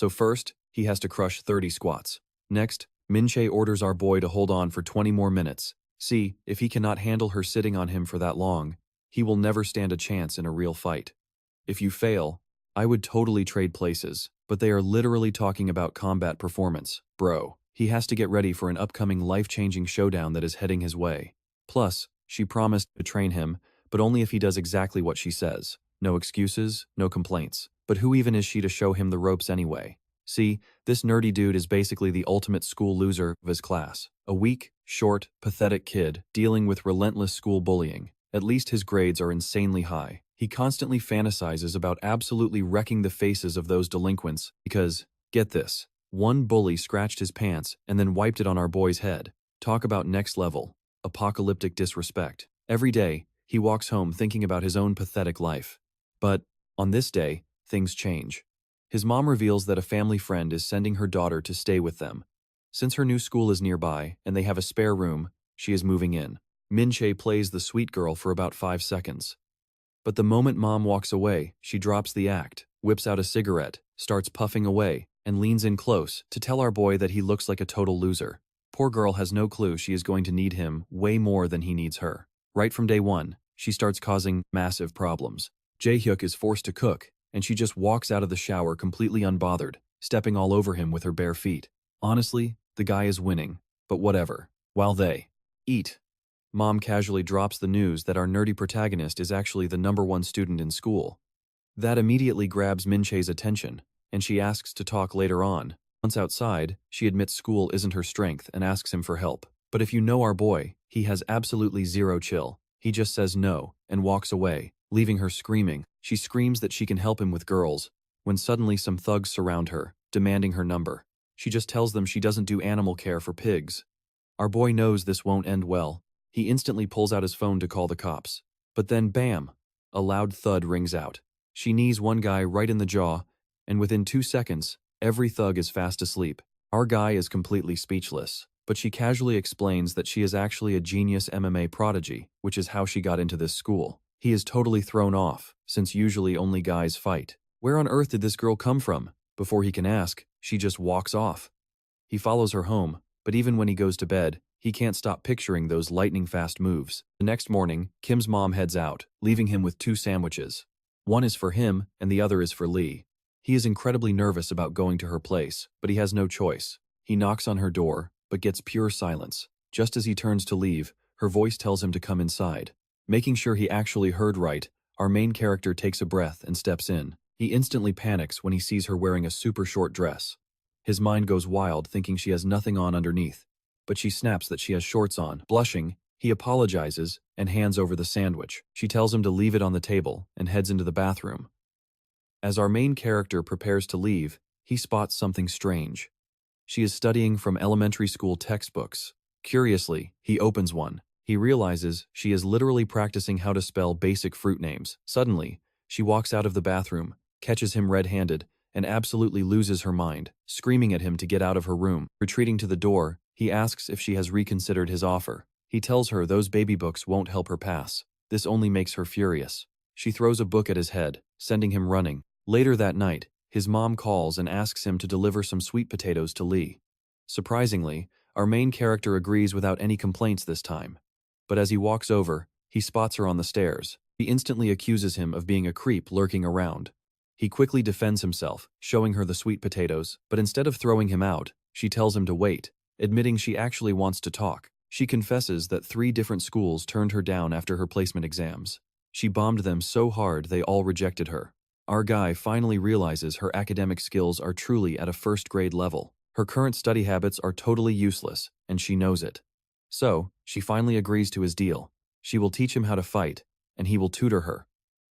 So first, he has to crush 30 squats. Next, Min-chae orders our boy to hold on for 20 more minutes. See, if he cannot handle her sitting on him for that long, he will never stand a chance in a real fight. If you fail, I would totally trade places, but they are literally talking about combat performance, bro. He has to get ready for an upcoming life-changing showdown that is heading his way. Plus, she promised to train him, but only if he does exactly what she says. No excuses, no complaints. But who even is she to show him the ropes anyway? See, this nerdy dude is basically the ultimate school loser of his class. A weak, short, pathetic kid dealing with relentless school bullying. At least his grades are insanely high. He constantly fantasizes about absolutely wrecking the faces of those delinquents because, get this, one bully scratched his pants and then wiped it on our boy's head. Talk about next level, apocalyptic disrespect. Every day, he walks home thinking about his own pathetic life. But, on this day, things change. His mom reveals that a family friend is sending her daughter to stay with them. Since her new school is nearby and they have a spare room, she is moving in. Min-chae plays the sweet girl for about 5 seconds. But the moment mom walks away, she drops the act, whips out a cigarette, starts puffing away, and leans in close to tell our boy that he looks like a total loser. Poor girl has no clue she is going to need him way more than he needs her. Right from day one, she starts causing massive problems. Jae-hyuk is forced to cook, and she just walks out of the shower completely unbothered, stepping all over him with her bare feet. Honestly, the guy is winning, but whatever. While they eat, Mom casually drops the news that our nerdy protagonist is actually the #1 student in school. That immediately grabs Min-chae's attention, and she asks to talk later on. Once outside, she admits school isn't her strength and asks him for help. But if you know our boy, he has absolutely zero chill. He just says no and walks away, leaving her screaming. She screams that she can help him with girls, when suddenly some thugs surround her, demanding her number. She just tells them she doesn't do animal care for pigs. Our boy knows this won't end well. He instantly pulls out his phone to call the cops. But then bam! A loud thud rings out. She knees one guy right in the jaw, and within 2 seconds, every thug is fast asleep. Our guy is completely speechless, but she casually explains that she is actually a genius MMA prodigy, which is how she got into this school. He is totally thrown off, since usually only guys fight. Where on earth did this girl come from? Before he can ask, she just walks off. He follows her home, but even when he goes to bed, he can't stop picturing those lightning-fast moves. The next morning, Kim's mom heads out, leaving him with 2 sandwiches. One is for him, and the other is for Lee. He is incredibly nervous about going to her place, but he has no choice. He knocks on her door, but gets pure silence. Just as he turns to leave, her voice tells him to come inside. Making sure he actually heard right, our main character takes a breath and steps in. He instantly panics when he sees her wearing a super short dress. His mind goes wild thinking she has nothing on underneath. But she snaps that she has shorts on. Blushing, he apologizes and hands over the sandwich. She tells him to leave it on the table and heads into the bathroom. As our main character prepares to leave, he spots something strange. She is studying from elementary school textbooks. Curiously, he opens one. He realizes she is literally practicing how to spell basic fruit names. Suddenly, she walks out of the bathroom, catches him red-handed, and absolutely loses her mind, screaming at him to get out of her room. Retreating to the door, he asks if she has reconsidered his offer. He tells her those baby books won't help her pass. This only makes her furious. She throws a book at his head, sending him running. Later that night, his mom calls and asks him to deliver some sweet potatoes to Lee. Surprisingly, our main character agrees without any complaints this time. But as he walks over, he spots her on the stairs. He instantly accuses him of being a creep lurking around. He quickly defends himself, showing her the sweet potatoes, but instead of throwing him out, she tells him to wait, admitting she actually wants to talk. She confesses that 3 different schools turned her down after her placement exams. She bombed them so hard they all rejected her. Our guy finally realizes her academic skills are truly at a first-grade level. Her current study habits are totally useless, and she knows it. So, she finally agrees to his deal. She will teach him how to fight, and he will tutor her.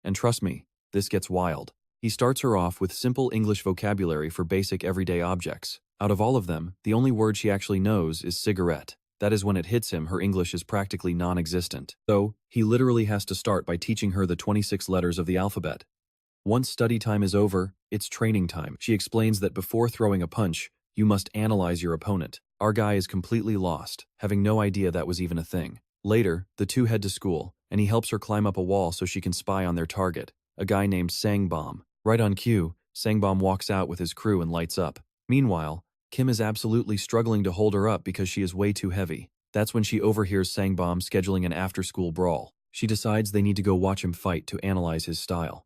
And trust me, this gets wild. He starts her off with simple English vocabulary for basic everyday objects. Out of all of them, the only word she actually knows is cigarette. That is when it hits him her English is practically non-existent. So, he literally has to start by teaching her the 26 letters of the alphabet. Once study time is over, it's training time. She explains that before throwing a punch, you must analyze your opponent. Our guy is completely lost, having no idea that was even a thing. Later, the two head to school, and he helps her climb up a wall so she can spy on their target, a guy named Sangbom. Right on cue, Sangbom walks out with his crew and lights up. Meanwhile, Kim is absolutely struggling to hold her up because she is way too heavy. That's when she overhears Sangbom scheduling an after-school brawl. She decides they need to go watch him fight to analyze his style.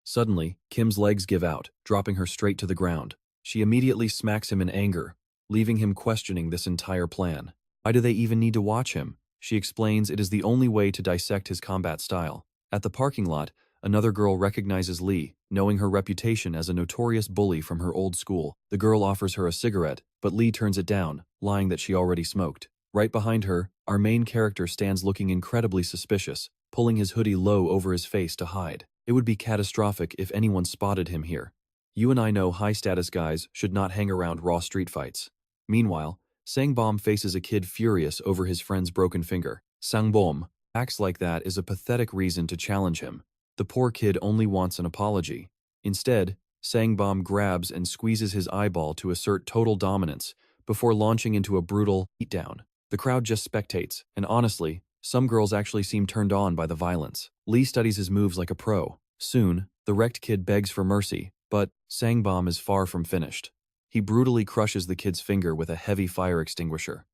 Suddenly, Kim's legs give out, dropping her straight to the ground. She immediately smacks him in anger, leaving him questioning this entire plan. Why do they even need to watch him? She explains it is the only way to dissect his combat style. At the parking lot, another girl recognizes Lee, knowing her reputation as a notorious bully from her old school. The girl offers her a cigarette, but Lee turns it down, lying that she already smoked. Right behind her, our main character stands looking incredibly suspicious, pulling his hoodie low over his face to hide. It would be catastrophic if anyone spotted him here. You and I know high-status guys should not hang around raw street fights. Meanwhile, Sangbom faces a kid furious over his friend's broken finger. Sangbom acts like that is a pathetic reason to challenge him. The poor kid only wants an apology. Instead, Sangbom grabs and squeezes his eyeball to assert total dominance before launching into a brutal beatdown. The crowd just spectates, and honestly, some girls actually seem turned on by the violence. Lee studies his moves like a pro. Soon, the wrecked kid begs for mercy, but Sangbom is far from finished. He brutally crushes the kid's finger with a heavy fire extinguisher.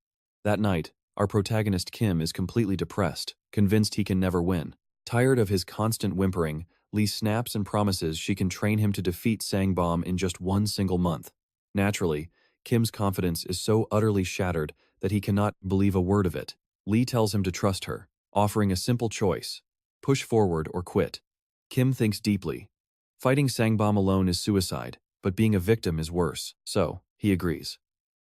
That night, our protagonist Kim is completely depressed, convinced he can never win. Tired of his constant whimpering, Lee snaps and promises she can train him to defeat Sangbom in just one single month. Naturally, Kim's confidence is so utterly shattered that he cannot believe a word of it. Lee tells him to trust her, offering a simple choice: push forward or quit. Kim thinks deeply. Fighting Sangbom alone is suicide, but being a victim is worse, so he agrees.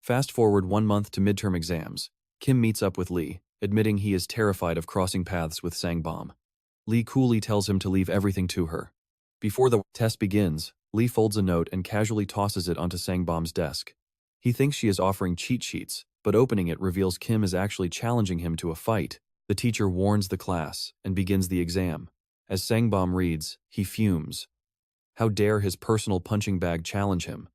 Fast forward 1 month to midterm exams. Kim meets up with Lee, admitting he is terrified of crossing paths with Sangbom. Lee coolly tells him to leave everything to her. Before the test begins, Lee folds a note and casually tosses it onto Sangbom's desk. He thinks she is offering cheat sheets, but opening it reveals Kim is actually challenging him to a fight. The teacher warns the class and begins the exam. As Sangbom reads, he fumes. How dare his personal punching bag challenge him?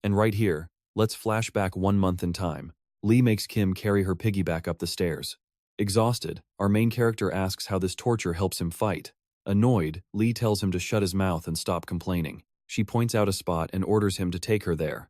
And right here, let's flash back 1 month in time. Lee makes Kim carry her piggyback up the stairs. Exhausted, our main character asks how this torture helps him fight. Annoyed, Lee tells him to shut his mouth and stop complaining. She points out a spot and orders him to take her there.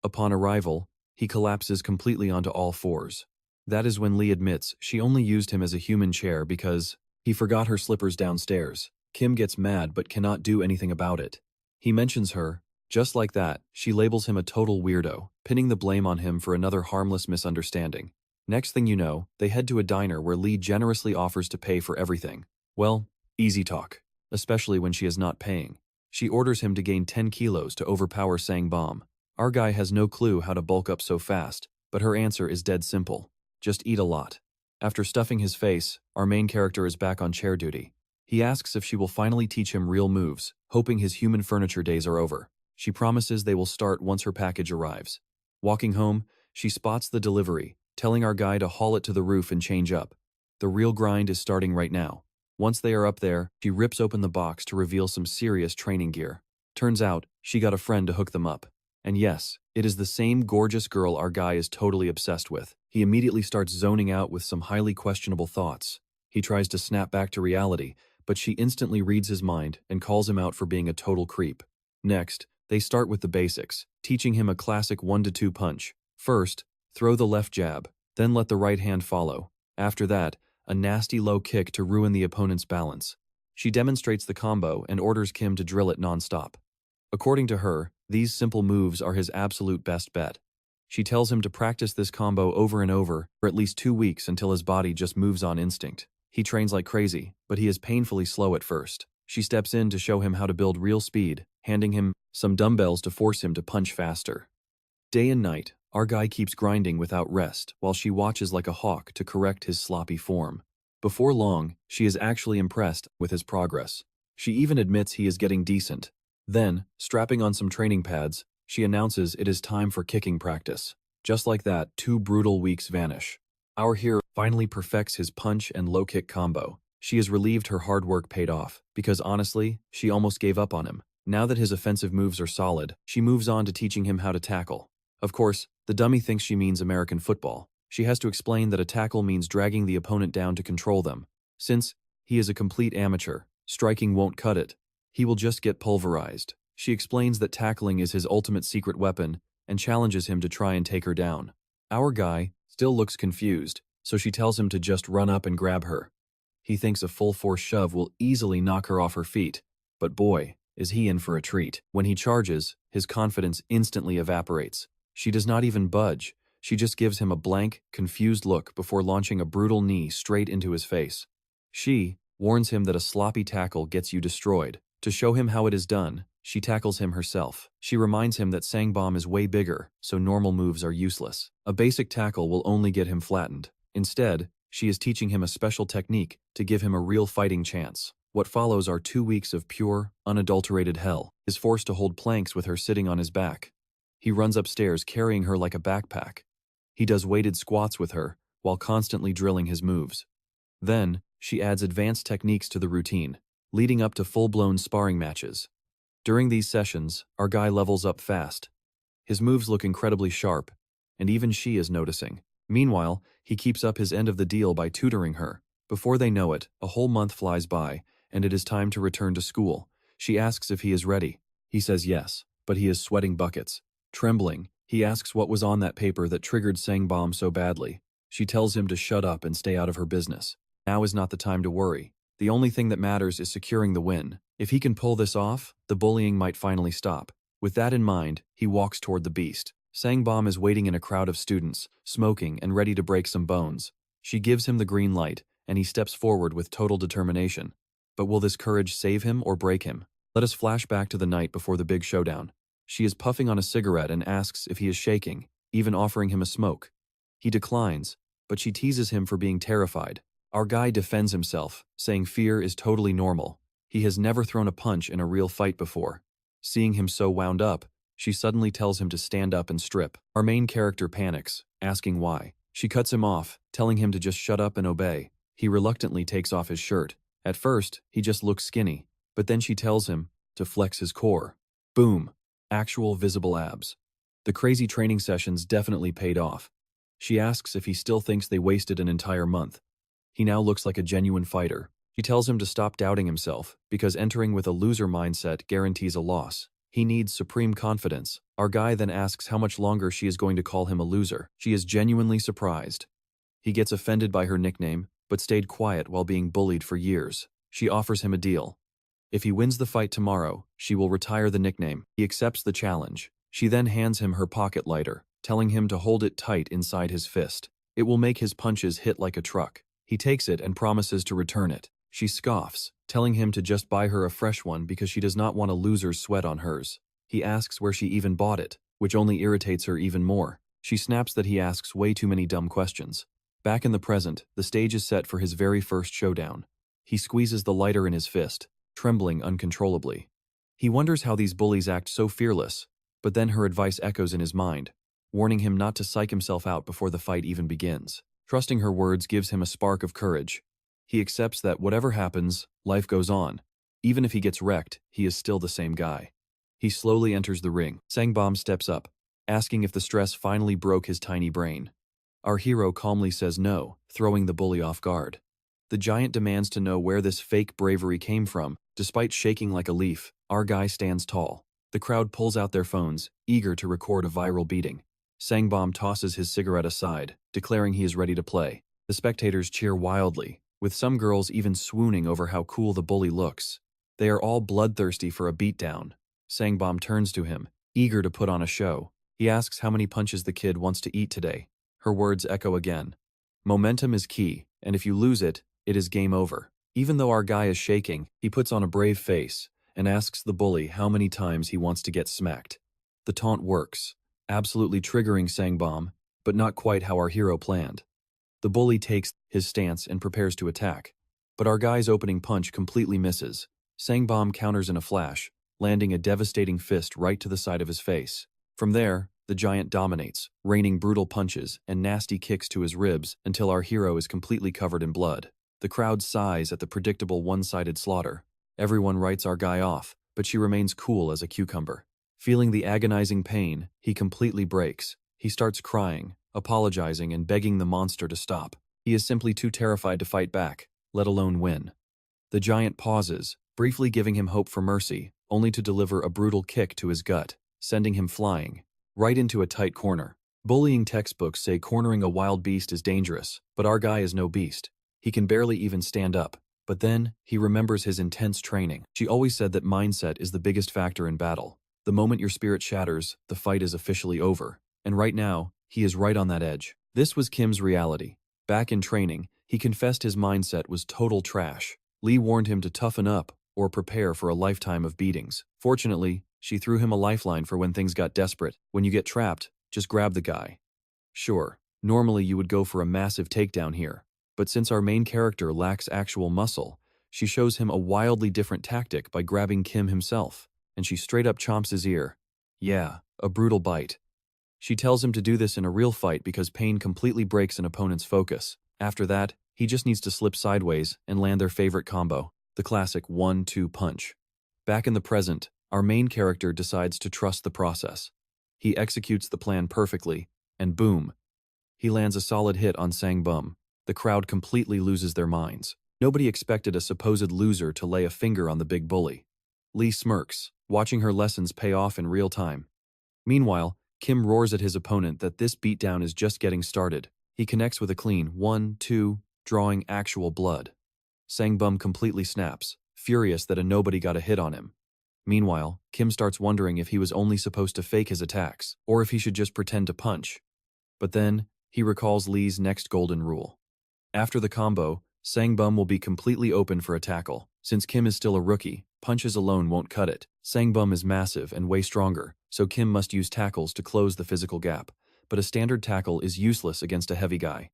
Upon arrival, he collapses completely onto all fours. That is when Lee admits she only used him as a human chair because he forgot her slippers downstairs. Kim gets mad but cannot do anything about it. He mentions her. Just like that, she labels him a total weirdo, pinning the blame on him for another harmless misunderstanding. Next thing you know, they head to a diner where Lee generously offers to pay for everything. Well, easy talk, especially when she is not paying. She orders him to gain 10 kilos to overpower Sangbom. Our guy has no clue how to bulk up so fast, but her answer is dead simple: just eat a lot. After stuffing his face, our main character is back on chair duty. He asks if she will finally teach him real moves, hoping his human furniture days are over. She promises they will start once her package arrives. Walking home, she spots the delivery, telling our guy to haul it to the roof and change up. The real grind is starting right now. Once they are up there, she rips open the box to reveal some serious training gear. Turns out, she got a friend to hook them up. And yes, it is the same gorgeous girl our guy is totally obsessed with. He immediately starts zoning out with some highly questionable thoughts. He tries to snap back to reality, but she instantly reads his mind and calls him out for being a total creep. Next, they start with the basics, teaching him a classic 1-2 punch. First, throw the left jab, then let the right hand follow. After that, a nasty low kick to ruin the opponent's balance. She demonstrates the combo and orders Kim to drill it nonstop. According to her, these simple moves are his absolute best bet. She tells him to practice this combo over and over for at least 2 weeks until his body just moves on instinct. He trains like crazy, but he is painfully slow at first. She steps in to show him how to build real speed, handing him some dumbbells to force him to punch faster. Day and night, our guy keeps grinding without rest while she watches like a hawk to correct his sloppy form. Before long, she is actually impressed with his progress. She even admits he is getting decent. Then, strapping on some training pads, she announces it is time for kicking practice. Just like that, 2 brutal weeks vanish. Our hero finally perfects his punch and low kick combo. She is relieved her hard work paid off, because honestly, she almost gave up on him. Now that his offensive moves are solid, she moves on to teaching him how to tackle. Of course, the dummy thinks she means American football. She has to explain that a tackle means dragging the opponent down to control them. Since he is a complete amateur, striking won't cut it. He will just get pulverized. She explains that tackling is his ultimate secret weapon and challenges him to try and take her down. Our guy still looks confused, so she tells him to just run up and grab her. He thinks a full-force shove will easily knock her off her feet, but boy, is he in for a treat. When he charges, his confidence instantly evaporates. She does not even budge. She just gives him a blank, confused look before launching a brutal knee straight into his face. She warns him that a sloppy tackle gets you destroyed. To show him how it is done, she tackles him herself. She reminds him that Sangbom is way bigger, so normal moves are useless. A basic tackle will only get him flattened. Instead, she is teaching him a special technique to give him a real fighting chance. What follows are 2 weeks of pure, unadulterated hell. He is forced to hold planks with her sitting on his back. He runs upstairs carrying her like a backpack. He does weighted squats with her, while constantly drilling his moves. Then, she adds advanced techniques to the routine, leading up to full-blown sparring matches. During these sessions, our guy levels up fast. His moves look incredibly sharp, and even she is noticing. Meanwhile, he keeps up his end of the deal by tutoring her. Before they know it, a whole month flies by, and it is time to return to school. She asks if he is ready. He says yes, but he is sweating buckets. Trembling, he asks what was on that paper that triggered Sangbom so badly. She tells him to shut up and stay out of her business. Now is not the time to worry. The only thing that matters is securing the win. If he can pull this off, the bullying might finally stop. With that in mind, he walks toward the beast. Sangbom is waiting in a crowd of students, smoking and ready to break some bones. She gives him the green light, and he steps forward with total determination. But will this courage save him or break him? Let us flash back to the night before the big showdown. She is puffing on a cigarette and asks if he is shaking, even offering him a smoke. He declines, but she teases him for being terrified. Our guy defends himself, saying fear is totally normal. He has never thrown a punch in a real fight before. Seeing him so wound up, she suddenly tells him to stand up and strip. Our main character panics, asking why. She cuts him off, telling him to just shut up and obey. He reluctantly takes off his shirt. At first, he just looks skinny, but then she tells him to flex his core. Boom! Actual visible abs. The crazy training sessions definitely paid off. She asks if he still thinks they wasted an entire month. He now looks like a genuine fighter. She tells him to stop doubting himself, because entering with a loser mindset guarantees a loss. He needs supreme confidence. Our guy then asks how much longer she is going to call him a loser. She is genuinely surprised. He gets offended by her nickname, but stayed quiet while being bullied for years. She offers him a deal. If he wins the fight tomorrow, she will retire the nickname. He accepts the challenge. She then hands him her pocket lighter, telling him to hold it tight inside his fist. It will make his punches hit like a truck. He takes it and promises to return it. She scoffs, telling him to just buy her a fresh one because she does not want a loser's sweat on hers. He asks where she even bought it, which only irritates her even more. She snaps that he asks way too many dumb questions. Back in the present, the stage is set for his very first showdown. He squeezes the lighter in his fist, trembling uncontrollably. He wonders how these bullies act so fearless, but then her advice echoes in his mind, warning him not to psych himself out before the fight even begins. Trusting her words gives him a spark of courage. He accepts that whatever happens, life goes on. Even if he gets wrecked, he is still the same guy. He slowly enters the ring. Sangbom steps up, asking if the stress finally broke his tiny brain. Our hero calmly says no, throwing the bully off guard. The giant demands to know where this fake bravery came from. Despite shaking like a leaf, our guy stands tall. The crowd pulls out their phones, eager to record a viral beating. Sangbom tosses his cigarette aside, declaring he is ready to play. The spectators cheer wildly, with some girls even swooning over how cool the bully looks. They are all bloodthirsty for a beatdown. Sangbom turns to him, eager to put on a show. He asks how many punches the kid wants to eat today. Her words echo again. Momentum is key, and if you lose it, it is game over. Even though our guy is shaking, he puts on a brave face and asks the bully how many times he wants to get smacked. The taunt works, absolutely triggering Sangbom, but not quite how our hero planned. The bully takes his stance and prepares to attack, but our guy's opening punch completely misses. Sangbom counters in a flash, landing a devastating fist right to the side of his face. From there, the giant dominates, raining brutal punches and nasty kicks to his ribs until our hero is completely covered in blood. The crowd sighs at the predictable one-sided slaughter. Everyone writes our guy off, but she remains cool as a cucumber. Feeling the agonizing pain, he completely breaks. He starts crying, apologizing and begging the monster to stop. He is simply too terrified to fight back, let alone win. The giant pauses, briefly giving him hope for mercy, only to deliver a brutal kick to his gut, sending him flying right into a tight corner. Bullying textbooks say cornering a wild beast is dangerous, but our guy is no beast. He can barely even stand up. But then, he remembers his intense training. She always said that mindset is the biggest factor in battle. The moment your spirit shatters, the fight is officially over. And right now, he is right on that edge. This was Kim's reality. Back in training, he confessed his mindset was total trash. Lee warned him to toughen up or prepare for a lifetime of beatings. Fortunately, she threw him a lifeline for when things got desperate. When you get trapped, just grab the guy. Sure, normally you would go for a massive takedown here, but since our main character lacks actual muscle, she shows him a wildly different tactic by grabbing Kim himself, and she straight up chomps his ear. Yeah, a brutal bite. She tells him to do this in a real fight because pain completely breaks an opponent's focus. After that, he just needs to slip sideways and land their favorite combo, the classic 1-2 punch. Back in the present, our main character decides to trust the process. He executes the plan perfectly, and boom, he lands a solid hit on Sang-bum. The crowd completely loses their minds. Nobody expected a supposed loser to lay a finger on the big bully. Lee smirks, watching her lessons pay off in real time. Meanwhile, Kim roars at his opponent that this beatdown is just getting started. He connects with a clean 1-2, drawing actual blood. Sang-bum completely snaps, furious that a nobody got a hit on him. Meanwhile, Kim starts wondering if he was only supposed to fake his attacks, or if he should just pretend to punch. But then, he recalls Lee's next golden rule. After the combo, Sang-bum will be completely open for a tackle. Since Kim is still a rookie, punches alone won't cut it. Sang-bum is massive and way stronger, so Kim must use tackles to close the physical gap. But a standard tackle is useless against a heavy guy.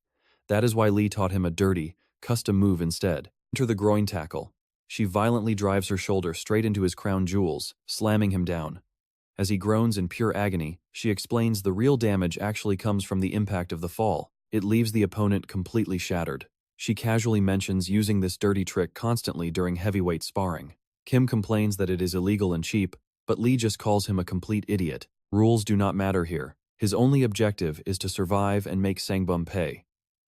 That is why Lee taught him a dirty, custom move instead. Enter the groin tackle. She violently drives her shoulder straight into his crown jewels, slamming him down. As he groans in pure agony, she explains the real damage actually comes from the impact of the fall. It leaves the opponent completely shattered. She casually mentions using this dirty trick constantly during heavyweight sparring. Kim complains that it is illegal and cheap, but Lee just calls him a complete idiot. Rules do not matter here. His only objective is to survive and make Sang-bum pay.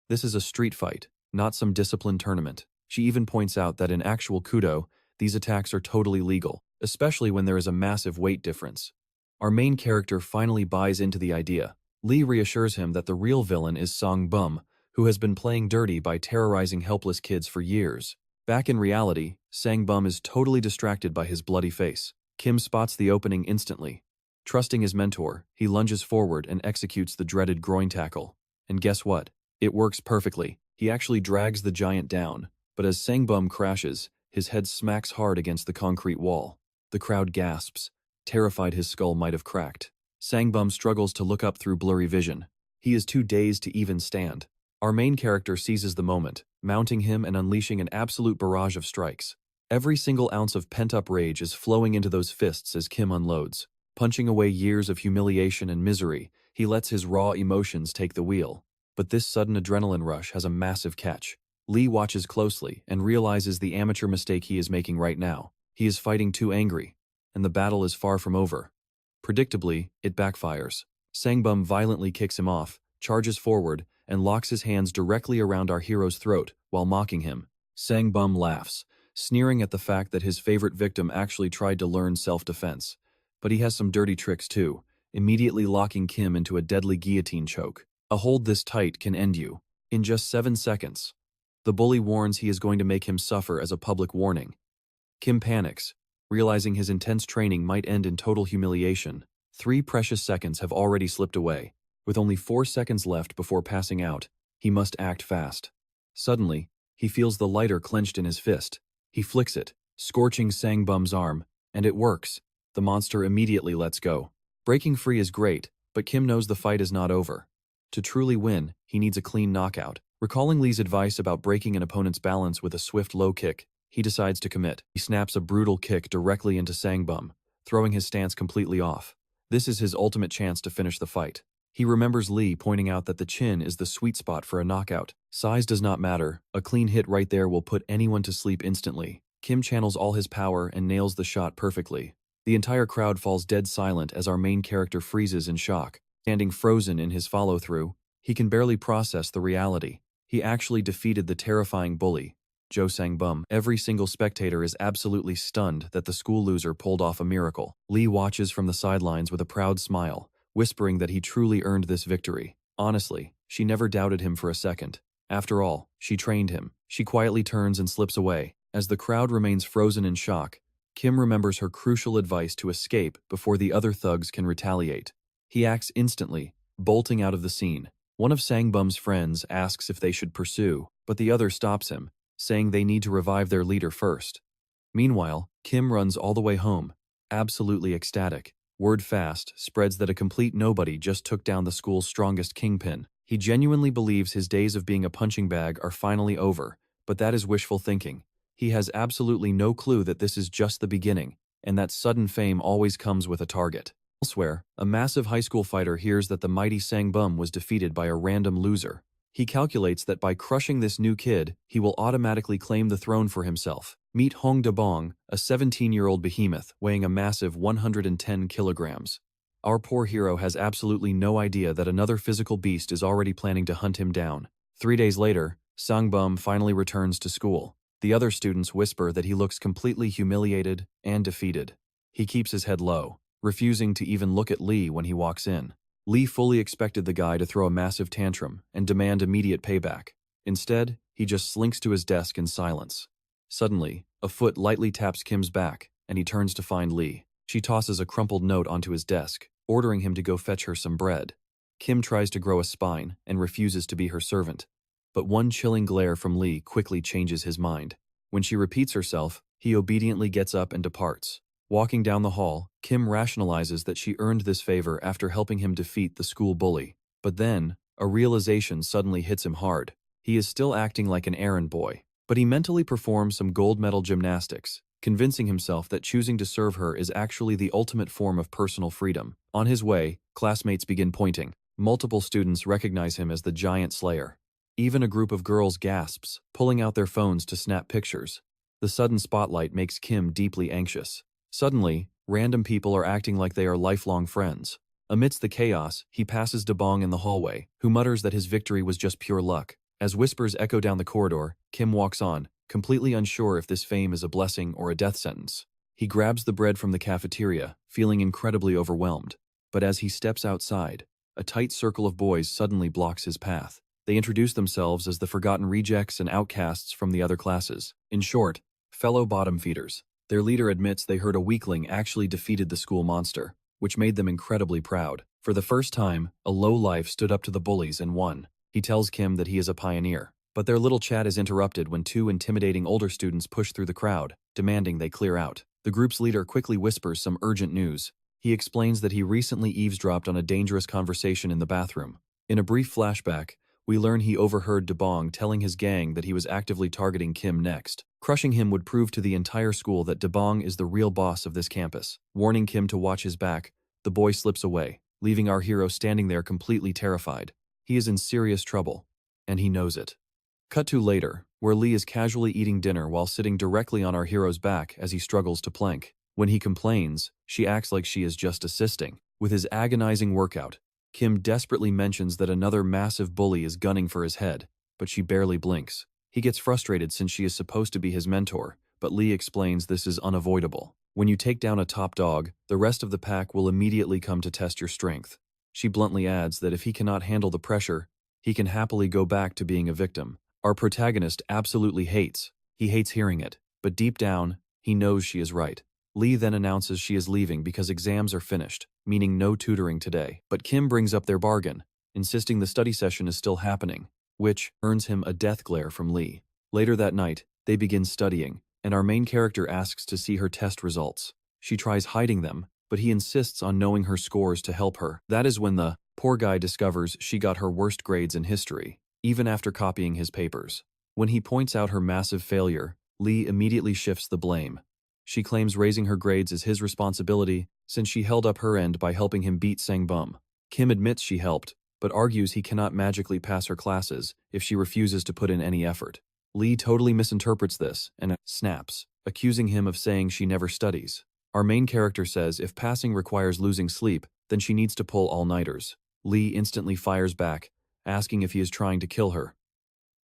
This is a street fight, not some disciplined tournament. She even points out that in actual Kudo, these attacks are totally legal, especially when there is a massive weight difference. Our main character finally buys into the idea. Lee reassures him that the real villain is Sang-bum, who has been playing dirty by terrorizing helpless kids for years. Back in reality, Sang-bum is totally distracted by his bloody face. Kim spots the opening instantly. Trusting his mentor, he lunges forward and executes the dreaded groin tackle. And guess what? It works perfectly. He actually drags the giant down, but as Sang-bum crashes, his head smacks hard against the concrete wall. The crowd gasps, terrified his skull might have cracked. Sang-bum struggles to look up through blurry vision. He is too dazed to even stand. Our main character seizes the moment, mounting him and unleashing an absolute barrage of strikes. Every single ounce of pent-up rage is flowing into those fists as Kim unloads. Punching away years of humiliation and misery, he lets his raw emotions take the wheel. But this sudden adrenaline rush has a massive catch. Lee watches closely and realizes the amateur mistake he is making right now. He is fighting too angry, and the battle is far from over. Predictably, it backfires. Sang-bum violently kicks him off, charges forward, and locks his hands directly around our hero's throat while mocking him. Sang-bum laughs, sneering at the fact that his favorite victim actually tried to learn self-defense. But he has some dirty tricks too, immediately locking Kim into a deadly guillotine choke. A hold this tight can end you in just 7 seconds. The bully warns he is going to make him suffer as a public warning. Kim panics, realizing his intense training might end in total humiliation. 3 precious seconds have already slipped away. With only 4 seconds left before passing out, he must act fast. Suddenly, he feels the lighter clenched in his fist. He flicks it, scorching Sang-bum's arm, and it works. The monster immediately lets go. Breaking free is great, but Kim knows the fight is not over. To truly win, he needs a clean knockout. Recalling Lee's advice about breaking an opponent's balance with a swift low kick, he decides to commit. He snaps a brutal kick directly into Sang-bum, throwing his stance completely off. This is his ultimate chance to finish the fight. He remembers Lee pointing out that the chin is the sweet spot for a knockout. Size does not matter. A clean hit right there will put anyone to sleep instantly. Kim channels all his power and nails the shot perfectly. The entire crowd falls dead silent as our main character freezes in shock. Standing frozen in his follow-through, he can barely process the reality. He actually defeated the terrifying bully. Jo Sang-bum. Every single spectator is absolutely stunned that the school loser pulled off a miracle. Lee watches from the sidelines with a proud smile, whispering that he truly earned this victory. Honestly, she never doubted him for a second. After all, she trained him. She quietly turns and slips away. As the crowd remains frozen in shock, Kim remembers her crucial advice to escape before the other thugs can retaliate. He acts instantly, bolting out of the scene. One of Sang-bum's friends asks if they should pursue, but the other stops him, saying they need to revive their leader first. Meanwhile, Kim runs all the way home, absolutely ecstatic. Word fast spreads that a complete nobody just took down the school's strongest kingpin. He genuinely believes his days of being a punching bag are finally over, but that is wishful thinking. He has absolutely no clue that this is just the beginning, and that sudden fame always comes with a target. Elsewhere, a massive high school fighter hears that the mighty Sang-bum was defeated by a random loser. He calculates that by crushing this new kid, he will automatically claim the throne for himself. Meet Hong de Bong, a 17-year-old behemoth weighing a massive 110 kilograms. Our poor hero has absolutely no idea that another physical beast is already planning to hunt him down. 3 days later, Sang-bum finally returns to school. The other students whisper that he looks completely humiliated and defeated. He keeps his head low, refusing to even look at Lee when he walks in. Lee fully expected the guy to throw a massive tantrum and demand immediate payback. Instead, he just slinks to his desk in silence. Suddenly, a foot lightly taps Kim's back, and he turns to find Lee. She tosses a crumpled note onto his desk, ordering him to go fetch her some bread. Kim tries to grow a spine and refuses to be her servant. But one chilling glare from Lee quickly changes his mind. When she repeats herself, he obediently gets up and departs. Walking down the hall, Kim rationalizes that she earned this favor after helping him defeat the school bully. But then, a realization suddenly hits him hard. He is still acting like an errand boy, but he mentally performs some gold medal gymnastics, convincing himself that choosing to serve her is actually the ultimate form of personal freedom. On his way, classmates begin pointing. Multiple students recognize him as the giant slayer. Even a group of girls gasps, pulling out their phones to snap pictures. The sudden spotlight makes Kim deeply anxious. Suddenly, random people are acting like they are lifelong friends. Amidst the chaos, he passes De Bong in the hallway, who mutters that his victory was just pure luck. As whispers echo down the corridor, Kim walks on, completely unsure if this fame is a blessing or a death sentence. He grabs the bread from the cafeteria, feeling incredibly overwhelmed. But as he steps outside, a tight circle of boys suddenly blocks his path. They introduce themselves as the forgotten rejects and outcasts from the other classes. In short, fellow bottom feeders. Their leader admits they heard a weakling actually defeated the school monster, which made them incredibly proud. For the first time, a lowlife stood up to the bullies and won. He tells Kim that he is a pioneer. But their little chat is interrupted when two intimidating older students push through the crowd, demanding they clear out. The group's leader quickly whispers some urgent news. He explains that he recently eavesdropped on a dangerous conversation in the bathroom. In a brief flashback, we learn he overheard De Bong telling his gang that he was actively targeting Kim next. Crushing him would prove to the entire school that De Bong is the real boss of this campus. Warning Kim to watch his back, the boy slips away, leaving our hero standing there completely terrified. He is in serious trouble, and he knows it. Cut to later, where Lee is casually eating dinner while sitting directly on our hero's back as he struggles to plank. When he complains, she acts like she is just assisting. With his agonizing workout, Kim desperately mentions that another massive bully is gunning for his head, but she barely blinks. He gets frustrated since she is supposed to be his mentor, but Lee explains this is unavoidable. When you take down a top dog, the rest of the pack will immediately come to test your strength. She bluntly adds that if he cannot handle the pressure, he can happily go back to being a victim. Our protagonist absolutely hates. He hates hearing it, but deep down, he knows she is right. Lee then announces she is leaving because exams are finished, meaning no tutoring today. But Kim brings up their bargain, insisting the study session is still happening, which earns him a death glare from Lee. Later that night, they begin studying, and our main character asks to see her test results. She tries hiding them, but he insists on knowing her scores to help her. That is when the poor guy discovers she got her worst grades in history, even after copying his papers. When he points out her massive failure, Lee immediately shifts the blame. She claims raising her grades is his responsibility since she held up her end by helping him beat Sang-bum. Kim admits she helped, but argues he cannot magically pass her classes if she refuses to put in any effort. Lee totally misinterprets this and snaps, accusing him of saying she never studies. Our main character says if passing requires losing sleep, then she needs to pull all-nighters. Lee instantly fires back, asking if he is trying to kill her.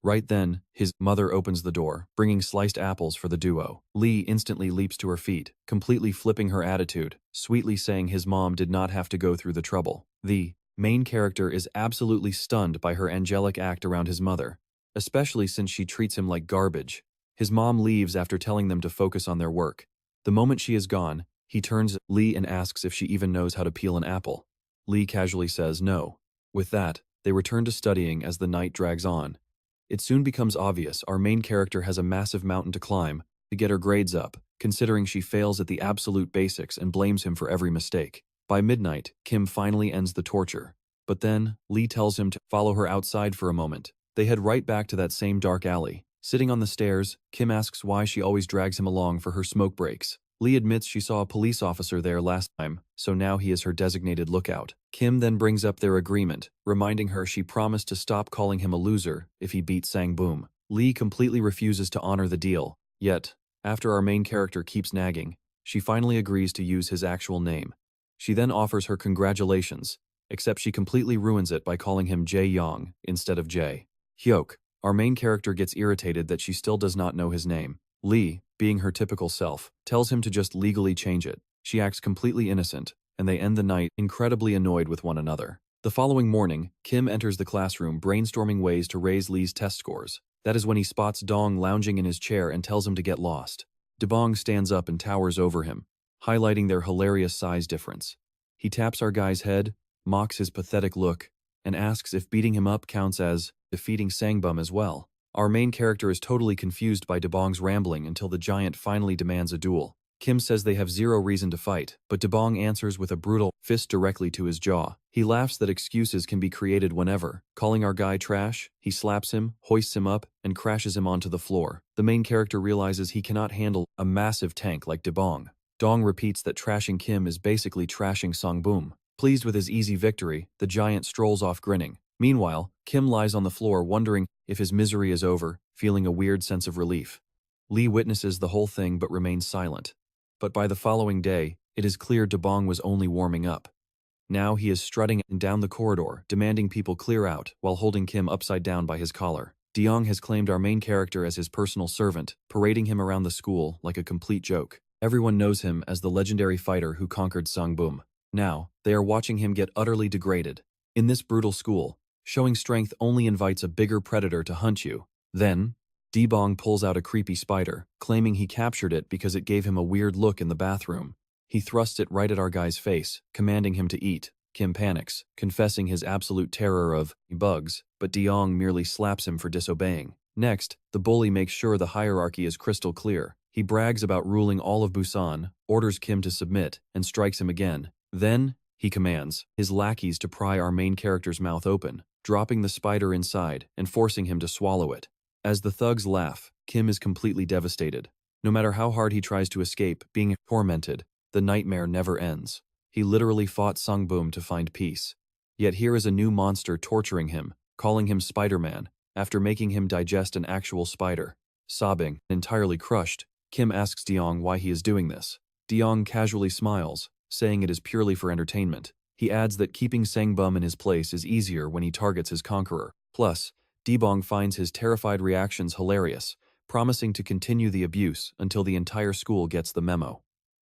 Right then, his mother opens the door, bringing sliced apples for the duo. Lee instantly leaps to her feet, completely flipping her attitude, sweetly saying his mom did not have to go through the trouble. The main character is absolutely stunned by her angelic act around his mother, especially since she treats him like garbage. His mom leaves after telling them to focus on their work. The moment she is gone, he turns to Lee and asks if she even knows how to peel an apple. Lee casually says no. With that, they return to studying as the night drags on. It soon becomes obvious our main character has a massive mountain to climb to get her grades up, considering she fails at the absolute basics and blames him for every mistake. By midnight, Kim finally ends the torture. But then, Lee tells him to follow her outside for a moment. They head right back to that same dark alley. Sitting on the stairs, Kim asks why she always drags him along for her smoke breaks. Lee admits she saw a police officer there last time, so now he is her designated lookout. Kim then brings up their agreement, reminding her she promised to stop calling him a loser if he beat Sang-boom. Lee completely refuses to honor the deal, yet, after our main character keeps nagging, she finally agrees to use his actual name. She then offers her congratulations, except she completely ruins it by calling him Jae-young instead of Jae. Hyuk, our main character, gets irritated that she still does not know his name. Lee, being her typical self, tells him to just legally change it. She acts completely innocent, and they end the night incredibly annoyed with one another. The following morning, Kim enters the classroom brainstorming ways to raise Lee's test scores. That is when he spots Dong lounging in his chair and tells him to get lost. Bong stands up and towers over him, highlighting their hilarious size difference. He taps our guy's head, mocks his pathetic look, and asks if beating him up counts as defeating Sang-bum as well. Our main character is totally confused by Bong's rambling until the giant finally demands a duel. Kim says they have zero reason to fight, but Bong answers with a brutal fist directly to his jaw. He laughs that excuses can be created whenever. Calling our guy trash, he slaps him, hoists him up, and crashes him onto the floor. The main character realizes he cannot handle a massive tank like Bong. Dong repeats that trashing Kim is basically trashing Sang-boom. Pleased with his easy victory, the giant strolls off grinning. Meanwhile, Kim lies on the floor wondering if his misery is over, feeling a weird sense of relief. Lee witnesses the whole thing but remains silent. But by the following day, it is clear Bong was only warming up. Now he is strutting down the corridor, demanding people clear out while holding Kim upside down by his collar. Dian has claimed our main character as his personal servant, parading him around the school like a complete joke. Everyone knows him as the legendary fighter who conquered Sang-boom. Now, they are watching him get utterly degraded. In this brutal school, showing strength only invites a bigger predator to hunt you. Then, Bong pulls out a creepy spider, claiming he captured it because it gave him a weird look in the bathroom. He thrusts it right at our guy's face, commanding him to eat. Kim panics, confessing his absolute terror of bugs, but Dian merely slaps him for disobeying. Next, the bully makes sure the hierarchy is crystal clear. He brags about ruling all of Busan, orders Kim to submit, and strikes him again. Then, he commands his lackeys to pry our main character's mouth open, dropping the spider inside and forcing him to swallow it. As the thugs laugh, Kim is completely devastated. No matter how hard he tries to escape being tormented, the nightmare never ends. He literally fought Sang-boom to find peace. Yet here is a new monster torturing him, calling him Spider-Man, after making him digest an actual spider. Sobbing, entirely crushed, Kim asks Dian why he is doing this. Dian casually smiles, saying it is purely for entertainment. He adds that keeping Sang-bum in his place is easier when he targets his conqueror. Plus, Bong finds his terrified reactions hilarious, promising to continue the abuse until the entire school gets the memo.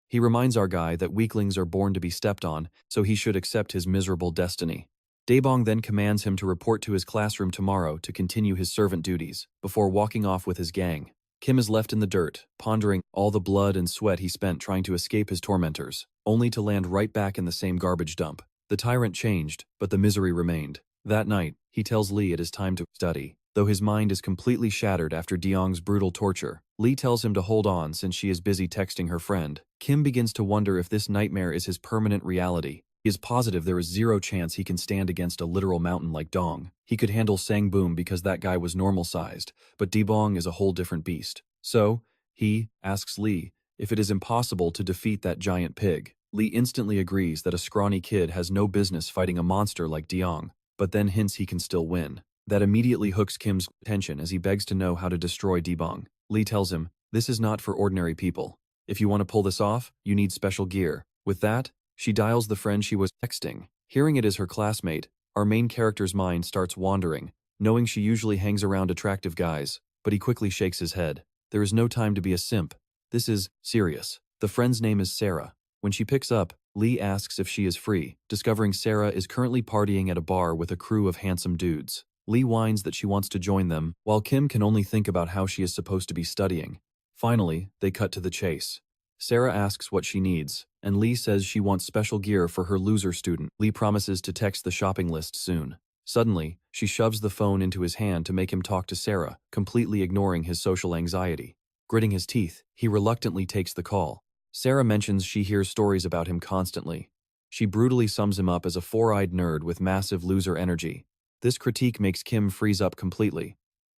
He reminds our guy that weaklings are born to be stepped on, so he should accept his miserable destiny. Bong then commands him to report to his classroom tomorrow to continue his servant duties, before walking off with his gang. Kim is left in the dirt, pondering all the blood and sweat he spent trying to escape his tormentors, only to land right back in the same garbage dump. The tyrant changed, but the misery remained. That night, he tells Lee it is time to study. Though his mind is completely shattered after Dian's brutal torture, Lee tells him to hold on since she is busy texting her friend. Kim begins to wonder if this nightmare is his permanent reality. He is positive there is zero chance he can stand against a literal mountain like Dong. He could handle Sang-boom because that guy was normal-sized, but Bong is a whole different beast. So, he asks Lee if it is impossible to defeat that giant pig. Lee instantly agrees that a scrawny kid has no business fighting a monster like Dian, but then hints he can still win. That immediately hooks Kim's attention as he begs to know how to destroy Bong. Lee tells him, "This is not for ordinary people. If you want to pull this off, you need special gear." With that, she dials the friend she was texting. Hearing it is her classmate, our main character's mind starts wandering, knowing she usually hangs around attractive guys, but he quickly shakes his head. There is no time to be a simp. This is serious. The friend's name is Sarah. When she picks up, Lee asks if she is free, discovering Sarah is currently partying at a bar with a crew of handsome dudes. Lee whines that she wants to join them, while Kim can only think about how she is supposed to be studying. Finally, they cut to the chase. Sarah asks what she needs, and Lee says she wants special gear for her loser student. Lee promises to text the shopping list soon. Suddenly, she shoves the phone into his hand to make him talk to Sarah, completely ignoring his social anxiety. Gritting his teeth, he reluctantly takes the call. Sarah mentions she hears stories about him constantly. She brutally sums him up as a four-eyed nerd with massive loser energy. This critique makes Kim freeze up completely.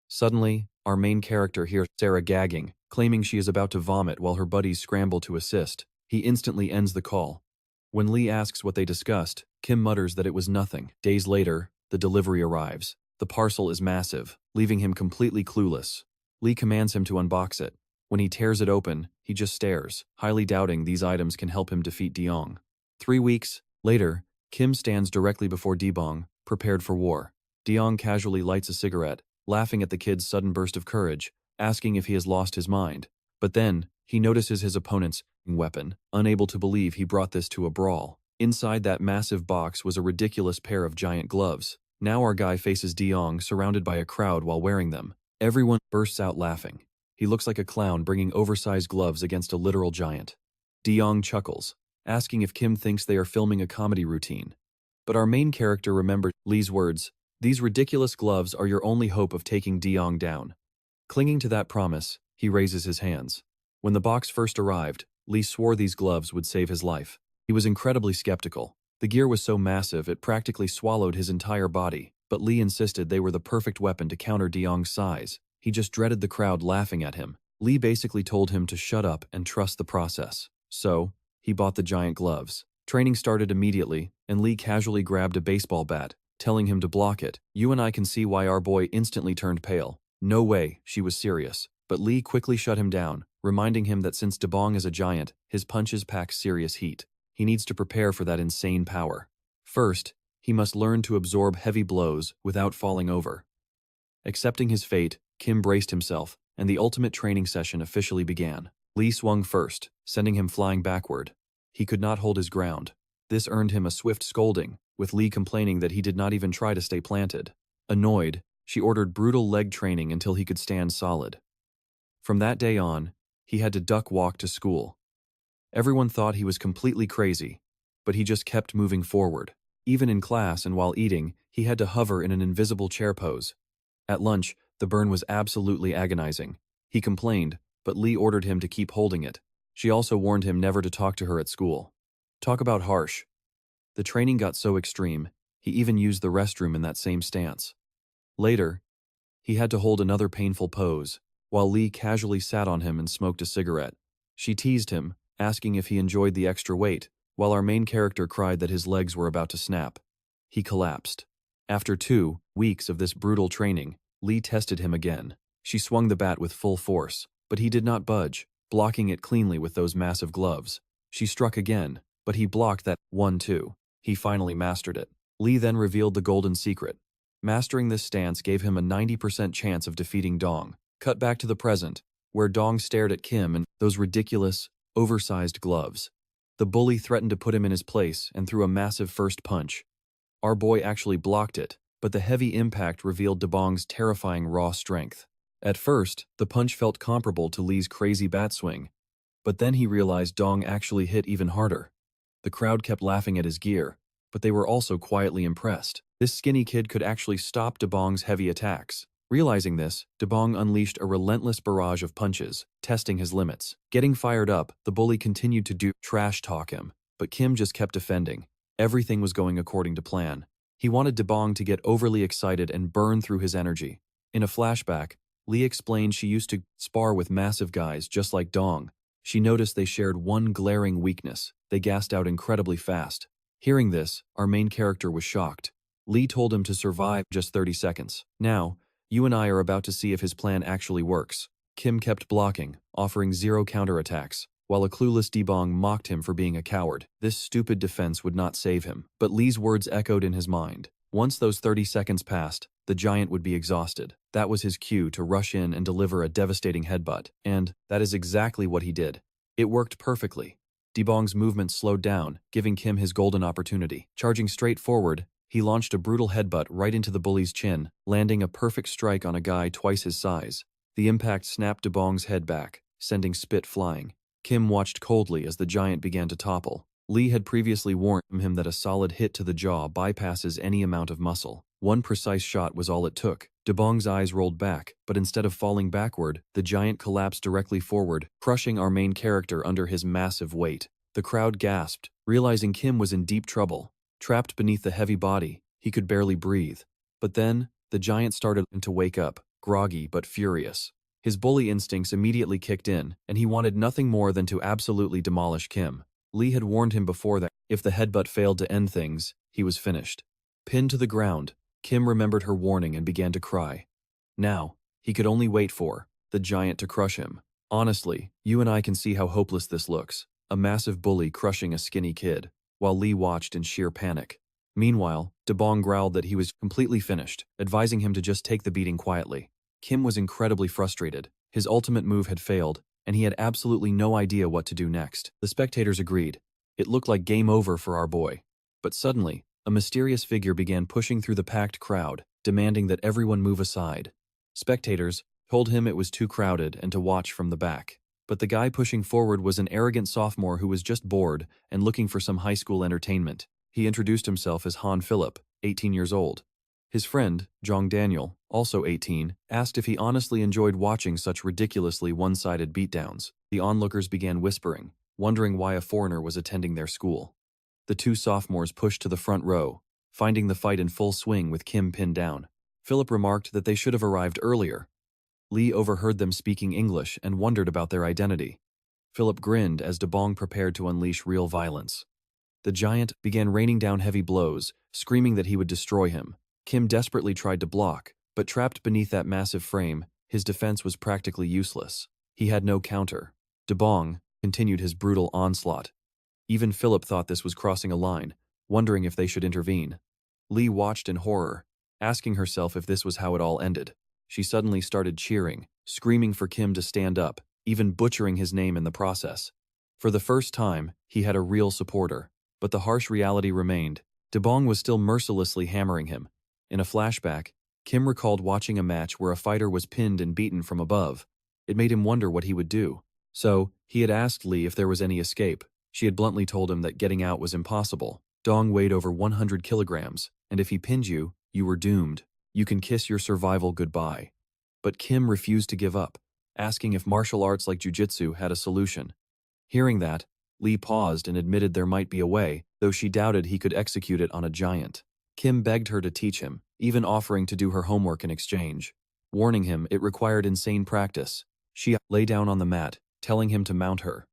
Suddenly, our main character hears Sarah gagging, claiming she is about to vomit while her buddies scramble to assist. He instantly ends the call. When Lee asks what they discussed, Kim mutters that it was nothing. Days later, the delivery arrives. The parcel is massive, leaving him completely clueless. Lee commands him to unbox it. When he tears it open, he just stares, highly doubting these items can help him defeat Dian. 3 weeks later, Kim stands directly before Bong, prepared for war. Dian casually lights a cigarette, laughing at the kid's sudden burst of courage, asking if he has lost his mind. But then, he notices his opponent's weapon, unable to believe he brought this to a brawl. Inside that massive box was a ridiculous pair of giant gloves. Now our guy faces Dian surrounded by a crowd while wearing them. Everyone bursts out laughing. He looks like a clown bringing oversized gloves against a literal giant. Dian chuckles, asking if Kim thinks they are filming a comedy routine. But our main character remembers Lee's words, "These ridiculous gloves are your only hope of taking Dian down." Clinging to that promise, he raises his hands. When the box first arrived, Lee swore these gloves would save his life. He was incredibly skeptical. The gear was so massive it practically swallowed his entire body, but Lee insisted they were the perfect weapon to counter Dian's size. He just dreaded the crowd laughing at him. Lee basically told him to shut up and trust the process. So, he bought the giant gloves. Training started immediately, and Lee casually grabbed a baseball bat, telling him to block it. You and I can see why our boy instantly turned pale. No way, she was serious. But Lee quickly shut him down, reminding him that since Bong is a giant, his punches pack serious heat. He needs to prepare for that insane power. First, he must learn to absorb heavy blows without falling over. Accepting his fate, Kim braced himself, and the ultimate training session officially began. Lee swung first, sending him flying backward. He could not hold his ground. This earned him a swift scolding, with Lee complaining that he did not even try to stay planted. Annoyed, she ordered brutal leg training until he could stand solid. From that day on, he had to duck walk to school. Everyone thought he was completely crazy, but he just kept moving forward. Even in class and while eating, he had to hover in an invisible chair pose. At lunch, the burn was absolutely agonizing. He complained, but Lee ordered him to keep holding it. She also warned him never to talk to her at school. Talk about harsh. The training got so extreme, he even used the restroom in that same stance. Later, he had to hold another painful pose, while Lee casually sat on him and smoked a cigarette. She teased him, asking if he enjoyed the extra weight, while our main character cried that his legs were about to snap. He collapsed. After 2 weeks of this brutal training, Lee tested him again. She swung the bat with full force, but he did not budge, blocking it cleanly with those massive gloves. She struck again, but he blocked that 1-2. He finally mastered it. Lee then revealed the golden secret. Mastering this stance gave him a 90% chance of defeating Dong. Cut back to the present, where Dong stared at Kim and those ridiculous, oversized gloves. The bully threatened to put him in his place and threw a massive first punch. Our boy actually blocked it, but the heavy impact revealed Bong's terrifying raw strength. At first, the punch felt comparable to Lee's crazy bat swing, but then he realized Dong actually hit even harder. The crowd kept laughing at his gear, but they were also quietly impressed. This skinny kid could actually stop Bong's heavy attacks. Realizing this, Bong unleashed a relentless barrage of punches, testing his limits. Getting fired up, the bully continued to trash talk him, but Kim just kept defending. Everything was going according to plan. He wanted Bong to get overly excited and burn through his energy. In a flashback, Lee explained she used to spar with massive guys just like Dong. She noticed they shared one glaring weakness: they gassed out incredibly fast. Hearing this, our main character was shocked. Lee told him to survive just 30 seconds. Now, you and I are about to see if his plan actually works. Kim kept blocking, offering 0 counterattacks, while a clueless Bong mocked him for being a coward. This stupid defense would not save him, but Lee's words echoed in his mind. Once those 30 seconds passed, the giant would be exhausted. That was his cue to rush in and deliver a devastating headbutt, and that is exactly what he did. It worked perfectly. Bong's movement slowed down, giving Kim his golden opportunity. Charging straight forward, he launched a brutal headbutt right into the bully's chin, landing a perfect strike on a guy twice his size. The impact snapped Bong's head back, sending spit flying. Kim watched coldly as the giant began to topple. Lee had previously warned him that a solid hit to the jaw bypasses any amount of muscle. One precise shot was all it took. Bong's eyes rolled back, but instead of falling backward, the giant collapsed directly forward, crushing our main character under his massive weight. The crowd gasped, realizing Kim was in deep trouble. Trapped beneath the heavy body, he could barely breathe. But then, the giant started to wake up, groggy but furious. His bully instincts immediately kicked in, and he wanted nothing more than to absolutely demolish Kim. Lee had warned him before that if the headbutt failed to end things, he was finished. Pinned to the ground, Kim remembered her warning and began to cry. Now, he could only wait for the giant to crush him. Honestly, you and I can see how hopeless this looks. A massive bully crushing a skinny kid, while Lee watched in sheer panic. Meanwhile, Bong growled that he was completely finished, advising him to just take the beating quietly. Kim was incredibly frustrated. His ultimate move had failed, and he had absolutely no idea what to do next. The spectators agreed. It looked like game over for our boy. But suddenly, a mysterious figure began pushing through the packed crowd, demanding that everyone move aside. Spectators told him it was too crowded and to watch from the back. But the guy pushing forward was an arrogant sophomore who was just bored and looking for some high school entertainment. He introduced himself as Han Philip, 18 years old. His friend, Jong Daniel, also 18, asked if he honestly enjoyed watching such ridiculously one-sided beatdowns. The onlookers began whispering, wondering why a foreigner was attending their school. The two sophomores pushed to the front row, finding the fight in full swing with Kim pinned down. Philip remarked that they should have arrived earlier. Lee overheard them speaking English and wondered about their identity. Philip grinned as Bong prepared to unleash real violence. The giant began raining down heavy blows, screaming that he would destroy him. Kim desperately tried to block, but trapped beneath that massive frame, his defense was practically useless. He had no counter. Bong continued his brutal onslaught. Even Philip thought this was crossing a line, wondering if they should intervene. Lee watched in horror, asking herself if this was how it all ended. She suddenly started cheering, screaming for Kim to stand up, even butchering his name in the process. For the first time, he had a real supporter, but the harsh reality remained. Bong was still mercilessly hammering him. In a flashback, Kim recalled watching a match where a fighter was pinned and beaten from above. It made him wonder what he would do. So, he had asked Lee if there was any escape. She had bluntly told him that getting out was impossible. Dong weighed over 100 kilograms, and if he pinned you, you were doomed. You can kiss your survival goodbye. But Kim refused to give up, asking if martial arts like jiu-jitsu had a solution. Hearing that, Lee paused and admitted there might be a way, though she doubted he could execute it on a giant. Kim begged her to teach him, even offering to do her homework in exchange. Warning him it required insane practice, she lay down on the mat, telling him to mount her.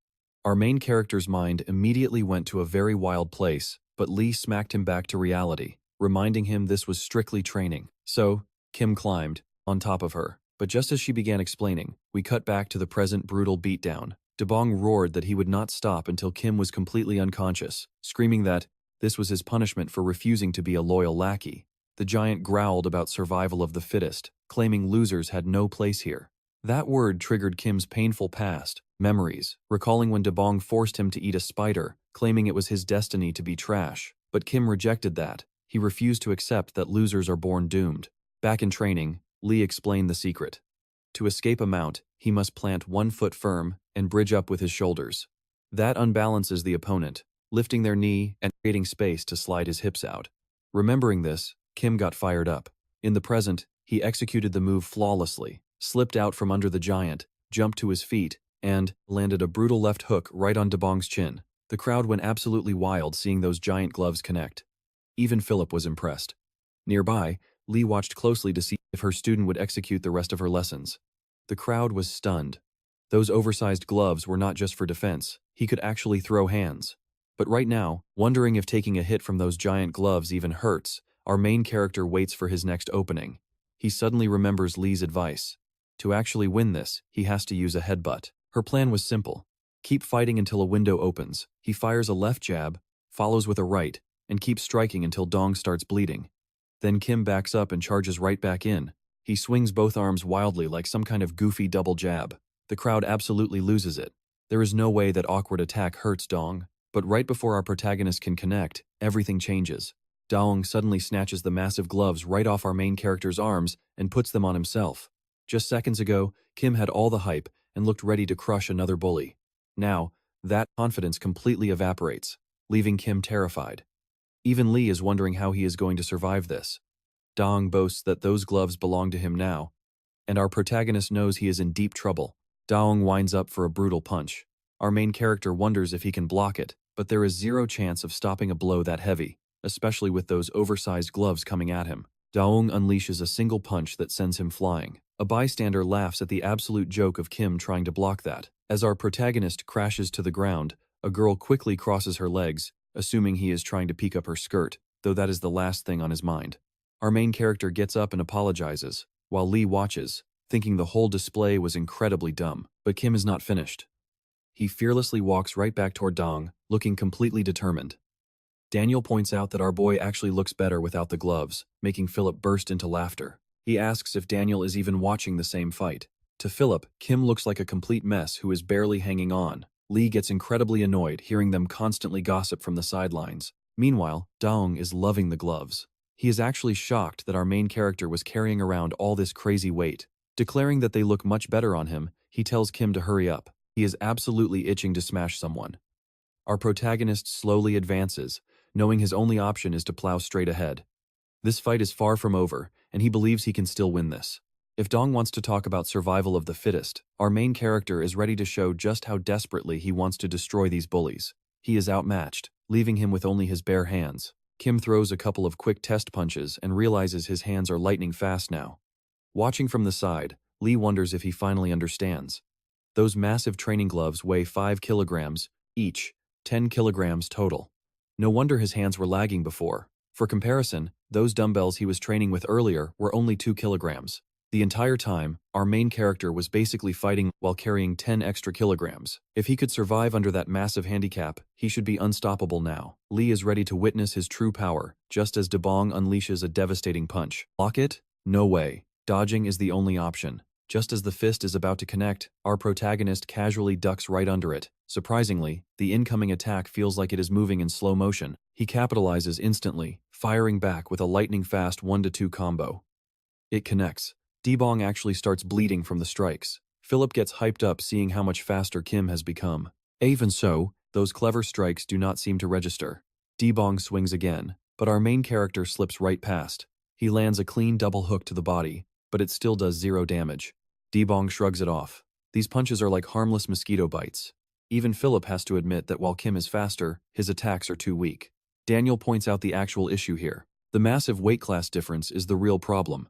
Our main character's mind immediately went to a very wild place, but Lee smacked him back to reality, reminding him this was strictly training. So, Kim climbed on top of her. But just as she began explaining, we cut back to the present brutal beatdown. Bong roared that he would not stop until Kim was completely unconscious, screaming that this was his punishment for refusing to be a loyal lackey. The giant growled about survival of the fittest, claiming losers had no place here. That word triggered Kim's painful past memories, recalling when Bong forced him to eat a spider, claiming it was his destiny to be trash. But Kim rejected that. He refused to accept that losers are born doomed. Back in training, Lee explained the secret. To escape a mount, he must plant one foot firm and bridge up with his shoulders. That unbalances the opponent, lifting their knee and creating space to slide his hips out. Remembering this, Kim got fired up. In the present, he executed the move flawlessly, slipped out from under the giant, jumped to his feet, and landed a brutal left hook right on Bong's chin. The crowd went absolutely wild seeing those giant gloves connect. Even Philip was impressed. Nearby, Lee watched closely to see if her student would execute the rest of her lessons. The crowd was stunned. Those oversized gloves were not just for defense. He could actually throw hands. But right now, wondering if taking a hit from those giant gloves even hurts, our main character waits for his next opening. He suddenly remembers Lee's advice. To actually win this, he has to use a headbutt. Her plan was simple. Keep fighting until a window opens. He fires a left jab, follows with a right, and keeps striking until Dong starts bleeding. Then Kim backs up and charges right back in. He swings both arms wildly like some kind of goofy double jab. The crowd absolutely loses it. There is no way that awkward attack hurts Dong. But right before our protagonist can connect, everything changes. Dong suddenly snatches the massive gloves right off our main character's arms and puts them on himself. Just seconds ago, Kim had all the hype and looked ready to crush another bully. Now, that confidence completely evaporates, leaving Kim terrified. Even Lee is wondering how he is going to survive this. Dong boasts that those gloves belong to him now, and our protagonist knows he is in deep trouble. Dong winds up for a brutal punch. Our main character wonders if he can block it, but there is zero chance of stopping a blow that heavy, especially with those oversized gloves coming at him. Daong unleashes a single punch that sends him flying. A bystander laughs at the absolute joke of Kim trying to block that. As our protagonist crashes to the ground, a girl quickly crosses her legs, assuming he is trying to peek up her skirt, though that is the last thing on his mind. Our main character gets up and apologizes, while Lee watches, thinking the whole display was incredibly dumb. But Kim is not finished. He fearlessly walks right back toward Dong, looking completely determined. Daniel points out that our boy actually looks better without the gloves, making Philip burst into laughter. He asks if Daniel is even watching the same fight. To Philip, Kim looks like a complete mess who is barely hanging on. Lee gets incredibly annoyed hearing them constantly gossip from the sidelines. Meanwhile, Dong is loving the gloves. He is actually shocked that our main character was carrying around all this crazy weight. Declaring that they look much better on him, he tells Kim to hurry up. He is absolutely itching to smash someone. Our protagonist slowly advances, knowing his only option is to plow straight ahead. This fight is far from over, and he believes he can still win this. If Dong wants to talk about survival of the fittest, our main character is ready to show just how desperately he wants to destroy these bullies. He is outmatched, leaving him with only his bare hands. Kim throws a couple of quick test punches and realizes his hands are lightning fast now. Watching from the side, Lee wonders if he finally understands. Those massive training gloves weigh 5 kilograms each, 10 kilograms total. No wonder his hands were lagging before. For comparison, those dumbbells he was training with earlier were only 2 kilograms. The entire time, our main character was basically fighting while carrying 10 extra kilograms. If he could survive under that massive handicap, he should be unstoppable now. Lee is ready to witness his true power, just as Bong unleashes a devastating punch. Block it? No way. Dodging is the only option. Just as the fist is about to connect, our protagonist casually ducks right under it. Surprisingly, the incoming attack feels like it is moving in slow motion. He capitalizes instantly, firing back with a lightning-fast 1-2 combo. It connects. Bong actually starts bleeding from the strikes. Philip gets hyped up seeing how much faster Kim has become. Even so, those clever strikes do not seem to register. Bong swings again, but our main character slips right past. He lands a clean double hook to the body, but it still does 0 damage. Bong shrugs it off. These punches are like harmless mosquito bites. Even Philip has to admit that while Kim is faster, his attacks are too weak. Daniel points out the actual issue here. The massive weight class difference is the real problem.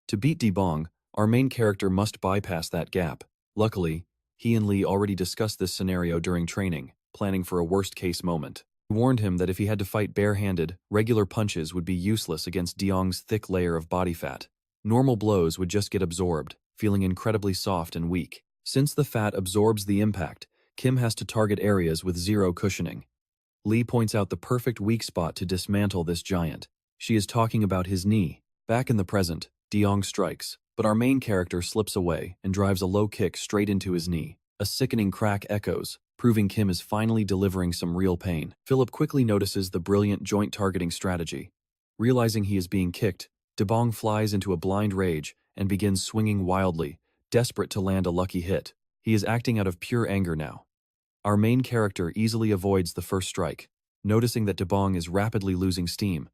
To beat Bong, our main character must bypass that gap. Luckily, he and Lee already discussed this scenario during training, planning for a worst-case moment. He warned him that if he had to fight barehanded, regular punches would be useless against Dong's thick layer of body fat. Normal blows would just get absorbed, feeling incredibly soft and weak. Since the fat absorbs the impact, Kim has to target areas with 0 cushioning. Lee points out the perfect weak spot to dismantle this giant. She is talking about his knee. Back in the present, Dong strikes, but our main character slips away and drives a low kick straight into his knee. A sickening crack echoes, proving Kim is finally delivering some real pain. Philip quickly notices the brilliant joint targeting strategy. Realizing he is being kicked, Bong flies into a blind rage and begins swinging wildly, desperate to land a lucky hit. He is acting out of pure anger now. Our main character easily avoids the first strike, noticing that Bong is rapidly losing steam.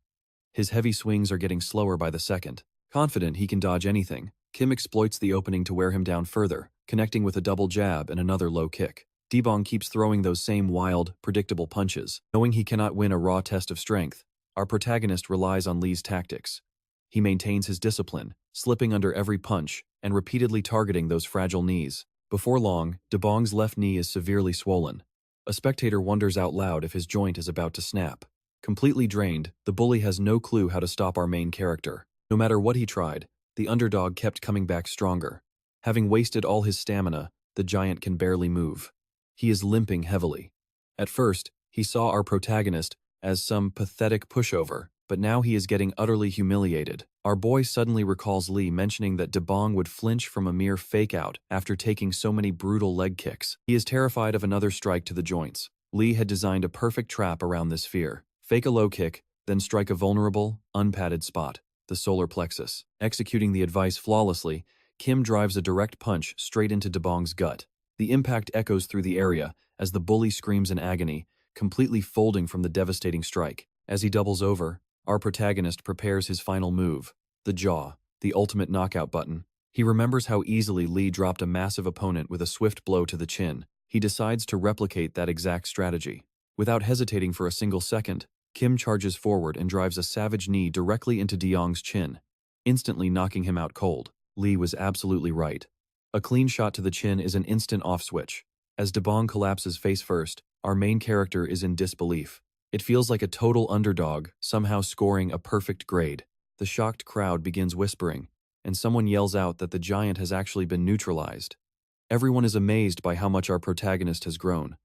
His heavy swings are getting slower by the second. Confident he can dodge anything, Kim exploits the opening to wear him down further, connecting with a double jab and another low kick. Bong keeps throwing those same wild, predictable punches. Knowing he cannot win a raw test of strength, our protagonist relies on Lee's tactics. He maintains his discipline, slipping under every punch and repeatedly targeting those fragile knees. Before long, Bong's left knee is severely swollen. A spectator wonders out loud if his joint is about to snap. Completely drained, the bully has no clue how to stop our main character. No matter what he tried, the underdog kept coming back stronger. Having wasted all his stamina, the giant can barely move. He is limping heavily. At first, he saw our protagonist as some pathetic pushover, but now he is getting utterly humiliated. Our boy suddenly recalls Lee mentioning that Bong would flinch from a mere fake-out after taking so many brutal leg kicks. He is terrified of another strike to the joints. Lee had designed a perfect trap around this fear. Fake a low kick, then strike a vulnerable, unpadded spot, the solar plexus. Executing the advice flawlessly, Kim drives a direct punch straight into Bong's gut. The impact echoes through the area as the bully screams in agony, completely folding from the devastating strike. As he doubles over, our protagonist prepares his final move, the jaw, the ultimate knockout button. He remembers how easily Lee dropped a massive opponent with a swift blow to the chin. He decides to replicate that exact strategy. Without hesitating for a single second, Kim charges forward and drives a savage knee directly into Dian's chin, instantly knocking him out cold. Lee was absolutely right. A clean shot to the chin is an instant off switch. As Bong collapses face first, our main character is in disbelief. It feels like a total underdog, somehow scoring a perfect grade. The shocked crowd begins whispering, and someone yells out that the giant has actually been neutralized. Everyone is amazed by how much our protagonist has grown.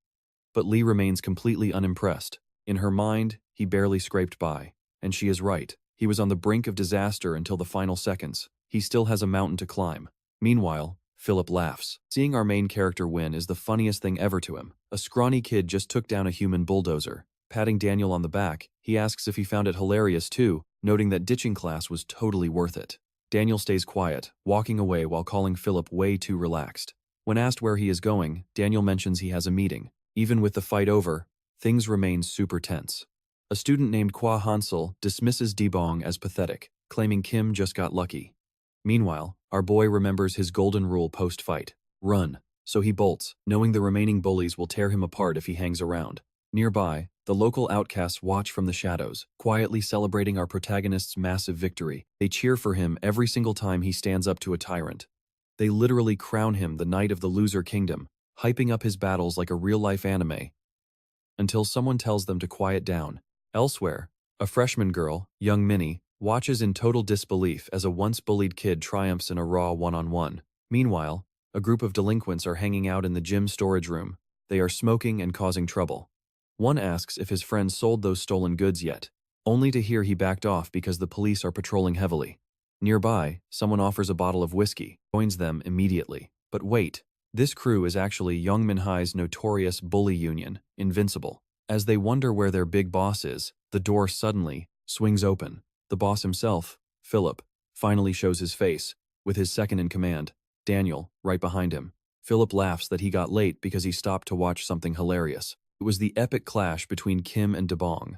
But Lee remains completely unimpressed. In her mind, he barely scraped by. And she is right. He was on the brink of disaster until the final seconds. He still has a mountain to climb. Meanwhile, Philip laughs. Seeing our main character win is the funniest thing ever to him. A scrawny kid just took down a human bulldozer. Patting Daniel on the back, he asks if he found it hilarious too, noting that ditching class was totally worth it. Daniel stays quiet, walking away while calling Philip way too relaxed. When asked where he is going, Daniel mentions he has a meeting. Even with the fight over, things remain super tense. A student named Hansel dismisses Bong as pathetic, claiming Kim just got lucky. Meanwhile, our boy remembers his golden rule post-fight: run. So he bolts, knowing the remaining bullies will tear him apart if he hangs around. Nearby, the local outcasts watch from the shadows, quietly celebrating our protagonist's massive victory. They cheer for him every single time he stands up to a tyrant. They literally crown him the Knight of the Loser Kingdom, hyping up his battles like a real-life anime. Until someone tells them to quiet down. Elsewhere, a freshman girl, young Minnie, watches in total disbelief as a once-bullied kid triumphs in a raw one-on-one. Meanwhile, a group of delinquents are hanging out in the gym storage room. They are smoking and causing trouble. One asks if his friend sold those stolen goods yet, only to hear he backed off because the police are patrolling heavily. Nearby, someone offers a bottle of whiskey, joins them immediately. But wait, this crew is actually Young Min-chae's notorious bully union, Invincible. As they wonder where their big boss is, the door suddenly swings open. The boss himself, Philip, finally shows his face, with his second-in-command, Daniel, right behind him. Philip laughs that he got late because he stopped to watch something hilarious. It was the epic clash between Kim and Bong.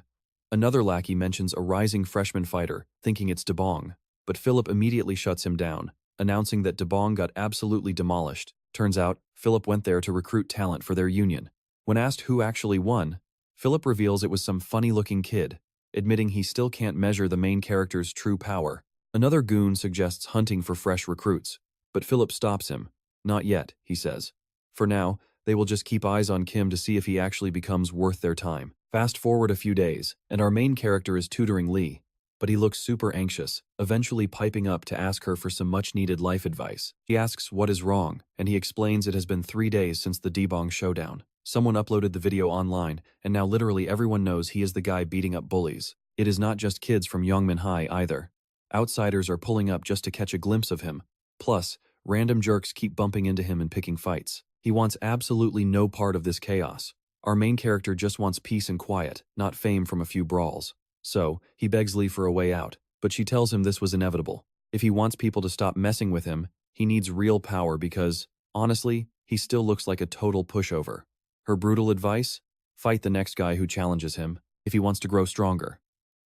Another lackey mentions a rising freshman fighter, thinking it's Bong, but Philip immediately shuts him down, announcing that Bong got absolutely demolished. Turns out, Philip went there to recruit talent for their union. When asked who actually won, Philip reveals it was some funny-looking kid, admitting he still can't measure the main character's true power. Another goon suggests hunting for fresh recruits, but Philip stops him. Not yet, he says. For now, they will just keep eyes on Kim to see if he actually becomes worth their time. Fast forward a few days, and our main character is tutoring Lee, but he looks super anxious, eventually piping up to ask her for some much-needed life advice. He asks what is wrong, and he explains it has been 3 days since the Bong showdown. Someone uploaded the video online, and now literally everyone knows he is the guy beating up bullies. It is not just kids from Young Min-chae either. Outsiders are pulling up just to catch a glimpse of him. Plus, random jerks keep bumping into him and picking fights. He wants absolutely no part of this chaos. Our main character just wants peace and quiet, not fame from a few brawls. So, he begs Lee for a way out, but she tells him this was inevitable. If he wants people to stop messing with him, he needs real power because, honestly, he still looks like a total pushover. Her brutal advice? Fight the next guy who challenges him, if he wants to grow stronger.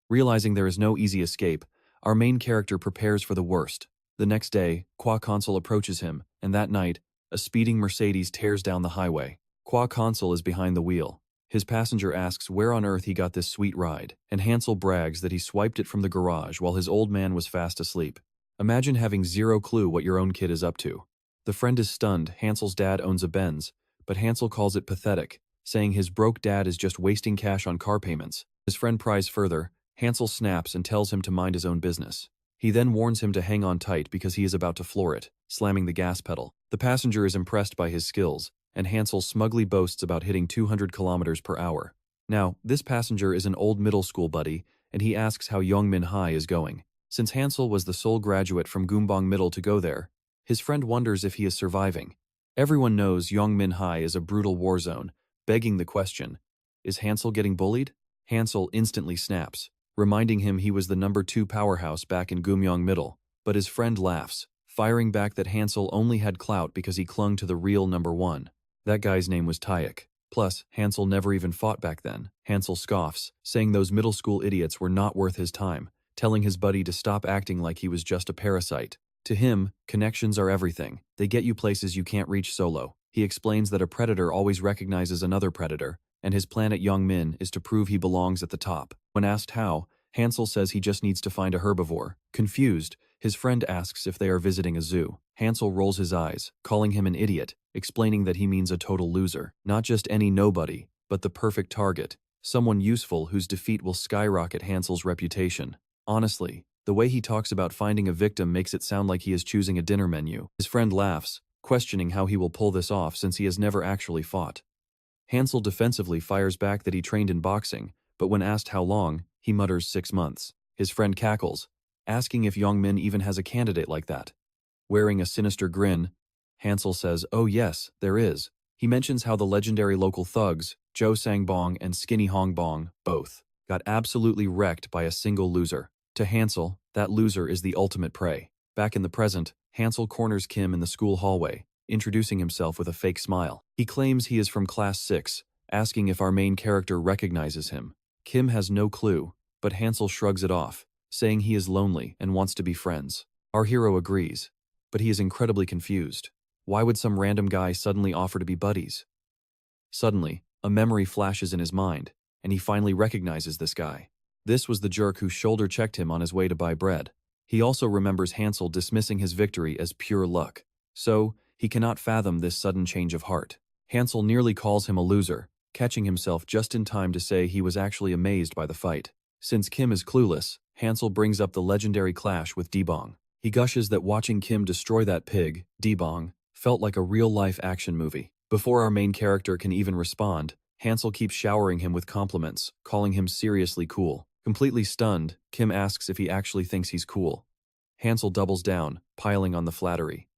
Realizing there is no easy escape, our main character prepares for the worst. The next day, Hansel approaches him, and that night, a speeding Mercedes tears down the highway. Hansel is behind the wheel. His passenger asks where on earth he got this sweet ride, and Hansel brags that he swiped it from the garage while his old man was fast asleep. Imagine having zero clue what your own kid is up to. The friend is stunned. Hansel's dad owns a Benz, but Hansel calls it pathetic, saying his broke dad is just wasting cash on car payments. His friend pries further. Hansel snaps and tells him to mind his own business. He then warns him to hang on tight because he is about to floor it, slamming the gas pedal. The passenger is impressed by his skills, and Hansel smugly boasts about hitting 200 kilometers per hour. Now, this passenger is an old middle school buddy, and he asks how Young Min-chae is going. Since Hansel was the sole graduate from Bong Middle to go there, his friend wonders if he is surviving. Everyone knows Young Min-chae is a brutal war zone, begging the question, is Hansel getting bullied? Hansel instantly snaps, reminding him he was the #2 powerhouse back in Gumyong Middle, but his friend laughs, firing back that Hansel only had clout because he clung to the real #1. That guy's name was Taeyuk. Plus, Hansel never even fought back then. Hansel scoffs, saying those middle school idiots were not worth his time, telling his buddy to stop acting like he was just a parasite. To him, connections are everything. They get you places you can't reach solo. He explains that a predator always recognizes another predator, and his plan at Young Min is to prove he belongs at the top. When asked how, Hansel says he just needs to find a herbivore. Confused, his friend asks if they are visiting a zoo. Hansel rolls his eyes, calling him an idiot, explaining that he means a total loser. Not just any nobody, but the perfect target. Someone useful whose defeat will skyrocket Hansel's reputation. Honestly, the way he talks about finding a victim makes it sound like he is choosing a dinner menu. His friend laughs, questioning how he will pull this off since he has never actually fought. Hansel defensively fires back that he trained in boxing, but when asked how long, he mutters 6 months. His friend cackles, asking if Young Min even has a candidate like that. Wearing a sinister grin, Hansel says, "Oh yes, there is." He mentions how the legendary local thugs, Jo Sang Bong and Skinny Hong Bong, both, got absolutely wrecked by a single loser. To Hansel, that loser is the ultimate prey. Back in the present, Hansel corners Kim in the school hallway, introducing himself with a fake smile. He claims he is from class 6, asking if our main character recognizes him. Kim has no clue, but Hansel shrugs it off, saying he is lonely and wants to be friends. Our hero agrees, but he is incredibly confused. Why would some random guy suddenly offer to be buddies? Suddenly, a memory flashes in his mind, and he finally recognizes this guy. This was the jerk who shoulder-checked him on his way to buy bread. He also remembers Hansel dismissing his victory as pure luck, so he cannot fathom this sudden change of heart. Hansel nearly calls him a loser, catching himself just in time to say he was actually amazed by the fight. Since Kim is clueless, Hansel brings up the legendary clash with Bong. He gushes that watching Kim destroy that pig, Bong, felt like a real-life action movie. Before our main character can even respond, Hansel keeps showering him with compliments, calling him seriously cool. Completely stunned, Kim asks if he actually thinks he's cool. Hansel doubles down, piling on the flattery.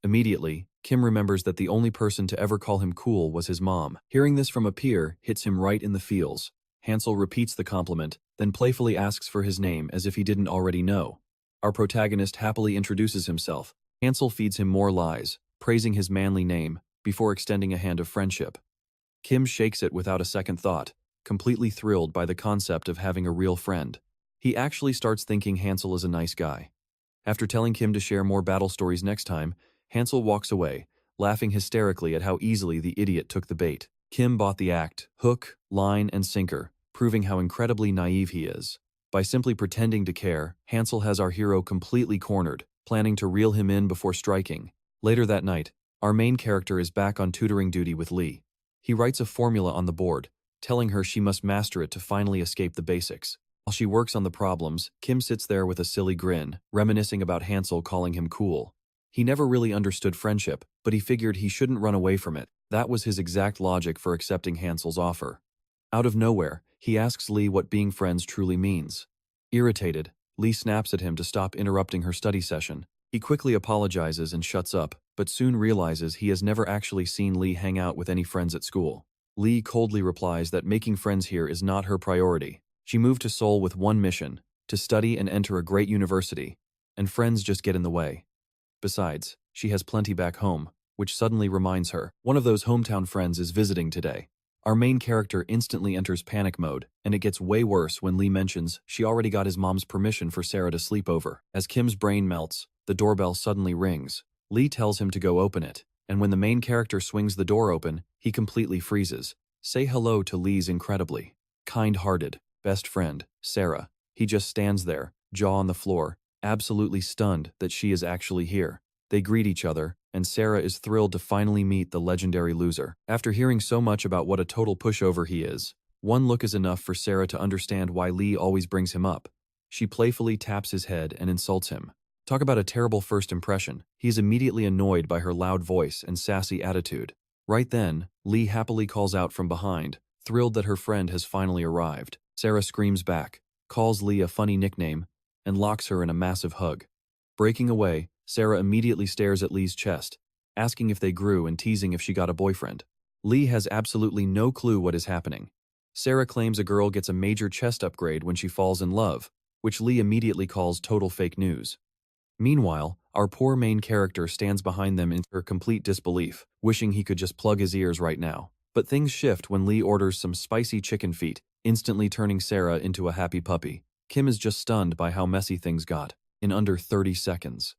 Immediately, Kim remembers that the only person to ever call him cool was his mom. Hearing this from a peer hits him right in the feels. Hansel repeats the compliment, then playfully asks for his name as if he didn't already know. Our protagonist happily introduces himself. Hansel feeds him more lies, praising his manly name, before extending a hand of friendship. Kim shakes it without a second thought, completely thrilled by the concept of having a real friend. He actually starts thinking Hansel is a nice guy. After telling Kim to share more battle stories next time, Hansel walks away, laughing hysterically at how easily the idiot took the bait. Kim bought the act, hook, line, and sinker, proving how incredibly naive he is. By simply pretending to care, Hansel has our hero completely cornered, planning to reel him in before striking. Later that night, our main character is back on tutoring duty with Lee. He writes a formula on the board, telling her she must master it to finally escape the basics. While she works on the problems, Kim sits there with a silly grin, reminiscing about Hansel calling him cool. He never really understood friendship, but he figured he shouldn't run away from it. That was his exact logic for accepting Hansel's offer. Out of nowhere, he asks Lee what being friends truly means. Irritated, Lee snaps at him to stop interrupting her study session. He quickly apologizes and shuts up, but soon realizes he has never actually seen Lee hang out with any friends at school. Lee coldly replies that making friends here is not her priority. She moved to Seoul with one mission, to study and enter a great university, and friends just get in the way. Besides, she has plenty back home, which suddenly reminds her, one of those hometown friends is visiting today. Our main character instantly enters panic mode, and it gets way worse when Lee mentions she already got his mom's permission for Sarah to sleep over. As Kim's brain melts, the doorbell suddenly rings. Lee tells him to go open it, and when the main character swings the door open, he completely freezes. Say hello to Lee's incredibly kind-hearted best friend, Sarah. He just stands there, jaw on the floor, absolutely stunned that she is actually here. They greet each other, and Sarah is thrilled to finally meet the legendary loser. After hearing so much about what a total pushover he is, one look is enough for Sarah to understand why Lee always brings him up. She playfully taps his head and insults him. Talk about a terrible first impression. He's immediately annoyed by her loud voice and sassy attitude. Right then, Lee happily calls out from behind, thrilled that her friend has finally arrived. Sarah screams back, calls Lee a funny nickname, and locks her in a massive hug. Breaking away, Sarah immediately stares at Lee's chest, asking if they grew and teasing if she got a boyfriend. Lee has absolutely no clue what is happening. Sarah claims a girl gets a major chest upgrade when she falls in love, which Lee immediately calls total fake news. Meanwhile, our poor main character stands behind them in her complete disbelief, wishing he could just plug his ears right now. But things shift when Lee orders some spicy chicken feet, instantly turning Sarah into a happy puppy. Kim is just stunned by how messy things got, in under 30 seconds.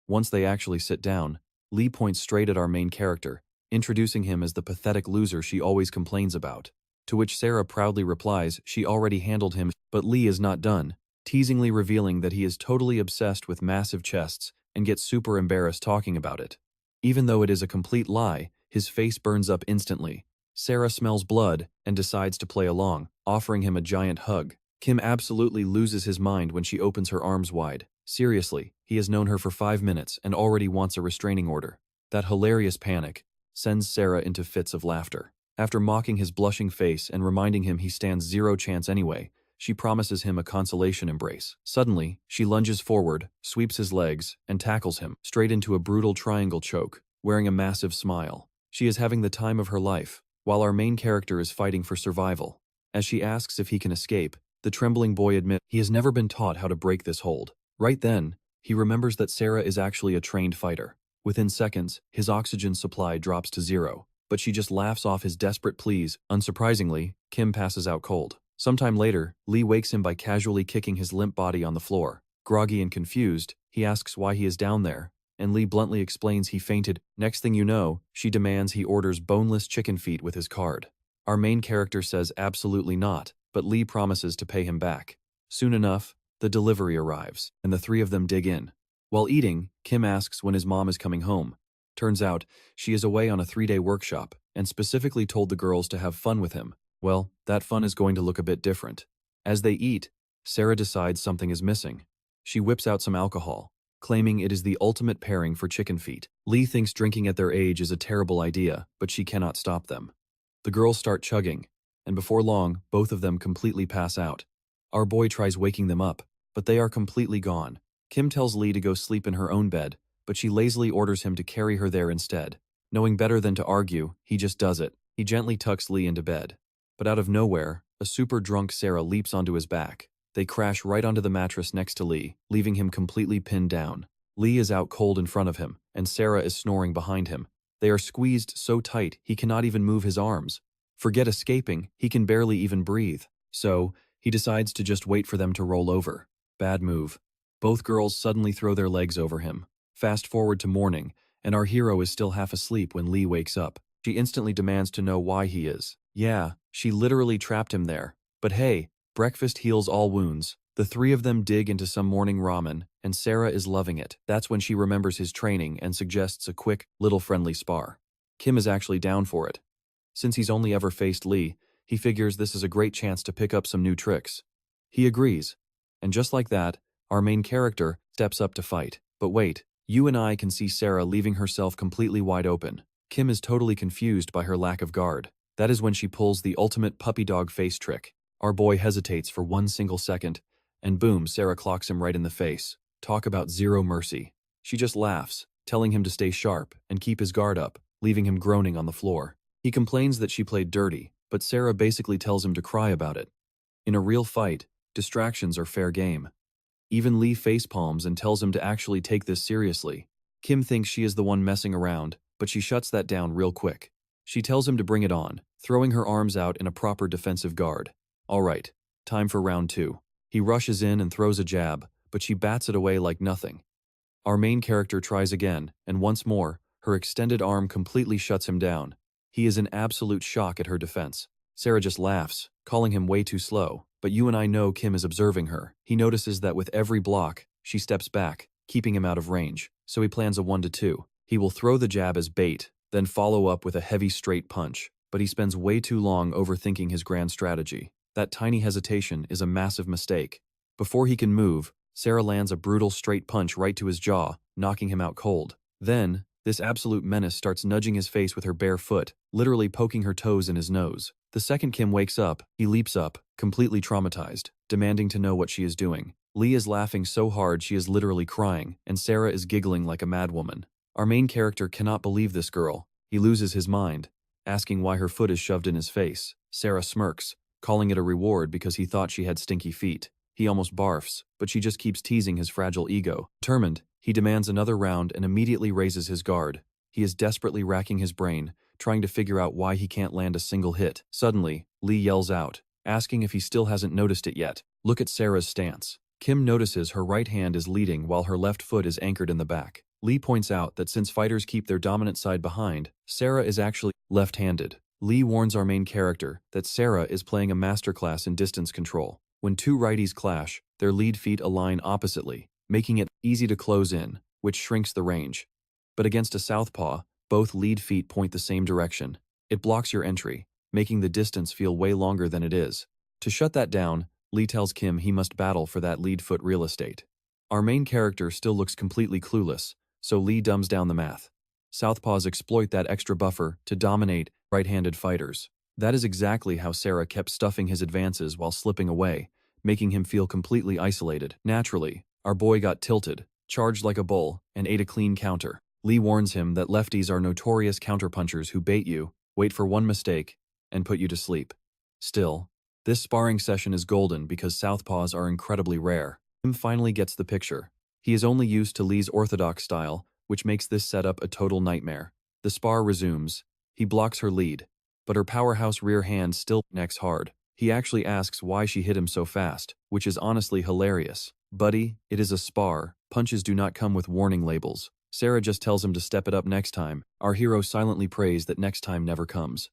Once they actually sit down, Lee points straight at our main character, introducing him as the pathetic loser she always complains about. To which Sarah proudly replies she already handled him, but Lee is not done, teasingly revealing that he is totally obsessed with massive chests and gets super embarrassed talking about it. Even though it is a complete lie, his face burns up instantly. Sarah smells blood and decides to play along, offering him a giant hug. Kim absolutely loses his mind when she opens her arms wide. Seriously, he has known her for 5 minutes and already wants a restraining order. That hilarious panic sends Sarah into fits of laughter. After mocking his blushing face and reminding him he stands zero chance anyway, she promises him a consolation embrace. Suddenly, she lunges forward, sweeps his legs, and tackles him straight into a brutal triangle choke, wearing a massive smile. She is having the time of her life, while our main character is fighting for survival. As she asks if he can escape, the trembling boy admits he has never been taught how to break this hold. Right then, he remembers that Sarah is actually a trained fighter. Within seconds, his oxygen supply drops to 0, but she just laughs off his desperate pleas. Unsurprisingly, Kim passes out cold. Sometime later, Lee wakes him by casually kicking his limp body on the floor. Groggy and confused, he asks why he is down there, and Lee bluntly explains he fainted. Next thing you know, she demands he orders boneless chicken feet with his card. Our main character says absolutely not, but Lee promises to pay him back. Soon enough, the delivery arrives, and the three of them dig in. While eating, Kim asks when his mom is coming home. Turns out, she is away on a 3-day workshop, and specifically told the girls to have fun with him. Well, that fun is going to look a bit different. As they eat, Sarah decides something is missing. She whips out some alcohol, claiming it is the ultimate pairing for chicken feet. Lee thinks drinking at their age is a terrible idea, but she cannot stop them. The girls start chugging, and before long, both of them completely pass out. Our boy tries waking them up, but they are completely gone. Kim tells Lee to go sleep in her own bed, but she lazily orders him to carry her there instead. Knowing better than to argue, he just does it. He gently tucks Lee into bed. But out of nowhere, a super drunk Sarah leaps onto his back. They crash right onto the mattress next to Lee, leaving him completely pinned down. Lee is out cold in front of him, and Sarah is snoring behind him. They are squeezed so tight he cannot even move his arms. Forget escaping, he can barely even breathe. So, he decides to just wait for them to roll over. Bad move. Both girls suddenly throw their legs over him. Fast forward to morning, and our hero is still half asleep when Lee wakes up. She instantly demands to know why he is. Yeah, she literally trapped him there. But hey, breakfast heals all wounds. The three of them dig into some morning ramen, and Sarah is loving it. That's when she remembers his training and suggests a quick, little friendly spar. Kim is actually down for it. Since he's only ever faced Lee, he figures this is a great chance to pick up some new tricks. He agrees. And just like that, our main character steps up to fight. But wait, you and I can see Sarah leaving herself completely wide open. Kim is totally confused by her lack of guard. That is when she pulls the ultimate puppy dog face trick. Our boy hesitates for 1 single second, and boom, Sarah clocks him right in the face. Talk about zero mercy. She just laughs, telling him to stay sharp and keep his guard up, leaving him groaning on the floor. He complains that she played dirty, but Sarah basically tells him to cry about it. In a real fight, distractions are fair game. Even Lee facepalms and tells him to actually take this seriously. Kim thinks she is the one messing around, but she shuts that down real quick. She tells him to bring it on, throwing her arms out in a proper defensive guard. Alright, time for round 2. He rushes in and throws a jab, but she bats it away like nothing. Our main character tries again, and once more, her extended arm completely shuts him down. He is in absolute shock at her defense. Sarah just laughs, calling him way too slow, but you and I know Kim is observing her. He notices that with every block, she steps back, keeping him out of range, so he plans a 1-2. He will throw the jab as bait, then follow up with a heavy straight punch, but he spends way too long overthinking his grand strategy. That tiny hesitation is a massive mistake. Before he can move, Sarah lands a brutal straight punch right to his jaw, knocking him out cold. Then, this absolute menace starts nudging his face with her bare foot, literally poking her toes in his nose. The second Kim wakes up, he leaps up, completely traumatized, demanding to know what she is doing. Lee is laughing so hard she is literally crying, and Sarah is giggling like a madwoman. Our main character cannot believe this girl. He loses his mind, asking why her foot is shoved in his face. Sarah smirks, calling it a reward because he thought she had stinky feet. He almost barfs, but she just keeps teasing his fragile ego. Determined, he demands another round and immediately raises his guard. He is desperately racking his brain, trying to figure out why he can't land a single hit. Suddenly, Lee yells out, asking if he still hasn't noticed it yet. Look at Sarah's stance. Kim notices her right hand is leading while her left foot is anchored in the back. Lee points out that since fighters keep their dominant side behind, Sarah is actually left-handed. Lee warns our main character that Sarah is playing a masterclass in distance control. When two righties clash, their lead feet align oppositely, making it easy to close in, which shrinks the range. But against a southpaw, both lead feet point the same direction. It blocks your entry, making the distance feel way longer than it is. To shut that down, Lee tells Kim he must battle for that lead foot real estate. Our main character still looks completely clueless, so Lee dumbs down the math. Southpaws exploit that extra buffer to dominate right-handed fighters. That is exactly how Sarah kept stuffing his advances while slipping away, making him feel completely isolated. Naturally, our boy got tilted, charged like a bull, and ate a clean counter. Lee warns him that lefties are notorious counterpunchers who bait you, wait for one mistake, and put you to sleep. Still, this sparring session is golden because southpaws are incredibly rare. Kim finally gets the picture. He is only used to Lee's orthodox style, which makes this setup a total nightmare. The spar resumes. He blocks her lead, but her powerhouse rear hand still connects hard. He actually asks why she hit him so fast, which is honestly hilarious. Buddy, it is a spar. Punches do not come with warning labels. Sarah just tells him to step it up next time. Our hero silently prays that next time never comes.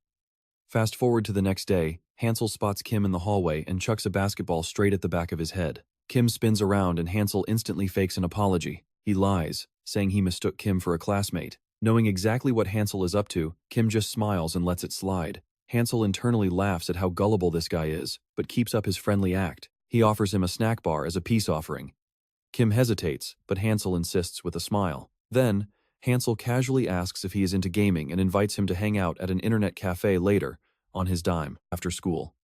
Fast forward to the next day, Hansel spots Kim in the hallway and chucks a basketball straight at the back of his head. Kim spins around and Hansel instantly fakes an apology. He lies, saying he mistook Kim for a classmate. Knowing exactly what Hansel is up to, Kim just smiles and lets it slide. Hansel internally laughs at how gullible this guy is, but keeps up his friendly act. He offers him a snack bar as a peace offering. Kim hesitates, but Hansel insists with a smile. Then, Hansel casually asks if he is into gaming and invites him to hang out at an internet cafe later, on his dime, after school.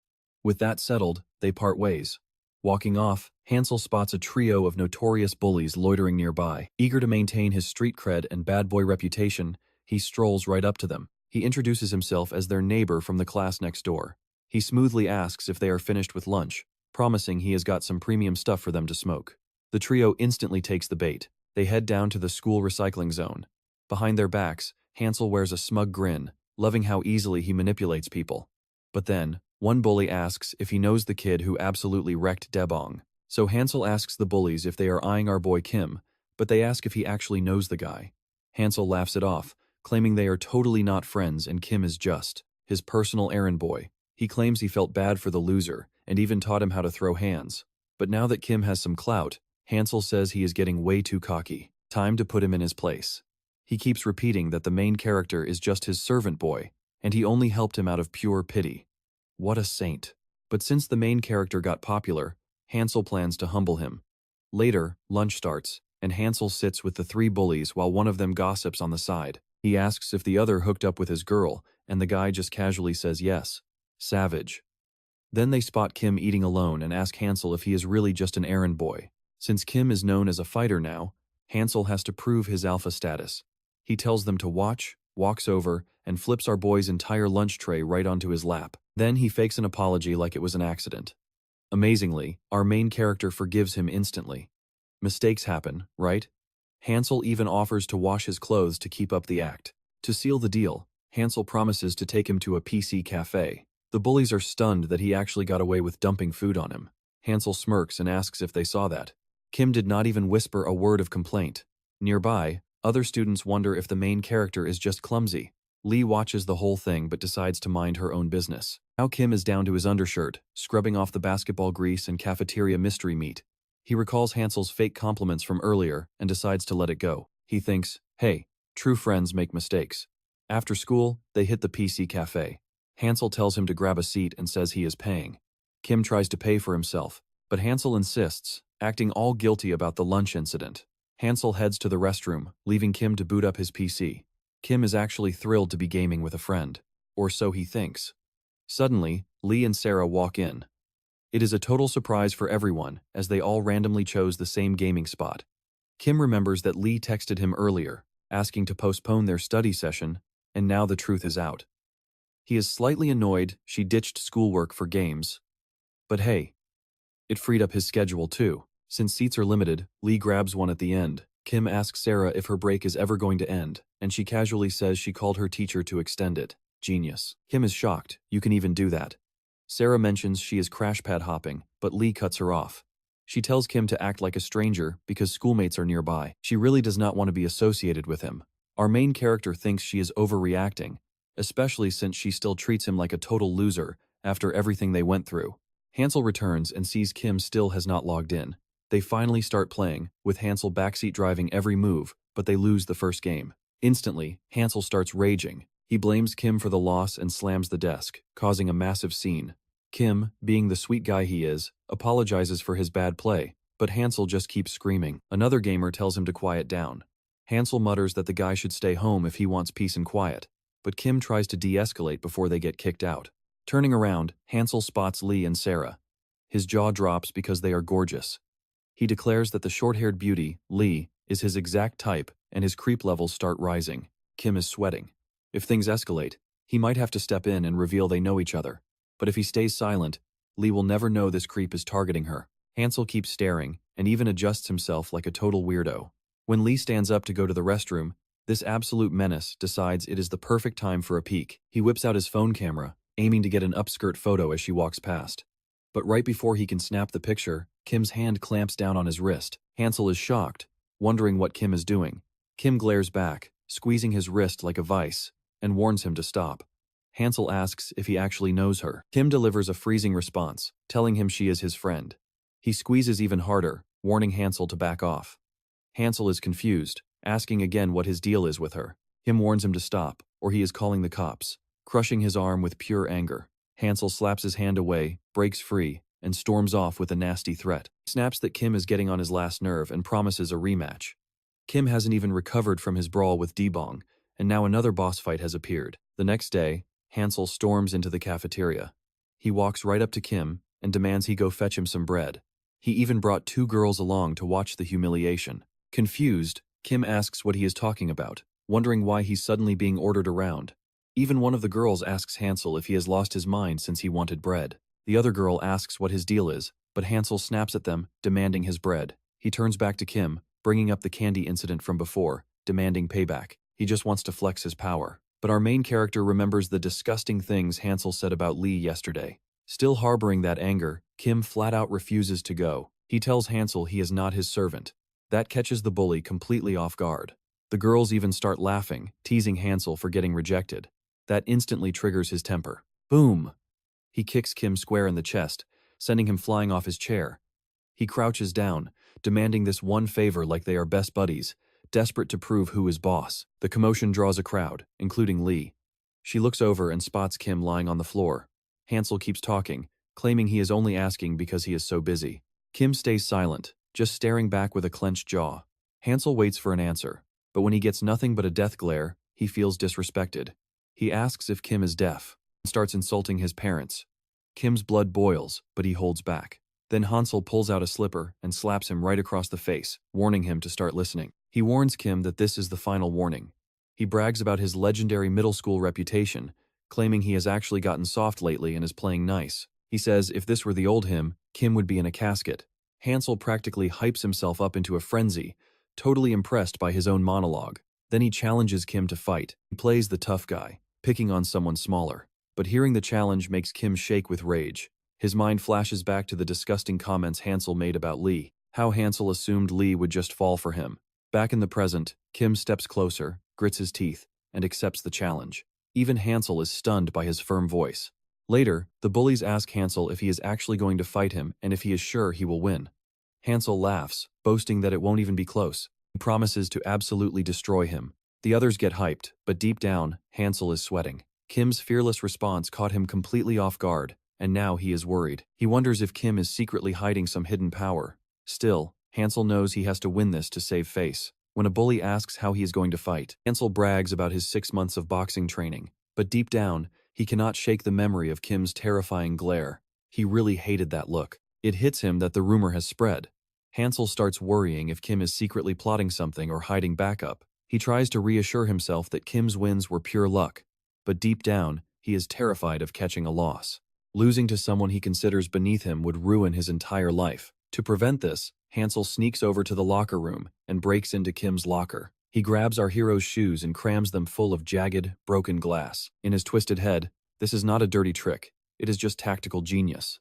With that settled, they part ways. Walking off, Hansel spots a trio of notorious bullies loitering nearby. Eager to maintain his street cred and bad boy reputation, he strolls right up to them. He introduces himself as their neighbor from the class next door. He smoothly asks if they are finished with lunch, promising he has got some premium stuff for them to smoke. The trio instantly takes the bait. They head down to the school recycling zone. Behind their backs, Hansel wears a smug grin, loving how easily he manipulates people. But then, one bully asks if he knows the kid who absolutely wrecked Bong. So Hansel asks the bullies if they are eyeing our boy Kim, but they ask if he actually knows the guy. Hansel laughs it off, claiming they are totally not friends and Kim is just his personal errand boy. He claims he felt bad for the loser and even taught him how to throw hands. But now that Kim has some clout, Hansel says he is getting way too cocky. Time to put him in his place. He keeps repeating that the main character is just his servant boy, and he only helped him out of pure pity. What a saint. But since the main character got popular, Hansel plans to humble him. Later, lunch starts, and Hansel sits with the three bullies while one of them gossips on the side. He asks if the other hooked up with his girl, and the guy just casually says yes. Savage. Then they spot Kim eating alone and ask Hansel if he is really just an errand boy. Since Kim is known as a fighter now, Hansel has to prove his alpha status. He tells them to watch, walks over, and flips our boy's entire lunch tray right onto his lap. Then he fakes an apology like it was an accident. Amazingly, our main character forgives him instantly. Mistakes happen, right? Hansel even offers to wash his clothes to keep up the act. To seal the deal, Hansel promises to take him to a PC cafe. The bullies are stunned that he actually got away with dumping food on him. Hansel smirks and asks if they saw that. Kim did not even whisper a word of complaint. Nearby, other students wonder if the main character is just clumsy. Lee watches the whole thing but decides to mind her own business. Now Kim is down to his undershirt, scrubbing off the basketball grease and cafeteria mystery meat. He recalls Hansel's fake compliments from earlier and decides to let it go. He thinks, hey, true friends make mistakes. After school, they hit the PC cafe. Hansel tells him to grab a seat and says he is paying. Kim tries to pay for himself, but Hansel insists, acting all guilty about the lunch incident. Hansel heads to the restroom, leaving Kim to boot up his PC. Kim is actually thrilled to be gaming with a friend. Or so he thinks. Suddenly, Lee and Sarah walk in. It is a total surprise for everyone, as they all randomly chose the same gaming spot. Kim remembers that Lee texted him earlier, asking to postpone their study session, and now the truth is out. He is slightly annoyed she ditched schoolwork for games. But hey, it freed up his schedule too. Since seats are limited, Lee grabs one at the end. Kim asks Sarah if her break is ever going to end, and she casually says she called her teacher to extend it. Genius. Kim is shocked. You can even do that. Sarah mentions she is crash pad hopping, but Lee cuts her off. She tells Kim to act like a stranger because schoolmates are nearby. She really does not want to be associated with him. Our main character thinks she is overreacting, especially since she still treats him like a total loser after everything they went through. Hansel returns and sees Kim still has not logged in. They finally start playing, with Hansel backseat driving every move, but they lose the first game. Instantly, Hansel starts raging. He blames Kim for the loss and slams the desk, causing a massive scene. Kim, being the sweet guy he is, apologizes for his bad play, but Hansel just keeps screaming. Another gamer tells him to quiet down. Hansel mutters that the guy should stay home if he wants peace and quiet, but Kim tries to de-escalate before they get kicked out. Turning around, Hansel spots Lee and Sarah. His jaw drops because they are gorgeous. He declares that the short-haired beauty, Lee, is his exact type, and his creep levels start rising. Kim is sweating. If things escalate, he might have to step in and reveal they know each other. But if he stays silent, Lee will never know this creep is targeting her. Hansel keeps staring, and even adjusts himself like a total weirdo. When Lee stands up to go to the restroom, this absolute menace decides it is the perfect time for a peek. He whips out his phone camera, aiming to get an upskirt photo as she walks past. But right before he can snap the picture, Kim's hand clamps down on his wrist. Hansel is shocked, wondering what Kim is doing. Kim glares back, squeezing his wrist like a vice, and warns him to stop. Hansel asks if he actually knows her. Kim delivers a freezing response, telling him she is his friend. He squeezes even harder, warning Hansel to back off. Hansel is confused, asking again what his deal is with her. Kim warns him to stop, or he is calling the cops, crushing his arm with pure anger. Hansel slaps his hand away, breaks free, and storms off with a nasty threat. He snaps that Kim is getting on his last nerve and promises a rematch. Kim hasn't even recovered from his brawl with Bong, and now another boss fight has appeared. The next day, Hansel storms into the cafeteria. He walks right up to Kim and demands he go fetch him some bread. He even brought 2 girls along to watch the humiliation. Confused, Kim asks what he is talking about, wondering why he's suddenly being ordered around. Even one of the girls asks Hansel if he has lost his mind since he wanted bread. The other girl asks what his deal is, but Hansel snaps at them, demanding his bread. He turns back to Kim, bringing up the candy incident from before, demanding payback. He just wants to flex his power. But our main character remembers the disgusting things Hansel said about Lee yesterday. Still harboring that anger, Kim flat out refuses to go. He tells Hansel he is not his servant. That catches the bully completely off guard. The girls even start laughing, teasing Hansel for getting rejected. That instantly triggers his temper. Boom! He kicks Kim square in the chest, sending him flying off his chair. He crouches down, demanding this one favor like they are best buddies, desperate to prove who is boss. The commotion draws a crowd, including Lee. She looks over and spots Kim lying on the floor. Hansel keeps talking, claiming he is only asking because he is so busy. Kim stays silent, just staring back with a clenched jaw. Hansel waits for an answer, but when he gets nothing but a death glare, he feels disrespected. He asks if Kim is deaf, and starts insulting his parents. Kim's blood boils, but he holds back. Then Hansel pulls out a slipper and slaps him right across the face, warning him to start listening. He warns Kim that this is the final warning. He brags about his legendary middle school reputation, claiming he has actually gotten soft lately and is playing nice. He says if this were the old him, Kim would be in a casket. Hansel practically hypes himself up into a frenzy, totally impressed by his own monologue. Then he challenges Kim to fight. He plays the tough guy, picking on someone smaller. But hearing the challenge makes Kim shake with rage. His mind flashes back to the disgusting comments Hansel made about Lee, how Hansel assumed Lee would just fall for him. Back in the present, Kim steps closer, grits his teeth, and accepts the challenge. Even Hansel is stunned by his firm voice. Later, the bullies ask Hansel if he is actually going to fight him and if he is sure he will win. Hansel laughs, boasting that it won't even be close. He promises to absolutely destroy him. The others get hyped, but deep down, Hansel is sweating. Kim's fearless response caught him completely off guard, and now he is worried. He wonders if Kim is secretly hiding some hidden power. Still, Hansel knows he has to win this to save face. When a bully asks how he is going to fight, Hansel brags about his 6 months of boxing training, but deep down, He cannot shake the memory of Kim's terrifying glare. He really hated that look. It hits him that the rumor has spread. Hansel starts worrying if Kim is secretly plotting something or hiding backup. He tries to reassure himself that Kim's wins were pure luck, but deep down, he is terrified of catching a loss. Losing to someone he considers beneath him would ruin his entire life. To prevent this, Hansel sneaks over to the locker room and breaks into Kim's locker. He grabs our hero's shoes and crams them full of jagged, broken glass. In his twisted head, this is not a dirty trick. It is just tactical genius.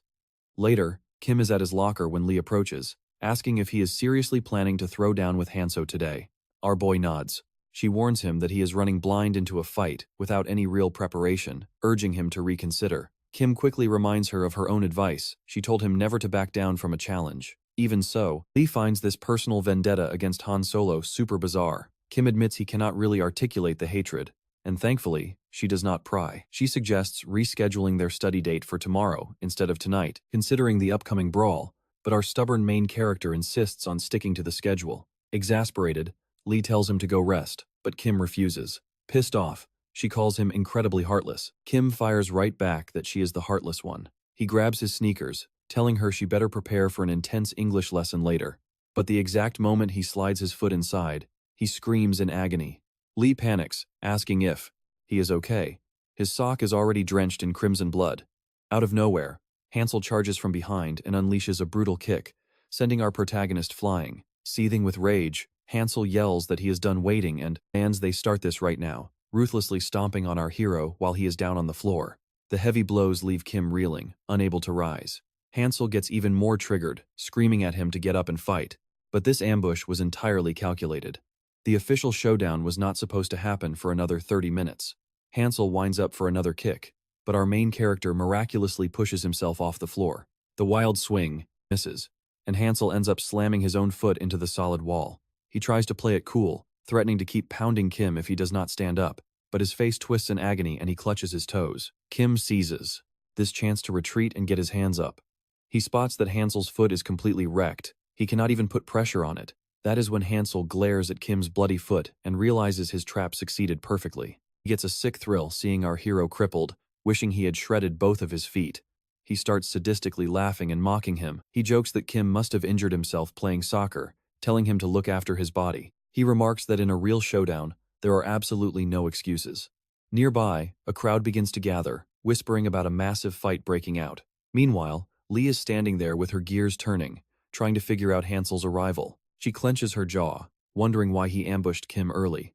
Later, Kim is at his locker when Lee approaches, asking if he is seriously planning to throw down with Hanso today. Our boy nods. She warns him that he is running blind into a fight without any real preparation, urging him to reconsider. Kim quickly reminds her of her own advice. She told him never to back down from a challenge. Even so, Lee finds this personal vendetta against Han Solo super bizarre. Kim admits he cannot really articulate the hatred, and thankfully, she does not pry. She suggests rescheduling their study date for tomorrow instead of tonight, considering the upcoming brawl, but our stubborn main character insists on sticking to the schedule. Exasperated, Lee tells him to go rest, but Kim refuses. Pissed off, she calls him incredibly heartless. Kim fires right back that she is the heartless one. He grabs his sneakers, telling her she better prepare for an intense English lesson later. But the exact moment he slides his foot inside, he screams in agony. Lee panics, asking if he is okay. His sock is already drenched in crimson blood. Out of nowhere, Hansel charges from behind and unleashes a brutal kick, sending our protagonist flying. Seething with rage, Hansel yells that he is done waiting and demands they start this right now, ruthlessly stomping on our hero while he is down on the floor. The heavy blows leave Kim reeling, unable to rise. Hansel gets even more triggered, screaming at him to get up and fight. But this ambush was entirely calculated. The official showdown was not supposed to happen for another 30 minutes. Hansel winds up for another kick, but our main character miraculously pushes himself off the floor. The wild swing misses, and Hansel ends up slamming his own foot into the solid wall. He tries to play it cool, threatening to keep pounding Kim if he does not stand up, but his face twists in agony and he clutches his toes. Kim seizes this chance to retreat and get his hands up. He spots that Hansel's foot is completely wrecked. He cannot even put pressure on it. That is when Hansel glares at Kim's bloody foot and realizes his trap succeeded perfectly. He gets a sick thrill seeing our hero crippled, wishing he had shredded both of his feet. He starts sadistically laughing and mocking him. He jokes that Kim must have injured himself playing soccer, telling him to look after his body. He remarks that in a real showdown, there are absolutely no excuses. Nearby, a crowd begins to gather, whispering about a massive fight breaking out. Meanwhile, Lee is standing there with her gears turning, trying to figure out Hansel's arrival. She clenches her jaw, wondering why he ambushed Kim early.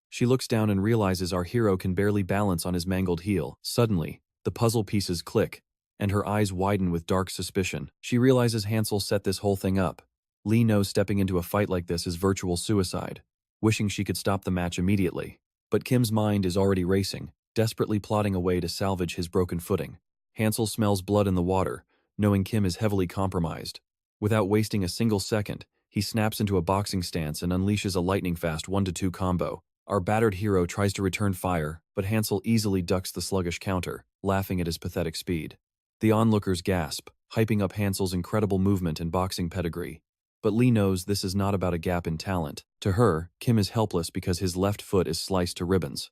She looks down and realizes our hero can barely balance on his mangled heel. Suddenly, the puzzle pieces click, and her eyes widen with dark suspicion. She realizes Hansel set this whole thing up. Lee knows stepping into a fight like this is virtual suicide, wishing she could stop the match immediately. But Kim's mind is already racing, desperately plotting a way to salvage his broken footing. Hansel smells blood in the water, knowing Kim is heavily compromised. Without wasting a single second, he snaps into a boxing stance and unleashes a lightning-fast 1-2 combo. Our battered hero tries to return fire, but Hansel easily ducks the sluggish counter, laughing at his pathetic speed. The onlookers gasp, hyping up Hansel's incredible movement and boxing pedigree. But Lee knows this is not about a gap in talent. To her, Kim is helpless because his left foot is sliced to ribbons.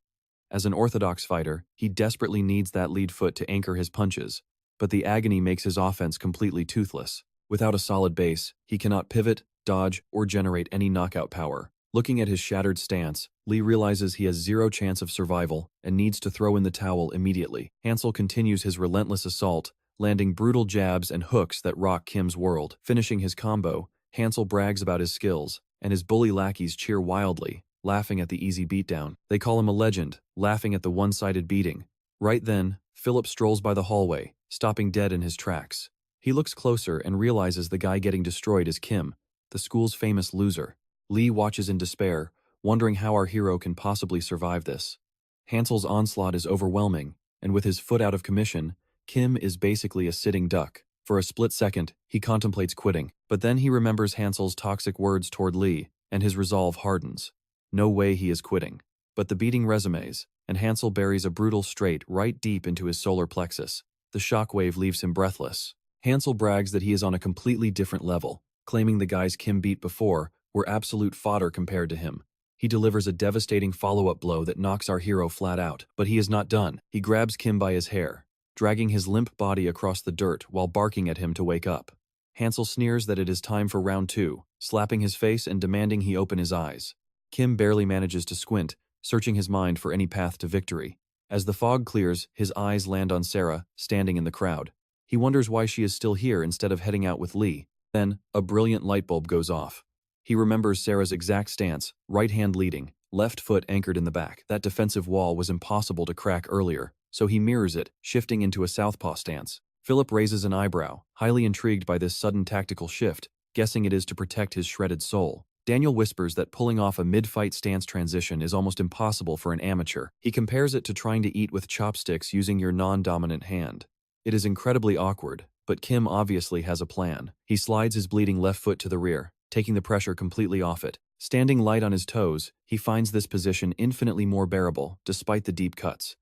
As an orthodox fighter, he desperately needs that lead foot to anchor his punches, but the agony makes his offense completely toothless. Without a solid base, he cannot pivot, dodge, or generate any knockout power. Looking at his shattered stance, Lee realizes he has zero chance of survival and needs to throw in the towel immediately. Hansel continues his relentless assault, landing brutal jabs and hooks that rock Kim's world. Finishing his combo, Hansel brags about his skills, and his bully lackeys cheer wildly, laughing at the easy beatdown. They call him a legend, laughing at the one-sided beating. Right then, Philip strolls by the hallway, stopping dead in his tracks. He looks closer and realizes the guy getting destroyed is Kim, the school's famous loser. Lee watches in despair, wondering how our hero can possibly survive this. Hansel's onslaught is overwhelming, and with his foot out of commission, Kim is basically a sitting duck. For a split second, he contemplates quitting, but then he remembers Hansel's toxic words toward Lee, and his resolve hardens. No way he is quitting. But the beating resumes, and Hansel buries a brutal straight right deep into his solar plexus. The shockwave leaves him breathless. Hansel brags that he is on a completely different level, claiming the guys Kim beat before were absolute fodder compared to him. He delivers a devastating follow-up blow that knocks our hero flat out. But he is not done. He grabs Kim by his hair, dragging his limp body across the dirt while barking at him to wake up. Hansel sneers that it is time for round 2, slapping his face and demanding he open his eyes. Kim barely manages to squint, searching his mind for any path to victory. As the fog clears, his eyes land on Sarah, standing in the crowd. He wonders why she is still here instead of heading out with Lee. Then, a brilliant light bulb goes off. He remembers Sarah's exact stance, right hand leading, left foot anchored in the back. That defensive wall was impossible to crack earlier, so he mirrors it, shifting into a southpaw stance. Philip raises an eyebrow, highly intrigued by this sudden tactical shift, guessing it is to protect his shredded soul. Daniel whispers that pulling off a mid-fight stance transition is almost impossible for an amateur. He compares it to trying to eat with chopsticks using your non-dominant hand. It is incredibly awkward, but Kim obviously has a plan. He slides his bleeding left foot to the rear, taking the pressure completely off it. Standing light on his toes, he finds this position infinitely more bearable, despite the deep cuts.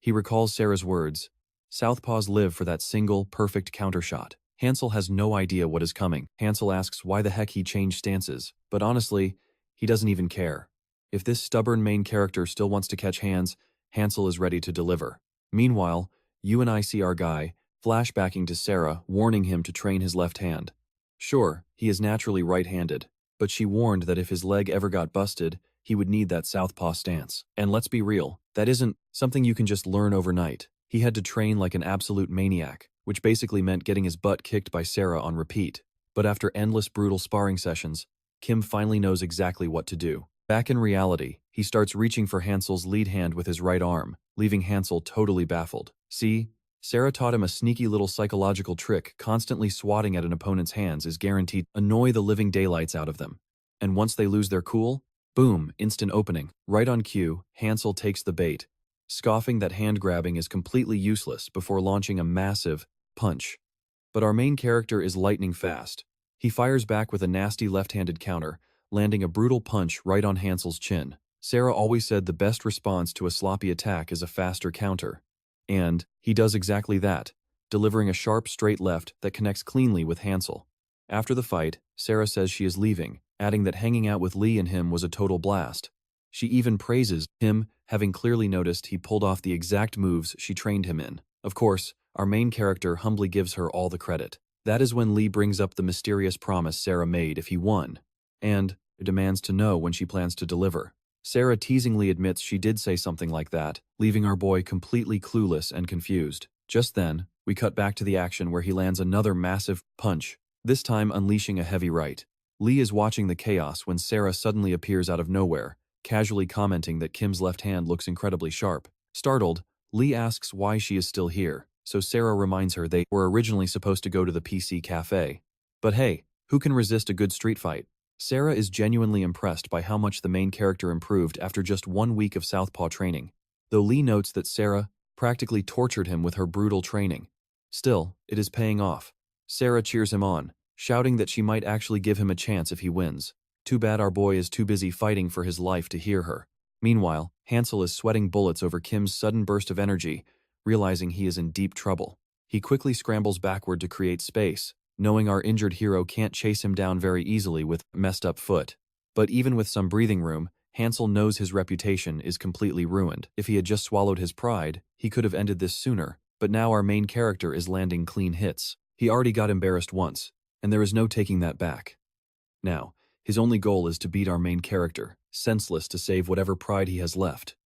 He recalls Sarah's words, "Southpaws live for that single, perfect countershot." Hansel has no idea what is coming. Hansel asks why the heck he changed stances, but honestly, he doesn't even care. If this stubborn main character still wants to catch hands, Hansel is ready to deliver. Meanwhile, you and I see our guy, flashbacking to Sarah, warning him to train his left hand. Sure, he is naturally right-handed, but she warned that if his leg ever got busted, he would need that southpaw stance. And let's be real, that isn't something you can just learn overnight. He had to train like an absolute maniac, which basically meant getting his butt kicked by Sarah on repeat. But after endless brutal sparring sessions, Kim finally knows exactly what to do. Back in reality, he starts reaching for Hansel's lead hand with his right arm, leaving Hansel totally baffled. See? Sarah taught him a sneaky little psychological trick. Constantly swatting at an opponent's hands is guaranteed to annoy the living daylights out of them. And once they lose their cool, boom, instant opening. Right on cue, Hansel takes the bait, scoffing that hand-grabbing is completely useless before launching a massive punch. But our main character is lightning fast. He fires back with a nasty left-handed counter, landing a brutal punch right on Hansel's chin. Sarah always said the best response to a sloppy attack is a faster counter. And he does exactly that, delivering a sharp straight left that connects cleanly with Hansel. After the fight, Sarah says she is leaving, adding that hanging out with Lee and him was a total blast. She even praises him, having clearly noticed he pulled off the exact moves she trained him in. Of course, our main character humbly gives her all the credit. That is when Lee brings up the mysterious promise Sarah made if he won, and demands to know when she plans to deliver. Sarah teasingly admits she did say something like that, leaving our boy completely clueless and confused. Just then, we cut back to the action where he lands another massive punch, this time unleashing a heavy right. Lee is watching the chaos when Sarah suddenly appears out of nowhere, casually commenting that Kim's left hand looks incredibly sharp. Startled, Lee asks why she is still here, so Sarah reminds her they were originally supposed to go to the PC cafe. But hey, who can resist a good street fight? Sarah is genuinely impressed by how much the main character improved after just 1 week of southpaw training, though Lee notes that Sarah practically tortured him with her brutal training. Still, it is paying off. Sarah cheers him on, shouting that she might actually give him a chance if he wins. Too bad our boy is too busy fighting for his life to hear her. Meanwhile, Hansel is sweating bullets over Kim's sudden burst of energy, realizing he is in deep trouble. He quickly scrambles backward to create space, knowing our injured hero can't chase him down very easily with a messed up foot. But even with some breathing room, Hansel knows his reputation is completely ruined. If he had just swallowed his pride, he could have ended this sooner, but now our main character is landing clean hits. He already got embarrassed once, and there is no taking that back. Now, his only goal is to beat our main character, senseless to save whatever pride he has left.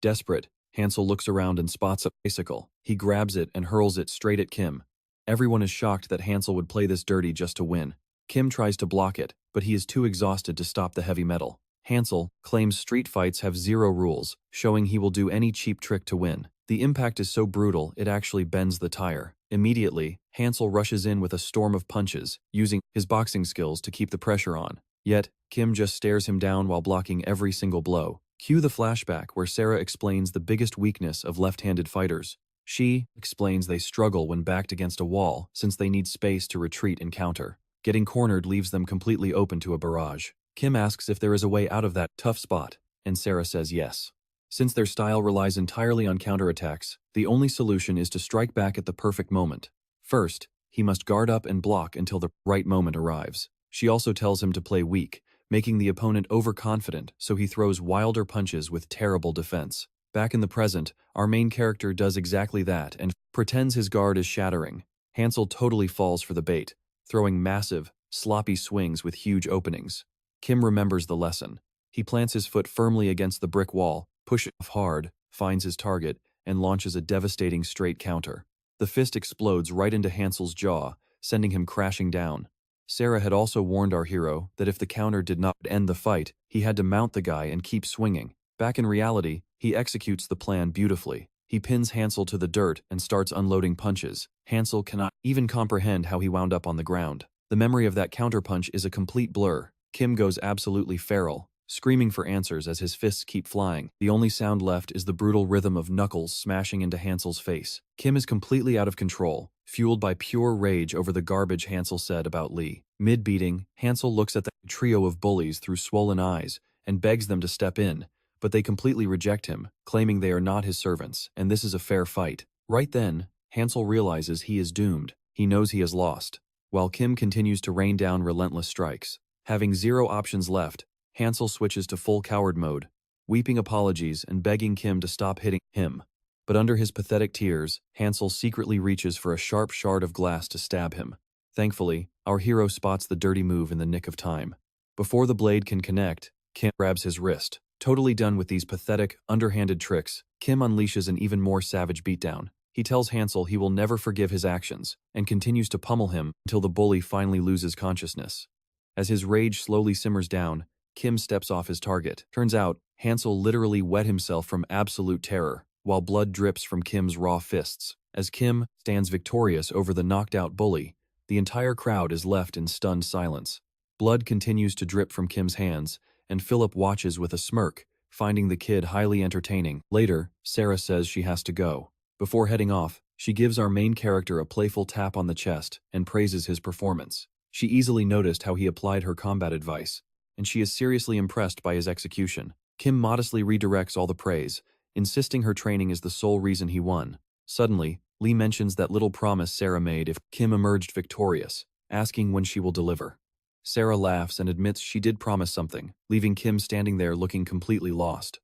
Desperate, Hansel looks around and spots a bicycle. He grabs it and hurls it straight at Kim. Everyone is shocked that Hansel would play this dirty just to win. Kim tries to block it, but he is too exhausted to stop the heavy metal. Hansel claims street fights have 0 rules, showing he will do any cheap trick to win. The impact is so brutal it actually bends the tire. Immediately, Hansel rushes in with a storm of punches, using his boxing skills to keep the pressure on. Yet, Kim just stares him down while blocking every single blow. Cue the flashback where Sarah explains the biggest weakness of left-handed fighters. She explains they struggle when backed against a wall since they need space to retreat and counter. Getting cornered leaves them completely open to a barrage. Kim asks if there is a way out of that tough spot, and Sarah says yes. Since their style relies entirely on counterattacks, the only solution is to strike back at the perfect moment. First, he must guard up and block until the right moment arrives. She also tells him to play weak, making the opponent overconfident so he throws wilder punches with terrible defense. Back in the present, our main character does exactly that and pretends his guard is shattering. Hansel totally falls for the bait, throwing massive, sloppy swings with huge openings. Kim remembers the lesson. He plants his foot firmly against the brick wall, pushes hard, finds his target, and launches a devastating straight counter. The fist explodes right into Hansel's jaw, sending him crashing down. Sarah had also warned our hero that if the counter did not end the fight, he had to mount the guy and keep swinging. Back in reality, he executes the plan beautifully. He pins Hansel to the dirt and starts unloading punches. Hansel cannot even comprehend how he wound up on the ground. The memory of that counterpunch is a complete blur. Kim goes absolutely feral, screaming for answers as his fists keep flying. The only sound left is the brutal rhythm of knuckles smashing into Hansel's face. Kim is completely out of control, fueled by pure rage over the garbage Hansel said about Lee. Mid-beating, Hansel looks at the trio of bullies through swollen eyes and begs them to step in, but they completely reject him, claiming they are not his servants, and this is a fair fight. Right then, Hansel realizes he is doomed. He knows he has lost, while Kim continues to rain down relentless strikes. Having zero options left, Hansel switches to full coward mode, weeping apologies and begging Kim to stop hitting him. But under his pathetic tears, Hansel secretly reaches for a sharp shard of glass to stab him. Thankfully, our hero spots the dirty move in the nick of time. Before the blade can connect, Kim grabs his wrist. Totally done with these pathetic, underhanded tricks, Kim unleashes an even more savage beatdown. He tells Hansel he will never forgive his actions, and continues to pummel him until the bully finally loses consciousness. As his rage slowly simmers down, Kim steps off his target. Turns out, Hansel literally wet himself from absolute terror, while blood drips from Kim's raw fists. As Kim stands victorious over the knocked-out bully, the entire crowd is left in stunned silence. Blood continues to drip from Kim's hands, and Philip watches with a smirk, finding the kid highly entertaining. Later, Sarah says she has to go. Before heading off, she gives our main character a playful tap on the chest and praises his performance. She easily noticed how he applied her combat advice, and she is seriously impressed by his execution. Kim modestly redirects all the praise, insisting her training is the sole reason he won. Suddenly, Lee mentions that little promise Sarah made if Kim emerged victorious, asking when she will deliver. Sarah laughs and admits she did promise something, leaving Kim standing there looking completely lost.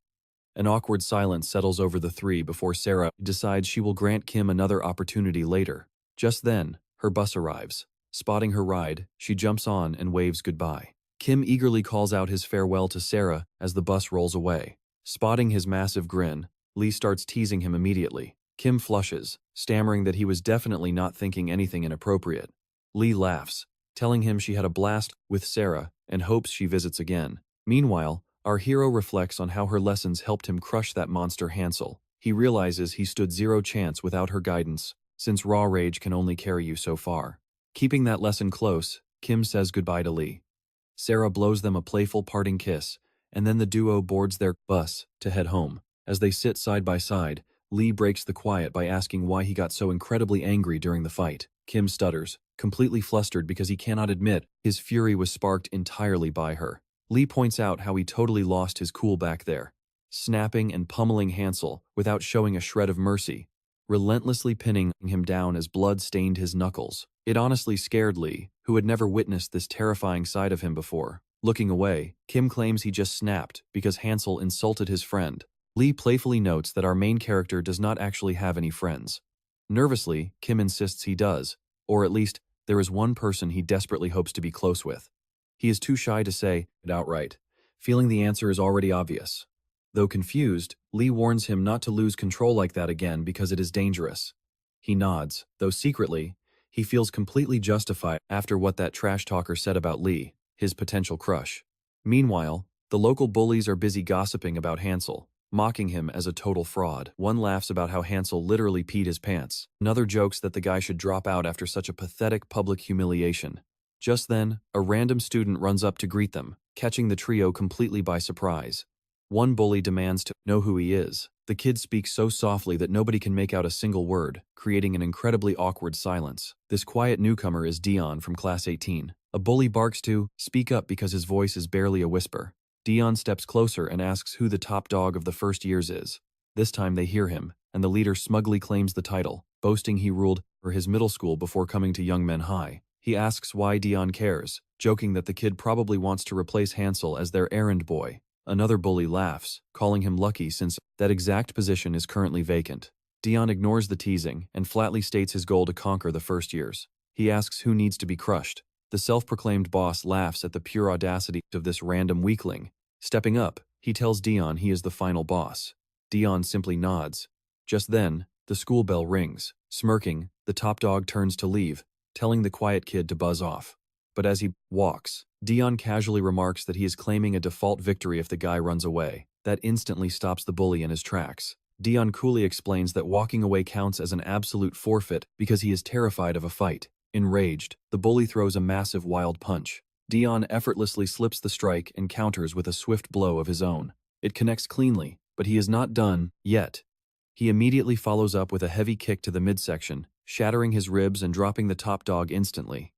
An awkward silence settles over the three before Sarah decides she will grant Kim another opportunity later. Just then, her bus arrives. Spotting her ride, she jumps on and waves goodbye. Kim eagerly calls out his farewell to Sarah as the bus rolls away. Spotting his massive grin, Lee starts teasing him immediately. Kim flushes, stammering that he was definitely not thinking anything inappropriate. Lee laughs, telling him she had a blast with Sarah and hopes she visits again. Meanwhile, our hero reflects on how her lessons helped him crush that monster Hansel. He realizes he stood zero chance without her guidance, since raw rage can only carry you so far. Keeping that lesson close, Kim says goodbye to Lee. Sarah blows them a playful parting kiss, and then the duo boards their bus to head home. As they sit side by side, Lee breaks the quiet by asking why he got so incredibly angry during the fight. Kim stutters, completely flustered because he cannot admit his fury was sparked entirely by her. Lee points out how he totally lost his cool back there, snapping and pummeling Hansel without showing a shred of mercy, relentlessly pinning him down as blood stained his knuckles. It honestly scared Lee, who had never witnessed this terrifying side of him before. Looking away, Kim claims he just snapped because Hansel insulted his friend. Lee playfully notes that our main character does not actually have any friends. Nervously, Kim insists he does, or at least, there is one person he desperately hopes to be close with. He is too shy to say it outright, feeling the answer is already obvious. Though confused, Lee warns him not to lose control like that again because it is dangerous. He nods, though secretly, he feels completely justified after what that trash talker said about Lee, his potential crush. Meanwhile, the local bullies are busy gossiping about Hansel, mocking him as a total fraud. One laughs about how Hansel literally peed his pants. Another jokes that the guy should drop out after such a pathetic public humiliation. Just then, a random student runs up to greet them, catching the trio completely by surprise. One bully demands to know who he is. The kid speaks so softly that nobody can make out a single word, creating an incredibly awkward silence. This quiet newcomer is Dian from Class 18. A bully barks to speak up because his voice is barely a whisper. Dian steps closer and asks who the top dog of the first years is. This time they hear him, and the leader smugly claims the title, boasting he ruled for his middle school before coming to Young Men High. He asks why Dian cares, joking that the kid probably wants to replace Hansel as their errand boy. Another bully laughs, calling him lucky since that exact position is currently vacant. Dian ignores the teasing and flatly states his goal to conquer the first years. He asks who needs to be crushed. The self-proclaimed boss laughs at the pure audacity of this random weakling. Stepping up, he tells Dian he is the final boss. Dian simply nods. Just then, the school bell rings. Smirking, the top dog turns to leave, telling the quiet kid to buzz off. But as he walks, Dian casually remarks that he is claiming a default victory if the guy runs away. That instantly stops the bully in his tracks. Dian coolly explains that walking away counts as an absolute forfeit because he is terrified of a fight. Enraged, the bully throws a massive wild punch. Dian effortlessly slips the strike and counters with a swift blow of his own. It connects cleanly, but he is not done yet. He immediately follows up with a heavy kick to the midsection, shattering his ribs and dropping the top dog instantly.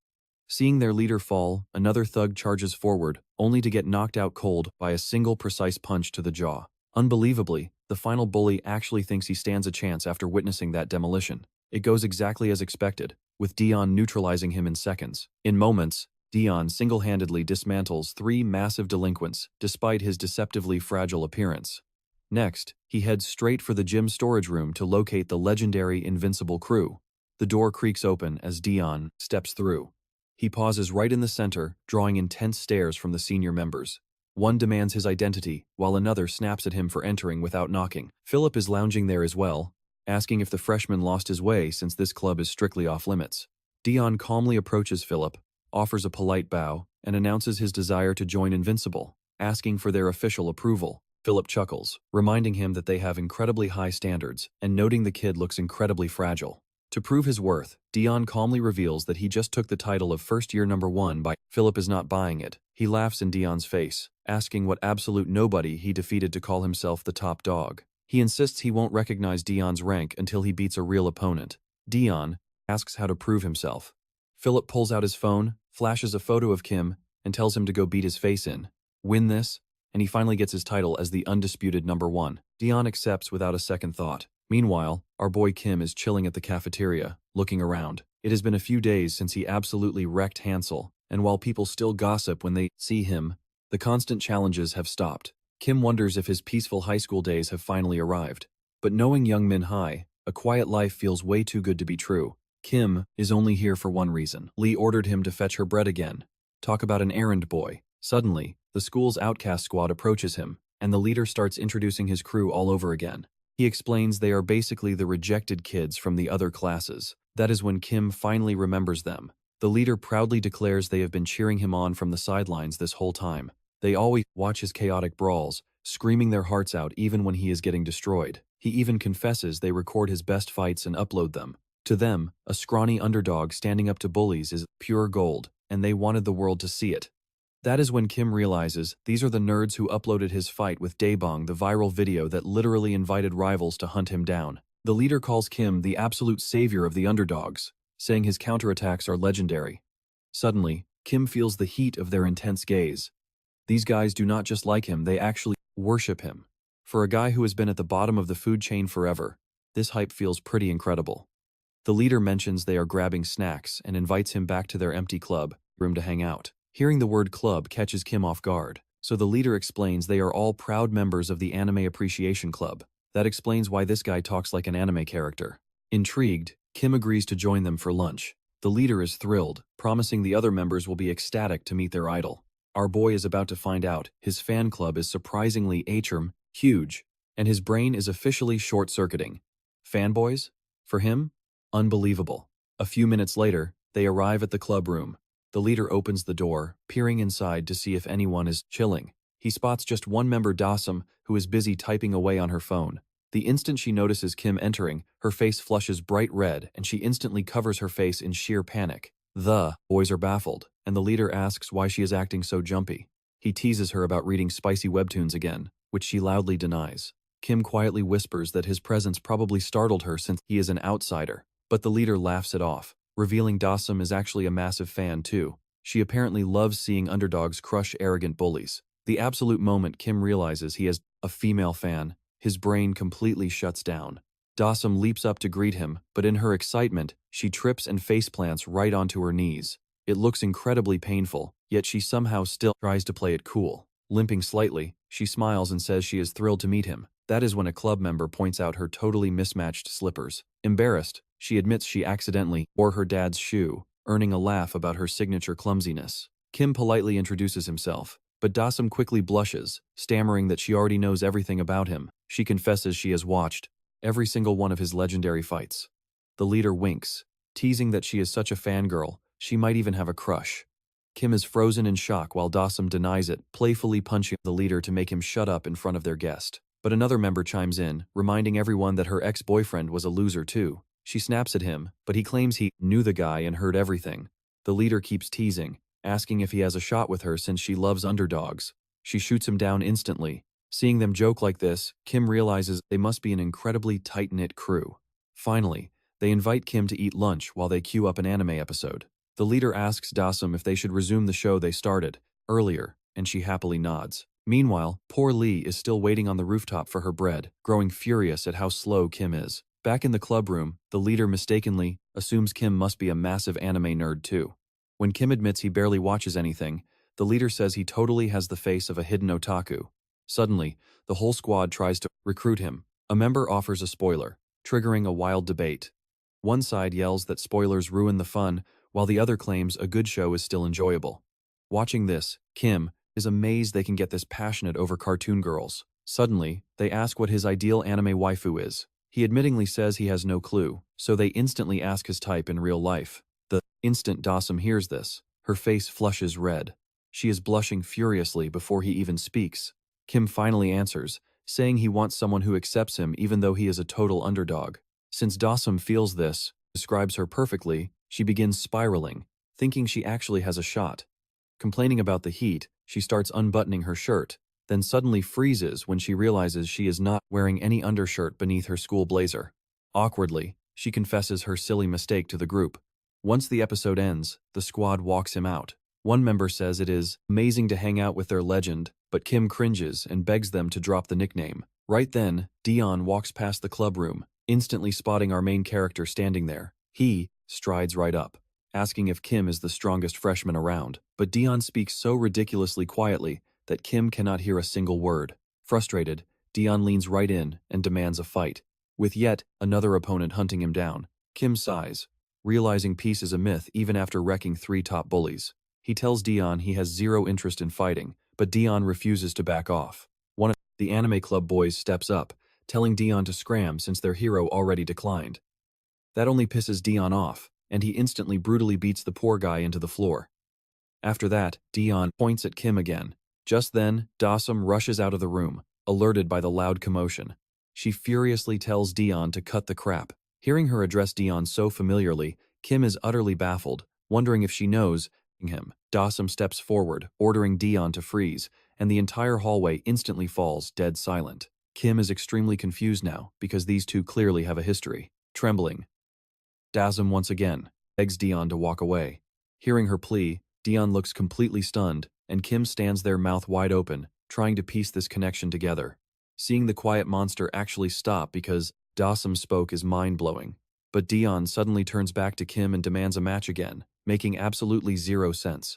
Seeing their leader fall, another thug charges forward, only to get knocked out cold by a single precise punch to the jaw. Unbelievably, the final bully actually thinks he stands a chance after witnessing that demolition. It goes exactly as expected, with Dian neutralizing him in seconds. In moments, Dian single-handedly dismantles 3 massive delinquents, despite his deceptively fragile appearance. Next, he heads straight for the gym storage room to locate the legendary Invincible crew. The door creaks open as Dian steps through. He pauses right in the center, drawing intense stares from the senior members. One demands his identity, while another snaps at him for entering without knocking. Philip is lounging there as well, asking if the freshman lost his way since this club is strictly off-limits. Dian calmly approaches Philip, offers a polite bow, and announces his desire to join Invincible, asking for their official approval. Philip chuckles, reminding him that they have incredibly high standards, and noting the kid looks incredibly fragile. To prove his worth, Dian calmly reveals that he just took the title of first-year #1 by Philip is not buying it. He laughs in Dian's face, asking what absolute nobody he defeated to call himself the top dog. He insists he won't recognize Dian's rank until he beats a real opponent. Dian asks how to prove himself. Philip pulls out his phone, flashes a photo of Kim, and tells him to go beat his face in. Win this, and he finally gets his title as the undisputed #1. Dian accepts without a second thought. Meanwhile, our boy Kim is chilling at the cafeteria, looking around. It has been a few days since he absolutely wrecked Hansel, and while people still gossip when they see him, the constant challenges have stopped. Kim wonders if his peaceful high school days have finally arrived. But knowing young Min-chae, a quiet life feels way too good to be true. Kim is only here for one reason. Lee ordered him to fetch her bread again. Talk about an errand boy. Suddenly, the school's outcast squad approaches him, and the leader starts introducing his crew all over again. He explains they are basically the rejected kids from the other classes. That is when Kim finally remembers them. The leader proudly declares they have been cheering him on from the sidelines this whole time. They always watch his chaotic brawls, screaming their hearts out even when he is getting destroyed. He even confesses they record his best fights and upload them. To them, a scrawny underdog standing up to bullies is pure gold, and they wanted the world to see it. That is when Kim realizes these are the nerds who uploaded his fight with Bong, the viral video that literally invited rivals to hunt him down. The leader calls Kim the absolute savior of the underdogs, saying his counterattacks are legendary. Suddenly, Kim feels the heat of their intense gaze. These guys do not just like him, they actually worship him. For a guy who has been at the bottom of the food chain forever, this hype feels pretty incredible. The leader mentions they are grabbing snacks and invites him back to their empty club room to hang out. Hearing the word club catches Kim off guard, so the leader explains they are all proud members of the Anime Appreciation Club. That explains why this guy talks like an anime character. Intrigued, Kim agrees to join them for lunch. The leader is thrilled, promising the other members will be ecstatic to meet their idol. Our boy is about to find out his fan club is surprisingly huge, and his brain is officially short-circuiting. Fanboys? For him? Unbelievable. A few minutes later, they arrive at the club room. The leader opens the door, peering inside to see if anyone is chilling. He spots just one member, Dassam, who is busy typing away on her phone. The instant she notices Kim entering, her face flushes bright red and she instantly covers her face in sheer panic. The boys are baffled, and the leader asks why she is acting so jumpy. He teases her about reading spicy webtoons again, which she loudly denies. Kim quietly whispers that his presence probably startled her since he is an outsider, but the leader laughs it off, revealing Dassam is actually a massive fan too. She apparently loves seeing underdogs crush arrogant bullies. The absolute moment Kim realizes he has a female fan, his brain completely shuts down. Dassam leaps up to greet him, but in her excitement, she trips and faceplants right onto her knees. It looks incredibly painful, yet she somehow still tries to play it cool. Limping slightly, she smiles and says she is thrilled to meet him. That is when a club member points out her totally mismatched slippers. Embarrassed, she admits she accidentally wore her dad's shoe, earning a laugh about her signature clumsiness. Kim politely introduces himself, but Dasam quickly blushes, stammering that she already knows everything about him. She confesses she has watched every single one of his legendary fights. The leader winks, teasing that she is such a fangirl, she might even have a crush. Kim is frozen in shock while Dasam denies it, playfully punching the leader to make him shut up in front of their guest. But another member chimes in, reminding everyone that her ex-boyfriend was a loser too. She snaps at him, but he claims he knew the guy and heard everything. The leader keeps teasing, asking if he has a shot with her since she loves underdogs. She shoots him down instantly. Seeing them joke like this, Kim realizes they must be an incredibly tight-knit crew. Finally, they invite Kim to eat lunch while they queue up an anime episode. The leader asks Dasam if they should resume the show they started earlier, and she happily nods. Meanwhile, poor Lee is still waiting on the rooftop for her bread, growing furious at how slow Kim is. Back in the club room, the leader mistakenly assumes Kim must be a massive anime nerd too. When Kim admits he barely watches anything, the leader says he totally has the face of a hidden otaku. Suddenly, the whole squad tries to recruit him. A member offers a spoiler, triggering a wild debate. One side yells that spoilers ruin the fun, while the other claims a good show is still enjoyable. Watching this, Kim is amazed they can get this passionate over cartoon girls. Suddenly, they ask what his ideal anime waifu is. He admittingly says he has no clue, so they instantly ask his type in real life. The instant Dasam hears this, her face flushes red. She is blushing furiously before he even speaks. Kim finally answers, saying he wants someone who accepts him even though he is a total underdog. Since Dasam feels this, describes her perfectly, she begins spiraling, thinking she actually has a shot. Complaining about the heat, she starts unbuttoning her shirt, then suddenly freezes when she realizes she is not wearing any undershirt beneath her school blazer. Awkwardly, she confesses her silly mistake to the group. Once the episode ends, the squad walks him out. One member says it is amazing to hang out with their legend, but Kim cringes and begs them to drop the nickname. Right then, Dian walks past the club room, instantly spotting our main character standing there. He strides right up, asking if Kim is the strongest freshman around, but Dian speaks so ridiculously quietly that Kim cannot hear a single word. Frustrated, Dian leans right in and demands a fight. With yet another opponent hunting him down, Kim sighs, realizing peace is a myth even after wrecking 3 top bullies. He tells Dian he has zero interest in fighting, but Dian refuses to back off. One of the anime club boys steps up, telling Dian to scram since their hero already declined. That only pisses Dian off, and he instantly brutally beats the poor guy into the floor. After that, Dian points at Kim again. Just then, Dasam rushes out of the room, alerted by the loud commotion. She furiously tells Dian to cut the crap. Hearing her address Dian so familiarly, Kim is utterly baffled, wondering if she knows him. Dasam steps forward, ordering Dian to freeze, and the entire hallway instantly falls dead silent. Kim is extremely confused now, because these two clearly have a history. Trembling, Dasam once again begs Dian to walk away. Hearing her plea, Dian looks completely stunned, and Kim stands there mouth wide open, trying to piece this connection together. Seeing the quiet monster actually stop because Dasam spoke is mind-blowing. But Dian suddenly turns back to Kim and demands a match again, making absolutely zero sense.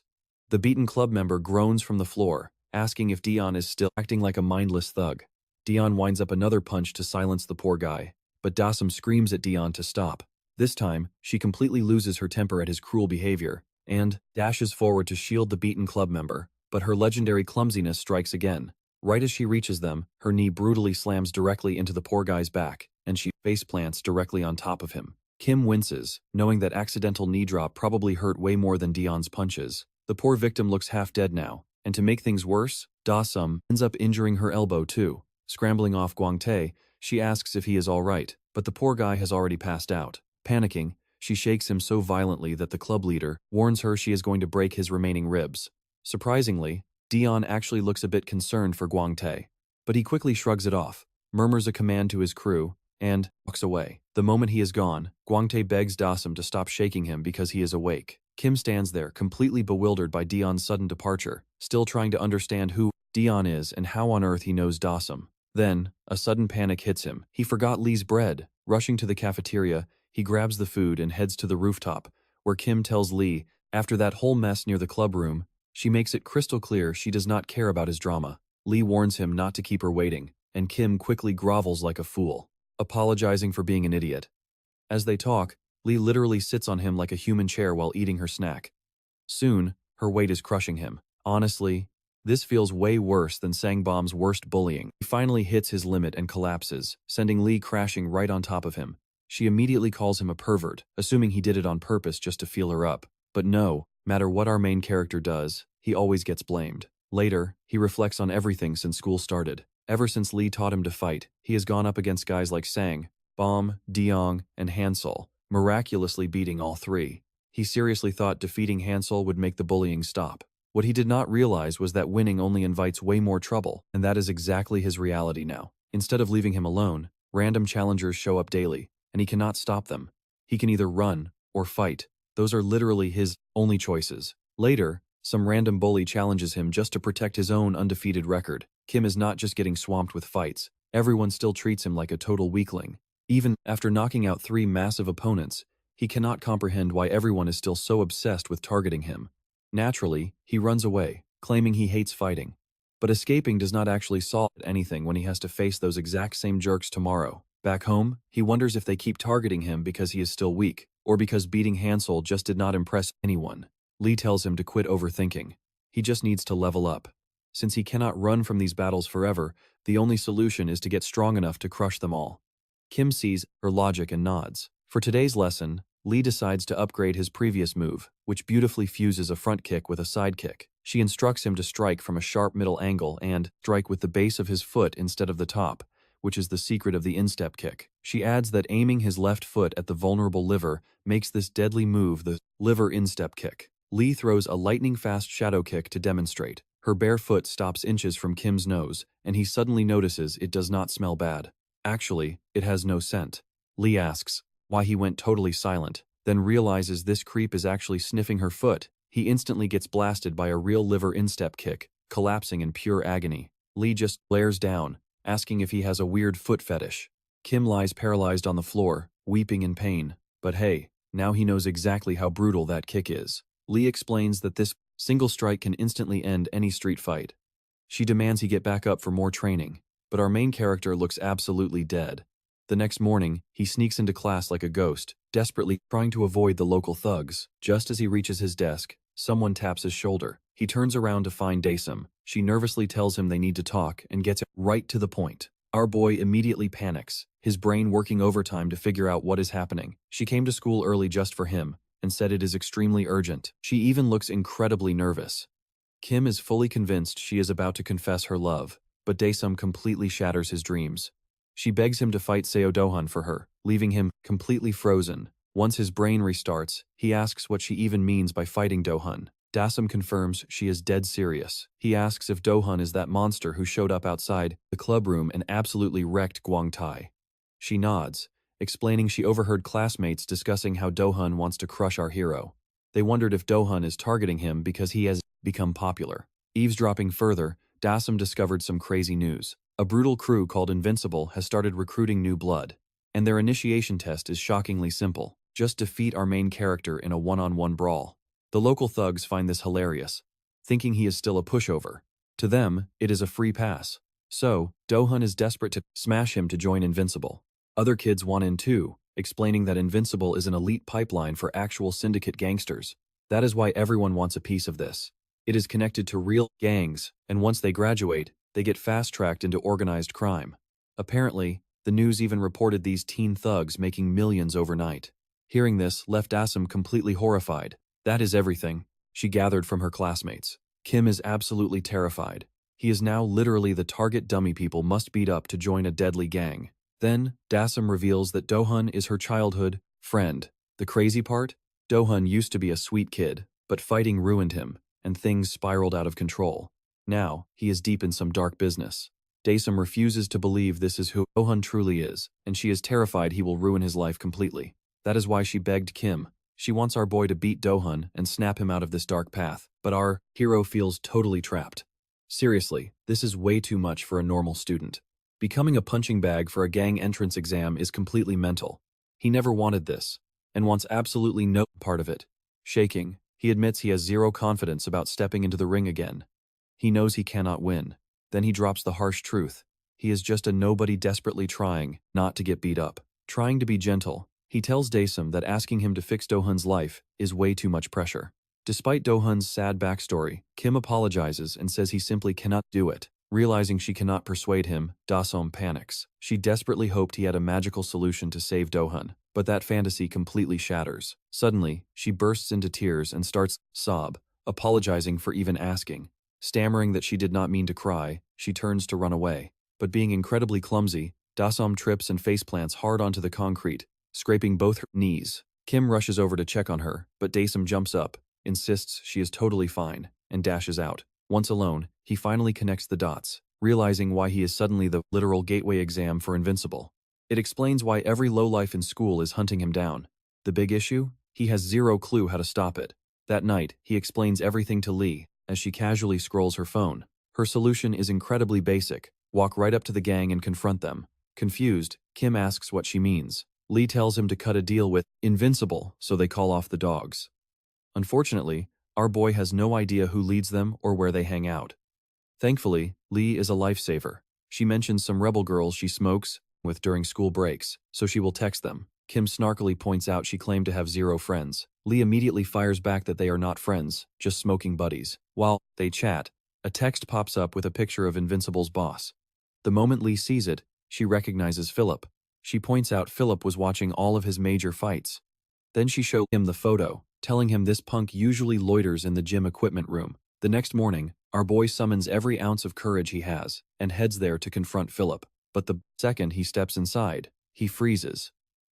The beaten club member groans from the floor, asking if Dian is still acting like a mindless thug. Dian winds up another punch to silence the poor guy, but Dasam screams at Dian to stop. This time, she completely loses her temper at his cruel behavior, and dashes forward to shield the beaten club member, but her legendary clumsiness strikes again. Right as she reaches them, her knee brutally slams directly into the poor guy's back, and she faceplants directly on top of him. Kim winces, knowing that accidental knee drop probably hurt way more than Dian's punches. The poor victim looks half dead now, and to make things worse, Dasam ends up injuring her elbow too. Scrambling off Gwangtae, she asks if he is alright, but the poor guy has already passed out. Panicking, she shakes him so violently that the club leader warns her she is going to break his remaining ribs. Surprisingly, Dian actually looks a bit concerned for Gwangtae, but he quickly shrugs it off, murmurs a command to his crew, and walks away. The moment he is gone, Gwangtae begs Dasam to stop shaking him because he is awake. Kim stands there, completely bewildered by Dian's sudden departure, still trying to understand who Dian is and how on earth he knows Dasam. Then, a sudden panic hits him. He forgot Lee's bread. Rushing to the cafeteria, he grabs the food and heads to the rooftop, where Kim tells Lee After that whole mess near the club room, she makes it crystal clear she does not care about his drama. Lee warns him not to keep her waiting, and Kim quickly grovels like a fool, apologizing for being an idiot. As they talk, Lee literally sits on him like a human chair while eating her snack. Soon, her weight is crushing him. Honestly, this feels way worse than Sangbom's worst bullying. He finally hits his limit and collapses, sending Lee crashing right on top of him. She immediately calls him a pervert, assuming he did it on purpose just to feel her up. But no matter what our main character does, he always gets blamed. Later, he reflects on everything since school started. Ever since Lee taught him to fight, he has gone up against guys like Sang, Bong, Dian, and Hansel, miraculously beating all three. He seriously thought defeating Hansel would make the bullying stop. What he did not realize was that winning only invites way more trouble, and that is exactly his reality now. Instead of leaving him alone, random challengers show up daily, and he cannot stop them. He can either run or fight. Those are literally his only choices. Later, some random bully challenges him just to protect his own undefeated record. Kim is not just getting swamped with fights. Everyone still treats him like a total weakling. Even after knocking out 3 massive opponents, he cannot comprehend why everyone is still so obsessed with targeting him. Naturally, he runs away, claiming he hates fighting. But escaping does not actually solve anything when he has to face those exact same jerks tomorrow. Back home, he wonders if they keep targeting him because he is still weak, or because beating Hansel just did not impress anyone. Lee tells him to quit overthinking. He just needs to level up. Since he cannot run from these battles forever, the only solution is to get strong enough to crush them all. Kim sees her logic and nods. For today's lesson, Lee decides to upgrade his previous move, which beautifully fuses a front kick with a side kick. She instructs him to strike from a sharp middle angle and strike with the base of his foot instead of the top, which is the secret of the instep kick. She adds that aiming his left foot at the vulnerable liver makes this deadly move the liver instep kick. Lee throws a lightning-fast shadow kick to demonstrate. Her bare foot stops inches from Kim's nose, and he suddenly notices it does not smell bad. Actually, it has no scent. Lee asks why he went totally silent, then realizes this creep is actually sniffing her foot. He instantly gets blasted by a real liver instep kick, collapsing in pure agony. Lee just glares down, asking if he has a weird foot fetish. Kim lies paralyzed on the floor, weeping in pain. But hey, now he knows exactly how brutal that kick is. Lee explains that this single strike can instantly end any street fight. She demands he get back up for more training, but our main character looks absolutely dead. The next morning, he sneaks into class like a ghost, desperately trying to avoid the local thugs. Just as he reaches his desk, someone taps his shoulder. He turns around to find Daesum. She nervously tells him they need to talk and gets right to the point. Our boy immediately panics, his brain working overtime to figure out what is happening. She came to school early just for him and said it is extremely urgent. She even looks incredibly nervous. Kim is fully convinced she is about to confess her love, but Daesum completely shatters his dreams. She begs him to fight Seo Dohun for her, leaving him completely frozen. Once his brain restarts, he asks what she even means by fighting Dohun. Daesum confirms she is dead serious. He asks if Dohun is that monster who showed up outside the club room and absolutely wrecked Guangtai. She nods, explaining she overheard classmates discussing how Dohun wants to crush our hero. They wondered if Dohun is targeting him because he has become popular. Eavesdropping further, Daesum discovered some crazy news. A brutal crew called Invincible has started recruiting new blood, and their initiation test is shockingly simple. Just defeat our main character in a one-on-one brawl. The local thugs find this hilarious, thinking he is still a pushover. To them, it is a free pass. So, Dohun is desperate to smash him to join Invincible. Other kids want in too, explaining that Invincible is an elite pipeline for actual syndicate gangsters. That is why everyone wants a piece of this. It is connected to real gangs, and once they graduate, they get fast-tracked into organized crime. Apparently, the news even reported these teen thugs making millions overnight. Hearing this left Daesum completely horrified. That is everything she gathered from her classmates. Kim is absolutely terrified. He is now literally the target dummy people must beat up to join a deadly gang. Then, Daesum reveals that Dohun is her childhood friend. The crazy part? Dohun used to be a sweet kid, but fighting ruined him, and things spiraled out of control. Now, he is deep in some dark business. Daesum refuses to believe this is who Dohun truly is, and she is terrified he will ruin his life completely. That is why she begged Kim. She wants our boy to beat Dohun and snap him out of this dark path, but our hero feels totally trapped. Seriously, this is way too much for a normal student. Becoming a punching bag for a gang entrance exam is completely mental. He never wanted this, and wants absolutely no part of it. Shaking, He admits he has zero confidence about stepping into the ring again. He knows he cannot win. Then he drops the harsh truth. He is just a nobody desperately trying not to get beat up. Trying to be gentle, he tells Daesum that asking him to fix Do-hun's life is way too much pressure. Despite Do-hun's sad backstory, Kim apologizes and says he simply cannot do it. Realizing she cannot persuade him, Daesum panics. She desperately hoped he had a magical solution to save Do-hun, but that fantasy completely shatters. Suddenly, she bursts into tears and starts sob, apologizing for even asking. Stammering that she did not mean to cry, she turns to run away. But being incredibly clumsy, Daesum trips and faceplants hard onto the concrete, scraping both her knees. Kim rushes over to check on her, but Daesum jumps up, insists she is totally fine, and dashes out. Once alone, he finally connects the dots, realizing why he is suddenly the literal gateway exam for Invincible. It explains why every lowlife in school is hunting him down. The big issue? He has zero clue how to stop it. That night, he explains everything to Lee, as she casually scrolls her phone. Her solution is incredibly basic. Walk right up to the gang and confront them. Confused, Kim asks what she means. Lee tells him to cut a deal with Invincible, so they call off the dogs. Unfortunately, our boy has no idea who leads them or where they hang out. Thankfully, Lee is a lifesaver. She mentions some rebel girls she smokes with during school breaks, so she will text them. Kim snarkily points out she claimed to have zero friends. Lee immediately fires back that they are not friends, just smoking buddies. While they chat, a text pops up with a picture of Invincible's boss. The moment Lee sees it, she recognizes Philip. She points out Philip was watching all of his major fights. Then she shows him the photo, telling him this punk usually loiters in the gym equipment room. The next morning, our boy summons every ounce of courage he has and heads there to confront Philip. But the second he steps inside, he freezes.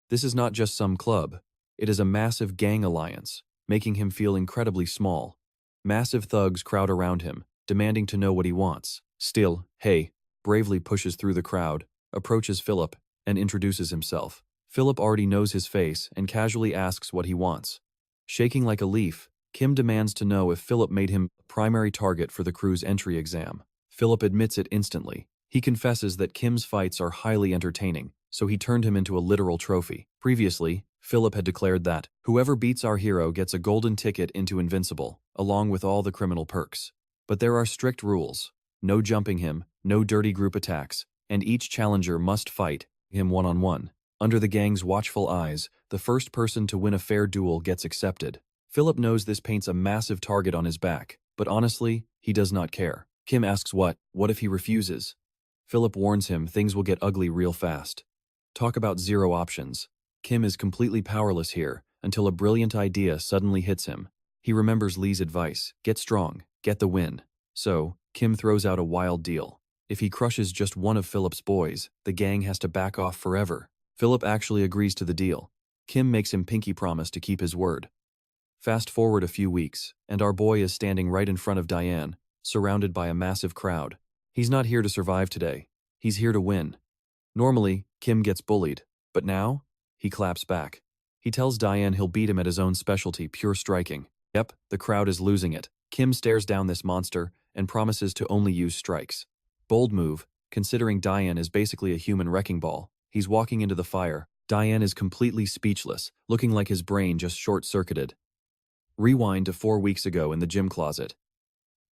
This is not just some club. It is a massive gang alliance, making him feel incredibly small. Massive thugs crowd around him, demanding to know what he wants. Still, Hey bravely pushes through the crowd, approaches Philip, and introduces himself. Philip already knows his face and casually asks what he wants. Shaking like a leaf, Kim demands to know if Philip made him a primary target for the crew's entry exam. Philip admits it instantly. He confesses that Kim's fights are highly entertaining, so he turned him into a literal trophy. Previously, Philip had declared that whoever beats our hero gets a golden ticket into Invincible, along with all the criminal perks. But there are strict rules. No jumping him, no dirty group attacks, and each challenger must fight him one-on-one. Under the gang's watchful eyes, the first person to win a fair duel gets accepted. Philip knows this paints a massive target on his back, but honestly, he does not care. Kim asks what if he refuses? Philip warns him things will get ugly real fast. Talk about zero options. Kim is completely powerless here, until a brilliant idea suddenly hits him. He remembers Lee's advice, get strong, get the win. So, Kim throws out a wild deal. If he crushes just one of Philip's boys, the gang has to back off forever. Philip actually agrees to the deal. Kim makes him pinky promise to keep his word. Fast forward a few weeks, and our boy is standing right in front of Dian, surrounded by a massive crowd. He's not here to survive today. He's here to win. Normally, Kim gets bullied, but now, he claps back. He tells Dian he'll beat him at his own specialty, pure striking. Yep, the crowd is losing it. Kim stares down this monster and promises to only use strikes. Bold move, considering Dian is basically a human wrecking ball. He's walking into the fire. Dian is completely speechless, looking like his brain just short-circuited. Rewind to 4 weeks ago in the gym closet.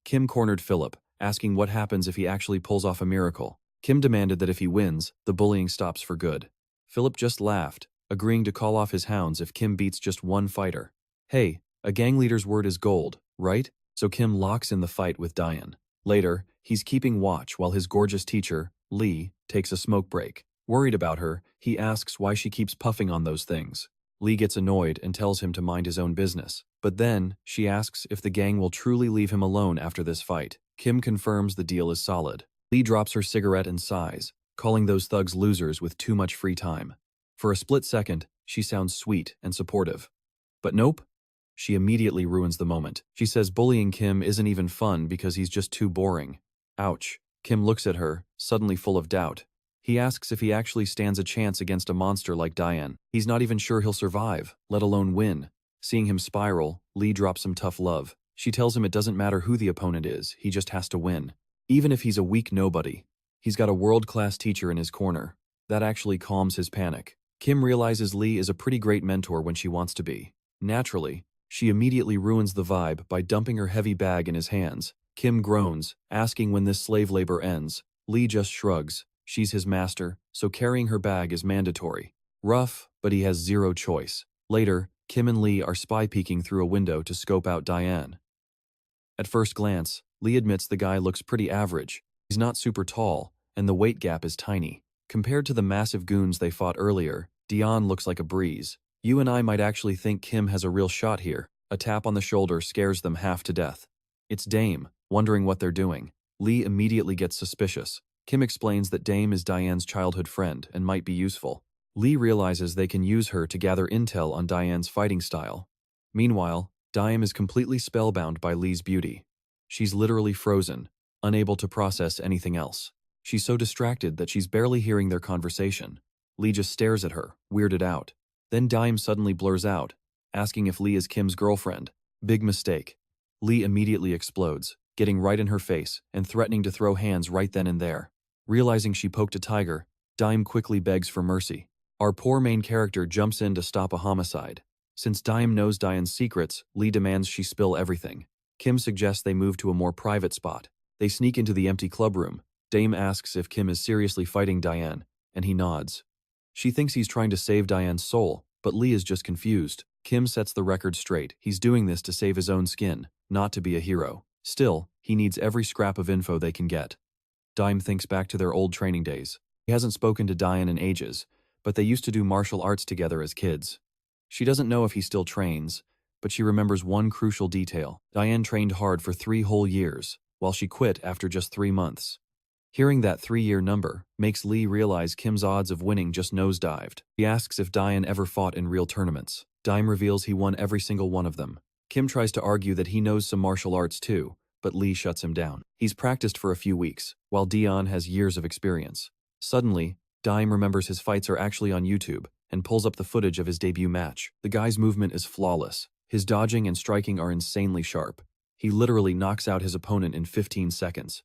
Kim cornered Philip, asking what happens if he actually pulls off a miracle. Kim demanded that if he wins, the bullying stops for good. Philip just laughed, agreeing to call off his hounds if Kim beats just one fighter. Hey, a gang leader's word is gold, right? So Kim locks in the fight with Dian. Later, he's keeping watch while his gorgeous teacher, Lee, takes a smoke break. Worried about her, he asks why she keeps puffing on those things. Lee gets annoyed and tells him to mind his own business. But then, she asks if the gang will truly leave him alone after this fight. Kim confirms the deal is solid. Lee drops her cigarette and sighs, calling those thugs losers with too much free time. For a split second, she sounds sweet and supportive. But nope. She immediately ruins the moment. She says bullying Kim isn't even fun because he's just too boring. Ouch. Kim looks at her, suddenly full of doubt. He asks if he actually stands a chance against a monster like Dian. He's not even sure he'll survive, let alone win. Seeing him spiral, Lee drops some tough love. She tells him it doesn't matter who the opponent is, he just has to win. Even if he's a weak nobody, he's got a world-class teacher in his corner. That actually calms his panic. Kim realizes Lee is a pretty great mentor when she wants to be. Naturally, She immediately ruins the vibe by dumping her heavy bag in his hands. Kim groans, asking when this slave labor ends. Lee just shrugs. She's his master, so carrying her bag is mandatory. Rough, but he has zero choice. Later, Kim and Lee are spy peeking through a window to scope out Dian. At first glance, Lee admits the guy looks pretty average. He's not super tall, and the weight gap is tiny. Compared to the massive goons they fought earlier, Dian looks like a breeze. You and I might actually think Kim has a real shot here. A tap on the shoulder scares them half to death. It's Dame, wondering what they're doing. Lee immediately gets suspicious. Kim explains that Dame is Dian's childhood friend and might be useful. Lee realizes they can use her to gather intel on Dian's fighting style. Meanwhile, Dime is completely spellbound by Lee's beauty. She's literally frozen, unable to process anything else. She's so distracted that she's barely hearing their conversation. Lee just stares at her, weirded out. Then Dime suddenly blurs out, asking if Lee is Kim's girlfriend. Big mistake. Lee immediately explodes, getting right in her face and threatening to throw hands right then and there. Realizing she poked a tiger, Dime quickly begs for mercy. Our poor main character jumps in to stop a homicide. Since Dime knows Dian's secrets, Lee demands she spill everything. Kim suggests they move to a more private spot. They sneak into the empty clubroom. Dame asks if Kim is seriously fighting Dian, and he nods. She thinks he's trying to save Dian's soul, but Lee is just confused. Kim sets the record straight. He's doing this to save his own skin, not to be a hero. Still, he needs every scrap of info they can get. Dime thinks back to their old training days. He hasn't spoken to Dian in ages, but they used to do martial arts together as kids. She doesn't know if he still trains, but she remembers one crucial detail. Dian trained hard for 3 whole years, while she quit after just 3 months. Hearing that 3-year number makes Lee realize Kim's odds of winning just nosedived. He asks if Dian ever fought in real tournaments. Dime reveals he won every single one of them. Kim tries to argue that he knows some martial arts too, but Lee shuts him down. He's practiced for a few weeks, while Dian has years of experience. Suddenly, Dime remembers his fights are actually on YouTube and pulls up the footage of his debut match. The guy's movement is flawless. His dodging and striking are insanely sharp. He literally knocks out his opponent in 15 seconds.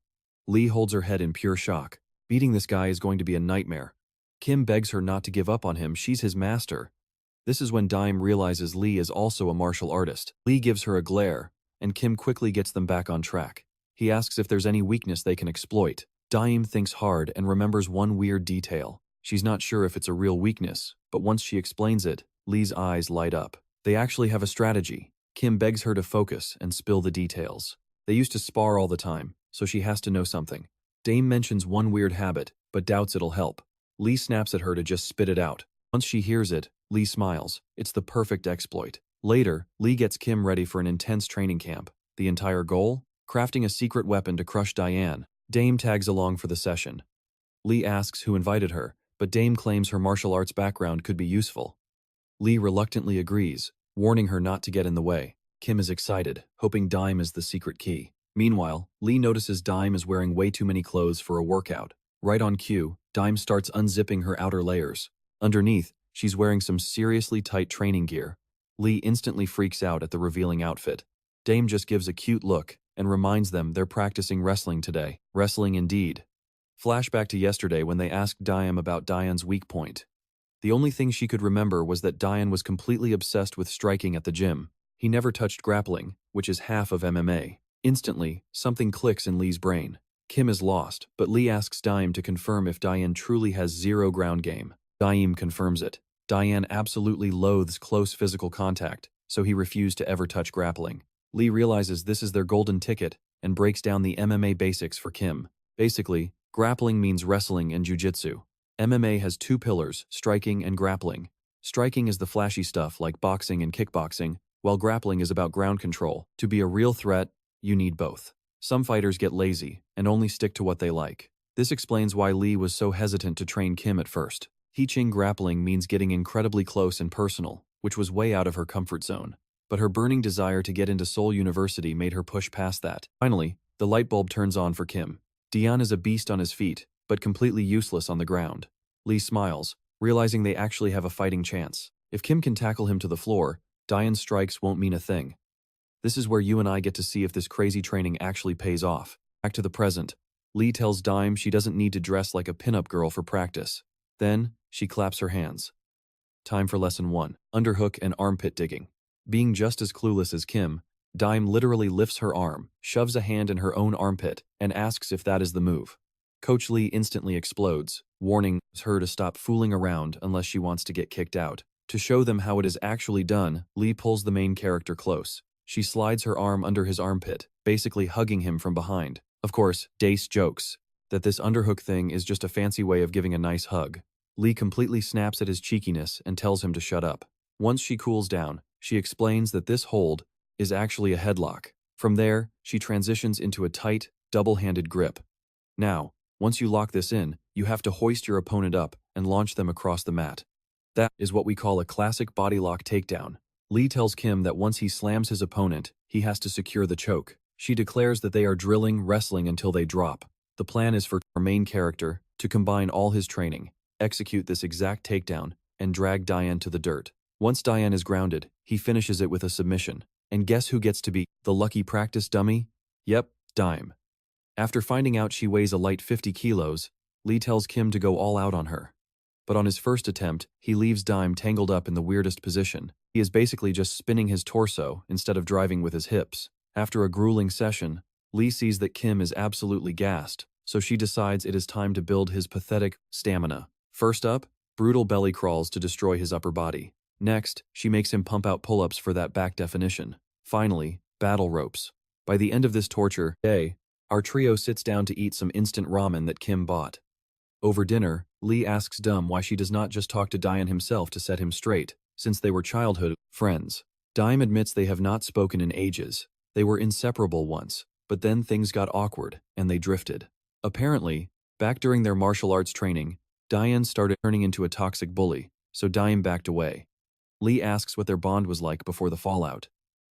Lee holds her head in pure shock. Beating this guy is going to be a nightmare. Kim begs her not to give up on him. She's his master. This is when Dime realizes Lee is also a martial artist. Lee gives her a glare, and Kim quickly gets them back on track. He asks if there's any weakness they can exploit. Dime thinks hard and remembers one weird detail. She's not sure if it's a real weakness, but once she explains it, Lee's eyes light up. They actually have a strategy. Kim begs her to focus and spill the details. They used to spar all the time, so she has to know something. Dame mentions one weird habit, but doubts it'll help. Lee snaps at her to just spit it out. Once she hears it, Lee smiles. It's the perfect exploit. Later, Lee gets Kim ready for an intense training camp. The entire goal? Crafting a secret weapon to crush Dian. Dame tags along for the session. Lee asks who invited her, but Dame claims her martial arts background could be useful. Lee reluctantly agrees, warning her not to get in the way. Kim is excited, hoping Dime is the secret key. Meanwhile, Lee notices Dime is wearing way too many clothes for a workout. Right on cue, Dime starts unzipping her outer layers. Underneath, she's wearing some seriously tight training gear. Lee instantly freaks out at the revealing outfit. Dame just gives a cute look and reminds them they're practicing wrestling today. Wrestling indeed. Flashback to yesterday when they asked Dime about Dian's weak point. The only thing she could remember was that Dian was completely obsessed with striking at the gym. He never touched grappling, which is half of MMA. Instantly, something clicks in Lee's brain. Kim is lost, but Lee asks Dime to confirm if Dian truly has zero ground game. Dime confirms it. Dian absolutely loathes close physical contact, so he refused to ever touch grappling. Lee realizes this is their golden ticket and breaks down the MMA basics for Kim. Basically, grappling means wrestling and jiu-jitsu. MMA has 2 pillars, striking and grappling. Striking is the flashy stuff like boxing and kickboxing, while grappling is about ground control. To be a real threat, you need both. Some fighters get lazy and only stick to what they like. This explains why Lee was so hesitant to train Kim at first. Teaching grappling means getting incredibly close and personal, which was way out of her comfort zone. But her burning desire to get into Seoul University made her push past that. Finally, the light bulb turns on for Kim. Dian is a beast on his feet, but completely useless on the ground. Lee smiles, realizing they actually have a fighting chance. If Kim can tackle him to the floor, Dian's strikes won't mean a thing. This is where you and I get to see if this crazy training actually pays off. Back to the present. Lee tells Dime she doesn't need to dress like a pinup girl for practice. Then, she claps her hands. Time for lesson 1, underhook and armpit digging. Being just as clueless as Kim, Dime literally lifts her arm, shoves a hand in her own armpit, and asks if that is the move. Coach Lee instantly explodes, warning her to stop fooling around unless she wants to get kicked out. To show them how it is actually done, Lee pulls the main character close. She slides her arm under his armpit, basically hugging him from behind. Of course, Dace jokes that this underhook thing is just a fancy way of giving a nice hug. Lee completely snaps at his cheekiness and tells him to shut up. Once she cools down, she explains that this hold is actually a headlock. From there, she transitions into a tight, double-handed grip. Now, once you lock this in, you have to hoist your opponent up and launch them across the mat. That is what we call a classic body lock takedown. Lee tells Kim that once he slams his opponent, he has to secure the choke. She declares that they are drilling wrestling until they drop. The plan is for our main character to combine all his training, execute this exact takedown, and drag Dian to the dirt. Once Dian is grounded, he finishes it with a submission. And guess who gets to be the lucky practice dummy? Yep, Dime. After finding out she weighs a light 50 kilos, Lee tells Kim to go all out on her. But on his first attempt, he leaves Dime tangled up in the weirdest position. He is basically just spinning his torso instead of driving with his hips. After a grueling session, Lee sees that Kim is absolutely gassed, so she decides it is time to build his pathetic stamina. First up, brutal belly crawls to destroy his upper body. Next, she makes him pump out pull-ups for that back definition. Finally, battle ropes. By the end of this torture day, our trio sits down to eat some instant ramen that Kim bought. Over dinner, Lee asks Dime why she does not just talk to Dian himself to set him straight, since they were childhood friends. Dime admits they have not spoken in ages. They were inseparable once, but then things got awkward, and they drifted. Apparently, back during their martial arts training, Dian started turning into a toxic bully, so Dime backed away. Lee asks what their bond was like before the fallout.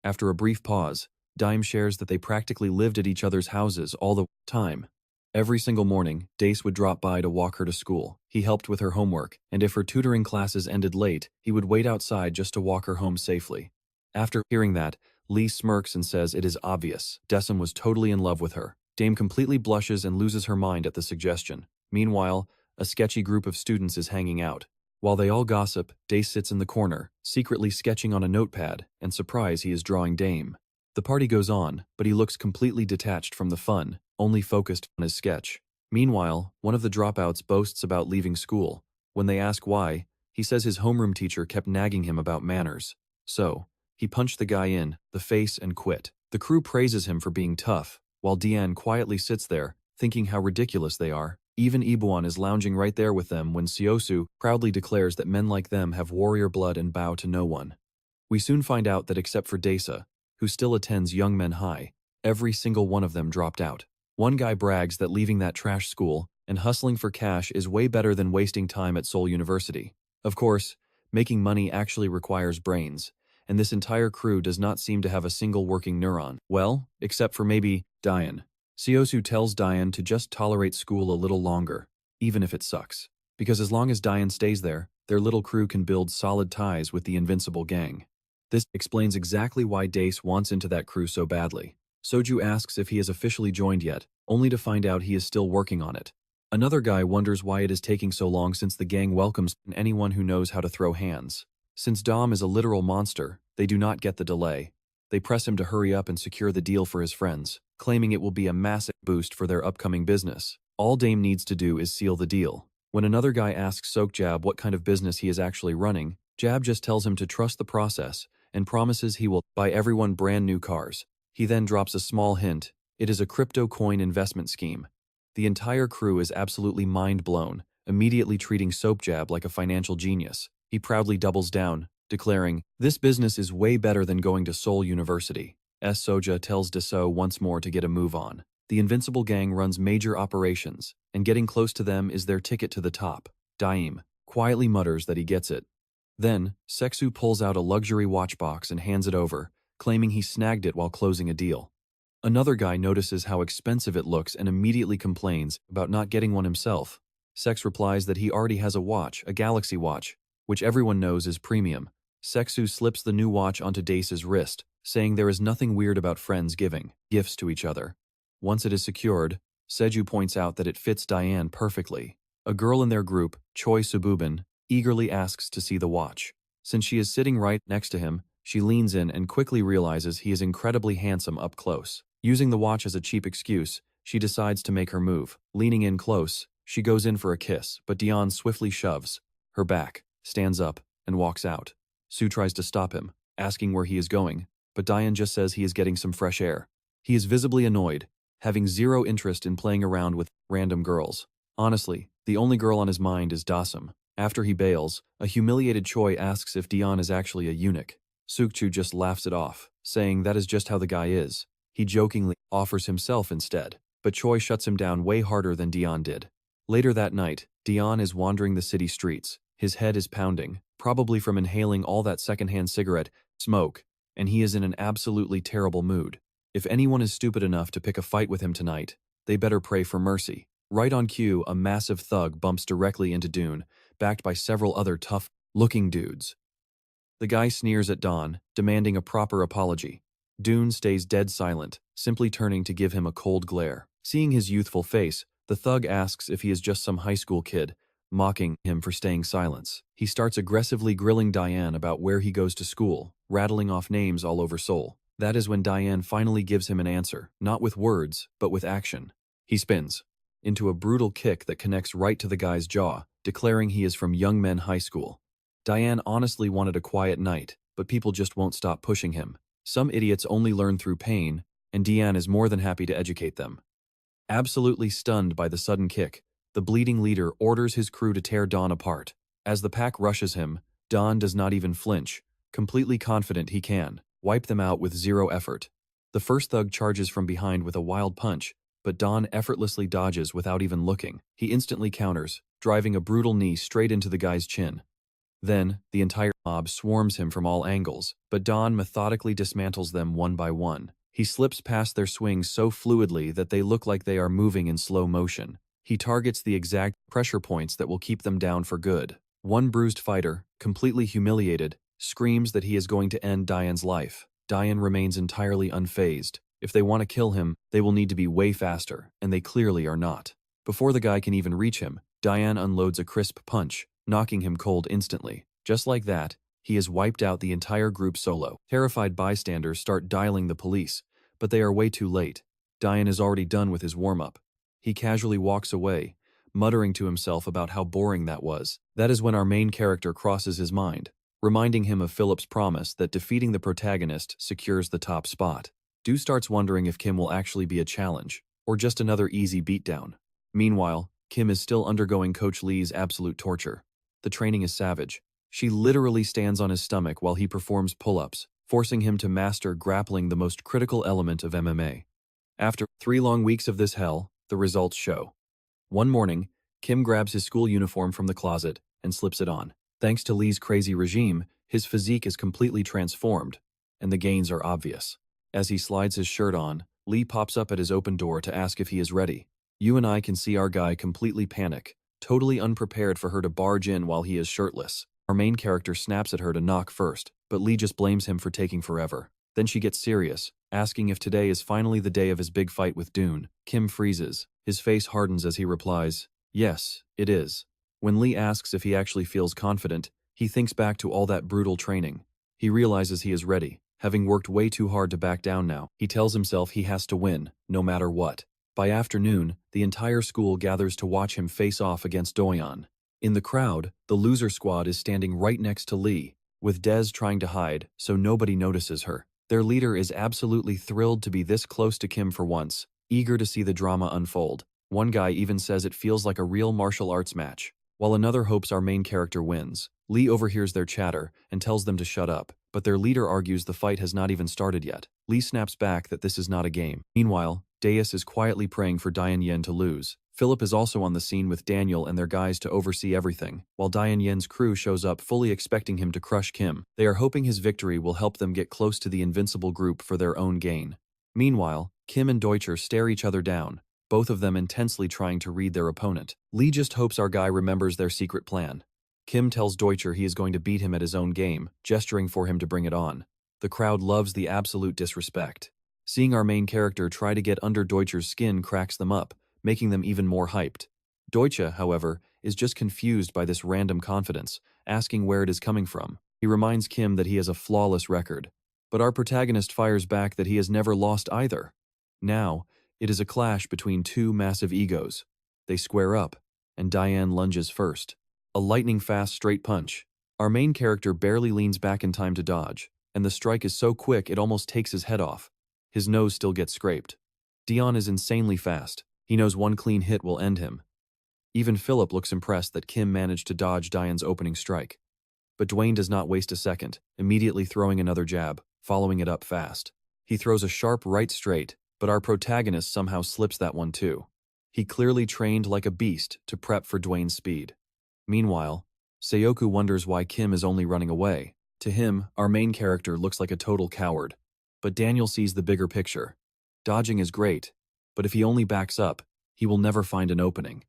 After a brief pause, Dime shares that they practically lived at each other's houses all the time. Every single morning, Dace would drop by to walk her to school. He helped with her homework, and if her tutoring classes ended late, he would wait outside just to walk her home safely. After hearing that, Lee smirks and says it is obvious. Decim was totally in love with her. Dame completely blushes and loses her mind at the suggestion. Meanwhile, a sketchy group of students is hanging out. While they all gossip, Dace sits in the corner, secretly sketching on a notepad, and surprise he is drawing Dame. The party goes on, but he looks completely detached from the fun, only focused on his sketch. Meanwhile, one of the dropouts boasts about leaving school. When they ask why, he says his homeroom teacher kept nagging him about manners. So, he punched the guy in the face and quit. The crew praises him for being tough, while Dian quietly sits there, thinking how ridiculous they are. Even Ibuan is lounging right there with them when Seosu proudly declares that men like them have warrior blood and bow to no one. We soon find out that except for Desa, who still attends Young Men High, every single one of them dropped out. One guy brags that leaving that trash school and hustling for cash is way better than wasting time at Seoul University. Of course, making money actually requires brains, and this entire crew does not seem to have a single working neuron. Well, except for maybe Dian. Seosu tells Dian to just tolerate school a little longer, even if it sucks. Because as long as Dian stays there, their little crew can build solid ties with the invincible gang. This explains exactly why Dace wants into that crew so badly. Soju asks if he has officially joined yet, only to find out he is still working on it. Another guy wonders why it is taking so long since the gang welcomes anyone who knows how to throw hands. Since Dom is a literal monster, they do not get the delay. They press him to hurry up and secure the deal for his friends, claiming it will be a massive boost for their upcoming business. All Dame needs to do is seal the deal. When another guy asks Jab what kind of business he is actually running, Jab just tells him to trust the process and promises he will buy everyone brand new cars. He then drops a small hint. It is a crypto coin investment scheme. The entire crew is absolutely mind blown, immediately treating Jab like a financial genius. He proudly doubles down, declaring, "This business is way better than going to Seoul University." Soja tells Deso once more to get a move on. The Invincible Gang runs major operations, and getting close to them is their ticket to the top. Daim quietly mutters that he gets it. Then, Seksu pulls out a luxury watch box and hands it over, claiming he snagged it while closing a deal. Another guy notices how expensive it looks and immediately complains about not getting one himself. Sex replies that he already has a watch, a Galaxy watch, which everyone knows is premium. Seksu slips the new watch onto Dace's wrist, saying there is nothing weird about friends giving gifts to each other. Once it is secured, Seju points out that it fits Dian perfectly. A girl in their group, Choi Sububin, eagerly asks to see the watch. Since she is sitting right next to him, She leans in and quickly realizes he is incredibly handsome up close. Using the watch as a cheap excuse, she decides to make her move. Leaning in close, she goes in for a kiss, but Dian swiftly shoves her back, stands up, and walks out. Sue tries to stop him, asking where he is going, but Dian just says he is getting some fresh air. He is visibly annoyed, having zero interest in playing around with random girls. Honestly, the only girl on his mind is Dasam. After he bails, a humiliated Choi asks if Dian is actually a eunuch. Sukchu just laughs it off, saying that is just how the guy is. He jokingly offers himself instead, but Choi shuts him down way harder than Dian did. Later that night, Dian is wandering the city streets. His head is pounding, probably from inhaling all that secondhand cigarette smoke, and he is in an absolutely terrible mood. If anyone is stupid enough to pick a fight with him tonight, they better pray for mercy. Right on cue, a massive thug bumps directly into Dune, backed by several other tough-looking dudes. The guy sneers at Don, demanding a proper apology. Dune stays dead silent, simply turning to give him a cold glare. Seeing his youthful face, the thug asks if he is just some high school kid, mocking him for staying silent. He starts aggressively grilling Dian about where he goes to school, rattling off names all over Seoul. That is when Dian finally gives him an answer, not with words, but with action. He spins into a brutal kick that connects right to the guy's jaw, declaring he is from Young Men High School. Dian honestly wanted a quiet night, but people just won't stop pushing him. Some idiots only learn through pain, and Dian is more than happy to educate them. Absolutely stunned by the sudden kick, the bleeding leader orders his crew to tear Don apart. As the pack rushes him, Don does not even flinch, completely confident he can wipe them out with zero effort. The first thug charges from behind with a wild punch, but Don effortlessly dodges without even looking. He instantly counters, driving a brutal knee straight into the guy's chin. Then, the entire mob swarms him from all angles, but Don methodically dismantles them one by one. He slips past their swings so fluidly that they look like they are moving in slow motion. He targets the exact pressure points that will keep them down for good. One bruised fighter, completely humiliated, screams that he is going to end Dian's life. Dian remains entirely unfazed. If they want to kill him, they will need to be way faster, and they clearly are not. Before the guy can even reach him, Dian unloads a crisp punch, knocking him cold instantly. Just like that, he has wiped out the entire group solo. Terrified bystanders start dialing the police, but they are way too late. Dian is already done with his warm-up. He casually walks away, muttering to himself about how boring that was. That is when our main character crosses his mind, reminding him of Philip's promise that defeating the protagonist secures the top spot. Du starts wondering if Kim will actually be a challenge, or just another easy beatdown. Meanwhile, Kim is still undergoing Coach Lee's absolute torture. The training is savage. She literally stands on his stomach while he performs pull-ups, forcing him to master grappling, the most critical element of MMA. After 3 long weeks of this hell, the results show. One morning, Kim grabs his school uniform from the closet and slips it on. Thanks to Lee's crazy regime, his physique is completely transformed, and the gains are obvious. As he slides his shirt on, Lee pops up at his open door to ask if he is ready. You and I can see our guy completely panic, totally unprepared for her to barge in while he is shirtless. Our main character snaps at her to knock first, but Lee just blames him for taking forever. Then she gets serious, asking if today is finally the day of his big fight with Dune. Kim freezes. His face hardens as he replies, "Yes, it is." When Lee asks if he actually feels confident, he thinks back to all that brutal training. He realizes he is ready, having worked way too hard to back down now. He tells himself he has to win, no matter what. By afternoon, the entire school gathers to watch him face off against Doyon. In the crowd, the loser squad is standing right next to Lee, with Des trying to hide so nobody notices her. Their leader is absolutely thrilled to be this close to Kim for once, eager to see the drama unfold. One guy even says it feels like a real martial arts match, while another hopes our main character wins. Lee overhears their chatter and tells them to shut up, but their leader argues the fight has not even started yet. Lee snaps back that this is not a game. Meanwhile, Deus is quietly praying for Dian Yen to lose. Philip is also on the scene with Daniel and their guys to oversee everything, while Dian Yen's crew shows up fully expecting him to crush Kim. They are hoping his victory will help them get close to the invincible group for their own gain. Meanwhile, Kim and Deutscher stare each other down, both of them intensely trying to read their opponent. Lee just hopes our guy remembers their secret plan. Kim tells Deutscher he is going to beat him at his own game, gesturing for him to bring it on. The crowd loves the absolute disrespect. Seeing our main character try to get under Deutscher's skin cracks them up, making them even more hyped. Deutsche, however, is just confused by this random confidence, asking where it is coming from. He reminds Kim that he has a flawless record. But our protagonist fires back that he has never lost either. Now, it is a clash between two massive egos. They square up, and Dian lunges first. A lightning-fast straight punch. Our main character barely leans back in time to dodge, and the strike is so quick it almost takes his head off. His nose still gets scraped. Dian is insanely fast. He knows one clean hit will end him. Even Philip looks impressed that Kim managed to dodge Dian's opening strike. But Dwayne does not waste a second, immediately throwing another jab, following it up fast. He throws a sharp right straight, but our protagonist somehow slips that one too. He clearly trained like a beast to prep for Dwayne's speed. Meanwhile, Seoku wonders why Kim is only running away. To him, our main character looks like a total coward. But Daniel sees the bigger picture. Dodging is great, but if he only backs up, he will never find an opening.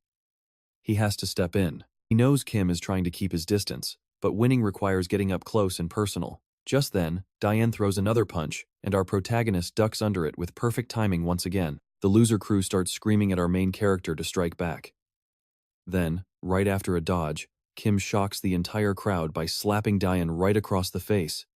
He has to step in. He knows Kim is trying to keep his distance, but winning requires getting up close and personal. Just then, Dian throws another punch, and our protagonist ducks under it with perfect timing once again. The loser crew starts screaming at our main character to strike back. Then, right after a dodge, Kim shocks the entire crowd by slapping Dian right across the face.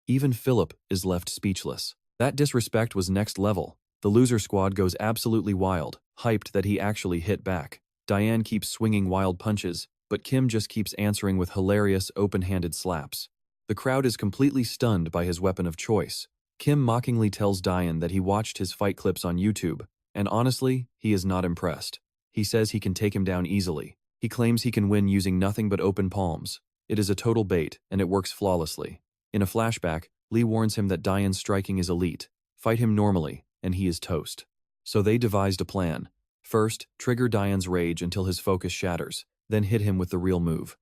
Even Philip is left speechless. That disrespect was next level. The loser squad goes absolutely wild, hyped that he actually hit back. Dian keeps swinging wild punches, but Kim just keeps answering with hilarious open-handed slaps. The crowd is completely stunned by his weapon of choice. Kim mockingly tells Dian that he watched his fight clips on YouTube, and honestly, he is not impressed. He says he can take him down easily. He claims he can win using nothing but open palms. It is a total bait, and it works flawlessly. In a flashback, Lee warns him that Dian's striking is elite. Fight him normally, and he is toast. So they devised a plan. First, trigger Dian's rage until his focus shatters, then hit him with the real move.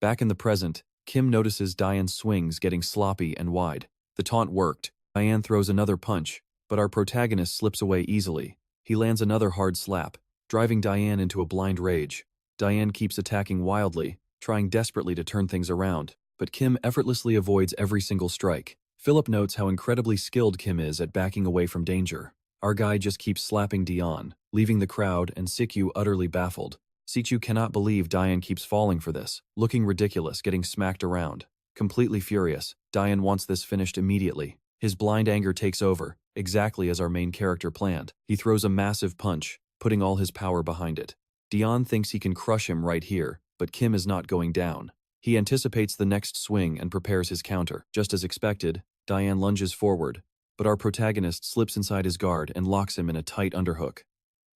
Back in the present, Kim notices Dian's swings getting sloppy and wide. The taunt worked. Dian throws another punch, but our protagonist slips away easily. He lands another hard slap, driving Dian into a blind rage. Dian keeps attacking wildly, trying desperately to turn things around, but Kim effortlessly avoids every single strike. Philip notes how incredibly skilled Kim is at backing away from danger. Our guy just keeps slapping Dian, leaving the crowd and Sikyu utterly baffled. Sikyu cannot believe Dian keeps falling for this, looking ridiculous, getting smacked around. Completely furious, Dian wants this finished immediately. His blind anger takes over, exactly as our main character planned. He throws a massive punch, putting all his power behind it. Dian thinks he can crush him right here, but Kim is not going down. He anticipates the next swing and prepares his counter. Just as expected, Dian lunges forward, but our protagonist slips inside his guard and locks him in a tight underhook.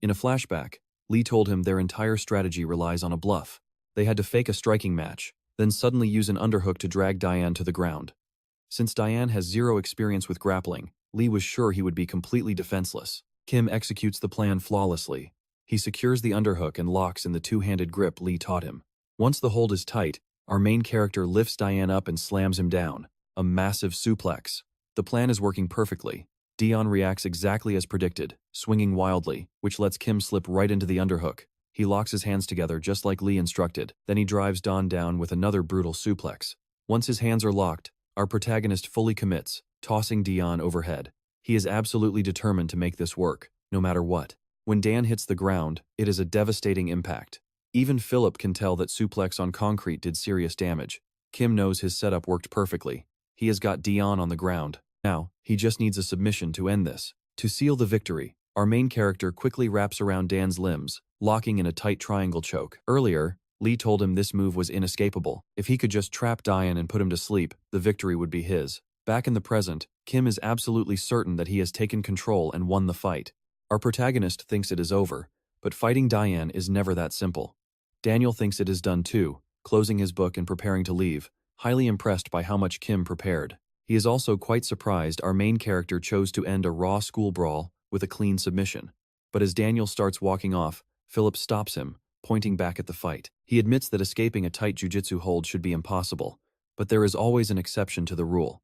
In a flashback, Lee told him their entire strategy relies on a bluff. They had to fake a striking match, then suddenly use an underhook to drag Dian to the ground. Since Dian has zero experience with grappling, Lee was sure he would be completely defenseless. Kim executes the plan flawlessly. He secures the underhook and locks in the two-handed grip Lee taught him. Once the hold is tight, our main character lifts Dian up and slams him down. A massive suplex. The plan is working perfectly. Dian reacts exactly as predicted, swinging wildly, which lets Kim slip right into the underhook. He locks his hands together just like Lee instructed, then he drives Dian down with another brutal suplex. Once his hands are locked, our protagonist fully commits, tossing Dian overhead. He is absolutely determined to make this work, no matter what. When Dan hits the ground, it is a devastating impact. Even Philip can tell that suplex on concrete did serious damage. Kim knows his setup worked perfectly. He has got Dian on the ground. Now, he just needs a submission to end this. To seal the victory, our main character quickly wraps around Dan's limbs, locking in a tight triangle choke. Earlier, Lee told him this move was inescapable. If he could just trap Dian and put him to sleep, the victory would be his. Back in the present, Kim is absolutely certain that he has taken control and won the fight. Our protagonist thinks it is over, but fighting Dian is never that simple. Daniel thinks it is done too, closing his book and preparing to leave, highly impressed by how much Kim prepared. He is also quite surprised our main character chose to end a raw school brawl with a clean submission. But as Daniel starts walking off, Philip stops him, pointing back at the fight. He admits that escaping a tight jujitsu hold should be impossible, but there is always an exception to the rule.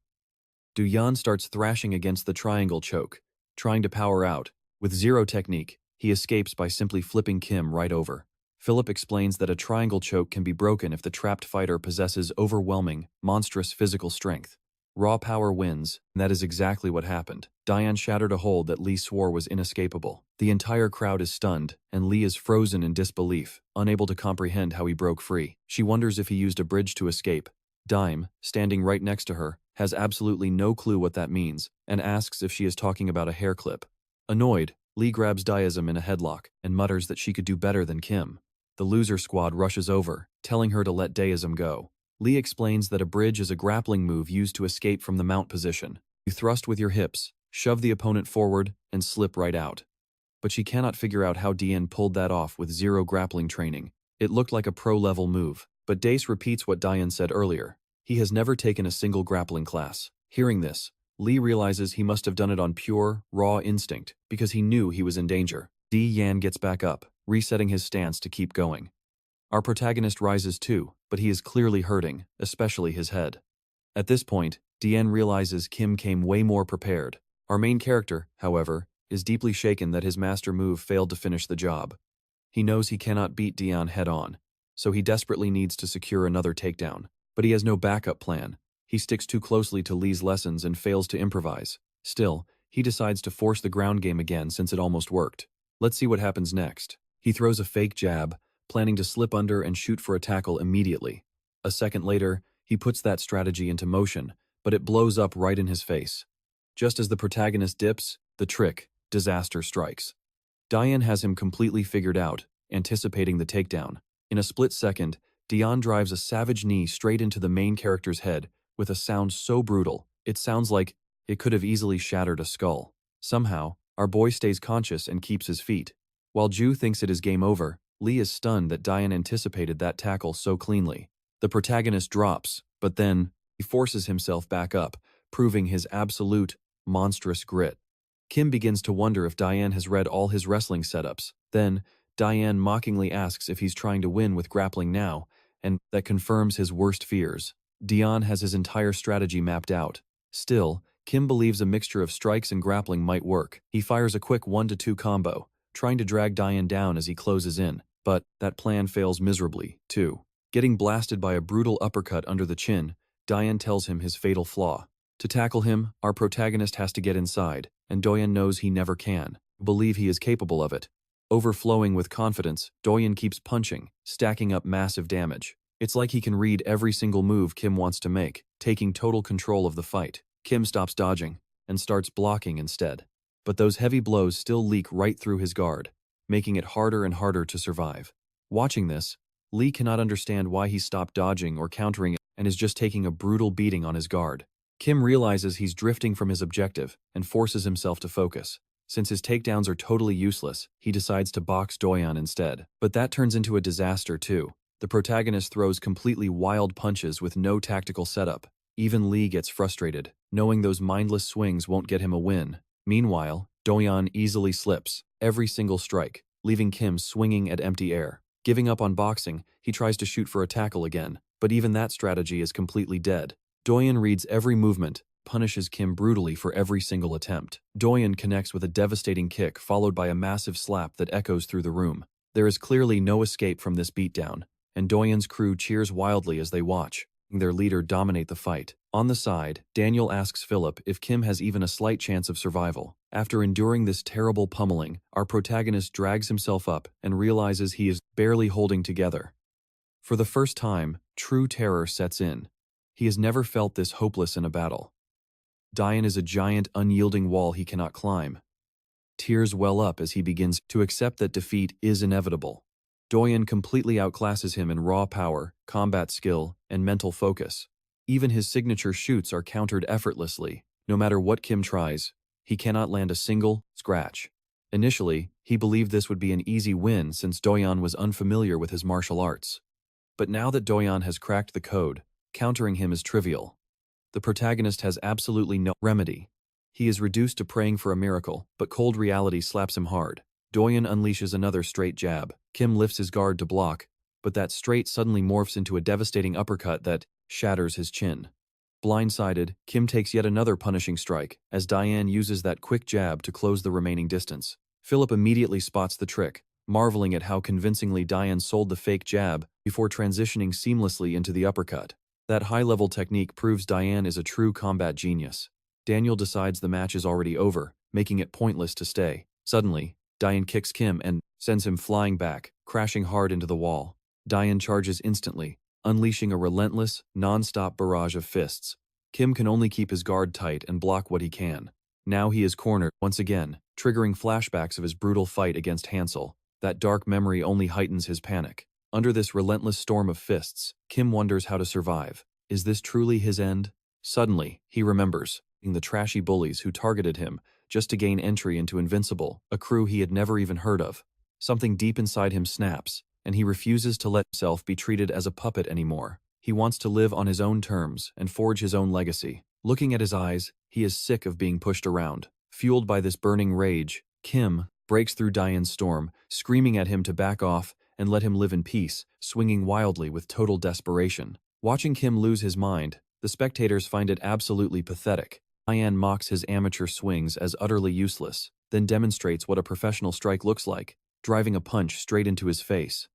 Dian starts thrashing against the triangle choke, trying to power out. With zero technique, he escapes by simply flipping Kim right over. Philip explains that a triangle choke can be broken if the trapped fighter possesses overwhelming, monstrous physical strength. Raw power wins, and that is exactly what happened. Dian shattered a hold that Lee swore was inescapable. The entire crowd is stunned, and Lee is frozen in disbelief, unable to comprehend how he broke free. She wonders if he used a bridge to escape, Dime, standing right next to her, has absolutely no clue what that means and asks if she is talking about a hair clip. Annoyed, Lee grabs Diasm in a headlock and mutters that she could do better than Kim. The loser squad rushes over, telling her to let Diasm go. Lee explains that a bridge is a grappling move used to escape from the mount position. You thrust with your hips, shove the opponent forward, and slip right out. But she cannot figure out how Dian pulled that off with zero grappling training. It looked like a pro-level move, but Dace repeats what Dian said earlier. He has never taken a single grappling class. Hearing this, Lee realizes he must have done it on pure, raw instinct because he knew he was in danger. Dian gets back up, resetting his stance to keep going. Our protagonist rises too, but he is clearly hurting, especially his head. At this point, Dian realizes Kim came way more prepared. Our main character, however, is deeply shaken that his master move failed to finish the job. He knows he cannot beat Dian head-on, so he desperately needs to secure another takedown. But he has no backup plan. He sticks too closely to Lee's lessons and fails to improvise. Still, he decides to force the ground game again since it almost worked. Let's see what happens next. He throws a fake jab, planning to slip under and shoot for a tackle immediately. A second later, he puts that strategy into motion, but it blows up right in his face. Just as the protagonist dips, the trick, disaster strikes. Dian has him completely figured out, anticipating the takedown. In a split second, Dian drives a savage knee straight into the main character's head with a sound so brutal, it sounds like it could have easily shattered a skull. Somehow, our boy stays conscious and keeps his feet. While Ju thinks it is game over, Lee is stunned that Dian anticipated that tackle so cleanly. The protagonist drops, but then he forces himself back up, proving his absolute, monstrous grit. Kim begins to wonder if Dian has read all his wrestling setups. Then, Dian mockingly asks if he's trying to win with grappling now, and that confirms his worst fears. Dian has his entire strategy mapped out. Still, Kim believes a mixture of strikes and grappling might work. He fires a quick 1-2 combo, trying to drag Dian down as he closes in, but that plan fails miserably, too. Getting blasted by a brutal uppercut under the chin, Dian tells him his fatal flaw. To tackle him, our protagonist has to get inside, and Doyen knows he never can. Believe he is capable of it. Overflowing with confidence, Doyen keeps punching, stacking up massive damage. It's like he can read every single move Kim wants to make, taking total control of the fight. Kim stops dodging and starts blocking instead. But those heavy blows still leak right through his guard, making it harder and harder to survive. Watching this, Lee cannot understand why he stopped dodging or countering and is just taking a brutal beating on his guard. Kim realizes he's drifting from his objective and forces himself to focus. Since his takedowns are totally useless, he decides to box Doyen instead. But that turns into a disaster too. The protagonist throws completely wild punches with no tactical setup. Even Lee gets frustrated, knowing those mindless swings won't get him a win. Meanwhile, Doyen easily slips every single strike, leaving Kim swinging at empty air. Giving up on boxing, he tries to shoot for a tackle again, but even that strategy is completely dead. Doyen reads every movement, punishes Kim brutally for every single attempt. Doyen connects with a devastating kick followed by a massive slap that echoes through the room. There is clearly no escape from this beatdown, and Doyen's crew cheers wildly as they watch their leader dominate the fight. On the side, Daniel asks Philip if Kim has even a slight chance of survival. After enduring this terrible pummeling, our protagonist drags himself up and realizes he is barely holding together. For the first time, true terror sets in. He has never felt this hopeless in a battle. Dian is a giant, unyielding wall he cannot climb. Tears well up as he begins to accept that defeat is inevitable. Doyen completely outclasses him in raw power, combat skill, and mental focus. Even his signature shoots are countered effortlessly. No matter what Kim tries, he cannot land a single scratch. Initially, he believed this would be an easy win since Doyen was unfamiliar with his martial arts. But now that Doyen has cracked the code, countering him is trivial. The protagonist has absolutely no remedy. He is reduced to praying for a miracle, but cold reality slaps him hard. Doyen unleashes another straight jab. Kim lifts his guard to block, but that straight suddenly morphs into a devastating uppercut that shatters his chin. Blindsided, Kim takes yet another punishing strike, as Dian uses that quick jab to close the remaining distance. Philip immediately spots the trick, marveling at how convincingly Dian sold the fake jab before transitioning seamlessly into the uppercut. That high-level technique proves Dian is a true combat genius. Daniel decides the match is already over, making it pointless to stay. Suddenly, Dian kicks Kim and sends him flying back, crashing hard into the wall. Dian charges instantly, unleashing a relentless, non-stop barrage of fists. Kim can only keep his guard tight and block what he can. Now he is cornered once again, triggering flashbacks of his brutal fight against Hansel. That dark memory only heightens his panic. Under this relentless storm of fists, Kim wonders how to survive. Is this truly his end? Suddenly, he remembers the trashy bullies who targeted him just to gain entry into Invincible, a crew he had never even heard of. Something deep inside him snaps, and he refuses to let himself be treated as a puppet anymore. He wants to live on his own terms and forge his own legacy. Looking at his eyes, he is sick of being pushed around. Fueled by this burning rage, Kim breaks through Dian's storm, screaming at him to back off and let him live in peace, swinging wildly with total desperation. Watching Kim lose his mind, the spectators find it absolutely pathetic. Dian mocks his amateur swings as utterly useless, then demonstrates what a professional strike looks like, driving a punch straight into his face.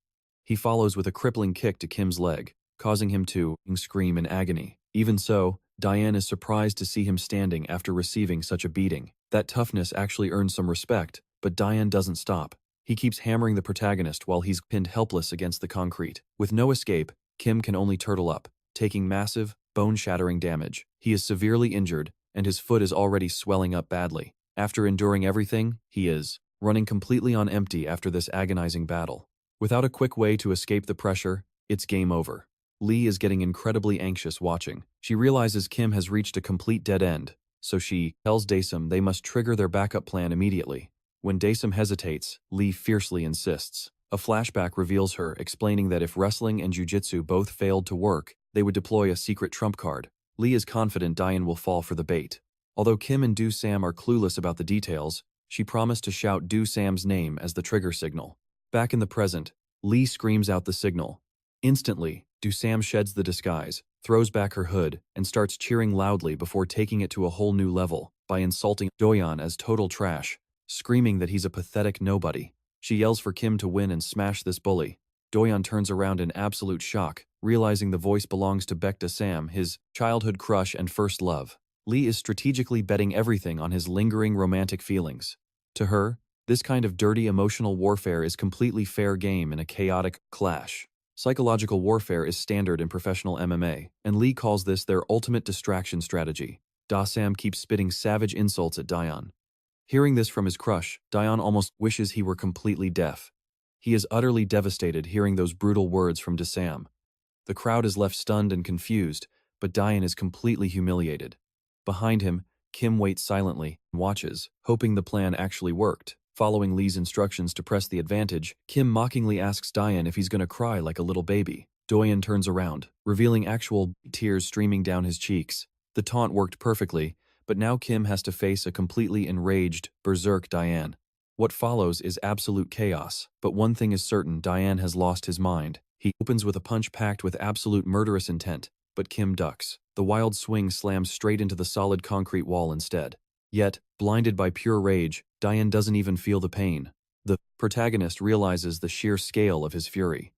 He follows with a crippling kick to Kim's leg, causing him to scream in agony. Even so, Dian is surprised to see him standing after receiving such a beating. That toughness actually earns some respect, but Dian doesn't stop. He keeps hammering the protagonist while he's pinned helpless against the concrete. With no escape, Kim can only turtle up, taking massive, bone-shattering damage. He is severely injured, and his foot is already swelling up badly. After enduring everything, he is running completely on empty after this agonizing battle. Without a quick way to escape the pressure, it's game over. Lee is getting incredibly anxious watching. She realizes Kim has reached a complete dead end, so she tells Daesum they must trigger their backup plan immediately. When Daesum hesitates, Lee fiercely insists. A flashback reveals her explaining that if wrestling and jujitsu both failed to work, they would deploy a secret trump card. Lee is confident Dian will fall for the bait. Although Kim and Do Sam are clueless about the details, she promised to shout Do Sam's name as the trigger signal. Back in the present, Lee screams out the signal. Instantly, Do Sam sheds the disguise, throws back her hood, and starts cheering loudly before taking it to a whole new level by insulting Doyeon as total trash, screaming that he's a pathetic nobody. She yells for Kim to win and smash this bully. Doyeon turns around in absolute shock, realizing the voice belongs to Baek Do Sam, his childhood crush and first love. Lee is strategically betting everything on his lingering romantic feelings. To her, this kind of dirty emotional warfare is completely fair game in a chaotic clash. Psychological warfare is standard in professional MMA, and Lee calls this their ultimate distraction strategy. Do Sam keeps spitting savage insults at Dian. Hearing this from his crush, Dian almost wishes he were completely deaf. He is utterly devastated hearing those brutal words from Do Sam. The crowd is left stunned and confused, but Dian is completely humiliated. Behind him, Kim waits silently and watches, hoping the plan actually worked. Following Lee's instructions to press the advantage, Kim mockingly asks Dian if he's gonna cry like a little baby. Doyeon turns around, revealing actual tears streaming down his cheeks. The taunt worked perfectly, but now Kim has to face a completely enraged, berserk Dian. What follows is absolute chaos, but one thing is certain: Dian has lost his mind. He opens with a punch packed with absolute murderous intent, but Kim ducks. The wild swing slams straight into the solid concrete wall instead. Yet, blinded by pure rage, Dian doesn't even feel the pain. The protagonist realizes the sheer scale of his fury.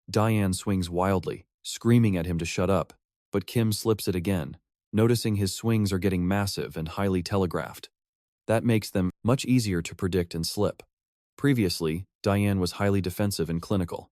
Dian swings wildly, screaming at him to shut up, but Kim slips it again, noticing his swings are getting massive and highly telegraphed. That makes them much easier to predict and slip. Previously, Dian was highly defensive and clinical.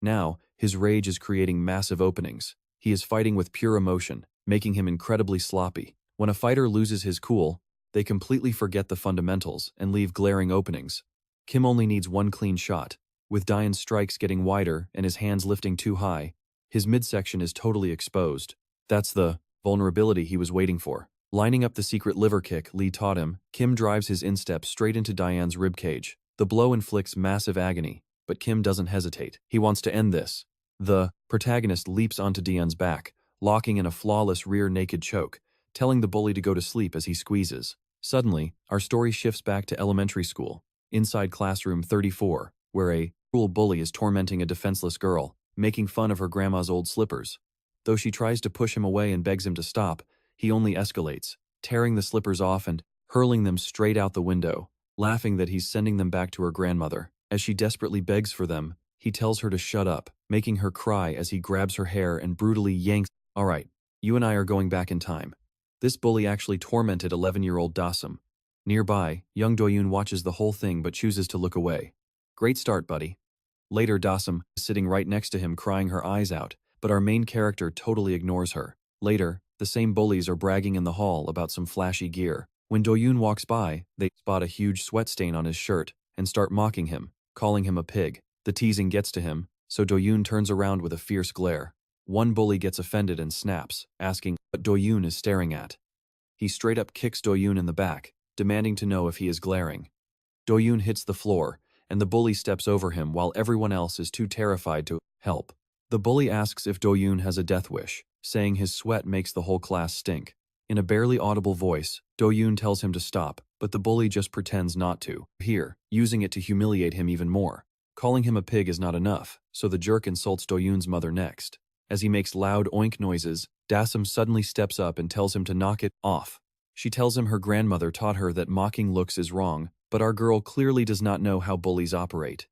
Now, his rage is creating massive openings. He is fighting with pure emotion, making him incredibly sloppy. When a fighter loses his cool, they completely forget the fundamentals and leave glaring openings. Kim only needs one clean shot. With Dian's strikes getting wider and his hands lifting too high, his midsection is totally exposed. That's the vulnerability he was waiting for. Lining up the secret liver kick Lee taught him, Kim drives his instep straight into Dian's ribcage. The blow inflicts massive agony, but Kim doesn't hesitate. He wants to end this. The protagonist leaps onto Dian's back, locking in a flawless rear naked choke, telling the bully to go to sleep as he squeezes. Suddenly, our story shifts back to elementary school, inside classroom 34, where a cruel bully is tormenting a defenseless girl, making fun of her grandma's old slippers. Though she tries to push him away and begs him to stop, he only escalates, tearing the slippers off and hurling them straight out the window, laughing that he's sending them back to her grandmother. As she desperately begs for them, he tells her to shut up, making her cry as he grabs her hair and brutally yanks. "All right, you and I are going back in time." This bully actually tormented 11-year-old Daesum. Nearby, young Doyoon watches the whole thing but chooses to look away. "Great start, buddy." Later, Daesum is sitting right next to him crying her eyes out, but our main character totally ignores her. Later, the same bullies are bragging in the hall about some flashy gear. When Do-yoon walks by, they spot a huge sweat stain on his shirt and start mocking him, calling him a pig. The teasing gets to him, so Do-yoon turns around with a fierce glare. One bully gets offended and snaps, asking what Do-yoon is staring at. He straight up kicks Do-yoon in the back, demanding to know if he is glaring. Do-yoon hits the floor, and the bully steps over him while everyone else is too terrified to help. The bully asks if Do-yoon has a death wish, saying his sweat makes the whole class stink. In a barely audible voice, Do-yoon tells him to stop, but the bully just pretends not to, using it to humiliate him even more. Calling him a pig is not enough, so the jerk insults Do-yoon's mother next. As he makes loud oink noises, Dasum suddenly steps up and tells him to knock it off. She tells him her grandmother taught her that mocking looks is wrong, but our girl clearly does not know how bullies operate.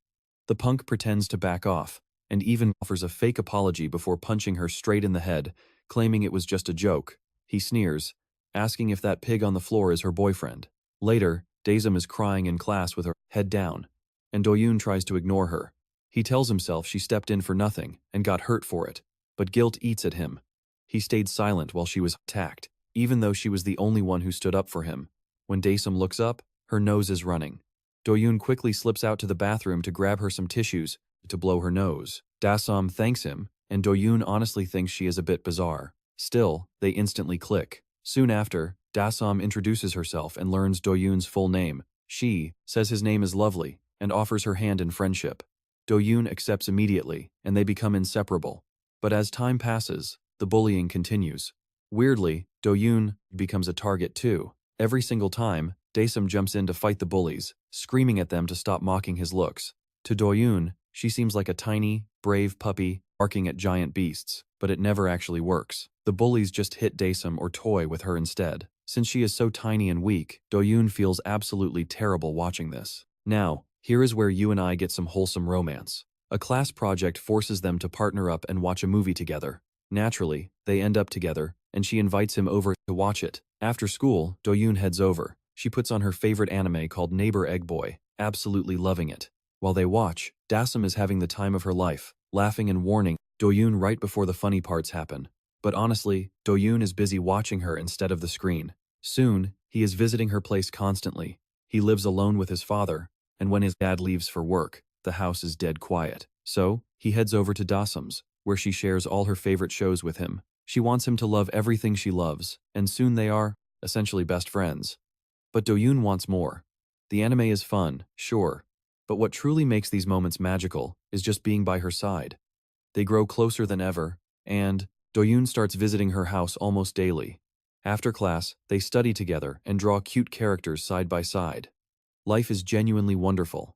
The punk pretends to back off, and even offers a fake apology before punching her straight in the head, claiming it was just a joke. He sneers, asking if that pig on the floor is her boyfriend. Later, Dasum is crying in class with her head down, and Do-yoon tries to ignore her. He tells himself she stepped in for nothing and got hurt for it, but guilt eats at him. He stayed silent while she was attacked, even though she was the only one who stood up for him. When Dasum looks up, her nose is running. Do-yoon quickly slips out to the bathroom to grab her some tissues to blow her nose. Dasum thanks him, and Do-yoon honestly thinks she is a bit bizarre. Still, they instantly click. Soon after, Dasum introduces herself and learns Do-yoon's full name. She says his name is Lovely and offers her hand in friendship. Do-yoon accepts immediately, and they become inseparable. But as time passes, the bullying continues. Weirdly, Do-yoon becomes a target too. Every single time, Dasum jumps in to fight the bullies, screaming at them to stop mocking his looks. To Do-yoon, she seems like a tiny, brave puppy barking at giant beasts, but it never actually works. The bullies just hit Dasum or toy with her instead. Since she is so tiny and weak, Do-yoon feels absolutely terrible watching this. Now, here is where you and I get some wholesome romance. A class project forces them to partner up and watch a movie together. Naturally, they end up together, and she invites him over to watch it. After school, Do-yoon heads over. She puts on her favorite anime called Neighbor Egg Boy, absolutely loving it. While they watch, Dasum is having the time of her life, laughing and warning Do-yoon right before the funny parts happen. But honestly, Do-yoon is busy watching her instead of the screen. Soon, he is visiting her place constantly. He lives alone with his father, and when his dad leaves for work, the house is dead quiet. So, he heads over to Dasum's, where she shares all her favorite shows with him. She wants him to love everything she loves, and soon they are, essentially best friends. But Do-yoon wants more. The anime is fun, sure, but what truly makes these moments magical is just being by her side. They grow closer than ever, and Do-yoon starts visiting her house almost daily. After class, they study together and draw cute characters side by side. Life is genuinely wonderful.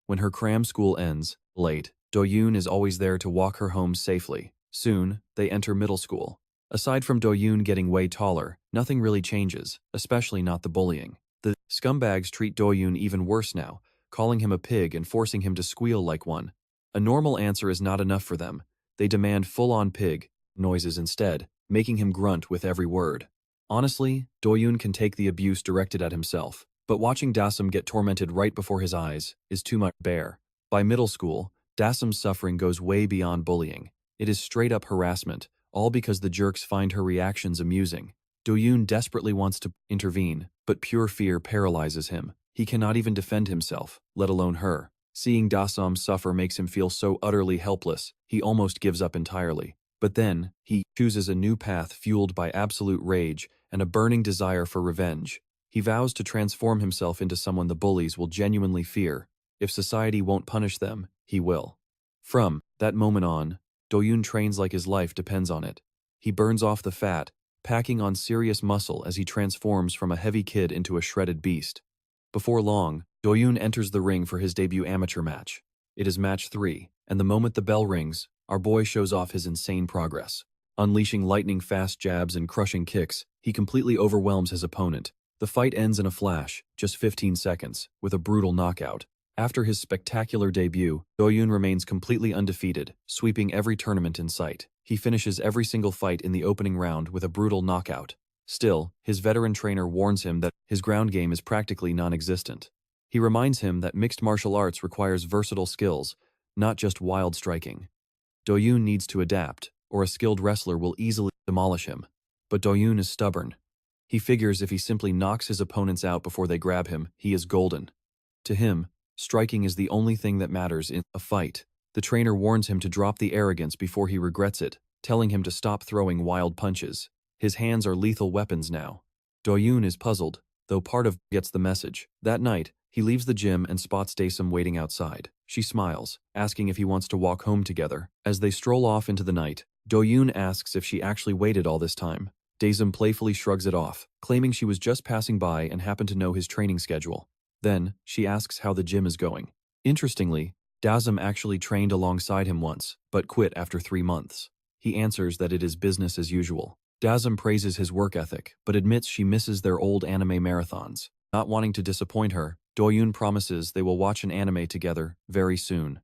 When her cram school ends, late, Do-yoon is always there to walk her home safely. Soon, they enter middle school. Aside from Do-yoon getting way taller, nothing really changes, especially not the bullying. The scumbags treat Do-yoon even worse now, calling him a pig and forcing him to squeal like one. A normal answer is not enough for them. They demand full-on pig noises instead, making him grunt with every word. Honestly, Do-yoon can take the abuse directed at himself, but watching Dasum get tormented right before his eyes is too much to bear. By middle school, Dasum's suffering goes way beyond bullying. It is straight-up harassment, all because the jerks find her reactions amusing. Do-yoon desperately wants to intervene, but pure fear paralyzes him. He cannot even defend himself, let alone her. Seeing Dasum suffer makes him feel so utterly helpless, he almost gives up entirely. But then, he chooses a new path fueled by absolute rage and a burning desire for revenge. He vows to transform himself into someone the bullies will genuinely fear. If society won't punish them, he will. From that moment on, Do-yoon trains like his life depends on it. He burns off the fat, packing on serious muscle as he transforms from a heavy kid into a shredded beast. Before long, Do-yoon enters the ring for his debut amateur match. It is match 3, and the moment the bell rings, our boy shows off his insane progress. Unleashing lightning-fast jabs and crushing kicks, he completely overwhelms his opponent. The fight ends in a flash, just 15 seconds, with a brutal knockout. After his spectacular debut, Do-yoon remains completely undefeated, sweeping every tournament in sight. He finishes every single fight in the opening round with a brutal knockout. Still, his veteran trainer warns him that his ground game is practically non-existent. He reminds him that mixed martial arts requires versatile skills, not just wild striking. Do-yoon needs to adapt, or a skilled wrestler will easily demolish him. But Do-yoon is stubborn. He figures if he simply knocks his opponents out before they grab him, he is golden. To him, striking is the only thing that matters in a fight. The trainer warns him to drop the arrogance before he regrets it, telling him to stop throwing wild punches. His hands are lethal weapons now. Do-yoon is puzzled, though part of gets the message. That night, he leaves the gym and spots Daesum waiting outside. She smiles, asking if he wants to walk home together. As they stroll off into the night, Do-yoon asks if she actually waited all this time. Daesum playfully shrugs it off, claiming she was just passing by and happened to know his training schedule. Then, she asks how the gym is going. Interestingly, Daesum actually trained alongside him once, but quit after 3 months. He answers that it is business as usual. Daesum praises his work ethic, but admits she misses their old anime marathons. Not wanting to disappoint her, Do-yoon promises they will watch an anime together very soon.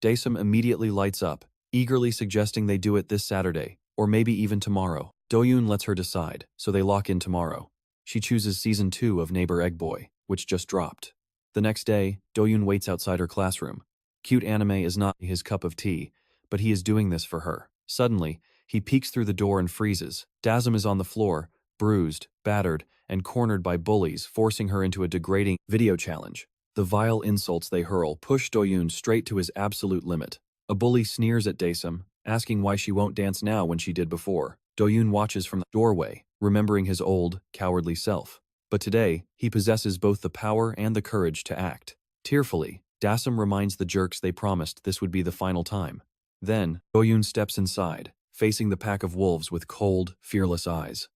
Daesum immediately lights up, eagerly suggesting they do it this Saturday, or maybe even tomorrow. Do-yoon lets her decide, so they lock in tomorrow. She chooses Season 2 of Neighbor Egg Boy, which just dropped. The next day, Do-yoon waits outside her classroom. Cute anime is not his cup of tea, but he is doing this for her. Suddenly, he peeks through the door and freezes. Daesum is on the floor, bruised, battered, and cornered by bullies, forcing her into a degrading video challenge. The vile insults they hurl push Do-yoon straight to his absolute limit. A bully sneers at Daesum, asking why she won't dance now when she did before. Do-yoon watches from the doorway, remembering his old, cowardly self. But today, he possesses both the power and the courage to act. Tearfully, Daesum reminds the jerks they promised this would be the final time. Then, Do-yoon steps inside, facing the pack of wolves with cold, fearless eyes.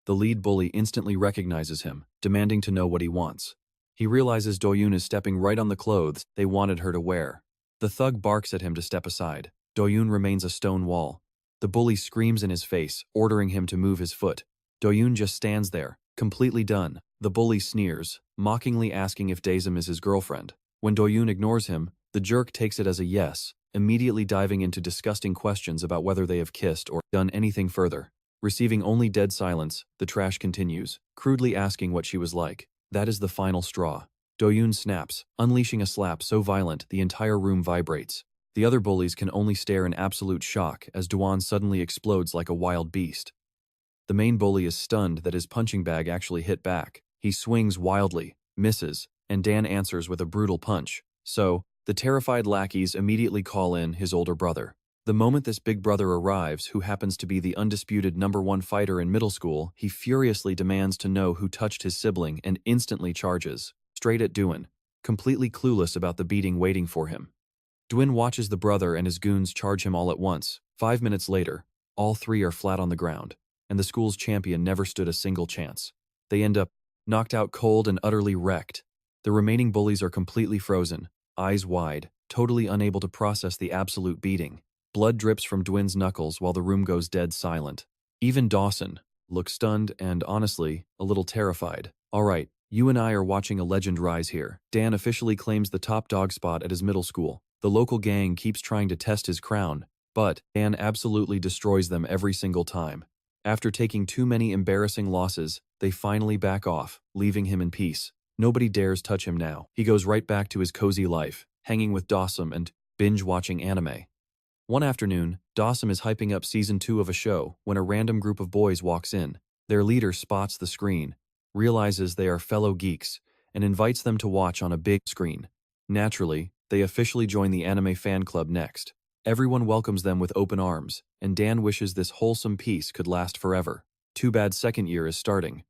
The lead bully instantly recognizes him, demanding to know what he wants. He realizes Do-yoon is stepping right on the clothes they wanted her to wear. The thug barks at him to step aside. Do-yoon remains a stone wall. The bully screams in his face, ordering him to move his foot. Do-yoon just stands there, completely done. The bully sneers, mockingly asking if Daesum is his girlfriend. When Do-yoon ignores him, the jerk takes it as a yes, immediately diving into disgusting questions about whether they have kissed or done anything further. Receiving only dead silence, the trash continues, crudely asking what she was like. That is the final straw. Do-yoon snaps, unleashing a slap so violent the entire room vibrates. The other bullies can only stare in absolute shock as Dian suddenly explodes like a wild beast. The main bully is stunned that his punching bag actually hit back. He swings wildly, misses, and Dan answers with a brutal punch. So, the terrified lackeys immediately call in his older brother. The moment this big brother arrives, who happens to be the undisputed #1 fighter in middle school, he furiously demands to know who touched his sibling and instantly charges straight at Dian, completely clueless about the beating waiting for him. Dian watches the brother and his goons charge him all at once. 5 minutes later, all three are flat on the ground, and the school's champion never stood a single chance. They end up knocked out cold and utterly wrecked. The remaining bullies are completely frozen, eyes wide, totally unable to process the absolute beating. Blood drips from Dian's knuckles while the room goes dead silent. Even Dawson looks stunned and, honestly, a little terrified. All right, you and I are watching a legend rise here. Dan officially claims the top dog spot at his middle school. The local gang keeps trying to test his crown, but Dan absolutely destroys them every single time. After taking too many embarrassing losses, they finally back off, leaving him in peace. Nobody dares touch him now. He goes right back to his cozy life, hanging with Daesum and binge-watching anime. One afternoon, Daesum is hyping up Season 2 of a show when a random group of boys walks in. Their leader spots the screen, realizes they are fellow geeks, and invites them to watch on a big screen. Naturally, they officially join the anime fan club next. Everyone welcomes them with open arms, and Dan wishes this wholesome peace could last forever. Too bad second year is starting.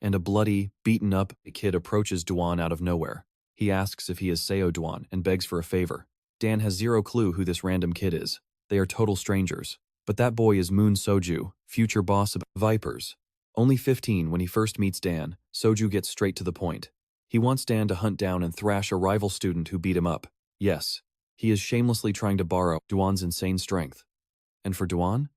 And a bloody, beaten-up kid approaches Dian out of nowhere. He asks if he is Seo Dian and begs for a favor. Dan has zero clue who this random kid is. They are total strangers. But that boy is Moon Soju, future boss of Vipers. Only 15 when he first meets Dan, Soju gets straight to the point. He wants Dan to hunt down and thrash a rival student who beat him up. Yes, he is shamelessly trying to borrow Dian's insane strength. And for Dian?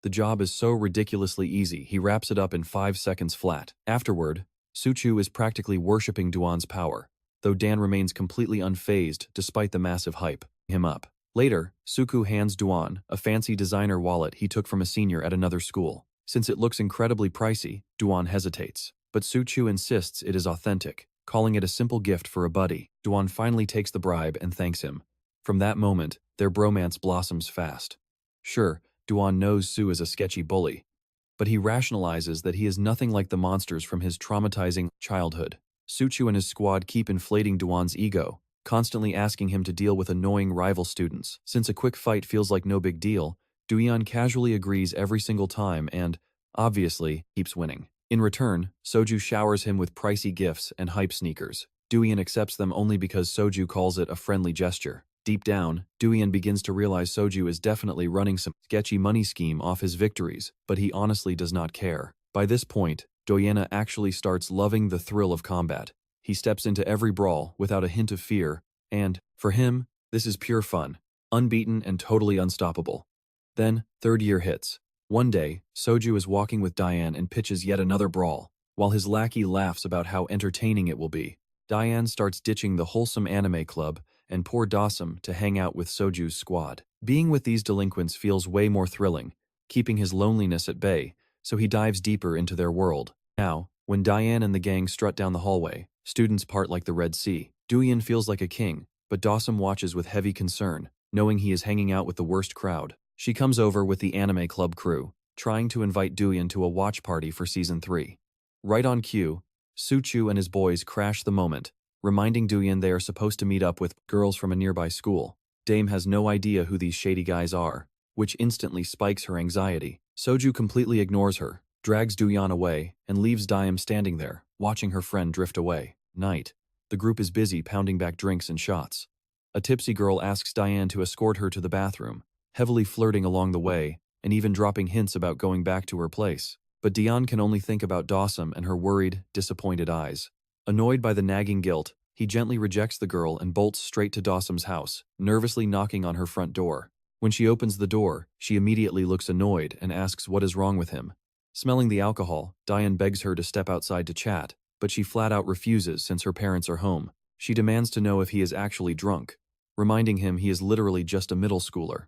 The job is so ridiculously easy, he wraps it up in 5 seconds flat. Afterward, Suchu is practically worshipping Dian's power, though Dan remains completely unfazed despite the massive hype. Him up. Later, Suku hands Dian a fancy designer wallet he took from a senior at another school. Since it looks incredibly pricey, Dian hesitates, but Suchu insists it is authentic, calling it a simple gift for a buddy. Dian finally takes the bribe and thanks him. From that moment, their bromance blossoms fast. Sure, Duan knows Su is a sketchy bully, but he rationalizes that he is nothing like the monsters from his traumatizing childhood. Suchu and his squad keep inflating Duan's ego, constantly asking him to deal with annoying rival students. Since a quick fight feels like no big deal, Dian casually agrees every single time and, obviously, keeps winning. In return, Soju showers him with pricey gifts and hype sneakers. Dian accepts them only because Soju calls it a friendly gesture. Deep down, Dian begins to realize Soju is definitely running some sketchy money scheme off his victories, but he honestly does not care. By this point, Doyena actually starts loving the thrill of combat. He steps into every brawl without a hint of fear, and, for him, this is pure fun, unbeaten and totally unstoppable. Then, third year hits. One day, Soju is walking with Dian and pitches yet another brawl. While his lackey laughs about how entertaining it will be, Dian starts ditching the wholesome anime club and poor Dawson to hang out with Soju's squad. Being with these delinquents feels way more thrilling, keeping his loneliness at bay, so he dives deeper into their world. Now, when Dian and the gang strut down the hallway, students part like the Red Sea. Dian feels like a king, but Dawson watches with heavy concern, knowing he is hanging out with the worst crowd. She comes over with the anime club crew, trying to invite Dian to a watch party for Season 3. Right on cue, Suchu and his boys crash the moment, reminding Dian they are supposed to meet up with girls from a nearby school. Dame has no idea who these shady guys are, which instantly spikes her anxiety. Soju completely ignores her, drags Dian away, and leaves Dian standing there, watching her friend drift away. Night. The group is busy pounding back drinks and shots. A tipsy girl asks Dian to escort her to the bathroom, heavily flirting along the way, and even dropping hints about going back to her place. But Dian can only think about Dawson and her worried, disappointed eyes. Annoyed by the nagging guilt, he gently rejects the girl and bolts straight to Dawson's house, nervously knocking on her front door. When she opens the door, she immediately looks annoyed and asks what is wrong with him. Smelling the alcohol, Dian begs her to step outside to chat, but she flat out refuses since her parents are home. She demands to know if he is actually drunk, reminding him he is literally just a middle schooler.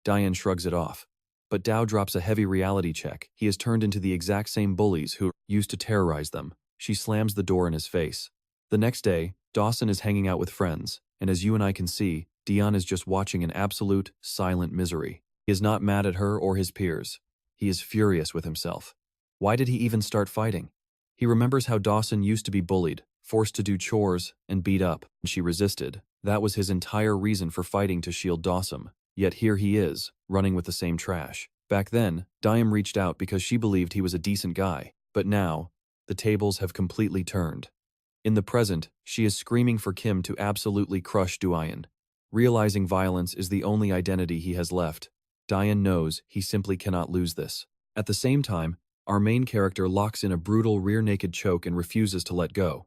Dian shrugs it off. But Dao drops a heavy reality check. He has turned into the exact same bullies who used to terrorize them. She slams the door in his face. The next day, Dawson is hanging out with friends, and as you and I can see, Dian is just watching in absolute, silent misery. He is not mad at her or his peers. He is furious with himself. Why did he even start fighting? He remembers how Dawson used to be bullied, forced to do chores, and beat up, and she resisted. That was his entire reason for fighting to shield Dawson. Yet here he is, running with the same trash. Back then, Dian reached out because she believed he was a decent guy. But now, the tables have completely turned. In the present, she is screaming for Kim to absolutely crush Dian. Realizing violence is the only identity he has left, Dian knows he simply cannot lose this. At the same time, our main character locks in a brutal rear-naked choke and refuses to let go.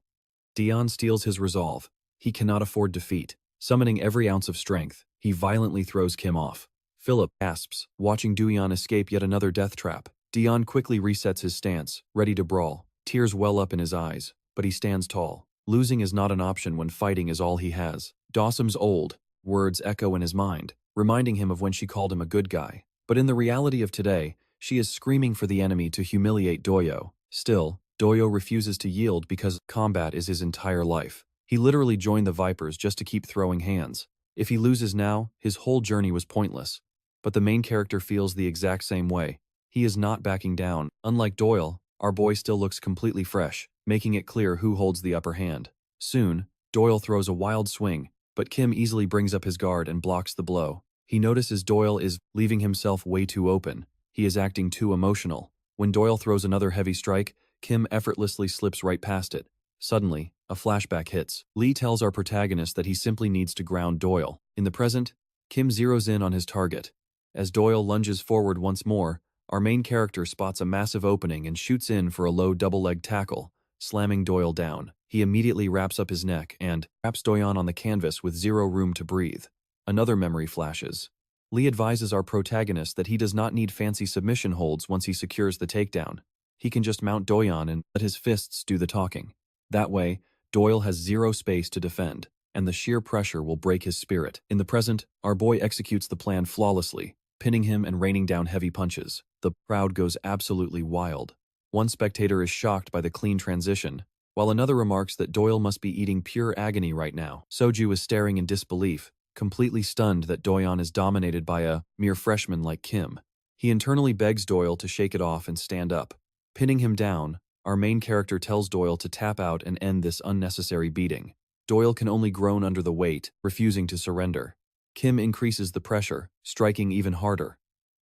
Dian steals his resolve. He cannot afford defeat. Summoning every ounce of strength, he violently throws Kim off. Philip gasps, watching Dian escape yet another death trap. Dian quickly resets his stance, ready to brawl. Tears well up in his eyes, but he stands tall. Losing is not an option when fighting is all he has. Dawson's old words echo in his mind, reminding him of when she called him a good guy. But in the reality of today, she is screaming for the enemy to humiliate Doyo. Still, Doyo refuses to yield because combat is his entire life. He literally joined the Vipers just to keep throwing hands. If he loses now, his whole journey was pointless. But the main character feels the exact same way. He is not backing down. Unlike Doyle, our boy still looks completely fresh, making it clear who holds the upper hand. Soon, Doyle throws a wild swing, but Kim easily brings up his guard and blocks the blow. He notices Doyle is leaving himself way too open. He is acting too emotional. When Doyle throws another heavy strike, Kim effortlessly slips right past it. Suddenly, a flashback hits. Lee tells our protagonist that he simply needs to ground Doyle. In the present, Kim zeroes in on his target. As Doyle lunges forward once more, our main character spots a massive opening and shoots in for a low double-leg tackle, slamming Doyle down. He immediately wraps up his neck and traps Doyon on the canvas with zero room to breathe. Another memory flashes. Lee advises our protagonist that he does not need fancy submission holds once he secures the takedown. He can just mount Doyon and let his fists do the talking. That way, Doyle has zero space to defend, and the sheer pressure will break his spirit. In the present, our boy executes the plan flawlessly, pinning him and raining down heavy punches. The crowd goes absolutely wild. One spectator is shocked by the clean transition, while another remarks that Doyle must be eating pure agony right now. Soju is staring in disbelief, completely stunned that Doyon is dominated by a mere freshman like Kim. He internally begs Doyle to shake it off and stand up. Pinning him down, our main character tells Doyle to tap out and end this unnecessary beating. Doyle can only groan under the weight, refusing to surrender. Kim increases the pressure, striking even harder.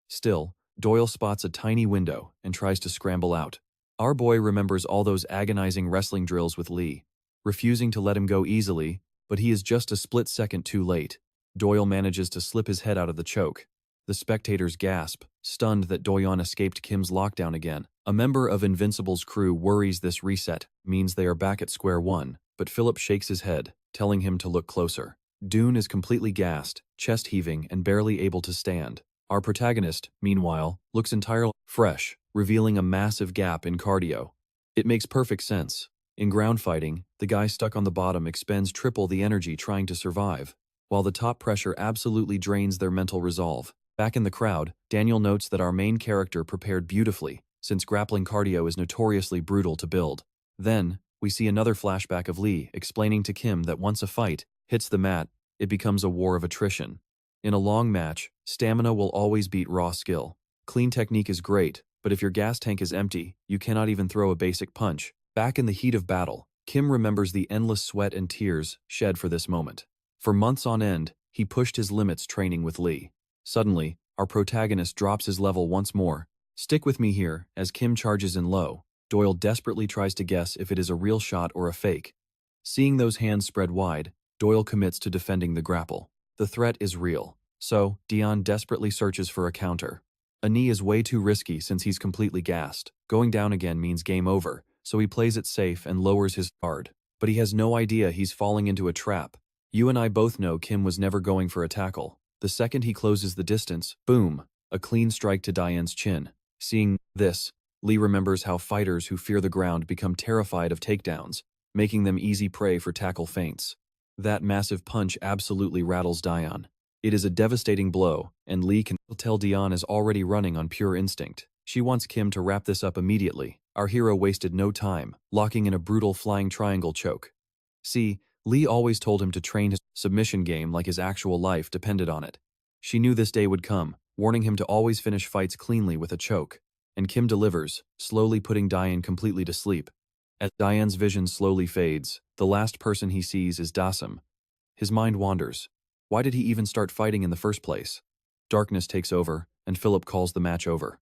Still, Doyle spots a tiny window and tries to scramble out. Our boy remembers all those agonizing wrestling drills with Lee, refusing to let him go easily, but he is just a split second too late. Doyle manages to slip his head out of the choke. The spectators gasp, stunned that Doyon escaped Kim's lockdown again. A member of Invincible's crew worries this reset means they are back at square one, but Philip shakes his head, telling him to look closer. Dune is completely gassed, chest heaving, and barely able to stand. Our protagonist, meanwhile, looks entirely fresh, revealing a massive gap in cardio. It makes perfect sense. In ground fighting, the guy stuck on the bottom expends triple the energy trying to survive, while the top pressure absolutely drains their mental resolve. Back in the crowd, Daniel notes that our main character prepared beautifully, since grappling cardio is notoriously brutal to build. Then, we see another flashback of Lee explaining to Kim that once a fight hits the mat, it becomes a war of attrition. In a long match, stamina will always beat raw skill. Clean technique is great, but if your gas tank is empty, you cannot even throw a basic punch. Back in the heat of battle, Kim remembers the endless sweat and tears shed for this moment. For months on end, he pushed his limits training with Lee. Suddenly, our protagonist drops his level once more. Stick with me here, as Kim charges in low. Doyle desperately tries to guess if it is a real shot or a fake. Seeing those hands spread wide, Doyle commits to defending the grapple. The threat is real, so Dian desperately searches for a counter. A knee is way too risky since he's completely gassed. Going down again means game over, so he plays it safe and lowers his guard. But he has no idea he's falling into a trap. You and I both know Kim was never going for a tackle. The second he closes the distance, boom, a clean strike to Dian's chin. Seeing this, Lee remembers how fighters who fear the ground become terrified of takedowns, making them easy prey for tackle feints. That massive punch absolutely rattles Dian. It is a devastating blow, and Lee can tell Dian is already running on pure instinct. She wants Kim to wrap this up immediately. Our hero wasted no time, locking in a brutal flying triangle choke. See, Lee always told him to train his submission game like his actual life depended on it. She knew this day would come, warning him to always finish fights cleanly with a choke. And Kim delivers, slowly putting Dian completely to sleep. As Dian's vision slowly fades, the last person he sees is Dasam. His mind wanders. Why did he even start fighting in the first place? Darkness takes over, and Philip calls the match over.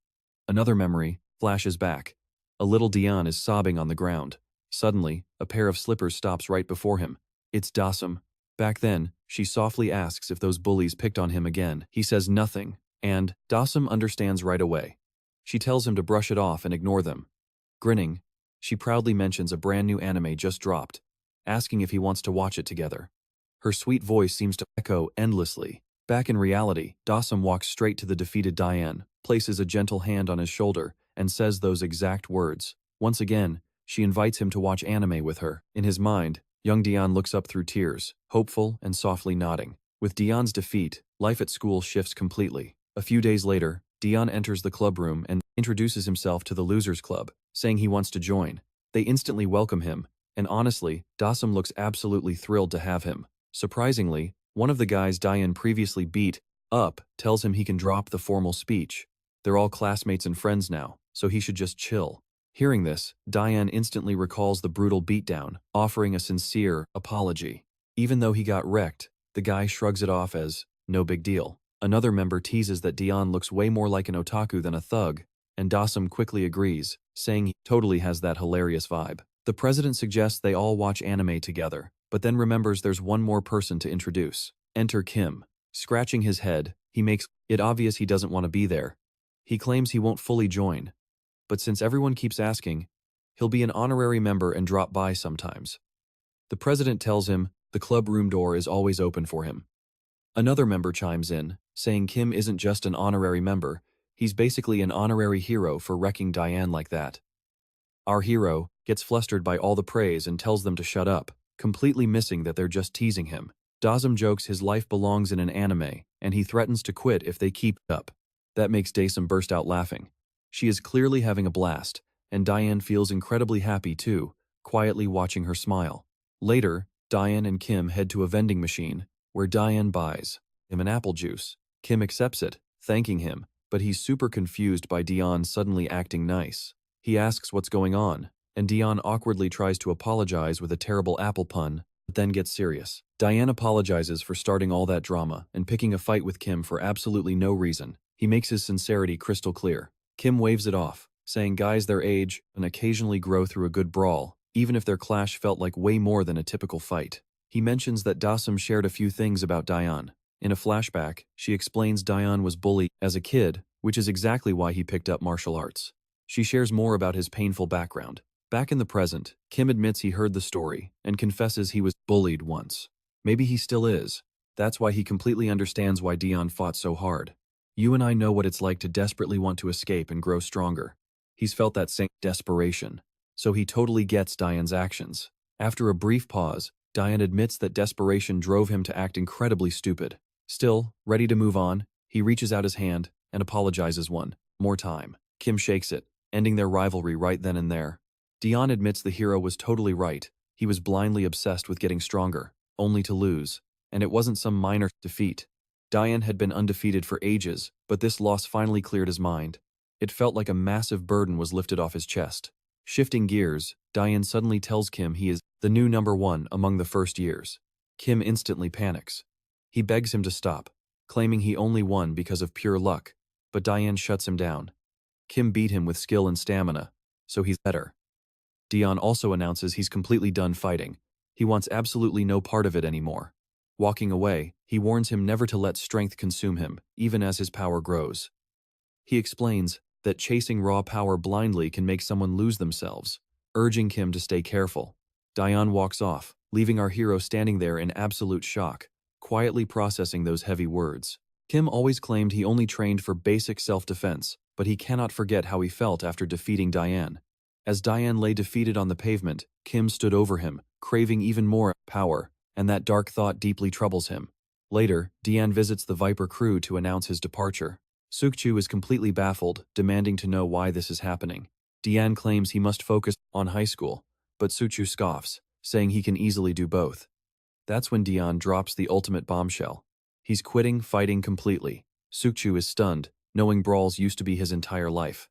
Another memory flashes back. A little Dian is sobbing on the ground. Suddenly, a pair of slippers stops right before him. It's Dasam. Back then, she softly asks if those bullies picked on him again. He says nothing, and Dasam understands right away. She tells him to brush it off and ignore them. Grinning, she proudly mentions a brand new anime just dropped, asking if he wants to watch it together. Her sweet voice seems to echo endlessly. Back in reality, Dasam walks straight to the defeated Dian, places a gentle hand on his shoulder, and says those exact words. Once again, she invites him to watch anime with her. In his mind, young Dian looks up through tears, hopeful and softly nodding. With Dian's defeat, life at school shifts completely. A few days later, Dian enters the club room and introduces himself to the Losers Club, saying he wants to join. They instantly welcome him, and honestly, Dasam looks absolutely thrilled to have him. Surprisingly, one of the guys Dian previously beat up tells him he can drop the formal speech. They're all classmates and friends now, so he should just chill. Hearing this, Dian instantly recalls the brutal beatdown, offering a sincere apology. Even though he got wrecked, the guy shrugs it off as no big deal. Another member teases that Dian looks way more like an otaku than a thug, and Dasam quickly agrees, saying he totally has that hilarious vibe. The president suggests they all watch anime together, but then remembers there's one more person to introduce. Enter Kim. Scratching his head, he makes it obvious he doesn't want to be there. He claims he won't fully join, but since everyone keeps asking, he'll be an honorary member and drop by sometimes. The president tells him the club room door is always open for him. Another member chimes in, saying Kim isn't just an honorary member, he's basically an honorary hero for wrecking Dian like that. Our hero gets flustered by all the praise and tells them to shut up, completely missing that they're just teasing him. Dasam jokes his life belongs in an anime, and he threatens to quit if they keep up. That makes Dasam burst out laughing. She is clearly having a blast, and Dian feels incredibly happy too, quietly watching her smile. Later, Dian and Kim head to a vending machine, where Dian buys him an apple juice. Kim accepts it, thanking him, but he's super confused by Dian suddenly acting nice. He asks what's going on, and Dian awkwardly tries to apologize with a terrible apple pun, but then gets serious. Dian apologizes for starting all that drama and picking a fight with Kim for absolutely no reason. He makes his sincerity crystal clear. Kim waves it off, saying guys their age and occasionally grow through a good brawl, even if their clash felt like way more than a typical fight. He mentions that Dasum shared a few things about Dian. In a flashback, she explains Dian was bullied as a kid, which is exactly why he picked up martial arts. She shares more about his painful background. Back in the present, Kim admits he heard the story and confesses he was bullied once. Maybe he still is. That's why he completely understands why Dian fought so hard. You and I know what it's like to desperately want to escape and grow stronger. He's felt that same desperation, so he totally gets Dian's actions. After a brief pause, Dian admits that desperation drove him to act incredibly stupid. Still, ready to move on, he reaches out his hand and apologizes one more time. Kim shakes it, ending their rivalry right then and there. Dian admits the hero was totally right. He was blindly obsessed with getting stronger, only to lose. And it wasn't some minor defeat. Dian had been undefeated for ages, but this loss finally cleared his mind. It felt like a massive burden was lifted off his chest. Shifting gears, Dian suddenly tells Kim he is the new #1 among the first years. Kim instantly panics. He begs him to stop, claiming he only won because of pure luck, but Dian shuts him down. Kim beat him with skill and stamina, so he's better. Dian also announces he's completely done fighting. He wants absolutely no part of it anymore. Walking away, he warns him never to let strength consume him, even as his power grows. He explains that chasing raw power blindly can make someone lose themselves, urging Kim to stay careful. Dian walks off, leaving our hero standing there in absolute shock, quietly processing those heavy words. Kim always claimed he only trained for basic self-defense, but he cannot forget how he felt after defeating Dian. As Dian lay defeated on the pavement, Kim stood over him, craving even more power, and that dark thought deeply troubles him. Later, Dian visits the Viper crew to announce his departure. Sukchu is completely baffled, demanding to know why this is happening. Dian claims he must focus on high school, but Sukchu scoffs, saying he can easily do both. That's when Dian drops the ultimate bombshell. He's quitting fighting completely. Sukchu is stunned, knowing brawls used to be his entire life.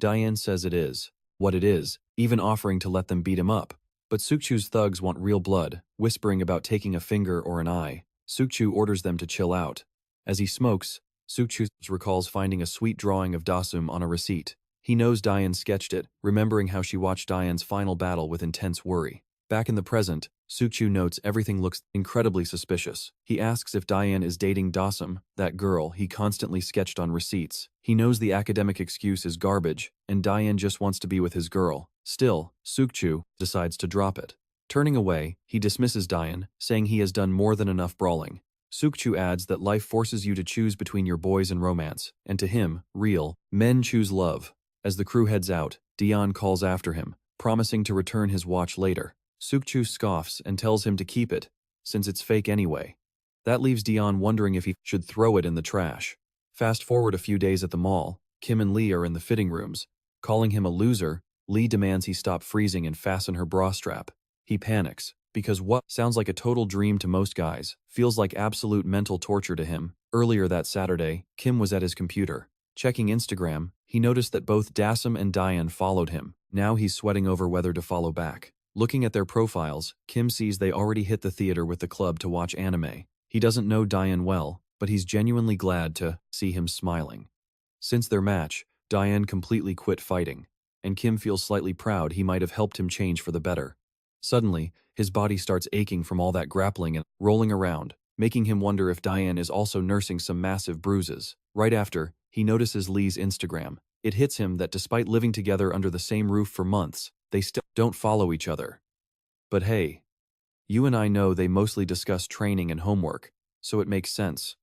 Dian says it is what it is, even offering to let them beat him up. But Sukchu's thugs want real blood, whispering about taking a finger or an eye. Sukchu orders them to chill out. As he smokes, Sukchu recalls finding a sweet drawing of Dasum on a receipt. He knows Dian sketched it, remembering how she watched Dian's final battle with intense worry. Back in the present, Sukchu notes everything looks incredibly suspicious. He asks if Dian is dating Dasum, that girl he constantly sketched on receipts. He knows the academic excuse is garbage, and Dian just wants to be with his girl. Still, Sukchu decides to drop it. Turning away, he dismisses Dian, saying he has done more than enough brawling. Sukchu adds that life forces you to choose between your boys and romance, and to him, real men choose love. As the crew heads out, Dian calls after him, promising to return his watch later. Sukchu scoffs and tells him to keep it, since it's fake anyway. That leaves Dian wondering if he should throw it in the trash. Fast forward a few days at the mall, Kim and Lee are in the fitting rooms. Calling him a loser, Lee demands he stop freezing and fasten her bra strap. He panics, because what sounds like a total dream to most guys feels like absolute mental torture to him. Earlier that Saturday, Kim was at his computer. Checking Instagram, he noticed that both Dasum and Dian followed him. Now he's sweating over whether to follow back. Looking at their profiles, Kim sees they already hit the theater with the club to watch anime. He doesn't know Dian well, but he's genuinely glad to see him smiling. Since their match, Dian completely quit fighting, and Kim feels slightly proud he might have helped him change for the better. Suddenly, his body starts aching from all that grappling and rolling around, making him wonder if Dian is also nursing some massive bruises. Right after, he notices Lee's Instagram. It hits him that despite living together under the same roof for months, they still don't follow each other. But hey, you and I know they mostly discuss training and homework, so it makes sense.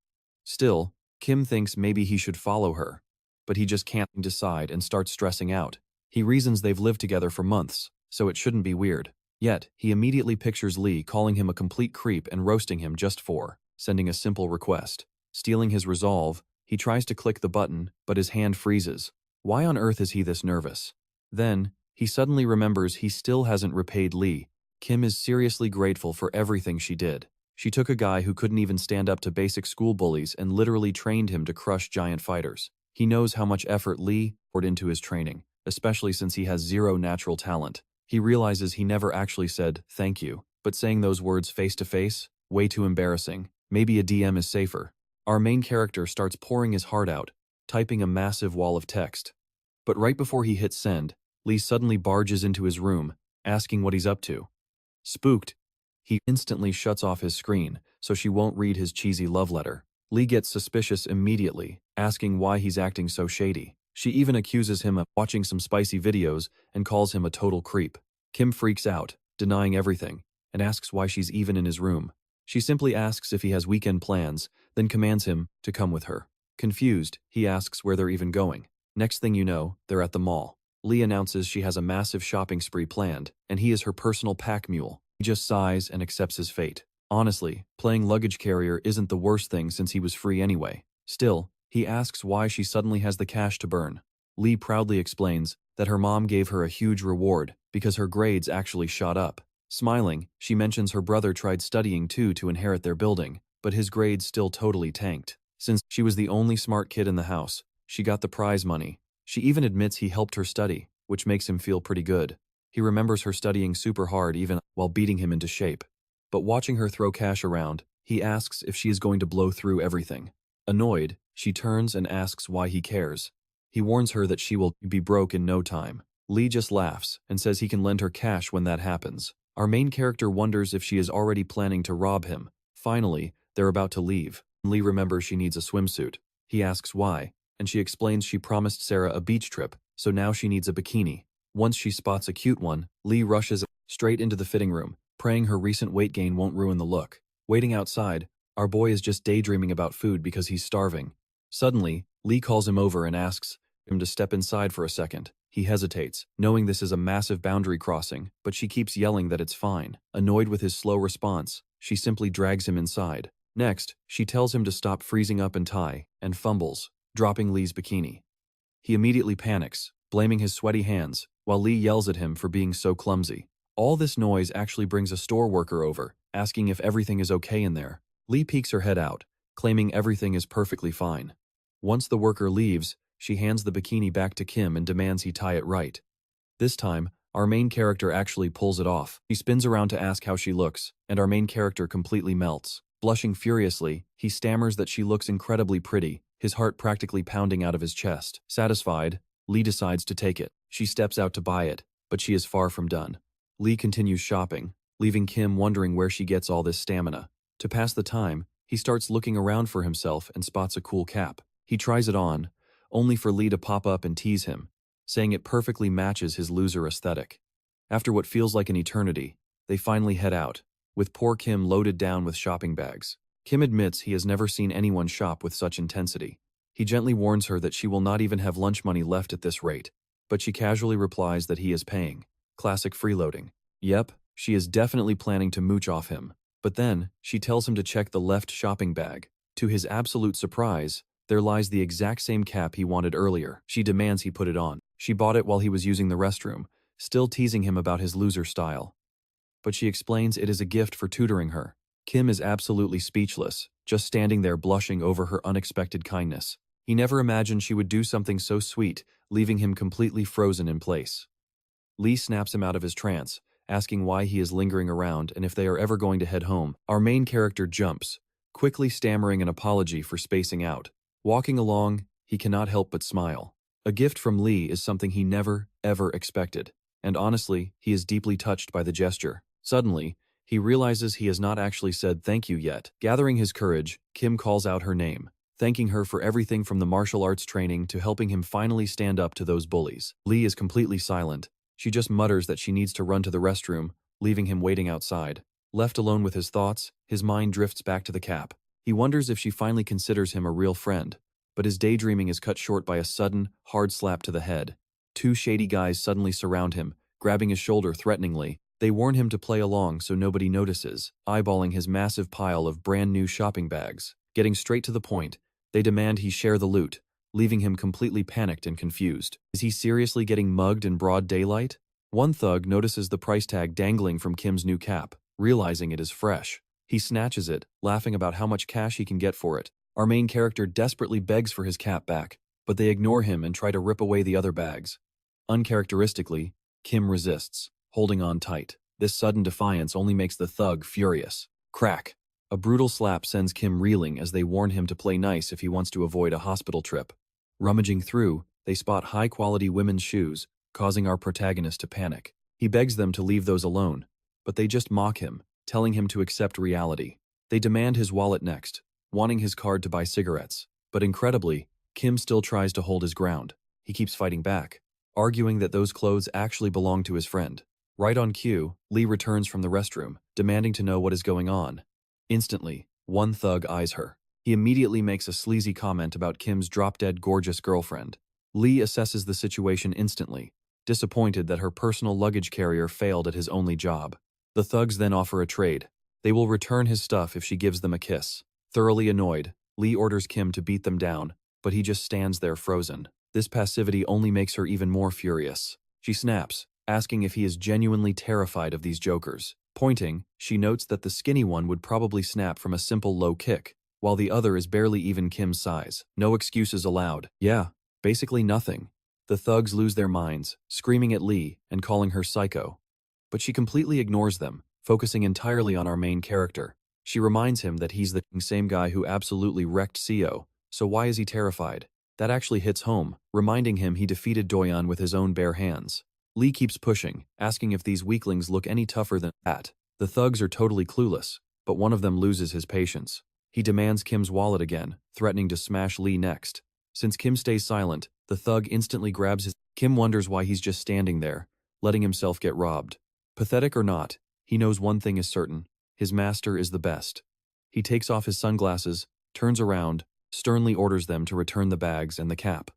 Still, Kim thinks maybe he should follow her, but he just can't decide and starts stressing out. He reasons they've lived together for months, so it shouldn't be weird. Yet, he immediately pictures Lee calling him a complete creep and roasting him just for sending a simple request. Stealing his resolve, he tries to click the button, but his hand freezes. Why on earth is he this nervous? Then, he suddenly remembers he still hasn't repaid Lee. Kim is seriously grateful for everything she did. She took a guy who couldn't even stand up to basic school bullies and literally trained him to crush giant fighters. He knows how much effort Lee poured into his training, especially since he has zero natural talent. He realizes he never actually said thank you, but saying those words face to face, way too embarrassing. Maybe a DM is safer. Our main character starts pouring his heart out, typing a massive wall of text. But right before he hits send, Lee suddenly barges into his room, asking what he's up to. Spooked, he instantly shuts off his screen so she won't read his cheesy love letter. Lee gets suspicious immediately, asking why he's acting so shady. She even accuses him of watching some spicy videos and calls him a total creep. Kim freaks out, denying everything, and asks why she's even in his room. She simply asks if he has weekend plans, then commands him to come with her. Confused, he asks where they're even going. Next thing you know, they're at the mall. Lee announces she has a massive shopping spree planned, and he is her personal pack mule. He just sighs and accepts his fate. Honestly, playing luggage carrier isn't the worst thing since he was free anyway. Still, he asks why she suddenly has the cash to burn. Lee proudly explains that her mom gave her a huge reward because her grades actually shot up. Smiling, she mentions her brother tried studying too to inherit their building, but his grades still totally tanked. Since she was the only smart kid in the house, she got the prize money. She even admits he helped her study, which makes him feel pretty good. He remembers her studying super hard even while beating him into shape. But watching her throw cash around, he asks if she is going to blow through everything. Annoyed, she turns and asks why he cares. He warns her that she will be broke in no time. Lee just laughs and says he can lend her cash when that happens. Our main character wonders if she is already planning to rob him. Finally, they're about to leave. Lee remembers she needs a swimsuit. He asks why, and she explains she promised Sarah a beach trip, so now she needs a bikini. Once she spots a cute one, Lee rushes straight into the fitting room, praying her recent weight gain won't ruin the look. Waiting outside, our boy is just daydreaming about food because he's starving. Suddenly, Lee calls him over and asks him to step inside for a second. He hesitates, knowing this is a massive boundary crossing, but she keeps yelling that it's fine. Annoyed with his slow response, she simply drags him inside. Next, she tells him to stop freezing up and tie, and fumbles, dropping Lee's bikini. He immediately panics, blaming his sweaty hands, while Lee yells at him for being so clumsy. All this noise actually brings a store worker over, asking if everything is okay in there. Lee peeks her head out, claiming everything is perfectly fine. Once the worker leaves, she hands the bikini back to Kim and demands he tie it right. This time, our main character actually pulls it off. He spins around to ask how she looks, and our main character completely melts. Blushing furiously, he stammers that she looks incredibly pretty, his heart practically pounding out of his chest. Satisfied, Lee decides to take it. She steps out to buy it, but she is far from done. Lee continues shopping, leaving Kim wondering where she gets all this stamina. To pass the time, he starts looking around for himself and spots a cool cap. He tries it on, only for Lee to pop up and tease him, saying it perfectly matches his loser aesthetic. After what feels like an eternity, they finally head out, with poor Kim loaded down with shopping bags. Kim admits he has never seen anyone shop with such intensity. He gently warns her that she will not even have lunch money left at this rate, but she casually replies that he is paying. Classic freeloading. Yep, she is definitely planning to mooch off him. But then, she tells him to check the left shopping bag. To his absolute surprise, there lies the exact same cap he wanted earlier. She demands he put it on. She bought it while he was using the restroom, still teasing him about his loser style. But she explains it is a gift for tutoring her. Kim is absolutely speechless, just standing there blushing over her unexpected kindness. He never imagined she would do something so sweet, leaving him completely frozen in place. Lee snaps him out of his trance, asking why he is lingering around and if they are ever going to head home. Our main character jumps, quickly stammering an apology for spacing out. Walking along, he cannot help but smile. A gift from Lee is something he never, ever expected, and honestly, he is deeply touched by the gesture. Suddenly, he realizes he has not actually said thank you yet. Gathering his courage, Kim calls out her name, thanking her for everything from the martial arts training to helping him finally stand up to those bullies. Lee is completely silent. She just mutters that she needs to run to the restroom, leaving him waiting outside. Left alone with his thoughts, his mind drifts back to the cap. He wonders if she finally considers him a real friend, but his daydreaming is cut short by a sudden, hard slap to the head. Two shady guys suddenly surround him, grabbing his shoulder threateningly. They warn him to play along so nobody notices, eyeballing his massive pile of brand new shopping bags. Getting straight to the point, they demand he share the loot, leaving him completely panicked and confused. Is he seriously getting mugged in broad daylight? One thug notices the price tag dangling from Kim's new cap, realizing it is fresh. He snatches it, laughing about how much cash he can get for it. Our main character desperately begs for his cap back, but they ignore him and try to rip away the other bags. Uncharacteristically, Kim resists, holding on tight. This sudden defiance only makes the thug furious. Crack! A brutal slap sends Kim reeling as they warn him to play nice if he wants to avoid a hospital trip. Rummaging through, they spot high-quality women's shoes, causing our protagonist to panic. He begs them to leave those alone, but they just mock him, telling him to accept reality. They demand his wallet next, wanting his card to buy cigarettes. But incredibly, Kim still tries to hold his ground. He keeps fighting back, arguing that those clothes actually belong to his friend. Right on cue, Lee returns from the restroom, demanding to know what is going on. Instantly, one thug eyes her. He immediately makes a sleazy comment about Kim's drop-dead gorgeous girlfriend. Lee assesses the situation instantly, disappointed that her personal luggage carrier failed at his only job. The thugs then offer a trade. They will return his stuff if she gives them a kiss. Thoroughly annoyed, Lee orders Kim to beat them down, but he just stands there frozen. This passivity only makes her even more furious. She snaps, asking if he is genuinely terrified of these jokers. Pointing, she notes that the skinny one would probably snap from a simple low kick, while the other is barely even Kim's size. No excuses allowed. Yeah, basically nothing. The thugs lose their minds, screaming at Lee and calling her psycho. But she completely ignores them, focusing entirely on our main character. She reminds him that he's the same guy who absolutely wrecked Seo, so why is he terrified? That actually hits home, reminding him he defeated Dian with his own bare hands. Lee keeps pushing, asking if these weaklings look any tougher than that. The thugs are totally clueless, but one of them loses his patience. He demands Kim's wallet again, threatening to smash Lee next. Since Kim stays silent, the thug instantly grabs his. Kim wonders why he's just standing there, letting himself get robbed. Pathetic or not, he knows one thing is certain. His master is the best. He takes off his sunglasses, turns around, sternly orders them to return the bags and the cap.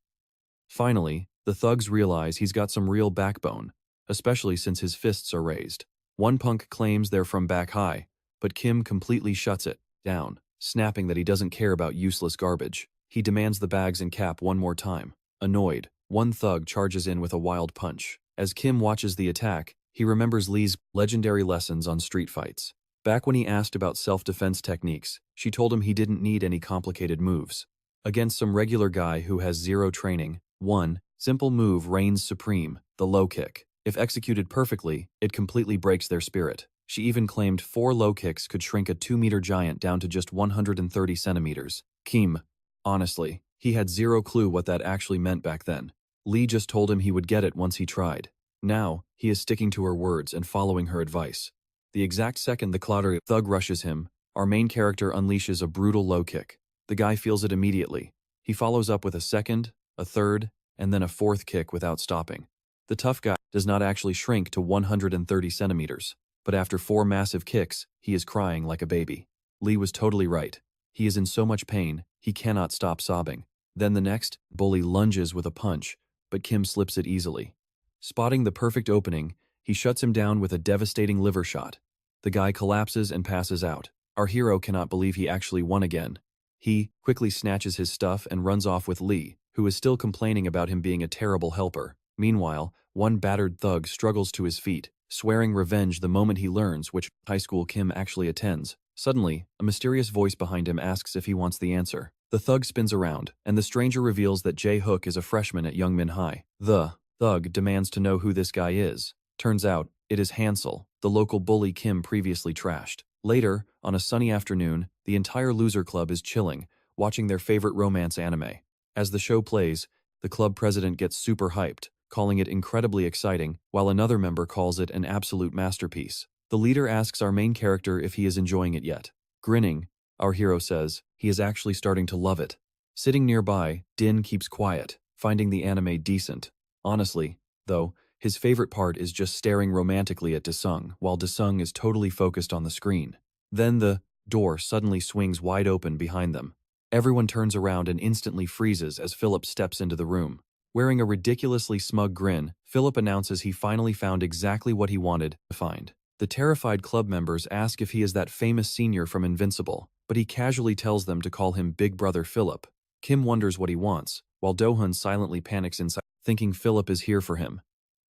Finally, the thugs realize he's got some real backbone, especially since his fists are raised. One punk claims they're from back high, but Kim completely shuts it down, snapping that he doesn't care about useless garbage. He demands the bags and cap one more time. Annoyed, one thug charges in with a wild punch. As Kim watches the attack, he remembers Lee's legendary lessons on street fights. Back when he asked about self-defense techniques, she told him he didn't need any complicated moves. Against some regular guy who has zero training, one simple move reigns supreme, the low kick. If executed perfectly, it completely breaks their spirit. She even claimed 4 low kicks could shrink a 2-meter giant down to just 130 centimeters. Kim. Honestly, he had zero clue what that actually meant back then. Lee just told him he would get it once he tried. Now, he is sticking to her words and following her advice. The exact second the clodder thug rushes him, our main character unleashes a brutal low kick. The guy feels it immediately. He follows up with a second, a third, and then a fourth kick without stopping. The tough guy does not actually shrink to 130 centimeters, but after 4 massive kicks, he is crying like a baby. Lee was totally right. He is in so much pain, he cannot stop sobbing. Then the next, bully lunges with a punch, but Kim slips it easily. Spotting the perfect opening, he shuts him down with a devastating liver shot. The guy collapses and passes out. Our hero cannot believe he actually won again. He quickly snatches his stuff and runs off with Lee, who is still complaining about him being a terrible helper. Meanwhile, one battered thug struggles to his feet, swearing revenge the moment he learns which high school Kim actually attends. Suddenly, a mysterious voice behind him asks if he wants the answer. The thug spins around, and the stranger reveals that Jae-hook is a freshman at Youngmin High. The thug demands to know who this guy is. Turns out, it is Hansel, the local bully Kim previously trashed. Later, on a sunny afternoon, the entire loser club is chilling, watching their favorite romance anime. As the show plays, the club president gets super hyped, calling it incredibly exciting, while another member calls it an absolute masterpiece. The leader asks our main character if he is enjoying it yet. Grinning, our hero says he is actually starting to love it. Sitting nearby, Dian keeps quiet, finding the anime decent. Honestly, though, his favorite part is just staring romantically at Desung, while Desung is totally focused on the screen. Then the door suddenly swings wide open behind them. Everyone turns around and instantly freezes as Philip steps into the room. Wearing a ridiculously smug grin, Philip announces he finally found exactly what he wanted to find. The terrified club members ask if he is that famous senior from Invincible, but he casually tells them to call him Big Brother Philip. Kim wonders what he wants, while Do-hun silently panics inside, thinking Philip is here for him.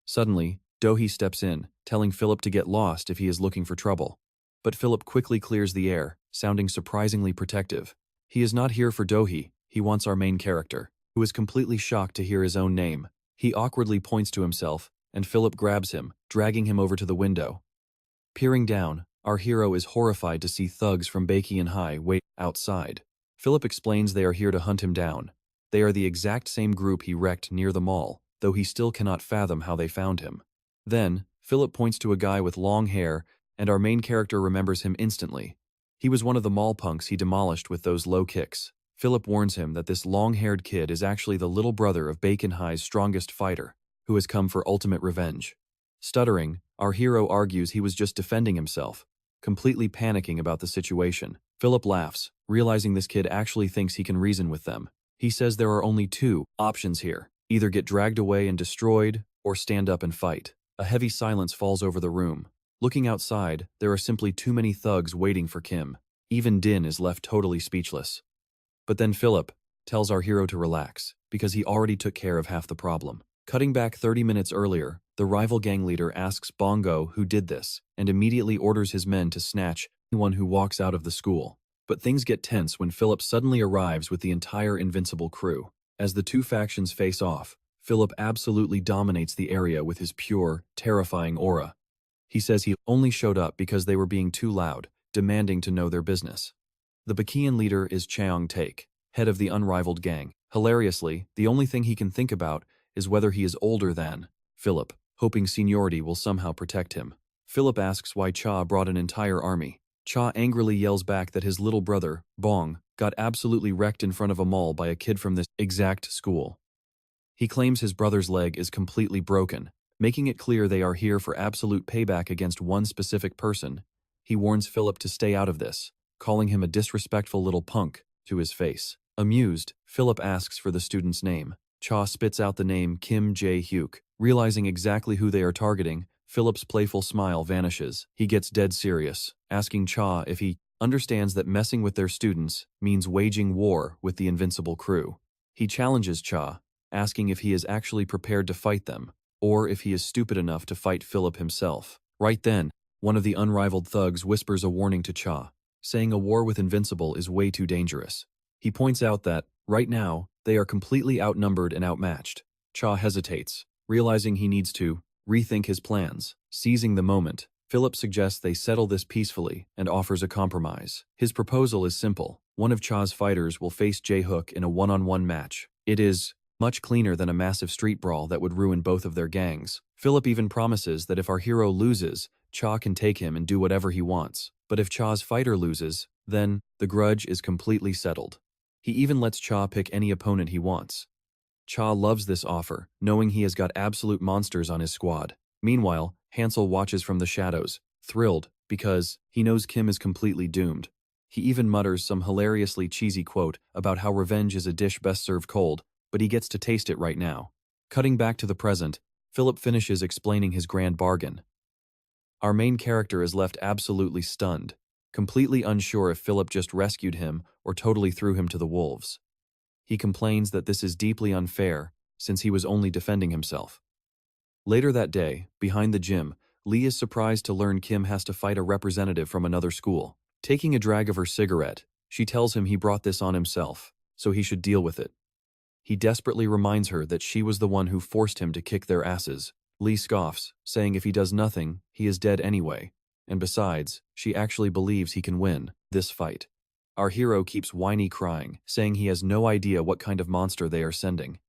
Suddenly, Do-hee steps in, telling Philip to get lost if he is looking for trouble. But Philip quickly clears the air, sounding surprisingly protective. He is not here for Do-hee, he wants our main character. who is completely shocked to hear his own name. He awkwardly points to himself, and Philip grabs him, dragging him over to the window. Peering down, our hero is horrified to see thugs from Baekhyun High wait outside. Philip explains they are here to hunt him down. They are the exact same group he wrecked near the mall, though he still cannot fathom how they found him. Then, Philip points to a guy with long hair, and our main character remembers him instantly. He was one of the mall punks he demolished with those low kicks. Philip warns him that this long-haired kid is actually the little brother of Baekhyun High's strongest fighter, who has come for ultimate revenge. Stuttering, our hero argues he was just defending himself, completely panicking about the situation. Philip laughs, realizing this kid actually thinks he can reason with them. He says there are only two options here: either get dragged away and destroyed, or stand up and fight. A heavy silence falls over the room. Looking outside, there are simply too many thugs waiting for Kim. Even Dian is left totally speechless. But then Philip tells our hero to relax, because he already took care of half the problem. Cutting back 30 minutes earlier, the rival gang leader asks Bongo who did this, and immediately orders his men to snatch anyone who walks out of the school. But things get tense when Philip suddenly arrives with the entire Invincible crew. As the two factions face off, Philip absolutely dominates the area with his pure, terrifying aura. He says he only showed up because they were being too loud, demanding to know their business. The Baekhyun leader is Cheong Taek, head of the unrivaled gang. Hilariously, the only thing he can think about is whether he is older than Philip, hoping seniority will somehow protect him. Philip asks why Cha brought an entire army. Cha angrily yells back that his little brother, Bong, got absolutely wrecked in front of a mall by a kid from this exact school. He claims his brother's leg is completely broken, making it clear they are here for absolute payback against one specific person. He warns Philip to stay out of this, calling him a disrespectful little punk to his face. Amused, Philip asks for the student's name. Cha spits out the name Kim Jae-hyuk. Realizing exactly who they are targeting, Philip's playful smile vanishes. He gets dead serious, asking Cha if he understands that messing with their students means waging war with the Invincible crew. He challenges Cha, asking if he is actually prepared to fight them, or if he is stupid enough to fight Philip himself. Right then, one of the unrivaled thugs whispers a warning to Cha, saying a war with Invincible is way too dangerous. He points out that, right now, they are completely outnumbered and outmatched. Cha hesitates, realizing he needs to rethink his plans. Seizing the moment, Philip suggests they settle this peacefully and offers a compromise. His proposal is simple. One of Cha's fighters will face Jae-hook in a one-on-one match. It is much cleaner than a massive street brawl that would ruin both of their gangs. Philip even promises that if our hero loses, Cha can take him and do whatever he wants. But if Cha's fighter loses, then the grudge is completely settled. He even lets Cha pick any opponent he wants. Cha loves this offer, knowing he has got absolute monsters on his squad. Meanwhile, Hansel watches from the shadows, thrilled, because he knows Kim is completely doomed. He even mutters some hilariously cheesy quote about how revenge is a dish best served cold, but he gets to taste it right now. Cutting back to the present, Philip finishes explaining his grand bargain. Our main character is left absolutely stunned, completely unsure if Philip just rescued him or totally threw him to the wolves. He complains that this is deeply unfair, since he was only defending himself. Later that day, behind the gym, Lee is surprised to learn Kim has to fight a representative from another school. Taking a drag of her cigarette, she tells him he brought this on himself, so he should deal with it. He desperately reminds her that she was the one who forced him to kick their asses. Lee scoffs, saying if he does nothing, he is dead anyway, and besides, she actually believes he can win this fight. Our hero keeps whiny crying, saying he has no idea what kind of monster they are sending.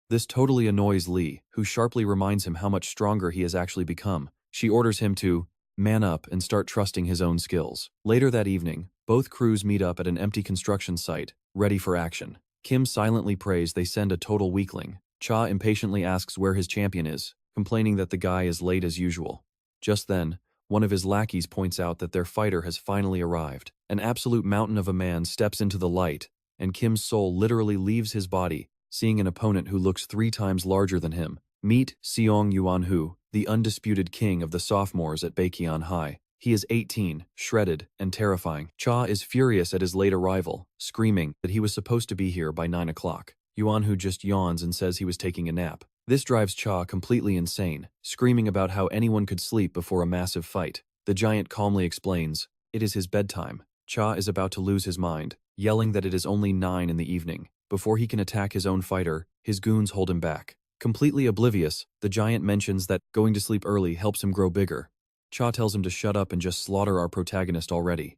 This totally annoys Lee, who sharply reminds him how much stronger he has actually become. She orders him to man up and start trusting his own skills. Later that evening, both crews meet up at an empty construction site, ready for action. Kim silently prays they send a total weakling. Cha impatiently asks where his champion is, complaining that the guy is late as usual. Just then, one of his lackeys points out that their fighter has finally arrived. An absolute mountain of a man steps into the light, and Kim's soul literally leaves his body, seeing an opponent who looks 3 times larger than him. Meet Seong Yuan-hu, the undisputed king of the sophomores at Baekhyun High. He is 18, shredded, and terrifying. Cha is furious at his late arrival, screaming that he was supposed to be here by 9 o'clock. Yuan-hu just yawns and says he was taking a nap. This drives Cha completely insane, screaming about how anyone could sleep before a massive fight. The giant calmly explains, it is his bedtime. Cha is about to lose his mind, yelling that it is only 9 in the evening. Before he can attack his own fighter, his goons hold him back. Completely oblivious, the giant mentions that going to sleep early helps him grow bigger. Cha tells him to shut up and just slaughter our protagonist already.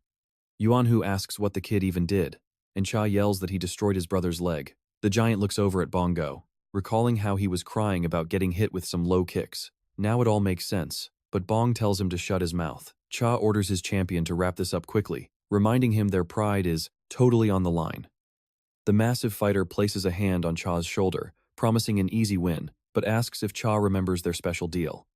Yuanhu asks what the kid even did, and Cha yells that he destroyed his brother's leg. The giant looks over at Bongo, recalling how he was crying about getting hit with some low kicks. Now it all makes sense, but Bong tells him to shut his mouth. Cha orders his champion to wrap this up quickly, reminding him their pride is totally on the line. The massive fighter places a hand on Cha's shoulder, promising an easy win, but asks if Cha remembers their special deal.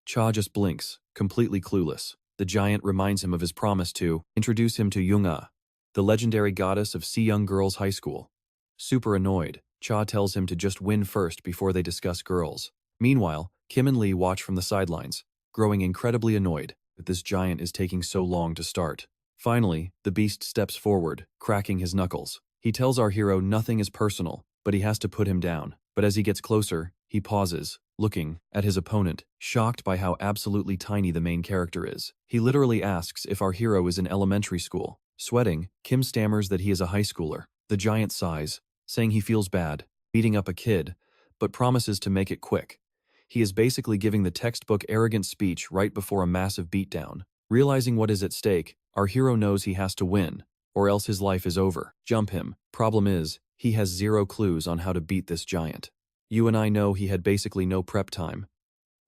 Cha just blinks, completely clueless. The giant reminds him of his promise to introduce him to Young-ah, the legendary goddess of Si-young Girls High School. Super annoyed, Cha tells him to just win first before they discuss girls. Meanwhile, Kim and Lee watch from the sidelines, growing incredibly annoyed that this giant is taking so long to start. Finally, the beast steps forward, cracking his knuckles. He tells our hero nothing is personal, but he has to put him down. But as he gets closer, he pauses, looking at his opponent, shocked by how absolutely tiny the main character is. He literally asks if our hero is in elementary school. Sweating, Kim stammers that he is a high schooler. The giant sighs, saying he feels bad, beating up a kid, but promises to make it quick. He is basically giving the textbook arrogant speech right before a massive beatdown. Realizing what is at stake, our hero knows he has to win, or else his life is over. Jump him. Problem is, he has zero clues on how to beat this giant. You and I know he had basically no prep time.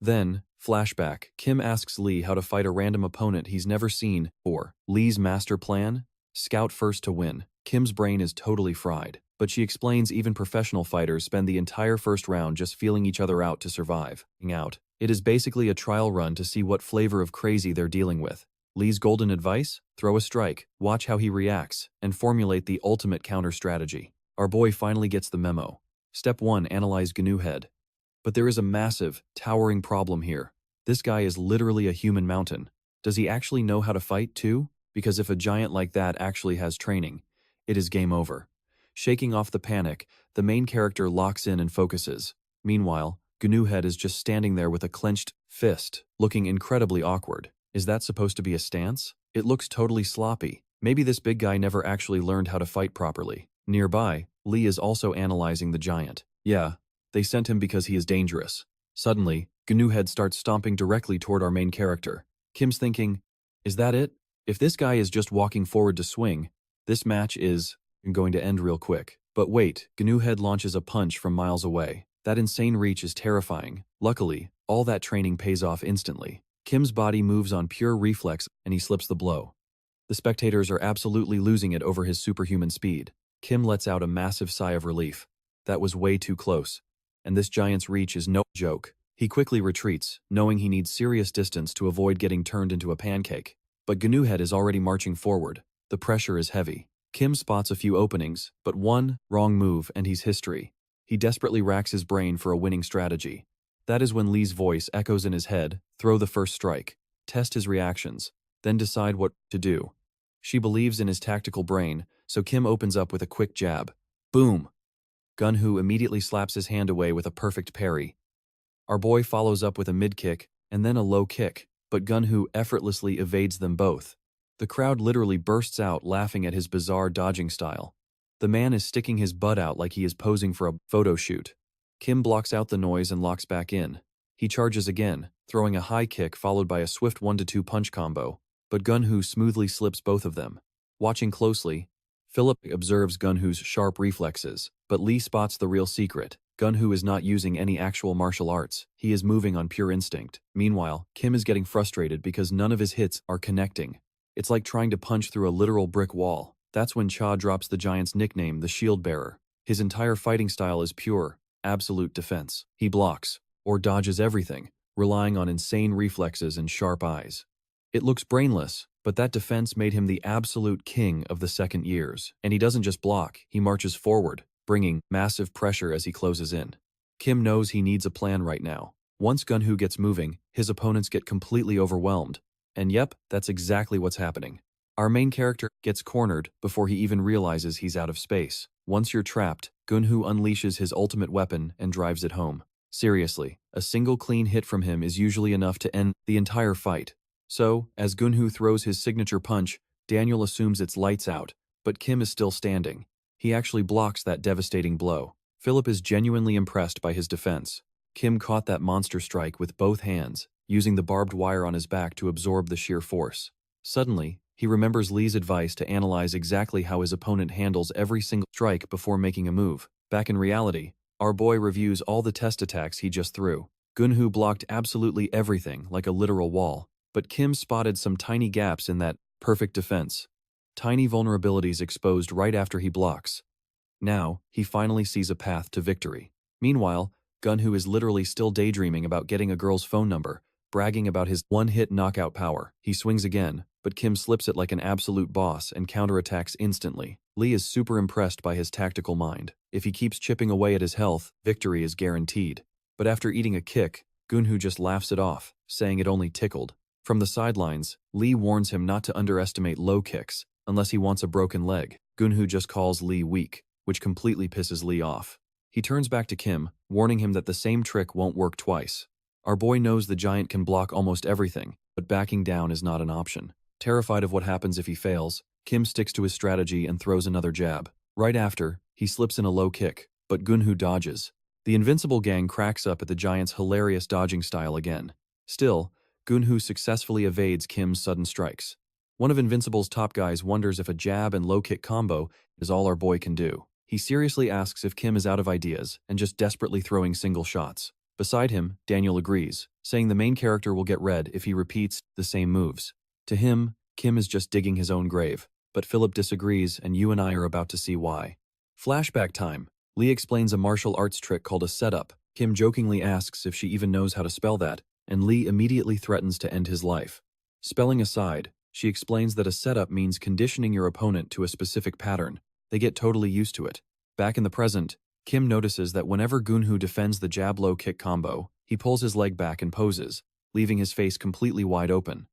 Then, flashback, Kim asks Lee how to fight a random opponent he's never seen, or Lee's master plan? Scout first to win. Kim's brain is totally fried, but she explains even professional fighters spend the entire first round just feeling each other out to survive. It is basically a trial run to see what flavor of crazy they're dealing with. Lee's golden advice? Throw a strike, watch how he reacts, and formulate the ultimate counter strategy. Our boy finally gets the memo. Step 1, analyze GNU head. But there is a massive, towering problem here. This guy is literally a human mountain. Does he actually know how to fight too? Because if a giant like that actually has training, it is game over. Shaking off the panic, the main character locks in and focuses. Meanwhile, GNU head is just standing there with a clenched fist, looking incredibly awkward. Is that supposed to be a stance? It looks totally sloppy. Maybe this big guy never actually learned how to fight properly. Nearby, Lee is also analyzing the giant. Yeah, they sent him because he is dangerous. Suddenly, GNU head starts stomping directly toward our main character. Kim's thinking, is that it? If this guy is just walking forward to swing, this match is going to end real quick. But wait, GNU head launches a punch from miles away. That insane reach is terrifying. Luckily, all that training pays off instantly. Kim's body moves on pure reflex and he slips the blow. The spectators are absolutely losing it over his superhuman speed. Kim lets out a massive sigh of relief. That was way too close. And this giant's reach is no joke. He quickly retreats, knowing he needs serious distance to avoid getting turned into a pancake. But GNU head is already marching forward. The pressure is heavy. Kim spots a few openings, but one wrong move and he's history. He desperately racks his brain for a winning strategy. That is when Lee's voice echoes in his head, throw the first strike, test his reactions, then decide what to do. She believes in his tactical brain, so Kim opens up with a quick jab. Boom! Gunhu immediately slaps his hand away with a perfect parry. Our boy follows up with a mid-kick, and then a low kick, but Gunhu effortlessly evades them both. The crowd literally bursts out laughing at his bizarre dodging style. The man is sticking his butt out like he is posing for a photo shoot. Kim blocks out the noise and locks back in. He charges again, throwing a high kick followed by a swift 1-2 punch combo, but Gunhu smoothly slips both of them. Watching closely, Philip observes Gunhu's sharp reflexes, but Lee spots the real secret. Gunhu is not using any actual martial arts. He is moving on pure instinct. Meanwhile, Kim is getting frustrated because none of his hits are connecting. It's like trying to punch through a literal brick wall. That's when Cha drops the giant's nickname, the Shield Bearer. His entire fighting style is pure, absolute defense. He blocks, or dodges everything, relying on insane reflexes and sharp eyes. It looks brainless, but that defense made him the absolute king of the second years. And he doesn't just block, he marches forward, bringing massive pressure as he closes in. Kim knows he needs a plan right now. Once Gunhu gets moving, his opponents get completely overwhelmed. And yep, that's exactly what's happening. Our main character gets cornered before he even realizes he's out of space. Once you're trapped, Gunhu unleashes his ultimate weapon and drives it home. Seriously, a single clean hit from him is usually enough to end the entire fight. So, as Gunhu throws his signature punch, Daniel assumes it's lights out, but Kim is still standing. He actually blocks that devastating blow. Philip is genuinely impressed by his defense. Kim caught that monster strike with both hands, using the barbed wire on his back to absorb the sheer force. Suddenly, he remembers Lee's advice to analyze exactly how his opponent handles every single strike before making a move. Back in reality, our boy reviews all the test attacks he just threw. Gunho blocked absolutely everything like a literal wall, but Kim spotted some tiny gaps in that perfect defense. Tiny vulnerabilities exposed right after he blocks. Now, he finally sees a path to victory. Meanwhile, Gunho is literally still daydreaming about getting a girl's phone number, bragging about his one-hit knockout power. He swings again, but Kim slips it like an absolute boss and counterattacks instantly. Lee is super impressed by his tactical mind. If he keeps chipping away at his health, victory is guaranteed. But after eating a kick, Gunho just laughs it off, saying it only tickled. From the sidelines, Lee warns him not to underestimate low kicks, unless he wants a broken leg. Gunho just calls Lee weak, which completely pisses Lee off. He turns back to Kim, warning him that the same trick won't work twice. Our boy knows the giant can block almost everything, but backing down is not an option. Terrified of what happens if he fails, Kim sticks to his strategy and throws another jab. Right after, he slips in a low kick, but Gunho dodges. The Invincible gang cracks up at the giant's hilarious dodging style again. Still, Gunho successfully evades Kim's sudden strikes. One of Invincible's top guys wonders if a jab and low kick combo is all our boy can do. He seriously asks if Kim is out of ideas and just desperately throwing single shots. Beside him, Daniel agrees, saying the main character will get red if he repeats the same moves. To him, Kim is just digging his own grave, but Philip disagrees and you and I are about to see why. Flashback time. Lee explains a martial arts trick called a setup. Kim jokingly asks if she even knows how to spell that, and Lee immediately threatens to end his life. Spelling aside, she explains that a setup means conditioning your opponent to a specific pattern. They get totally used to it. Back in the present, Kim notices that whenever Gunho defends the jab low kick combo, he pulls his leg back and poses, leaving his face completely wide open.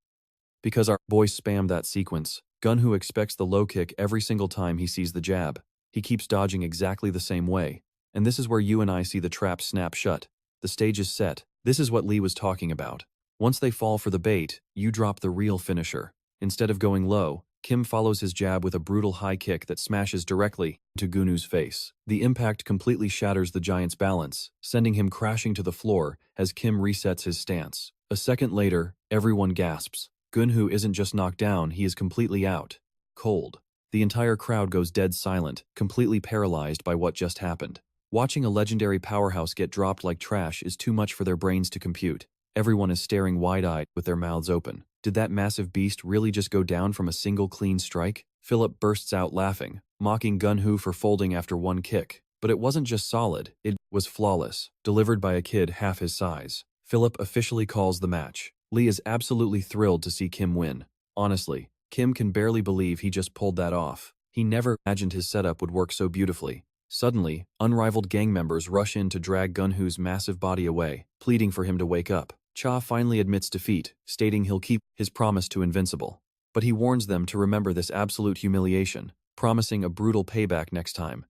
Because our boy spammed that sequence, Gunho expects the low kick every single time he sees the jab. He keeps dodging exactly the same way. And this is where you and I see the trap snap shut. The stage is set. This is what Lee was talking about. Once they fall for the bait, you drop the real finisher. Instead of going low, Kim follows his jab with a brutal high kick that smashes directly into Gunho's face. The impact completely shatters the giant's balance, sending him crashing to the floor as Kim resets his stance. A second later, everyone gasps. Gunho isn't just knocked down, he is completely out. Cold. The entire crowd goes dead silent, completely paralyzed by what just happened. Watching a legendary powerhouse get dropped like trash is too much for their brains to compute. Everyone is staring wide-eyed with their mouths open. Did that massive beast really just go down from a single clean strike? Philip bursts out laughing, mocking Gunho for folding after one kick. But it wasn't just solid, it was flawless, delivered by a kid half his size. Philip officially calls the match. Lee is absolutely thrilled to see Kim win. Honestly, Kim can barely believe he just pulled that off. He never imagined his setup would work so beautifully. Suddenly, unrivaled gang members rush in to drag Gunho's massive body away, pleading for him to wake up. Cha finally admits defeat, stating he'll keep his promise to Invincible. But he warns them to remember this absolute humiliation, promising a brutal payback next time.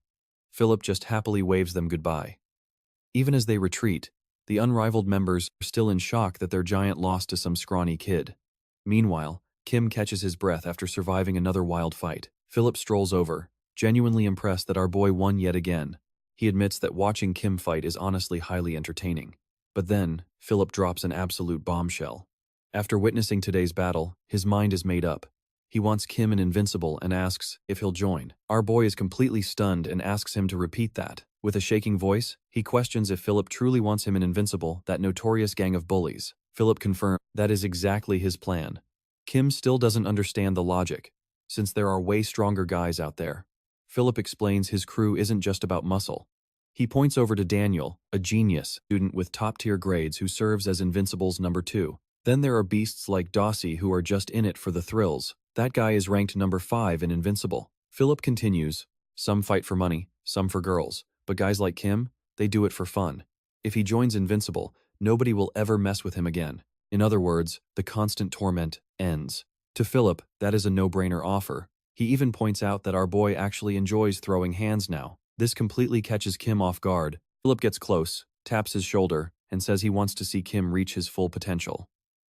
Philip just happily waves them goodbye. Even as they retreat, the unrivaled members are still in shock that their giant lost to some scrawny kid. Meanwhile, Kim catches his breath after surviving another wild fight. Philip strolls over, genuinely impressed that our boy won yet again. He admits that watching Kim fight is honestly highly entertaining. But then, Philip drops an absolute bombshell. After witnessing today's battle, his mind is made up. He wants Kim and Invincible and asks if he'll join. Our boy is completely stunned and asks him to repeat that. With a shaking voice, he questions if Philip truly wants him in Invincible, that notorious gang of bullies. Philip confirms that is exactly his plan. Kim still doesn't understand the logic, since there are way stronger guys out there. Philip explains his crew isn't just about muscle. He points over to Daniel, a genius student with top-tier grades who serves as Invincible's number 2. Then there are beasts like Bossy who are just in it for the thrills. That guy is ranked number 5 in Invincible. Philip continues, some fight for money, some for girls, but guys like Kim, they do it for fun. If he joins Invincible, nobody will ever mess with him again. In other words, the constant torment ends. To Philip, that is a no-brainer offer. He even points out that our boy actually enjoys throwing hands now. This completely catches Kim off guard. Philip gets close, taps his shoulder, and says he wants to see Kim reach his full potential.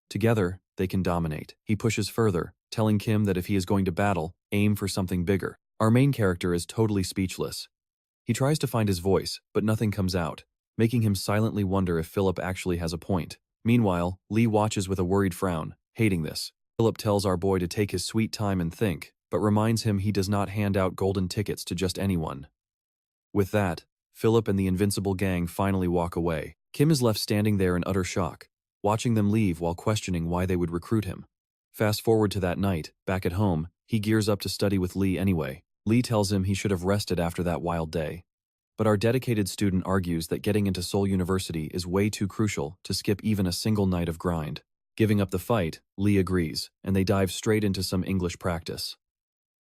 Together, they can dominate. He pushes further, telling Kim that if he is going to battle, aim for something bigger. Our main character is totally speechless. He tries to find his voice, but nothing comes out, making him silently wonder if Philip actually has a point. Meanwhile, Lee watches with a worried frown, hating this. Philip tells our boy to take his sweet time and think, but reminds him he does not hand out golden tickets to just anyone. With that, Philip and the invincible gang finally walk away. Kim is left standing there in utter shock, watching them leave while questioning why they would recruit him. Fast forward to that night, back at home, he gears up to study with Lee anyway. Lee tells him he should have rested after that wild day. But our dedicated student argues that getting into Seoul University is way too crucial to skip even a single night of grind. Giving up the fight, Lee agrees, and they dive straight into some English practice.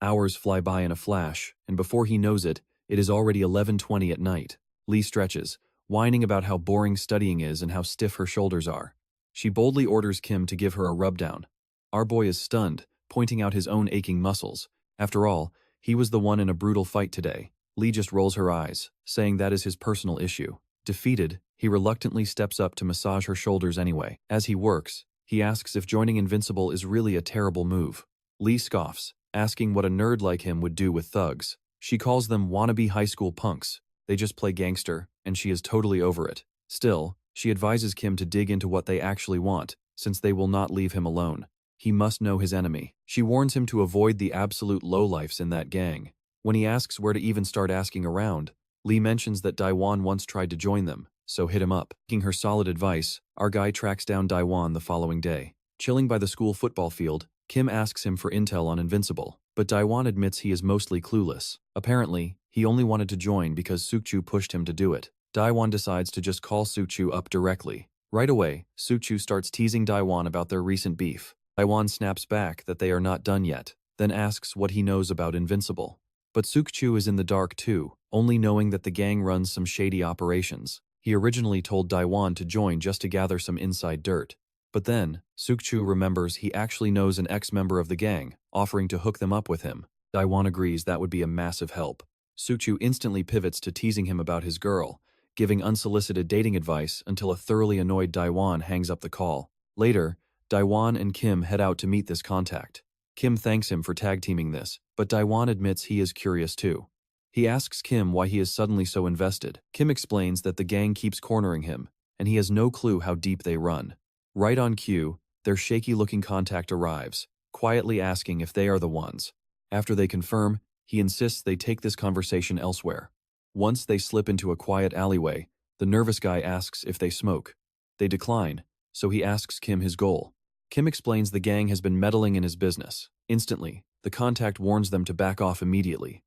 Hours fly by in a flash, and before he knows it, it is already 11:20 at night. Lee stretches, whining about how boring studying is and how stiff her shoulders are. She boldly orders Kim to give her a rubdown. Our boy is stunned, pointing out his own aching muscles. After all, he was the one in a brutal fight today. Lee just rolls her eyes, saying that is his personal issue. Defeated, he reluctantly steps up to massage her shoulders anyway. As he works, he asks if joining Invincible is really a terrible move. Lee scoffs, asking what a nerd like him would do with thugs. She calls them wannabe high school punks. They just play gangster, and she is totally over it. Still, she advises Kim to dig into what they actually want, since they will not leave him alone. He must know his enemy. She warns him to avoid the absolute lowlifes in that gang. When he asks where to even start asking around, Lee mentions that Daewon once tried to join them, so hit him up. Taking her solid advice, our guy tracks down Daewon the following day. Chilling by the school football field, Kim asks him for intel on Invincible, but Daewon admits he is mostly clueless. Apparently, he only wanted to join because Sukchu pushed him to do it. Daewon decides to just call Sukchu up directly. Right away, Sukchu starts teasing Daewon about their recent beef. Daewon snaps back that they are not done yet, then asks what he knows about Invincible. But Sukchu is in the dark too, only knowing that the gang runs some shady operations. He originally told Daewon to join just to gather some inside dirt. But then, Sukchu remembers he actually knows an ex-member of the gang, offering to hook them up with him. Daewon agrees that would be a massive help. Sukchu instantly pivots to teasing him about his girl, giving unsolicited dating advice until a thoroughly annoyed Daewon hangs up the call. Later, Daewon and Kim head out to meet this contact. Kim thanks him for tag-teaming this, but Daewon admits he is curious too. He asks Kim why he is suddenly so invested. Kim explains that the gang keeps cornering him, and he has no clue how deep they run. Right on cue, their shaky-looking contact arrives, quietly asking if they are the ones. After they confirm, he insists they take this conversation elsewhere. Once they slip into a quiet alleyway, the nervous guy asks if they smoke. They decline, so he asks Kim his goal. Kim explains the gang has been meddling in his business. Instantly, the contact warns them to back off immediately.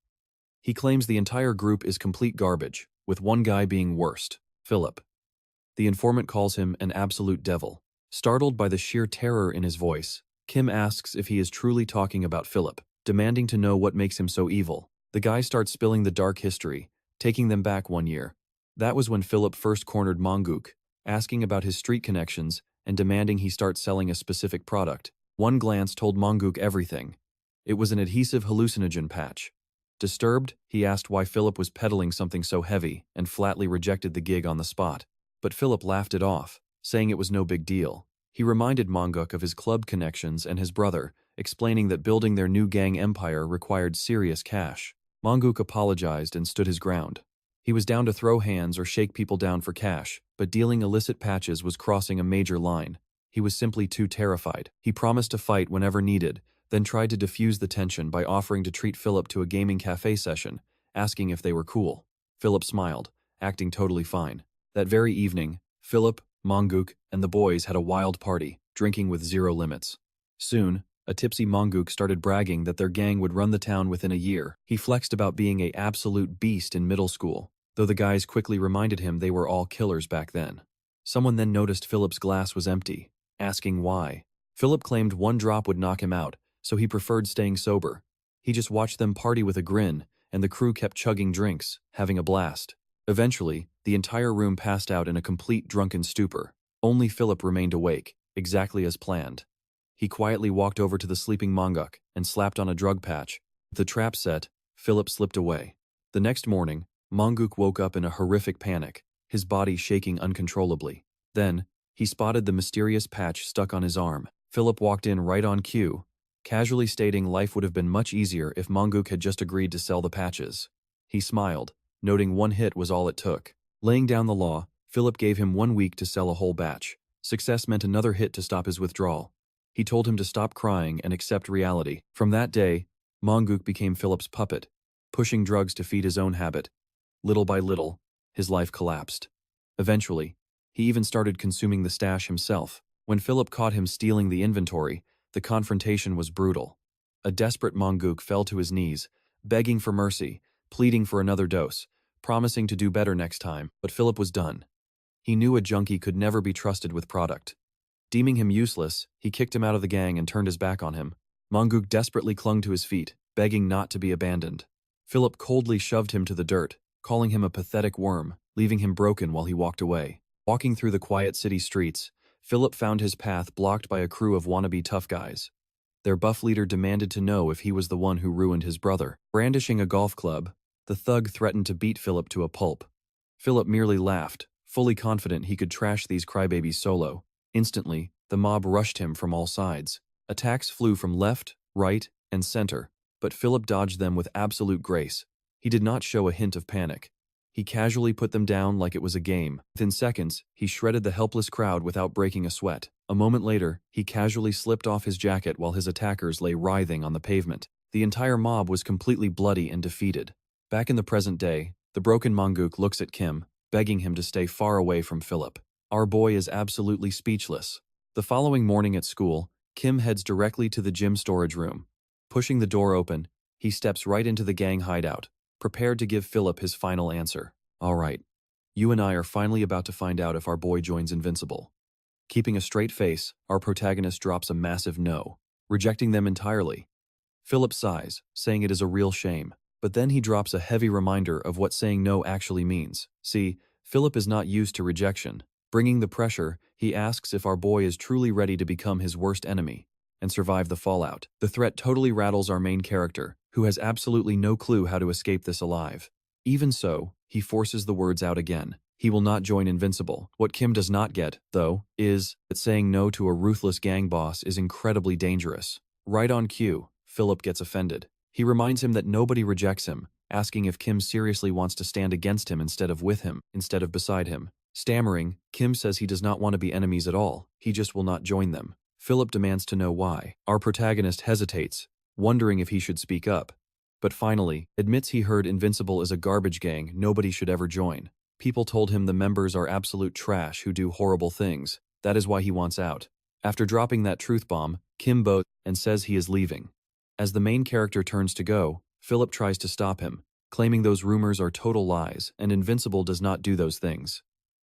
He claims the entire group is complete garbage, with one guy being worst, Philip. The informant calls him an absolute devil. Startled by the sheer terror in his voice, Kim asks if he is truly talking about Philip, demanding to know what makes him so evil. The guy starts spilling the dark history, taking them back 1 year. That was when Philip first cornered Monguk, asking about his street connections and demanding he start selling a specific product. One glance told Monguk everything. It was an adhesive hallucinogen patch. Disturbed, he asked why Philip was peddling something so heavy and flatly rejected the gig on the spot. But Philip laughed it off, saying it was no big deal. He reminded Monguk of his club connections and his brother, explaining that building their new gang empire required serious cash. Monguk apologized and stood his ground. He was down to throw hands or shake people down for cash, but dealing illicit patches was crossing a major line. He was simply too terrified. He promised to fight whenever needed, then tried to diffuse the tension by offering to treat Philip to a gaming cafe session, asking if they were cool. Philip smiled, acting totally fine. That very evening, Philip, Monguk, and the boys had a wild party, drinking with zero limits. Soon, a tipsy Monguk started bragging that their gang would run the town within a year. He flexed about being an absolute beast in middle school, though the guys quickly reminded him they were all killers back then. Someone then noticed Philip's glass was empty, asking why. Philip claimed one drop would knock him out, so he preferred staying sober. He just watched them party with a grin, and the crew kept chugging drinks, having a blast. Eventually, the entire room passed out in a complete drunken stupor. Only Philip remained awake, exactly as planned. He quietly walked over to the sleeping Monguk and slapped on a drug patch. With the trap set, Philip slipped away. The next morning, Monguk woke up in a horrific panic, his body shaking uncontrollably. Then, he spotted the mysterious patch stuck on his arm. Philip walked in right on cue, casually stating life would have been much easier if Mongook had just agreed to sell the patches. He smiled, noting one hit was all it took. Laying down the law, Philip gave him 1 week to sell a whole batch. Success meant another hit to stop his withdrawal. He told him to stop crying and accept reality. From that day, Mongook became Philip's puppet, pushing drugs to feed his own habit. Little by little, his life collapsed. Eventually, he even started consuming the stash himself. When Philip caught him stealing the inventory, the confrontation was brutal. A desperate Mongook fell to his knees, begging for mercy, pleading for another dose, promising to do better next time, but Philip was done. He knew a junkie could never be trusted with product. Deeming him useless, he kicked him out of the gang and turned his back on him. Mongook desperately clung to his feet, begging not to be abandoned. Philip coldly shoved him to the dirt, calling him a pathetic worm, leaving him broken while he walked away. Walking through the quiet city streets, Philip found his path blocked by a crew of wannabe tough guys. Their buff leader demanded to know if he was the one who ruined his brother. Brandishing a golf club, the thug threatened to beat Philip to a pulp. Philip merely laughed, fully confident he could trash these crybabies solo. Instantly, the mob rushed him from all sides. Attacks flew from left, right, and center, but Philip dodged them with absolute grace. He did not show a hint of panic. He casually put them down like it was a game. Within seconds, he shredded the helpless crowd without breaking a sweat. A moment later, he casually slipped off his jacket while his attackers lay writhing on the pavement. The entire mob was completely bloody and defeated. Back in the present day, the broken Mongook looks at Kim, begging him to stay far away from Philip. Our boy is absolutely speechless. The following morning at school, Kim heads directly to the gym storage room. Pushing the door open, he steps right into the gang hideout, prepared to give Philip his final answer. All right, you and I are finally about to find out if our boy joins Invincible. Keeping a straight face, our protagonist drops a massive no, rejecting them entirely. Philip sighs, saying it is a real shame, but then he drops a heavy reminder of what saying no actually means. See, Philip is not used to rejection. Bringing the pressure, he asks if our boy is truly ready to become his worst enemy and survive the fallout. The threat totally rattles our main character, who has absolutely no clue how to escape this alive. Even so, he forces the words out again. He will not join Invincible. What Kim does not get, though, is that saying no to a ruthless gang boss is incredibly dangerous. Right on cue, Philip gets offended. He reminds him that nobody rejects him, asking if Kim seriously wants to stand against him instead of with him, instead of beside him. Stammering, Kim says he does not want to be enemies at all, he just will not join them. Philip demands to know why. Our protagonist hesitates, wondering if he should speak up, but finally admits he heard Invincible is a garbage gang nobody should ever join. People told him the members are absolute trash who do horrible things. That is why he wants out. After dropping that truth bomb, Kim boats and says he is leaving. As the main character turns to go, Philip tries to stop him, claiming those rumors are total lies and Invincible does not do those things.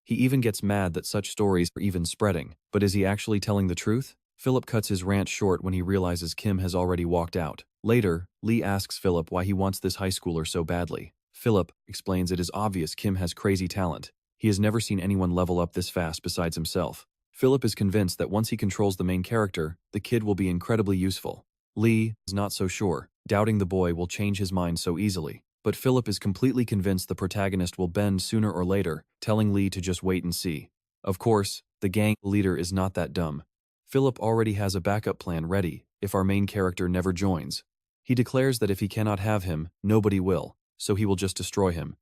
He even gets mad that such stories are even spreading. But is he actually telling the truth? Philip cuts his rant short when he realizes Kim has already walked out. Later, Lee asks Philip why he wants this high schooler so badly. Philip explains it is obvious Kim has crazy talent. He has never seen anyone level up this fast besides himself. Philip is convinced that once he controls the main character, the kid will be incredibly useful. Lee is not so sure, doubting the boy will change his mind so easily. But Philip is completely convinced the protagonist will bend sooner or later, telling Lee to just wait and see. Of course, the gang leader is not that dumb. Philip already has a backup plan ready if our main character never joins. He declares that if he cannot have him, nobody will, so he will just destroy him.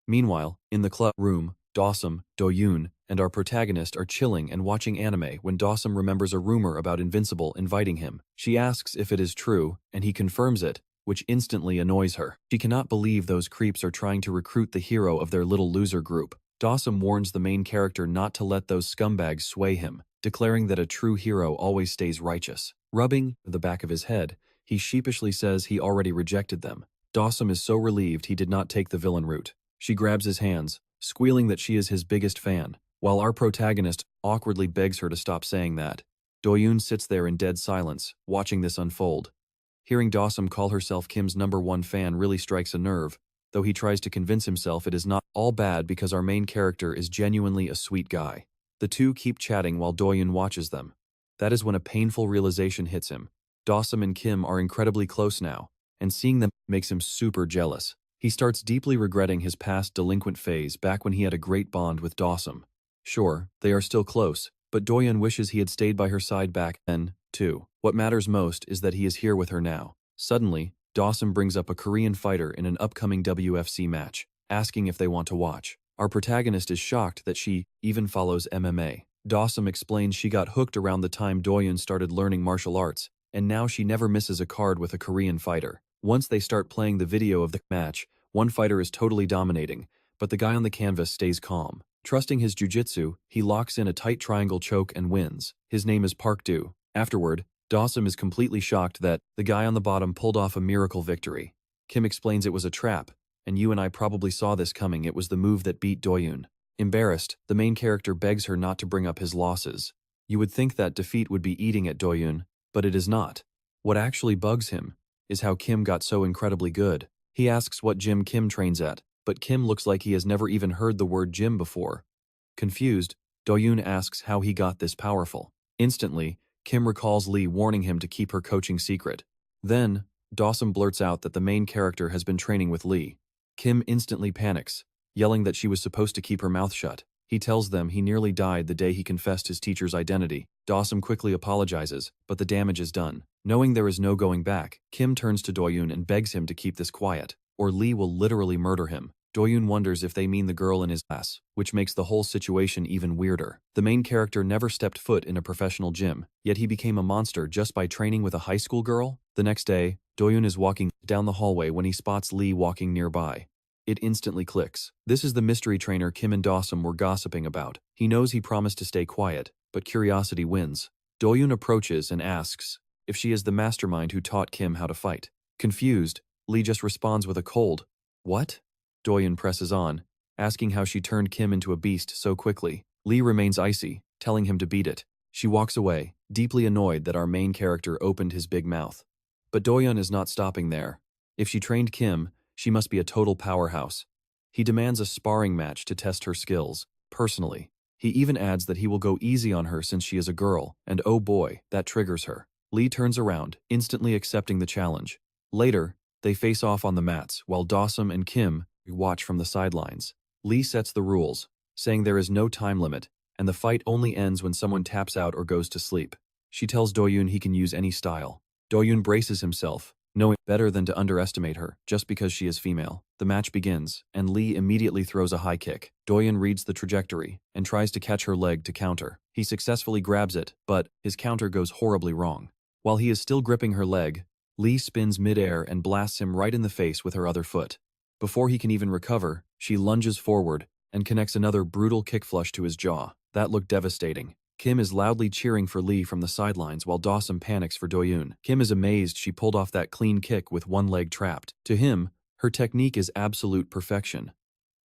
Meanwhile, in the club room, Dawson, Do-yoon, and our protagonist are chilling and watching anime when Dawson remembers a rumor about Invincible inviting him. She asks if it is true, and he confirms it, which instantly annoys her. She cannot believe those creeps are trying to recruit the hero of their little loser group. Dawson warns the main character not to let those scumbags sway him, declaring that a true hero always stays righteous. Rubbing the back of his head, he sheepishly says he already rejected them. Dawson is so relieved he did not take the villain route. She grabs his hands, squealing that she is his biggest fan, while our protagonist awkwardly begs her to stop saying that. Do-yoon sits there in dead silence, watching this unfold. Hearing Dawson call herself Kim's #1 fan really strikes a nerve, though he tries to convince himself it is not all bad because our main character is genuinely a sweet guy. The two keep chatting while Do-yoon watches them. That is when a painful realization hits him. Dawson and Kim are incredibly close now, and seeing them makes him super jealous. He starts deeply regretting his past delinquent phase back when he had a great bond with Dawson. Sure, they are still close, but Do-yoon wishes he had stayed by her side back then, too. What matters most is that he is here with her now. Suddenly, Dawson brings up a Korean fighter in an upcoming WFC match, asking if they want to watch. Our protagonist is shocked that she even follows MMA. Dawson explains she got hooked around the time Doyun started learning martial arts, and now she never misses a card with a Korean fighter. Once they start playing the video of the match, one fighter is totally dominating, but the guy on the canvas stays calm. Trusting his jujitsu, he locks in a tight triangle choke and wins. His name is Park Do. Afterward, Dawson is completely shocked that the guy on the bottom pulled off a miracle victory. Kim explains it was a trap, and you and I probably saw this coming. It was the move that beat Doyun. Embarrassed, the main character begs her not to bring up his losses. You would think that defeat would be eating at Doyun, but it is not. What actually bugs him is how Kim got so incredibly good. He asks what gym Kim trains at, but Kim looks like he has never even heard the word gym before. Confused, Doyun asks how he got this powerful. Instantly, Kim recalls Lee warning him to keep her coaching secret. Then, Dawson blurts out that the main character has been training with Lee. Kim instantly panics, yelling that she was supposed to keep her mouth shut. He tells them he nearly died the day he confessed his teacher's identity. Dawson quickly apologizes, but the damage is done. Knowing there is no going back, Kim turns to Doyun and begs him to keep this quiet, or Lee will literally murder him. Doyun wonders if they mean the girl in his class, which makes the whole situation even weirder. The main character never stepped foot in a professional gym, yet he became a monster just by training with a high school girl? The next day, Doyun is walking down the hallway when he spots Lee walking nearby. It instantly clicks. This is the mystery trainer Kim and Dawson were gossiping about. He knows he promised to stay quiet, but curiosity wins. Doyun approaches and asks if she is the mastermind who taught Kim how to fight. Confused, Lee just responds with a cold, "What?" Doyun presses on, asking how she turned Kim into a beast so quickly. Lee remains icy, telling him to beat it. She walks away, deeply annoyed that our main character opened his big mouth. But Doyun is not stopping there. If she trained Kim, she must be a total powerhouse. He demands a sparring match to test her skills, personally. He even adds that he will go easy on her since she is a girl, and oh boy, that triggers her. Lee turns around, instantly accepting the challenge. Later, they face off on the mats, while Dawson and Kim watch from the sidelines. Lee sets the rules, saying there is no time limit, and the fight only ends when someone taps out or goes to sleep. She tells Doyun he can use any style. Doyun braces himself, knowing better than to underestimate her, just because she is female. The match begins, and Lee immediately throws a high kick. Doyun reads the trajectory, and tries to catch her leg to counter. He successfully grabs it, but his counter goes horribly wrong. While he is still gripping her leg, Lee spins midair and blasts him right in the face with her other foot. Before he can even recover, she lunges forward and connects another brutal kick flush to his jaw. That looked devastating. Kim is loudly cheering for Lee from the sidelines while Dawson panics for Doyun. Kim is amazed she pulled off that clean kick with one leg trapped. To him, her technique is absolute perfection.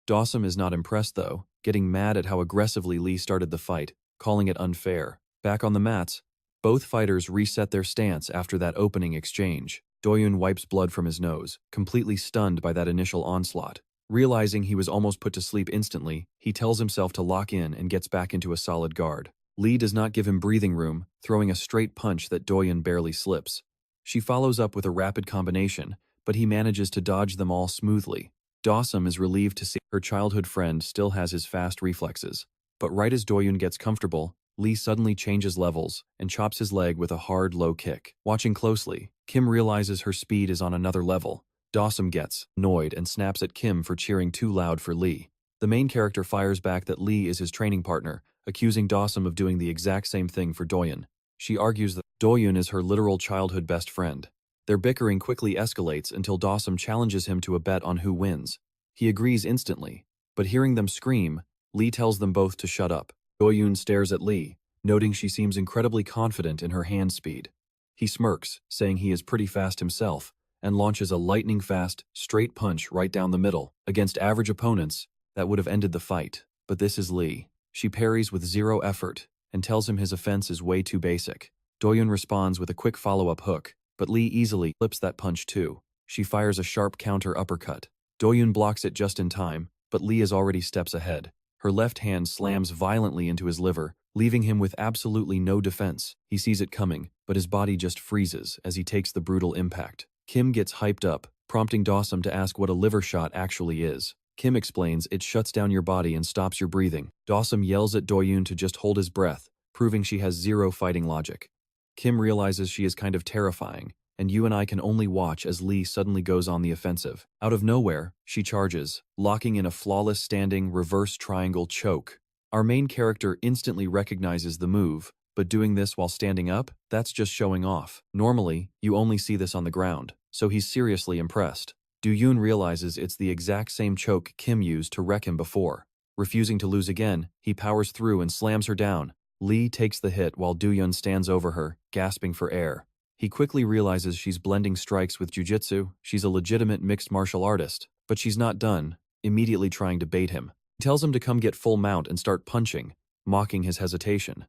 Dawson is not impressed though, getting mad at how aggressively Lee started the fight, calling it unfair. Back on the mats, both fighters reset their stance after that opening exchange. Doyun wipes blood from his nose, completely stunned by that initial onslaught. Realizing he was almost put to sleep instantly, he tells himself to lock in and gets back into a solid guard. Lee does not give him breathing room, throwing a straight punch that Doyun barely slips. She follows up with a rapid combination, but he manages to dodge them all smoothly. Dawson is relieved to see her childhood friend still has his fast reflexes. But right as Doyun gets comfortable, Lee suddenly changes levels and chops his leg with a hard, low kick. Watching closely, Kim realizes her speed is on another level. Dawson gets annoyed and snaps at Kim for cheering too loud for Lee. The main character fires back that Lee is his training partner, accusing Dawson of doing the exact same thing for Doyun. She argues that Doyun is her literal childhood best friend. Their bickering quickly escalates until Dawson challenges him to a bet on who wins. He agrees instantly, but hearing them scream, Lee tells them both to shut up. Doyun stares at Lee, noting she seems incredibly confident in her hand speed. He smirks, saying he is pretty fast himself, and launches a lightning-fast, straight punch right down the middle. Against average opponents, that would have ended the fight, but this is Lee. She parries with zero effort and tells him his offense is way too basic. Doyun responds with a quick follow-up hook, but Lee easily flips that punch too. She fires a sharp counter uppercut. Doyun blocks it just in time, but Lee is already steps ahead. Her left hand slams violently into his liver, leaving him with absolutely no defense. He sees it coming, but his body just freezes as he takes the brutal impact. Kim gets hyped up, prompting Dawson to ask what a liver shot actually is. Kim explains it shuts down your body and stops your breathing. Dawson yells at Doyun to just hold his breath, proving she has zero fighting logic. Kim realizes she is kind of terrifying, and you and I can only watch as Lee suddenly goes on the offensive. Out of nowhere, she charges, locking in a flawless standing reverse triangle choke. Our main character instantly recognizes the move, but doing this while standing up, that's just showing off. Normally, you only see this on the ground, so he's seriously impressed. Do-yoon realizes it's the exact same choke Kim used to wreck him before. Refusing to lose again, he powers through and slams her down. Lee takes the hit while Do-yoon stands over her, gasping for air. He quickly realizes she's blending strikes with jujitsu. She's a legitimate mixed martial artist, but she's not done, immediately trying to bait him. He tells him to come get full mount and start punching, mocking his hesitation.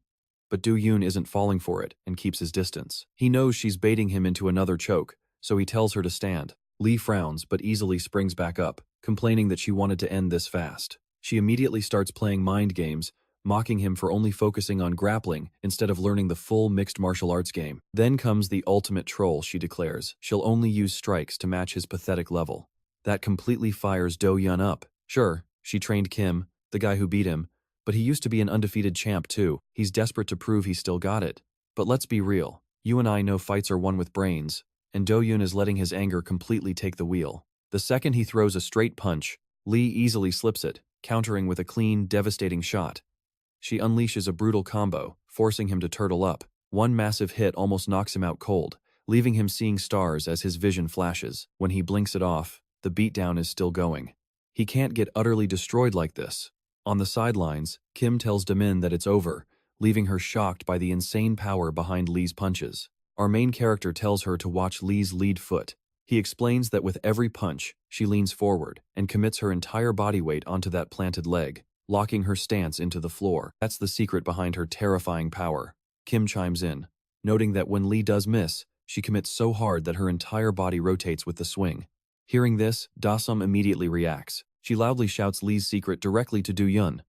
But Do-yoon isn't falling for it and keeps his distance. He knows she's baiting him into another choke, so he tells her to stand. Lee frowns but easily springs back up, complaining that she wanted to end this fast. She immediately starts playing mind games, mocking him for only focusing on grappling instead of learning the full mixed martial arts game. Then comes the ultimate troll, she declares. She'll only use strikes to match his pathetic level. That completely fires Do-yoon up. Sure, she trained Kim, the guy who beat him, but he used to be an undefeated champ too. He's desperate to prove he still got it. But let's be real. You and I know fights are won with brains, and Do-yoon is letting his anger completely take the wheel. The second he throws a straight punch, Lee easily slips it, countering with a clean, devastating shot. She unleashes a brutal combo, forcing him to turtle up. One massive hit almost knocks him out cold, leaving him seeing stars as his vision flashes. When he blinks it off, the beatdown is still going. He can't get utterly destroyed like this. On the sidelines, Kim tells Damin that it's over, leaving her shocked by the insane power behind Lee's punches. Our main character tells her to watch Lee's lead foot. He explains that with every punch, she leans forward and commits her entire body weight onto that planted leg, locking her stance into the floor. That's the secret behind her terrifying power. Kim chimes in, noting that when Lee does miss, she commits so hard that her entire body rotates with the swing. Hearing this, Da-sum immediately reacts. She loudly shouts Lee's secret directly to Do-yoon.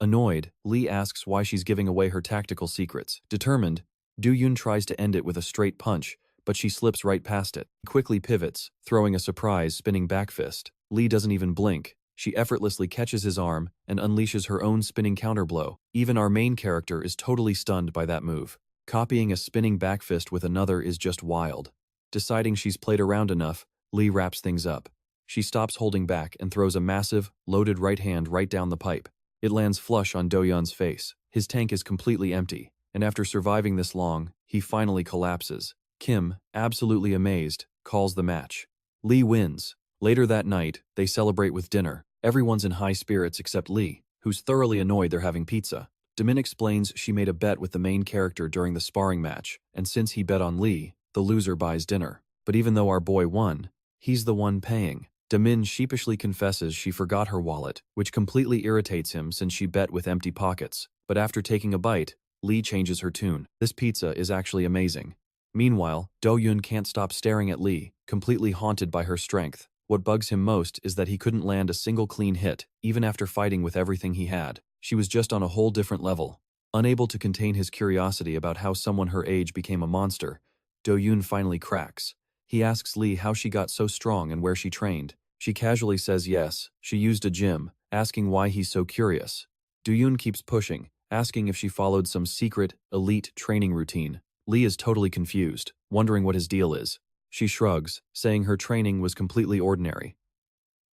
Annoyed, Lee asks why she's giving away her tactical secrets. Determined, Do-yoon tries to end it with a straight punch, but she slips right past it. Quickly pivots, throwing a surprise spinning back fist. Lee doesn't even blink. She effortlessly catches his arm and unleashes her own spinning counterblow. Even our main character is totally stunned by that move. Copying a spinning back fist with another is just wild. Deciding she's played around enough, Lee wraps things up. She stops holding back and throws a massive, loaded right hand right down the pipe. It lands flush on Do-yoon's face. His tank is completely empty, and after surviving this long, he finally collapses. Kim, absolutely amazed, calls the match. Lee wins. Later that night, they celebrate with dinner. Everyone's in high spirits except Lee, who's thoroughly annoyed they're having pizza. Damin explains she made a bet with the main character during the sparring match, and since he bet on Lee, the loser buys dinner. But even though our boy won, he's the one paying. Damin sheepishly confesses she forgot her wallet, which completely irritates him since she bet with empty pockets. But after taking a bite, Lee changes her tune. This pizza is actually amazing. Meanwhile, Do-yoon can't stop staring at Lee, completely haunted by her strength. What bugs him most is that he couldn't land a single clean hit, even after fighting with everything he had. She was just on a whole different level. Unable to contain his curiosity about how someone her age became a monster, Do-yoon finally cracks. He asks Lee how she got so strong and where she trained. She casually says yes, she used a gym, asking why he's so curious. Do-yoon keeps pushing, asking if she followed some secret, elite training routine. Lee is totally confused, wondering what his deal is. She shrugs, saying her training was completely ordinary.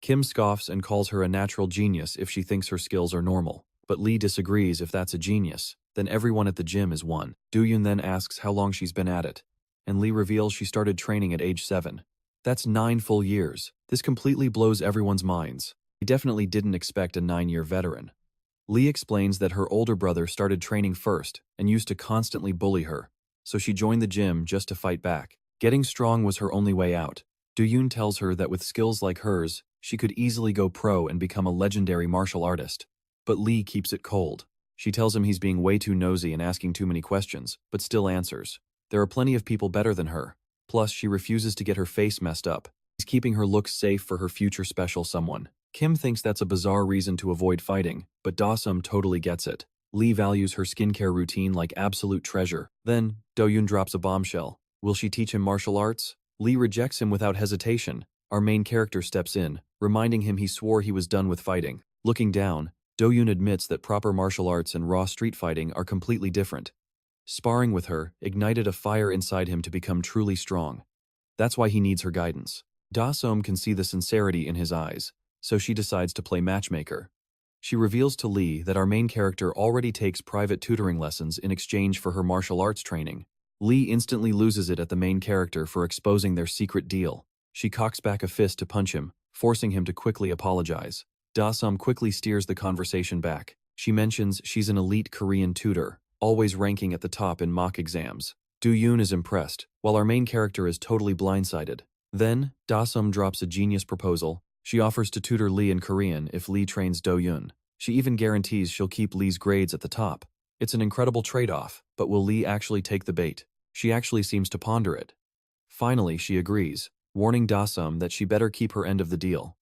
Kim scoffs and calls her a natural genius if she thinks her skills are normal. But Lee disagrees. If that's a genius, then everyone at the gym is one. Do-yoon then asks how long she's been at it, and Lee reveals she started training at age 7. That's 9 full years. This completely blows everyone's minds. He definitely didn't expect a 9-year veteran. Lee explains that her older brother started training first and used to constantly bully her, so she joined the gym just to fight back. Getting strong was her only way out. Do-yoon tells her that with skills like hers, she could easily go pro and become a legendary martial artist. But Lee keeps it cold. She tells him he's being way too nosy and asking too many questions, but still answers. There are plenty of people better than her. Plus, she refuses to get her face messed up. He's keeping her looks safe for her future special someone. Kim thinks that's a bizarre reason to avoid fighting, but Da-sum totally gets it. Lee values her skincare routine like absolute treasure. Then, Do-yoon drops a bombshell. Will she teach him martial arts? Lee rejects him without hesitation. Our main character steps in, reminding him he swore he was done with fighting. Looking down, Do-yoon admits that proper martial arts and raw street fighting are completely different. Sparring with her ignited a fire inside him to become truly strong. That's why he needs her guidance. Da-som can see the sincerity in his eyes, so she decides to play matchmaker. She reveals to Lee that our main character already takes private tutoring lessons in exchange for her martial arts training. Lee instantly loses it at the main character for exposing their secret deal. She cocks back a fist to punch him, forcing him to quickly apologize. Da-som quickly steers the conversation back. She mentions she's an elite Korean tutor, always ranking at the top in mock exams. Do-yoon is impressed, while our main character is totally blindsided. Then, Da-som drops a genius proposal. She offers to tutor Lee in Korean if Lee trains Do-yoon. She even guarantees she'll keep Lee's grades at the top. It's an incredible trade-off, but will Lee actually take the bait? She actually seems to ponder it. Finally, she agrees, warning Da-som that she better keep her end of the deal.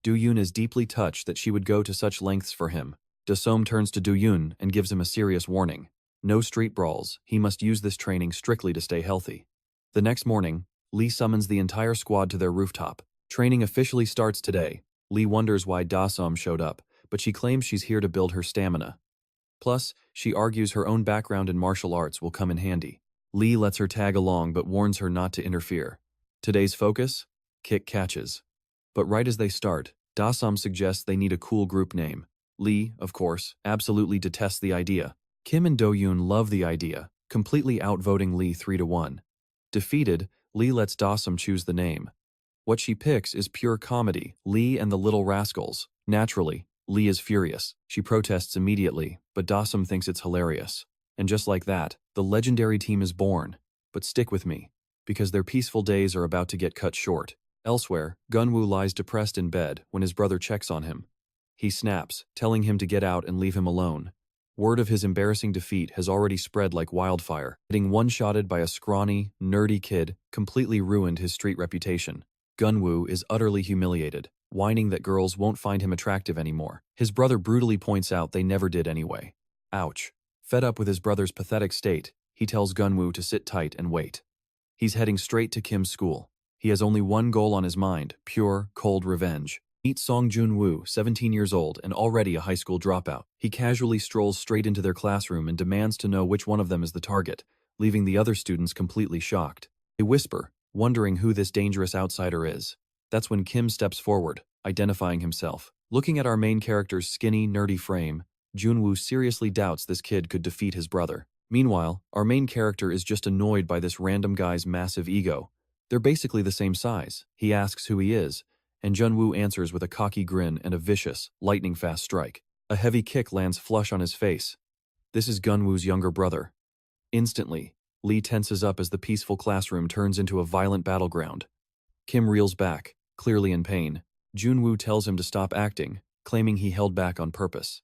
Do-yoon is deeply touched that she would go to such lengths for him. Da-som turns to Do-yoon and gives him a serious warning. No street brawls, he must use this training strictly to stay healthy. The next morning, Lee summons the entire squad to their rooftop. Training officially starts today. Lee wonders why Da-som showed up, but she claims she's here to build her stamina. Plus, she argues her own background in martial arts will come in handy. Lee lets her tag along but warns her not to interfere. Today's focus? Kick catches. But right as they start, Da-som suggests they need a cool group name. Lee, of course, absolutely detests the idea. Kim and Do-yoon love the idea, completely outvoting Lee 3-1. Defeated, Lee lets Da-som choose the name. What she picks is pure comedy, Lee and the Little Rascals. Naturally, Lee is furious. She protests immediately, but Da-som thinks it's hilarious. And just like that, the legendary team is born. But stick with me, because their peaceful days are about to get cut short. Elsewhere, Gunwoo lies depressed in bed when his brother checks on him. He snaps, telling him to get out and leave him alone. Word of his embarrassing defeat has already spread like wildfire. Getting one-shotted by a scrawny, nerdy kid completely ruined his street reputation. Gunwoo is utterly humiliated, whining that girls won't find him attractive anymore. His brother brutally points out they never did anyway. Ouch. Fed up with his brother's pathetic state, he tells Gunwoo to sit tight and wait. He's heading straight to Kim's school. He has only one goal on his mind, pure, cold revenge. Meet Song Joon-woo, 17 years old and already a high school dropout. He casually strolls straight into their classroom and demands to know which one of them is the target, leaving the other students completely shocked. They whisper, wondering who this dangerous outsider is. That's when Kim steps forward, identifying himself. Looking at our main character's skinny, nerdy frame, Joon-woo seriously doubts this kid could defeat his brother. Meanwhile, our main character is just annoyed by this random guy's massive ego. They're basically the same size. He asks who he is, and Jun-woo answers with a cocky grin and a vicious, lightning-fast strike. A heavy kick lands flush on his face. This is Gunwoo's younger brother. Instantly, Lee tenses up as the peaceful classroom turns into a violent battleground. Kim reels back, clearly in pain. Jun-woo tells him to stop acting, claiming he held back on purpose.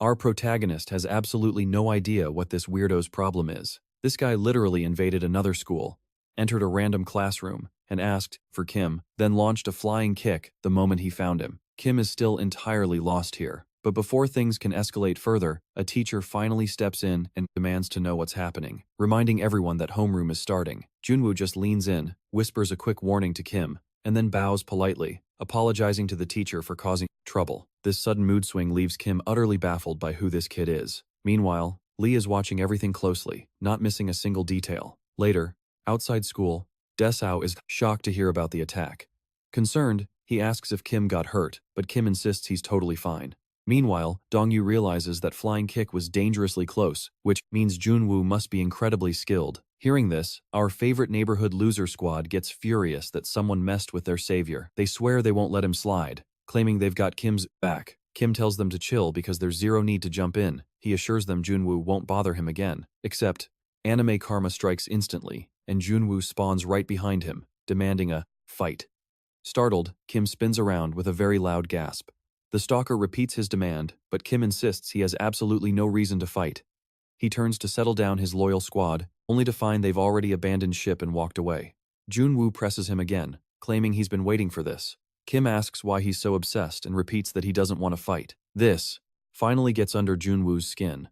Our protagonist has absolutely no idea what this weirdo's problem is. This guy literally invaded another school, entered a random classroom, and asked for Kim, then launched a flying kick the moment he found him. Kim is still entirely lost here. But before things can escalate further, a teacher finally steps in and demands to know what's happening, reminding everyone that homeroom is starting. Junwoo just leans in, whispers a quick warning to Kim, and then bows politely, apologizing to the teacher for causing trouble. This sudden mood swing leaves Kim utterly baffled by who this kid is. Meanwhile, Lee is watching everything closely, not missing a single detail. Later, outside school, Desao is shocked to hear about the attack. Concerned, he asks if Kim got hurt, but Kim insists he's totally fine. Meanwhile, Dongyu realizes that flying kick was dangerously close, which means Junwoo must be incredibly skilled. Hearing this, our favorite neighborhood loser squad gets furious that someone messed with their savior. They swear they won't let him slide, claiming they've got Kim's back. Kim tells them to chill because there's zero need to jump in. He assures them Junwoo won't bother him again. Except, anime karma strikes instantly, and Junwoo spawns right behind him, demanding a fight. Startled, Kim spins around with a very loud gasp. The stalker repeats his demand, but Kim insists he has absolutely no reason to fight. He turns to settle down his loyal squad, only to find they've already abandoned ship and walked away. Junwoo presses him again, claiming he's been waiting for this. Kim asks why he's so obsessed and repeats that he doesn't want to fight. This finally gets under Junwoo's skin.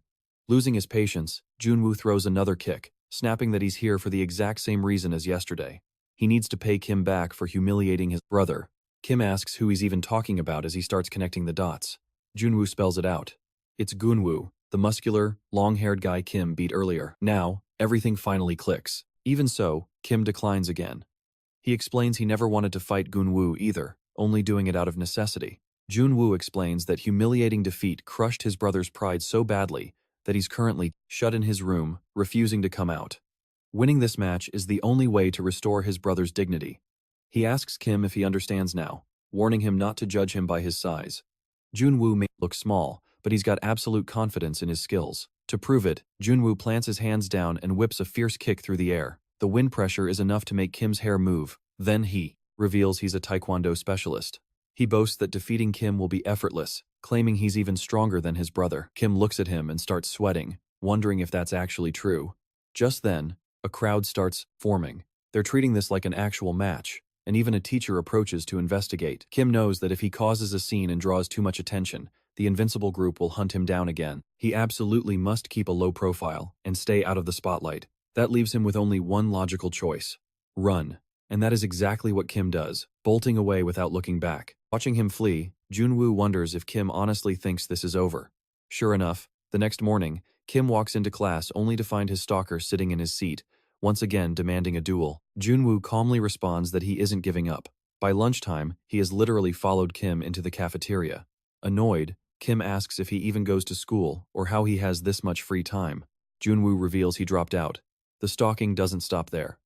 Losing his patience, Junwoo throws another kick, snapping that he's here for the exact same reason as yesterday. He needs to pay Kim back for humiliating his brother. Kim asks who he's even talking about as he starts connecting the dots. Junwoo spells it out. It's Gunwoo, the muscular, long-haired guy Kim beat earlier. Now, everything finally clicks. Even so, Kim declines again. He explains he never wanted to fight Gunwoo either, only doing it out of necessity. Junwoo explains that humiliating defeat crushed his brother's pride so badly that he's currently shut in his room, refusing to come out. Winning this match is the only way to restore his brother's dignity. He asks Kim if he understands now, warning him not to judge him by his size. Junwoo may look small, but he's got absolute confidence in his skills. To prove it, Junwoo plants his hands down and whips a fierce kick through the air. The wind pressure is enough to make Kim's hair move. Then he reveals he's a taekwondo specialist. He boasts that defeating Kim will be effortless, claiming he's even stronger than his brother. Kim looks at him and starts sweating, wondering if that's actually true. Just then, a crowd starts forming. They're treating this like an actual match, and even a teacher approaches to investigate. Kim knows that if he causes a scene and draws too much attention, the invincible group will hunt him down again. He absolutely must keep a low profile and stay out of the spotlight. That leaves him with only one logical choice: run. And that is exactly what Kim does, bolting away without looking back. Watching him flee, Junwoo wonders if Kim honestly thinks this is over. Sure enough, the next morning, Kim walks into class only to find his stalker sitting in his seat, once again demanding a duel. Junwoo calmly responds that he isn't giving up. By lunchtime, he has literally followed Kim into the cafeteria. Annoyed, Kim asks if he even goes to school or how he has this much free time. Junwoo reveals he dropped out. The stalking doesn't stop there.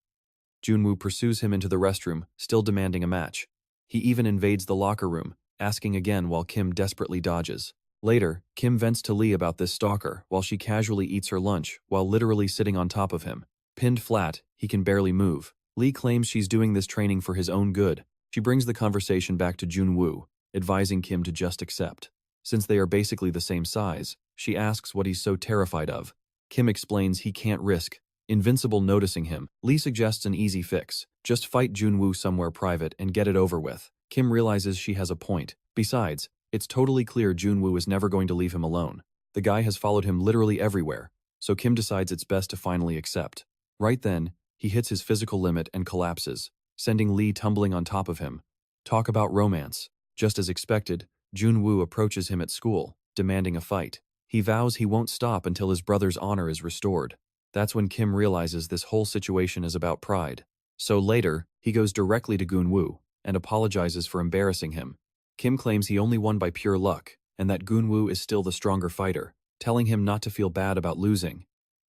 Junwoo pursues him into the restroom, still demanding a match. He even invades the locker room, asking again while Kim desperately dodges. Later, Kim vents to Lee about this stalker while she casually eats her lunch while literally sitting on top of him. Pinned flat, he can barely move. Lee claims she's doing this training for his own good. She brings the conversation back to Junwoo, advising Kim to just accept. Since they are basically the same size, she asks what he's so terrified of. Kim explains he can't risk Invincible noticing him. Lee suggests an easy fix: just fight Junwoo somewhere private and get it over with. Kim realizes she has a point. Besides, it's totally clear Junwoo is never going to leave him alone. The guy has followed him literally everywhere, so Kim decides it's best to finally accept. Right then, he hits his physical limit and collapses, sending Lee tumbling on top of him. Talk about romance. Just as expected, Junwoo approaches him at school, demanding a fight. He vows he won't stop until his brother's honor is restored. That's when Kim realizes this whole situation is about pride. So later, he goes directly to Gunwoo and apologizes for embarrassing him. Kim claims he only won by pure luck and that Gunwoo is still the stronger fighter, telling him not to feel bad about losing.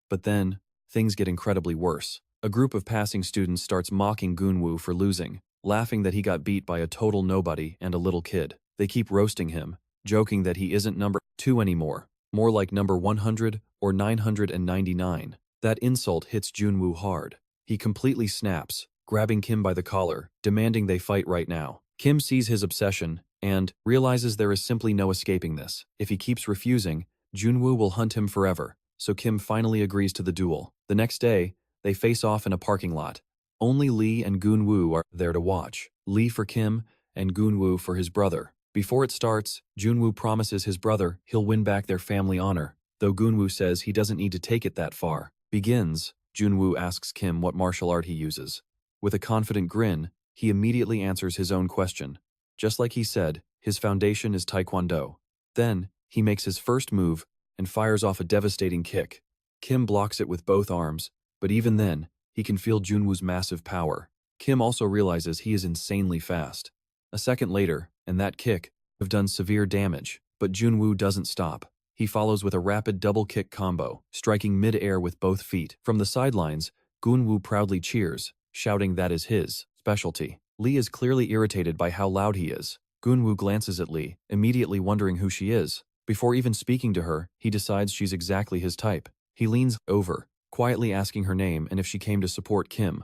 But then, things get incredibly worse. A group of passing students starts mocking Gunwoo for losing, laughing that he got beat by a total nobody and a little kid. They keep roasting him, joking that he isn't number 2 anymore, more like number 100 or 999. That insult hits Junwoo hard. He completely snaps, grabbing Kim by the collar, demanding they fight right now. Kim sees his obsession and realizes there is simply no escaping this. If he keeps refusing, Junwoo will hunt him forever, so Kim finally agrees to the duel. The next day, they face off in a parking lot. Only Lee and Gunwoo are there to watch. Lee for Kim and Gunwoo for his brother. Before it starts, Junwoo promises his brother he'll win back their family honor, though Gunwoo says he doesn't need to take it that far. Begins, Junwoo asks Kim what martial art he uses. With a confident grin, he immediately answers his own question. Just like he said, his foundation is taekwondo. Then, he makes his first move and fires off a devastating kick. Kim blocks it with both arms, but even then, he can feel Junwoo's massive power. Kim also realizes he is insanely fast. A second later, and that kick have done severe damage, but Junwoo doesn't stop. He follows with a rapid double kick combo, striking mid-air with both feet. From the sidelines, Gunwoo proudly cheers, shouting that is his specialty. Lee is clearly irritated by how loud he is. Gunwoo glances at Lee, immediately wondering who she is. Before even speaking to her, he decides she's exactly his type. He leans over, quietly asking her name and if she came to support Kim.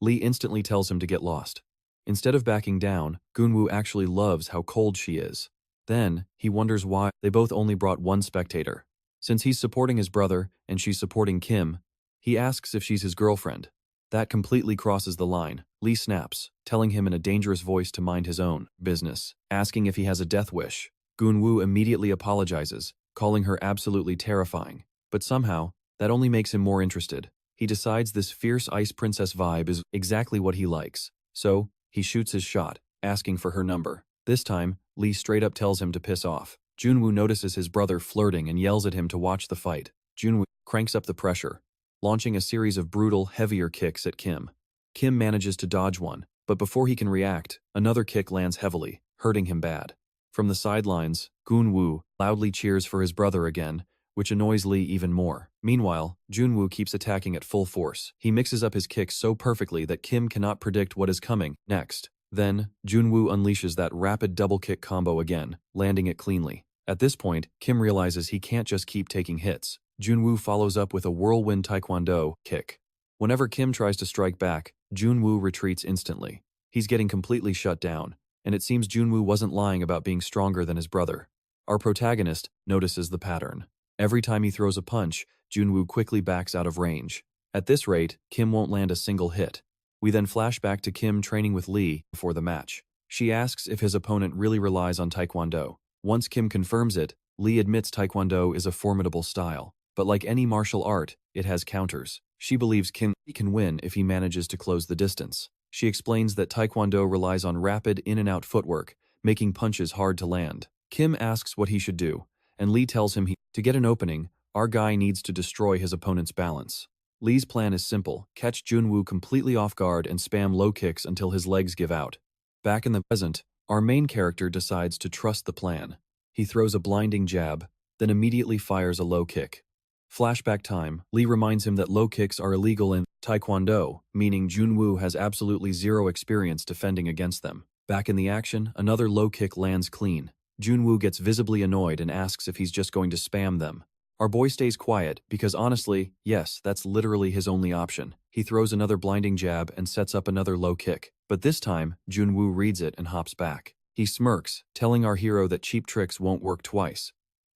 Lee instantly tells him to get lost. Instead of backing down, Gunwoo actually loves how cold she is. Then, he wonders why they both only brought one spectator. Since he's supporting his brother and she's supporting Kim, he asks if she's his girlfriend. That completely crosses the line. Lee snaps, telling him in a dangerous voice to mind his own business, asking if he has a death wish. Gunwoo immediately apologizes, calling her absolutely terrifying. But somehow, that only makes him more interested. He decides this fierce ice princess vibe is exactly what he likes. So, he shoots his shot, asking for her number. This time, Lee straight up tells him to piss off. Junwoo notices his brother flirting and yells at him to watch the fight. Junwoo cranks up the pressure, launching a series of brutal, heavier kicks at Kim. Kim manages to dodge one, but before he can react, another kick lands heavily, hurting him bad. From the sidelines, Gunwoo loudly cheers for his brother again, which annoys Lee even more. Meanwhile, Junwoo keeps attacking at full force. He mixes up his kicks so perfectly that Kim cannot predict what is coming next. Then, Junwoo unleashes that rapid double kick combo again, landing it cleanly. At this point, Kim realizes he can't just keep taking hits. Junwoo follows up with a whirlwind taekwondo kick. Whenever Kim tries to strike back, Junwoo retreats instantly. He's getting completely shut down, and it seems Junwoo wasn't lying about being stronger than his brother. Our protagonist notices the pattern. Every time he throws a punch, Junwoo quickly backs out of range. At this rate, Kim won't land a single hit. We then flash back to Kim training with Lee before the match. She asks if his opponent really relies on taekwondo. Once Kim confirms it, Lee admits taekwondo is a formidable style. But like any martial art, it has counters. She believes Kim can win if he manages to close the distance. She explains that taekwondo relies on rapid in-and-out footwork, making punches hard to land. Kim asks what he should do, and Lee tells him to get an opening, our guy needs to destroy his opponent's balance. Lee's plan is simple: catch Junwoo completely off guard and spam low kicks until his legs give out. Back in the present, our main character decides to trust the plan. He throws a blinding jab, then immediately fires a low kick. Flashback time, Lee reminds him that low kicks are illegal in taekwondo, meaning Junwoo has absolutely zero experience defending against them. Back in the action, another low kick lands clean. Junwoo gets visibly annoyed and asks if he's just going to spam them. Our boy stays quiet because honestly, yes, that's literally his only option. He throws another blinding jab and sets up another low kick. But this time, Junwoo reads it and hops back. He smirks, telling our hero that cheap tricks won't work twice.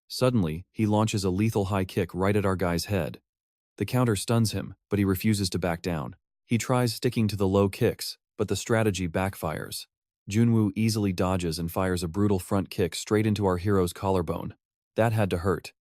Suddenly, he launches a lethal high kick right at our guy's head. The counter stuns him, but he refuses to back down. He tries sticking to the low kicks, but the strategy backfires. Junwoo easily dodges and fires a brutal front kick straight into our hero's collarbone. That had to hurt.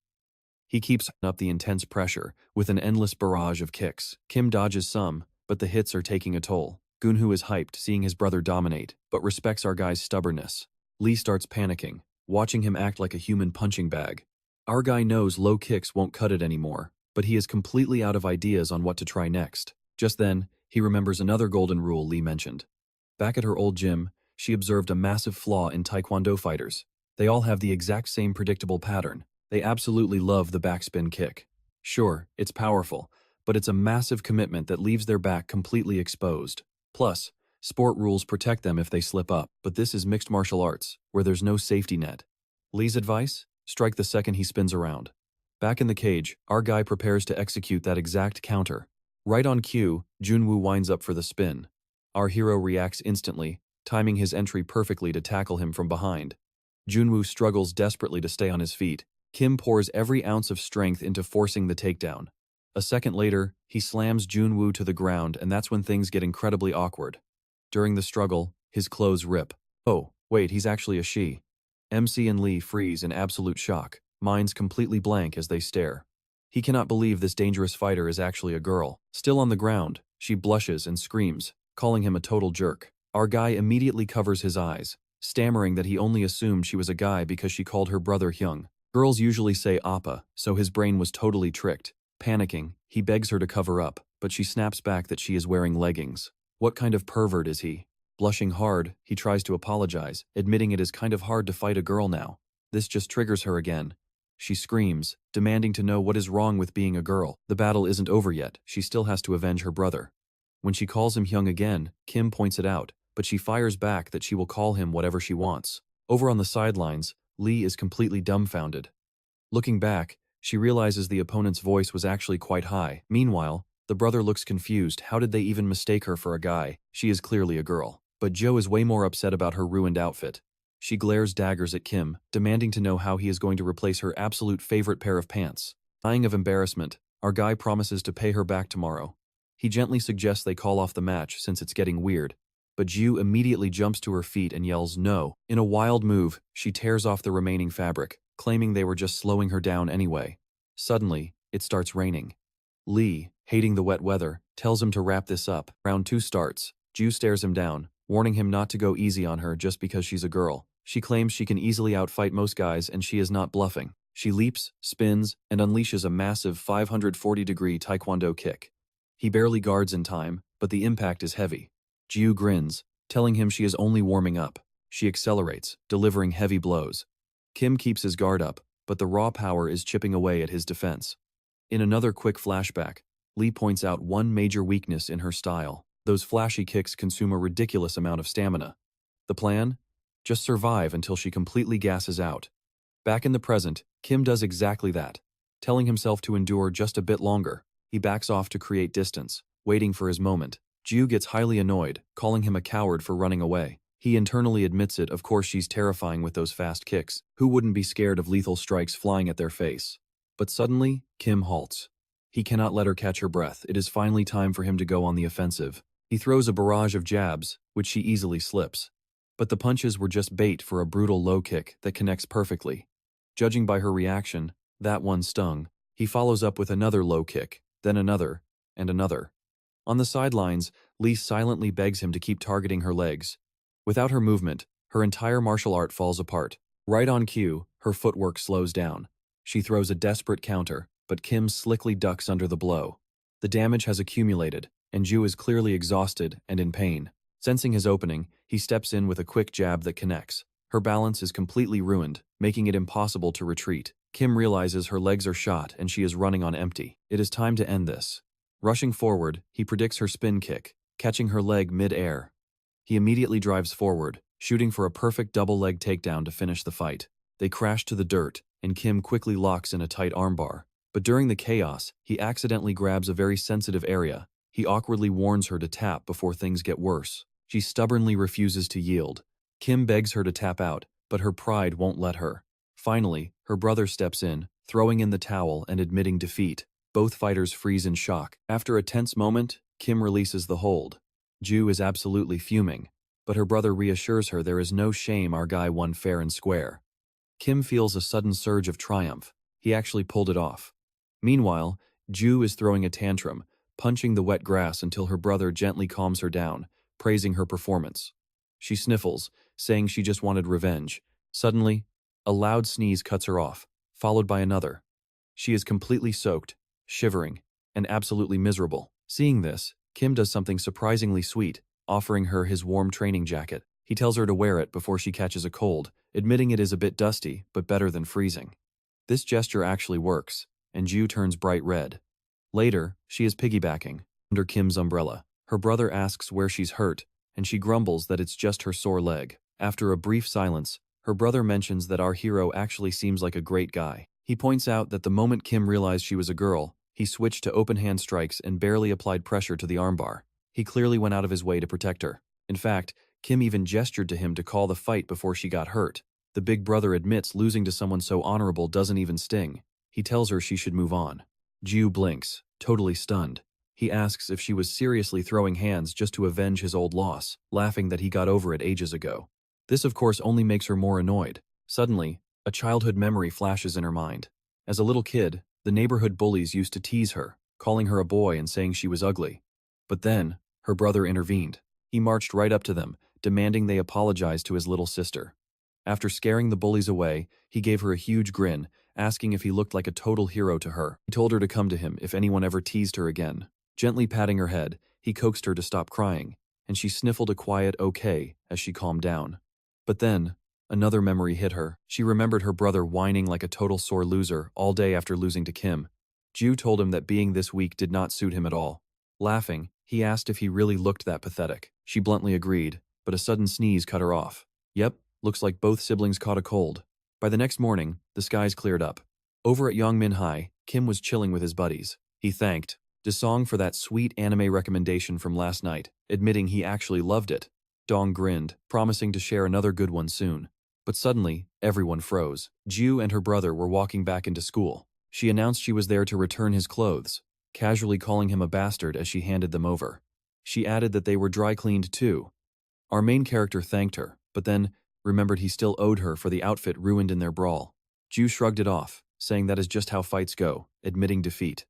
He keeps up the intense pressure, with an endless barrage of kicks. Kim dodges some, but the hits are taking a toll. Gunwoo is hyped seeing his brother dominate, but respects our guy's stubbornness. Lee starts panicking, watching him act like a human punching bag. Our guy knows low kicks won't cut it anymore, but he is completely out of ideas on what to try next. Just then, he remembers another golden rule Lee mentioned. Back at her old gym, she observed a massive flaw in taekwondo fighters. They all have the exact same predictable pattern. They absolutely love the backspin kick. Sure, it's powerful, but it's a massive commitment that leaves their back completely exposed. Plus, sport rules protect them if they slip up, but this is mixed martial arts, where there's no safety net. Lee's advice? Strike the second he spins around. Back in the cage, our guy prepares to execute that exact counter. Right on cue, Junwoo winds up for the spin. Our hero reacts instantly, timing his entry perfectly to tackle him from behind. Junwoo struggles desperately to stay on his feet. Kim pours every ounce of strength into forcing the takedown. A second later, he slams Junwoo to the ground, and that's when things get incredibly awkward. During the struggle, his clothes rip. Oh, wait, he's actually a she. MC and Lee freeze in absolute shock, minds completely blank as they stare. He cannot believe this dangerous fighter is actually a girl. Still on the ground, she blushes and screams, calling him a total jerk. Our guy immediately covers his eyes, stammering that he only assumed she was a guy because she called her brother Hyung. Girls usually say appa, so his brain was totally tricked. Panicking, he begs her to cover up, but she snaps back that she is wearing leggings. What kind of pervert is he? Blushing hard, he tries to apologize, admitting it is kind of hard to fight a girl now. This just triggers her again. She screams, demanding to know what is wrong with being a girl. The battle isn't over yet, she still has to avenge her brother. When she calls him Hyung again, Kim points it out, but she fires back that she will call him whatever she wants. Over on the sidelines, Lee is completely dumbfounded. Looking back, she realizes the opponent's voice was actually quite high. Meanwhile, the brother looks confused. How did they even mistake her for a guy? She is clearly a girl. But Jo is way more upset about her ruined outfit. She glares daggers at Kim, demanding to know how he is going to replace her absolute favorite pair of pants. Dying of embarrassment, our guy promises to pay her back tomorrow. He gently suggests they call off the match since it's getting weird. But Jo immediately jumps to her feet and yells no. In a wild move, she tears off the remaining fabric, claiming they were just slowing her down anyway. Suddenly, it starts raining. Lee, hating the wet weather, tells him to wrap this up. Round 2 starts. Jo stares him down, warning him not to go easy on her just because she's a girl. She claims she can easily outfight most guys and she is not bluffing. She leaps, spins, and unleashes a massive 540-degree taekwondo kick. He barely guards in time, but the impact is heavy. Jiu grins, telling him she is only warming up. She accelerates, delivering heavy blows. Kim keeps his guard up, but the raw power is chipping away at his defense. In another quick flashback, Lee points out one major weakness in her style. Those flashy kicks consume a ridiculous amount of stamina. The plan? Just survive until she completely gasses out. Back in the present, Kim does exactly that. Telling himself to endure just a bit longer, he backs off to create distance, waiting for his moment. Jiu gets highly annoyed, calling him a coward for running away. He internally admits it, of course she's terrifying with those fast kicks. Who wouldn't be scared of lethal strikes flying at their face? But suddenly, Kim halts. He cannot let her catch her breath. It is finally time for him to go on the offensive. He throws a barrage of jabs, which she easily slips. But the punches were just bait for a brutal low kick that connects perfectly. Judging by her reaction, that one stung. He follows up with another low kick, then another, and another. On the sidelines, Lee silently begs him to keep targeting her legs. Without her movement, her entire martial art falls apart. Right on cue, her footwork slows down. She throws a desperate counter, but Kim slickly ducks under the blow. The damage has accumulated, and Jiu is clearly exhausted and in pain. Sensing his opening, he steps in with a quick jab that connects. Her balance is completely ruined, making it impossible to retreat. Kim realizes her legs are shot and she is running on empty. It is time to end this. Rushing forward, he predicts her spin kick, catching her leg mid-air. He immediately drives forward, shooting for a perfect double-leg takedown to finish the fight. They crash to the dirt, and Kim quickly locks in a tight armbar. But during the chaos, he accidentally grabs a very sensitive area. He awkwardly warns her to tap before things get worse. She stubbornly refuses to yield. Kim begs her to tap out, but her pride won't let her. Finally, her brother steps in, throwing in the towel and admitting defeat. Both fighters freeze in shock. After a tense moment, Kim releases the hold. Jiu is absolutely fuming, but her brother reassures her there is no shame, our guy won fair and square. Kim feels a sudden surge of triumph. He actually pulled it off. Meanwhile, Jiu is throwing a tantrum, punching the wet grass until her brother gently calms her down, praising her performance. She sniffles, saying she just wanted revenge. Suddenly, a loud sneeze cuts her off, followed by another. She is completely soaked, shivering, and absolutely miserable. Seeing this, Kim does something surprisingly sweet, offering her his warm training jacket. He tells her to wear it before she catches a cold, admitting it is a bit dusty, but better than freezing. This gesture actually works, and Jiu turns bright red. Later, she is piggybacking under Kim's umbrella. Her brother asks where she's hurt, and she grumbles that it's just her sore leg. After a brief silence, her brother mentions that our hero actually seems like a great guy. He points out that the moment Kim realized she was a girl, he switched to open hand strikes and barely applied pressure to the armbar. He clearly went out of his way to protect her. In fact, Kim even gestured to him to call the fight before she got hurt. The big brother admits losing to someone so honorable doesn't even sting. He tells her she should move on. Jiu blinks, totally stunned. He asks if she was seriously throwing hands just to avenge his old loss, laughing that he got over it ages ago. This of course only makes her more annoyed. Suddenly, a childhood memory flashes in her mind. As a little kid, the neighborhood bullies used to tease her, calling her a boy and saying she was ugly. But then, her brother intervened. He marched right up to them, demanding they apologize to his little sister. After scaring the bullies away, he gave her a huge grin, asking if he looked like a total hero to her. He told her to come to him if anyone ever teased her again. Gently patting her head, he coaxed her to stop crying, and she sniffled a quiet okay as she calmed down. But then, another memory hit her. She remembered her brother whining like a total sore loser all day after losing to Kim. Jiu told him that being this weak did not suit him at all. Laughing, he asked if he really looked that pathetic. She bluntly agreed, but a sudden sneeze cut her off. Yep, looks like both siblings caught a cold. By the next morning, the skies cleared up. Over at Min-chae, Kim was chilling with his buddies. He thanked Song for that sweet anime recommendation from last night, admitting he actually loved it. Dong grinned, promising to share another good one soon. But suddenly, everyone froze. Jiu and her brother were walking back into school. She announced she was there to return his clothes, casually calling him a bastard as she handed them over. She added that they were dry cleaned too. Our main character thanked her, but then remembered he still owed her for the outfit ruined in their brawl. Jiu shrugged it off, saying that is just how fights go, admitting defeat.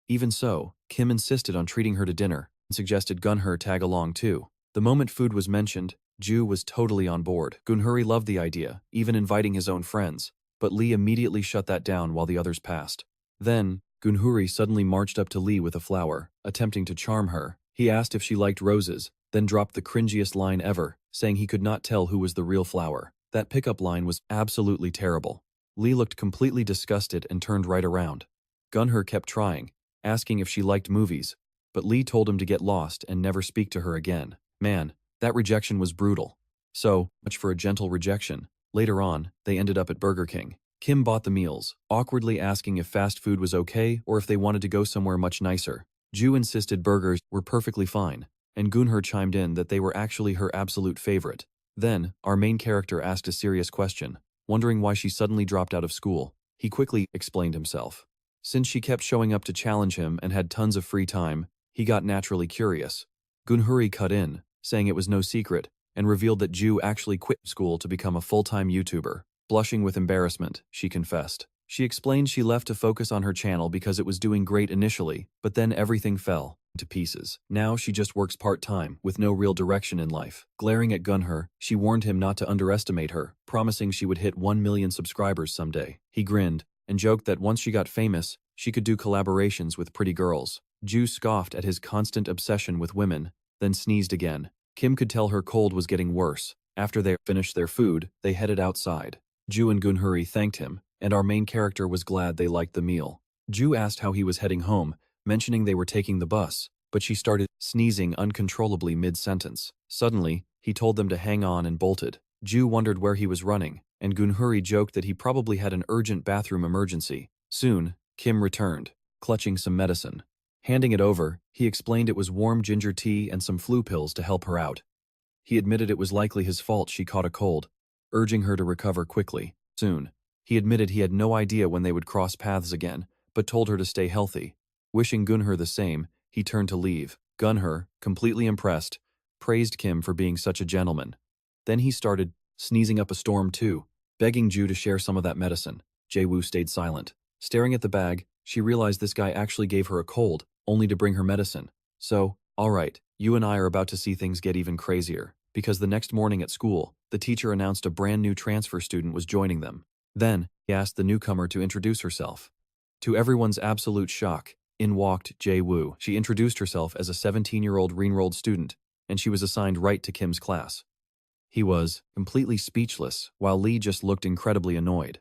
Even so, Kim insisted on treating her to dinner and suggested Gunher tag along too. The moment food was mentioned, Ju was totally on board. Gunhuri loved the idea, even inviting his own friends, but Lee immediately shut that down while the others passed. Then, Gunhuri suddenly marched up to Lee with a flower, attempting to charm her. He asked if she liked roses, then dropped the cringiest line ever, saying he could not tell who was the real flower. That pickup line was absolutely terrible. Lee looked completely disgusted and turned right around. Gunhur kept trying, asking if she liked movies, but Lee told him to get lost and never speak to her again. Man, that rejection was brutal. So, much for a gentle rejection. Later on, they ended up at Burger King. Kim bought the meals, awkwardly asking if fast food was okay or if they wanted to go somewhere much nicer. Ju insisted burgers were perfectly fine, and Gunhur chimed in that they were actually her absolute favorite. Then, our main character asked a serious question, wondering why she suddenly dropped out of school. He quickly explained himself. Since she kept showing up to challenge him and had tons of free time, he got naturally curious. Gunhuri cut in, saying it was no secret, and revealed that Ju actually quit school to become a full-time YouTuber. Blushing with embarrassment, she confessed. She explained she left to focus on her channel because it was doing great initially, but then everything fell to pieces. Now she just works part-time, with no real direction in life. Glaring at Gunhur, she warned him not to underestimate her, promising she would hit 1 million subscribers someday. He grinned, and joked that once she got famous, she could do collaborations with pretty girls. Ju scoffed at his constant obsession with women, then sneezed again. Kim could tell her cold was getting worse. After they finished their food, they headed outside. Ju and Gunhuri thanked him, and our main character was glad they liked the meal. Ju asked how he was heading home, mentioning they were taking the bus, but she started sneezing uncontrollably mid-sentence. Suddenly, he told them to hang on and bolted. Ju wondered where he was running, and Gunhuri joked that he probably had an urgent bathroom emergency. Soon, Kim returned, clutching some medicine. Handing it over, he explained it was warm ginger tea and some flu pills to help her out. He admitted it was likely his fault she caught a cold, urging her to recover quickly. Soon, he admitted he had no idea when they would cross paths again, but told her to stay healthy. Wishing Gunhur the same, he turned to leave. Gunhur, completely impressed, praised Kim for being such a gentleman. Then he started sneezing up a storm too, begging Ju to share some of that medicine. Jae-woo stayed silent. Staring at the bag, she realized this guy actually gave her a cold, only to bring her medicine. So, alright, you and I are about to see things get even crazier, because the next morning at school, the teacher announced a brand new transfer student was joining them. Then, he asked the newcomer to introduce herself. To everyone's absolute shock, in walked Jae-woo. She introduced herself as a 17-year-old re-enrolled student, and she was assigned right to Kim's class. He was completely speechless, while Lee just looked incredibly annoyed.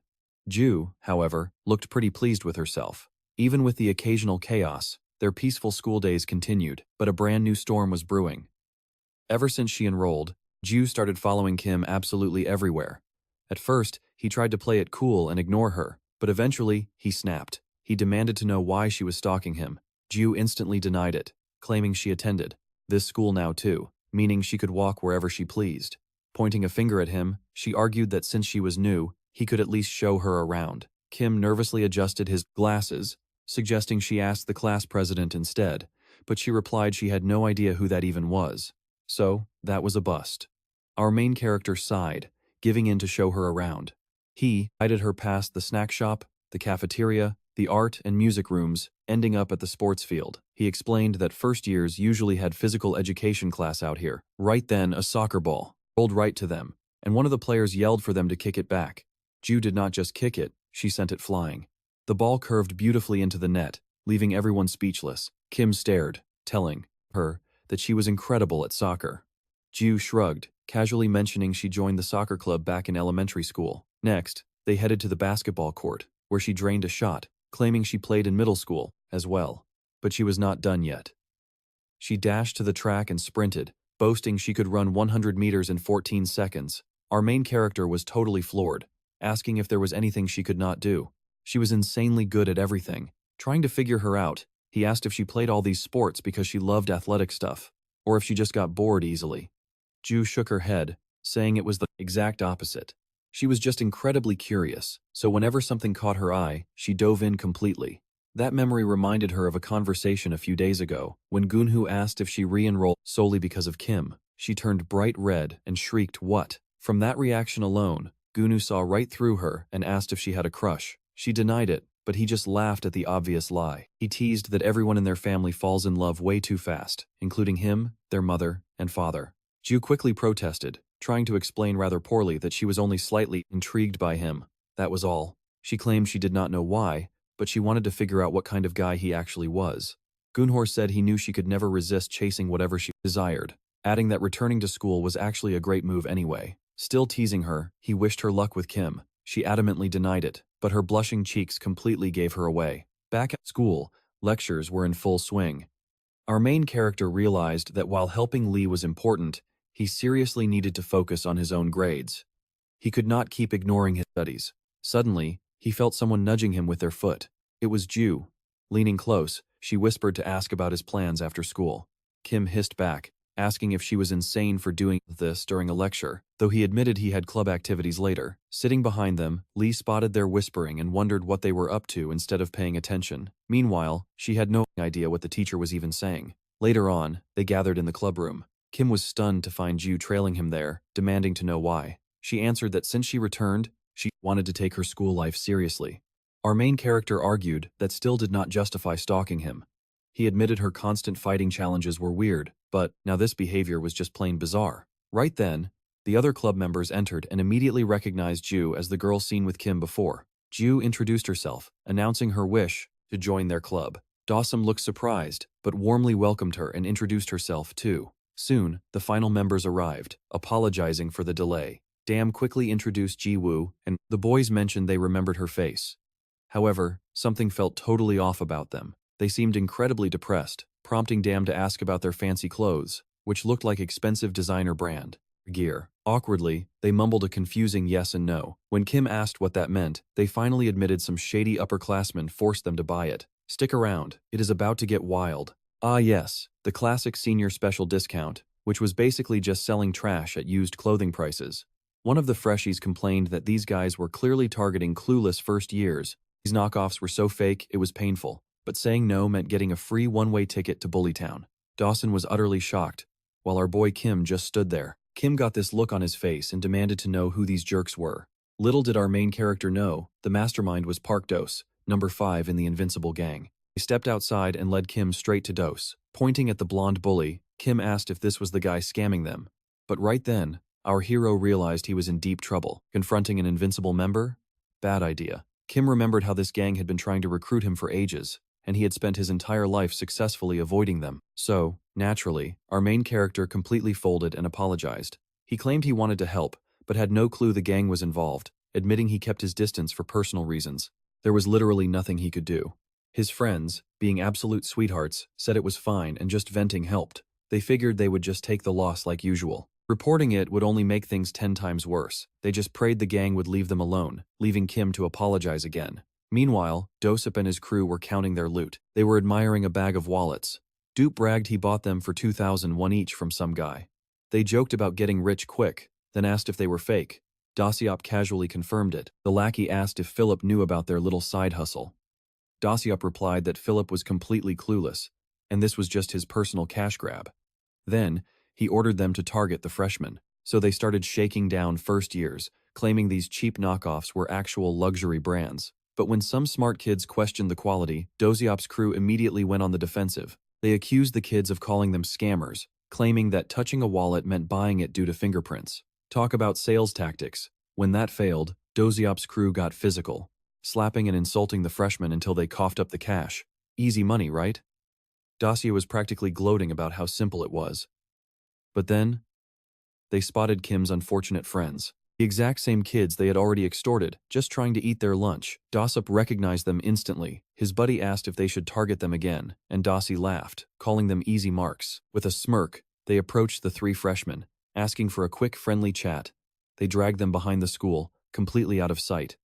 Ju, however, looked pretty pleased with herself. Even with the occasional chaos, their peaceful school days continued, but a brand new storm was brewing. Ever since she enrolled, Ju started following Kim absolutely everywhere. At first, he tried to play it cool and ignore her, but eventually, he snapped. He demanded to know why she was stalking him. Ju instantly denied it, claiming she attended this school now too, meaning she could walk wherever she pleased. Pointing a finger at him, she argued that since she was new, he could at least show her around. Kim nervously adjusted his glasses, suggesting she ask the class president instead, but she replied she had no idea who that even was. So, that was a bust. Our main character sighed, giving in to show her around. He guided her past the snack shop, the cafeteria, the art and music rooms, ending up at the sports field. He explained that first years usually had physical education class out here. Right then, a soccer ball rolled right to them, and one of the players yelled for them to kick it back. Ju did not just kick it, she sent it flying. The ball curved beautifully into the net, leaving everyone speechless. Kim stared, telling her that she was incredible at soccer. Ju shrugged, casually mentioning she joined the soccer club back in elementary school. Next, they headed to the basketball court, where she drained a shot, claiming she played in middle school as well. But she was not done yet. She dashed to the track and sprinted, boasting she could run 100 meters in 14 seconds. Our main character was totally floored, asking if there was anything she could not do. She was insanely good at everything. Trying to figure her out, he asked if she played all these sports because she loved athletic stuff, or if she just got bored easily. Ju shook her head, saying it was the exact opposite. She was just incredibly curious, so whenever something caught her eye, she dove in completely. That memory reminded her of a conversation a few days ago, when Gunhoo asked if she re-enrolled solely because of Kim. She turned bright red and shrieked, "What?" From that reaction alone, Gunhoo saw right through her and asked if she had a crush. She denied it, but he just laughed at the obvious lie. He teased that everyone in their family falls in love way too fast, including him, their mother, and father. Ju quickly protested, trying to explain rather poorly that she was only slightly intrigued by him. That was all. She claimed she did not know why, but she wanted to figure out what kind of guy he actually was. Gunhor said he knew she could never resist chasing whatever she desired, adding that returning to school was actually a great move anyway. Still teasing her, he wished her luck with Kim. She adamantly denied it, but her blushing cheeks completely gave her away. Back at school, lectures were in full swing. Our main character realized that while helping Lee was important, he seriously needed to focus on his own grades. He could not keep ignoring his studies. Suddenly, he felt someone nudging him with their foot. It was Ju. Leaning close, she whispered to ask about his plans after school. Kim hissed back, asking if she was insane for doing this during a lecture, though he admitted he had club activities later. Sitting behind them, Lee spotted their whispering and wondered what they were up to instead of paying attention. Meanwhile, she had no idea what the teacher was even saying. Later on, they gathered in the clubroom. Kim was stunned to find Ju trailing him there, demanding to know why. She answered that since she returned, she wanted to take her school life seriously. Our main character argued that still did not justify stalking him. He admitted her constant fighting challenges were weird, but now this behavior was just plain bizarre. Right then, the other club members entered and immediately recognized Ju as the girl seen with Kim before. Ju introduced herself, announcing her wish to join their club. Dawson looked surprised, but warmly welcomed her and introduced herself too. Soon, the final members arrived, apologizing for the delay. Dam quickly introduced Ji-woo, and the boys mentioned they remembered her face. However, something felt totally off about them. They seemed incredibly depressed, prompting Dam to ask about their fancy clothes, which looked like expensive designer brand gear. Awkwardly, they mumbled a confusing yes and no. When Kim asked what that meant, they finally admitted some shady upperclassmen forced them to buy it. Stick around, it is about to get wild. Ah yes, the classic senior special discount, which was basically just selling trash at used clothing prices. One of the freshies complained that these guys were clearly targeting clueless first years. These knockoffs were so fake, it was painful. But saying no meant getting a free one-way ticket to Bullytown. Dawson was utterly shocked, while our boy Kim just stood there. Kim got this look on his face and demanded to know who these jerks were. Little did our main character know, the mastermind was Park Dose, number 5 in the Invincible gang. They stepped outside and led Kim straight to Dose. Pointing at the blonde bully, Kim asked if this was the guy scamming them. But right then, our hero realized he was in deep trouble. Confronting an Invincible member? Bad idea. Kim remembered how this gang had been trying to recruit him for ages, and he had spent his entire life successfully avoiding them. So, naturally, our main character completely folded and apologized. He claimed he wanted to help, but had no clue the gang was involved, admitting he kept his distance for personal reasons. There was literally nothing he could do. His friends, being absolute sweethearts, said it was fine and just venting helped. They figured they would just take the loss like usual. Reporting it would only make things 10 times worse. They just prayed the gang would leave them alone, leaving Kim to apologize again. Meanwhile, Dosip and his crew were counting their loot. They were admiring a bag of wallets. Dupe bragged he bought them for 2,001 each from some guy. They joked about getting rich quick, then asked if they were fake. Dasyop casually confirmed it. The lackey asked if Philip knew about their little side hustle. Dasyop replied that Philip was completely clueless, and this was just his personal cash grab. Then, he ordered them to target the freshmen, so they started shaking down first years, claiming these cheap knockoffs were actual luxury brands. But when some smart kids questioned the quality, Doziop's crew immediately went on the defensive. They accused the kids of calling them scammers, claiming that touching a wallet meant buying it due to fingerprints. Talk about sales tactics. When that failed, Doziop's crew got physical, slapping and insulting the freshmen until they coughed up the cash. Easy money, right? Dacia was practically gloating about how simple it was. But then, they spotted Kim's unfortunate friends. The exact same kids they had already extorted, just trying to eat their lunch. Dossip recognized them instantly. His buddy asked if they should target them again, and Dossie laughed, calling them easy marks. With a smirk, they approached the 3 freshmen, asking for a quick friendly chat. They dragged them behind the school, completely out of sight.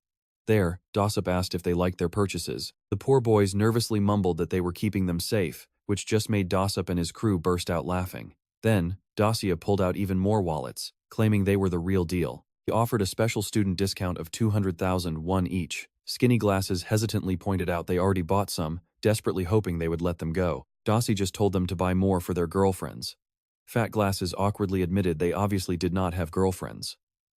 There, Dossip asked if they liked their purchases. The poor boys nervously mumbled that they were keeping them safe, which just made Dossip and his crew burst out laughing. Then, Dacia pulled out even more wallets, claiming they were the real deal. He offered a special student discount of 200,001 each. Skinny Glasses hesitantly pointed out they already bought some, desperately hoping they would let them go. Dacia just told them to buy more for their girlfriends. Fat Glasses awkwardly admitted they obviously did not have girlfriends.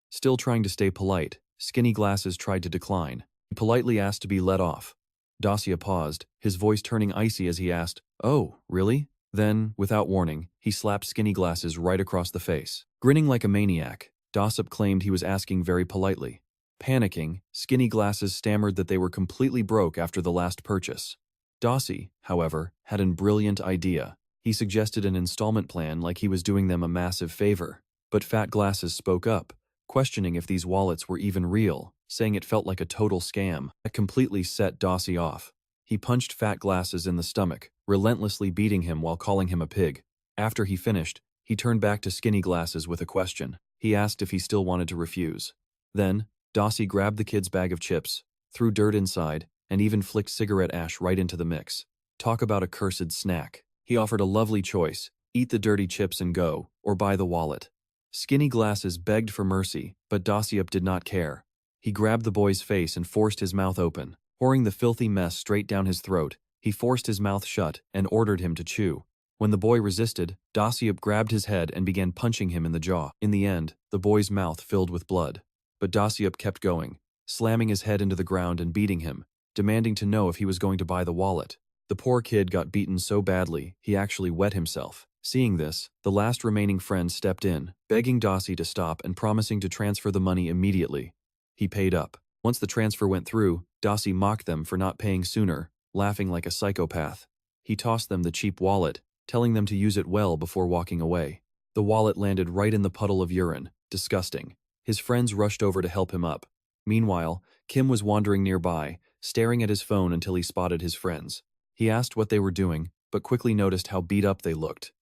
Still trying to stay polite, Skinny Glasses tried to decline. He politely asked to be let off. Dacia paused, his voice turning icy as he asked, "Oh, really? Then, without warning, he slapped Skinny Glasses right across the face. Grinning like a maniac, Dossip claimed he was asking very politely. Panicking, Skinny Glasses stammered that they were completely broke after the last purchase. Dossie, however, had a brilliant idea. He suggested an installment plan like he was doing them a massive favor. But Fat Glasses spoke up, questioning if these wallets were even real, saying it felt like a total scam. That completely set Dossie off. He punched Fat Glasses in the stomach, relentlessly beating him while calling him a pig. After he finished, he turned back to Skinny Glasses with a question. He asked if he still wanted to refuse. Then, Dossie grabbed the kid's bag of chips, threw dirt inside, and even flicked cigarette ash right into the mix. Talk about a cursed snack. He offered a lovely choice: eat the dirty chips and go, or buy the wallet. Skinny Glasses begged for mercy, but Dossiup did not care. He grabbed the boy's face and forced his mouth open. Pouring the filthy mess straight down his throat, he forced his mouth shut and ordered him to chew. When the boy resisted, Dossiup grabbed his head and began punching him in the jaw. In the end, the boy's mouth filled with blood. But Dossiup kept going, slamming his head into the ground and beating him, demanding to know if he was going to buy the wallet. The poor kid got beaten so badly, he actually wet himself. Seeing this, the last remaining friend stepped in, begging Dossie to stop and promising to transfer the money immediately. He paid up. Once the transfer went through, Dossie mocked them for not paying sooner, laughing like a psychopath. He tossed them the cheap wallet, telling them to use it well before walking away. The wallet landed right in the puddle of urine. Disgusting. His friends rushed over to help him up. Meanwhile, Kim was wandering nearby, staring at his phone until he spotted his friends. He asked what they were doing, but quickly noticed how beat up they looked.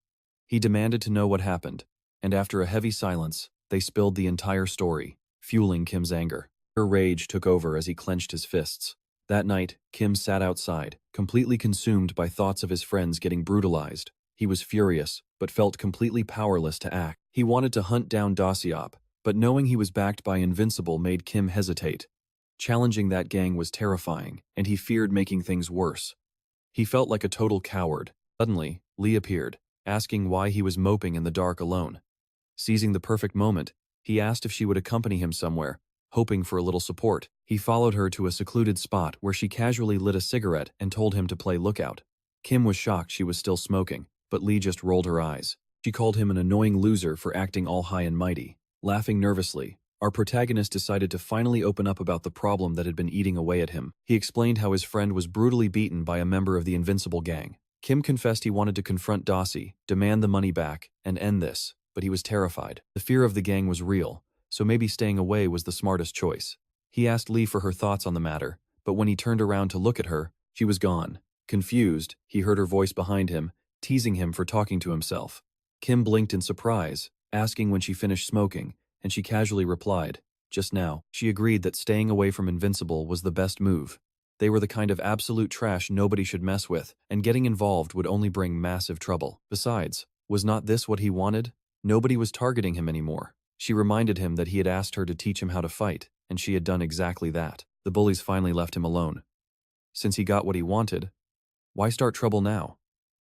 He demanded to know what happened, and after a heavy silence, they spilled the entire story, fueling Kim's anger. Her rage took over as he clenched his fists. That night, Kim sat outside, completely consumed by thoughts of his friends getting brutalized. He was furious, but felt completely powerless to act. He wanted to hunt down Dossiup, but knowing he was backed by Invincible made Kim hesitate. Challenging that gang was terrifying, and he feared making things worse. He felt like a total coward. Suddenly, Lee appeared, asking why he was moping in the dark alone. Seizing the perfect moment, he asked if she would accompany him somewhere, hoping for a little support. He followed her to a secluded spot where she casually lit a cigarette and told him to play lookout. Kim was shocked she was still smoking, but Lee just rolled her eyes. She called him an annoying loser for acting all high and mighty. Laughing nervously, our protagonist decided to finally open up about the problem that had been eating away at him. He explained how his friend was brutally beaten by a member of the Invincible gang. Kim confessed he wanted to confront Dossie, demand the money back, and end this, but he was terrified. The fear of the gang was real, so maybe staying away was the smartest choice. He asked Lee for her thoughts on the matter, but when he turned around to look at her, she was gone. Confused, he heard her voice behind him, teasing him for talking to himself. Kim blinked in surprise, asking when she finished smoking, and she casually replied, "Just now." She agreed that staying away from Invincible was the best move. They were the kind of absolute trash nobody should mess with, and getting involved would only bring massive trouble. Besides, was not this what he wanted? Nobody was targeting him anymore. She reminded him that he had asked her to teach him how to fight, and she had done exactly that. The bullies finally left him alone. Since he got what he wanted, why start trouble now?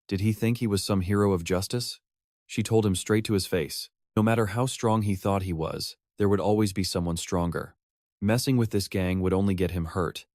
Did he think he was some hero of justice? She told him straight to his face. No matter how strong he thought he was, there would always be someone stronger. Messing with this gang would only get him hurt.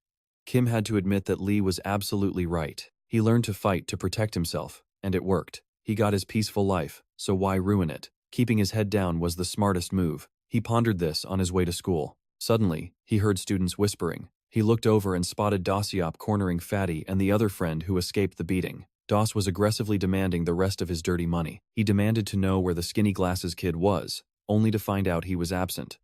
Kim had to admit that Lee was absolutely right. He learned to fight to protect himself, and it worked. He got his peaceful life, so why ruin it? Keeping his head down was the smartest move. He pondered this on his way to school. Suddenly, he heard students whispering. He looked over and spotted Dossiup cornering Fatty and the other friend who escaped the beating. Doss was aggressively demanding the rest of his dirty money. He demanded to know where the Skinny Glasses kid was, only to find out he was absent.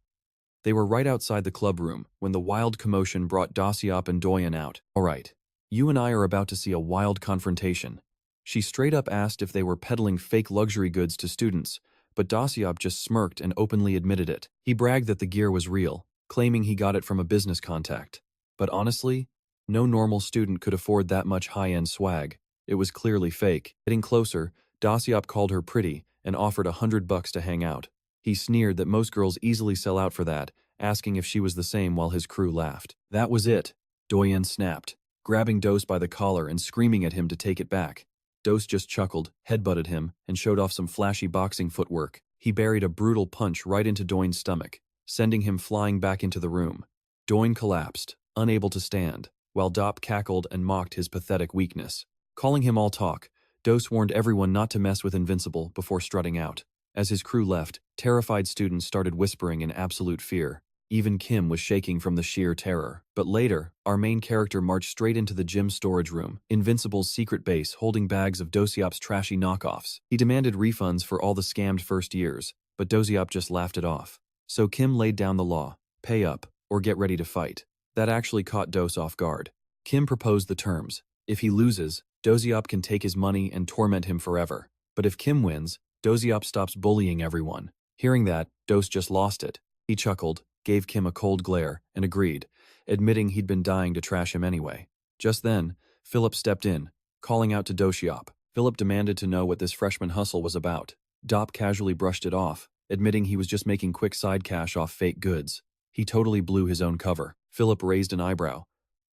They were right outside the club room when the wild commotion brought Dossiup and Dian out. "All right, you and I are about to see a wild confrontation." She straight up asked if they were peddling fake luxury goods to students, but Dossiup just smirked and openly admitted it. He bragged that the gear was real, claiming he got it from a business contact. But honestly, no normal student could afford that much high-end swag. It was clearly fake. Getting closer, Dossiup called her pretty and offered $100 to hang out. He sneered that most girls easily sell out for that, asking if she was the same while his crew laughed. "That was it," Dian snapped, grabbing Dose by the collar and screaming at him to take it back. Dose just chuckled, headbutted him, and showed off some flashy boxing footwork. He buried a brutal punch right into Dian's stomach, sending him flying back into the room. Dian collapsed, unable to stand, while Dop cackled and mocked his pathetic weakness. Calling him all talk, Dose warned everyone not to mess with Invincible before strutting out. As his crew left, terrified students started whispering in absolute fear. Even Kim was shaking from the sheer terror. But later, our main character marched straight into the gym storage room, Invincible's secret base, holding bags of Dosiop's trashy knockoffs. He demanded refunds for all the scammed first years, but Dosiop just laughed it off. So Kim laid down the law: pay up, or get ready to fight. That actually caught Dose off guard. Kim proposed the terms. If he loses, Dosiop can take his money and torment him forever. But if Kim wins, Dosiop stops bullying everyone. Hearing that, Dose just lost it. He chuckled, gave Kim a cold glare, and agreed, admitting he'd been dying to trash him anyway. Just then, Philip stepped in, calling out to Dosiop. Philip demanded to know what this freshman hustle was about. Dop casually brushed it off, admitting he was just making quick side cash off fake goods. He totally blew his own cover. Philip raised an eyebrow,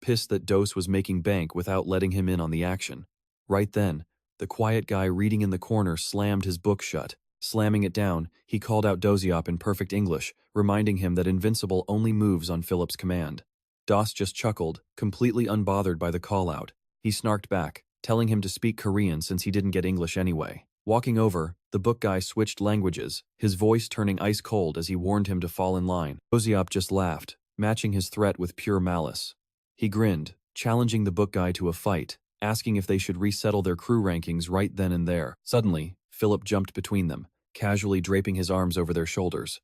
pissed that Dose was making bank without letting him in on the action. Right then, the quiet guy reading in the corner slammed his book shut. Slamming it down, he called out Dosiop in perfect English, reminding him that Invincible only moves on Philip's command. Dos just chuckled, completely unbothered by the call-out. He snarked back, telling him to speak Korean since he didn't get English anyway. Walking over, the book guy switched languages, his voice turning ice cold as he warned him to fall in line. Dosiop just laughed, matching his threat with pure malice. He grinned, challenging the book guy to a fight, asking if they should resettle their crew rankings right then and there. Suddenly, Philip jumped between them, casually draping his arms over their shoulders.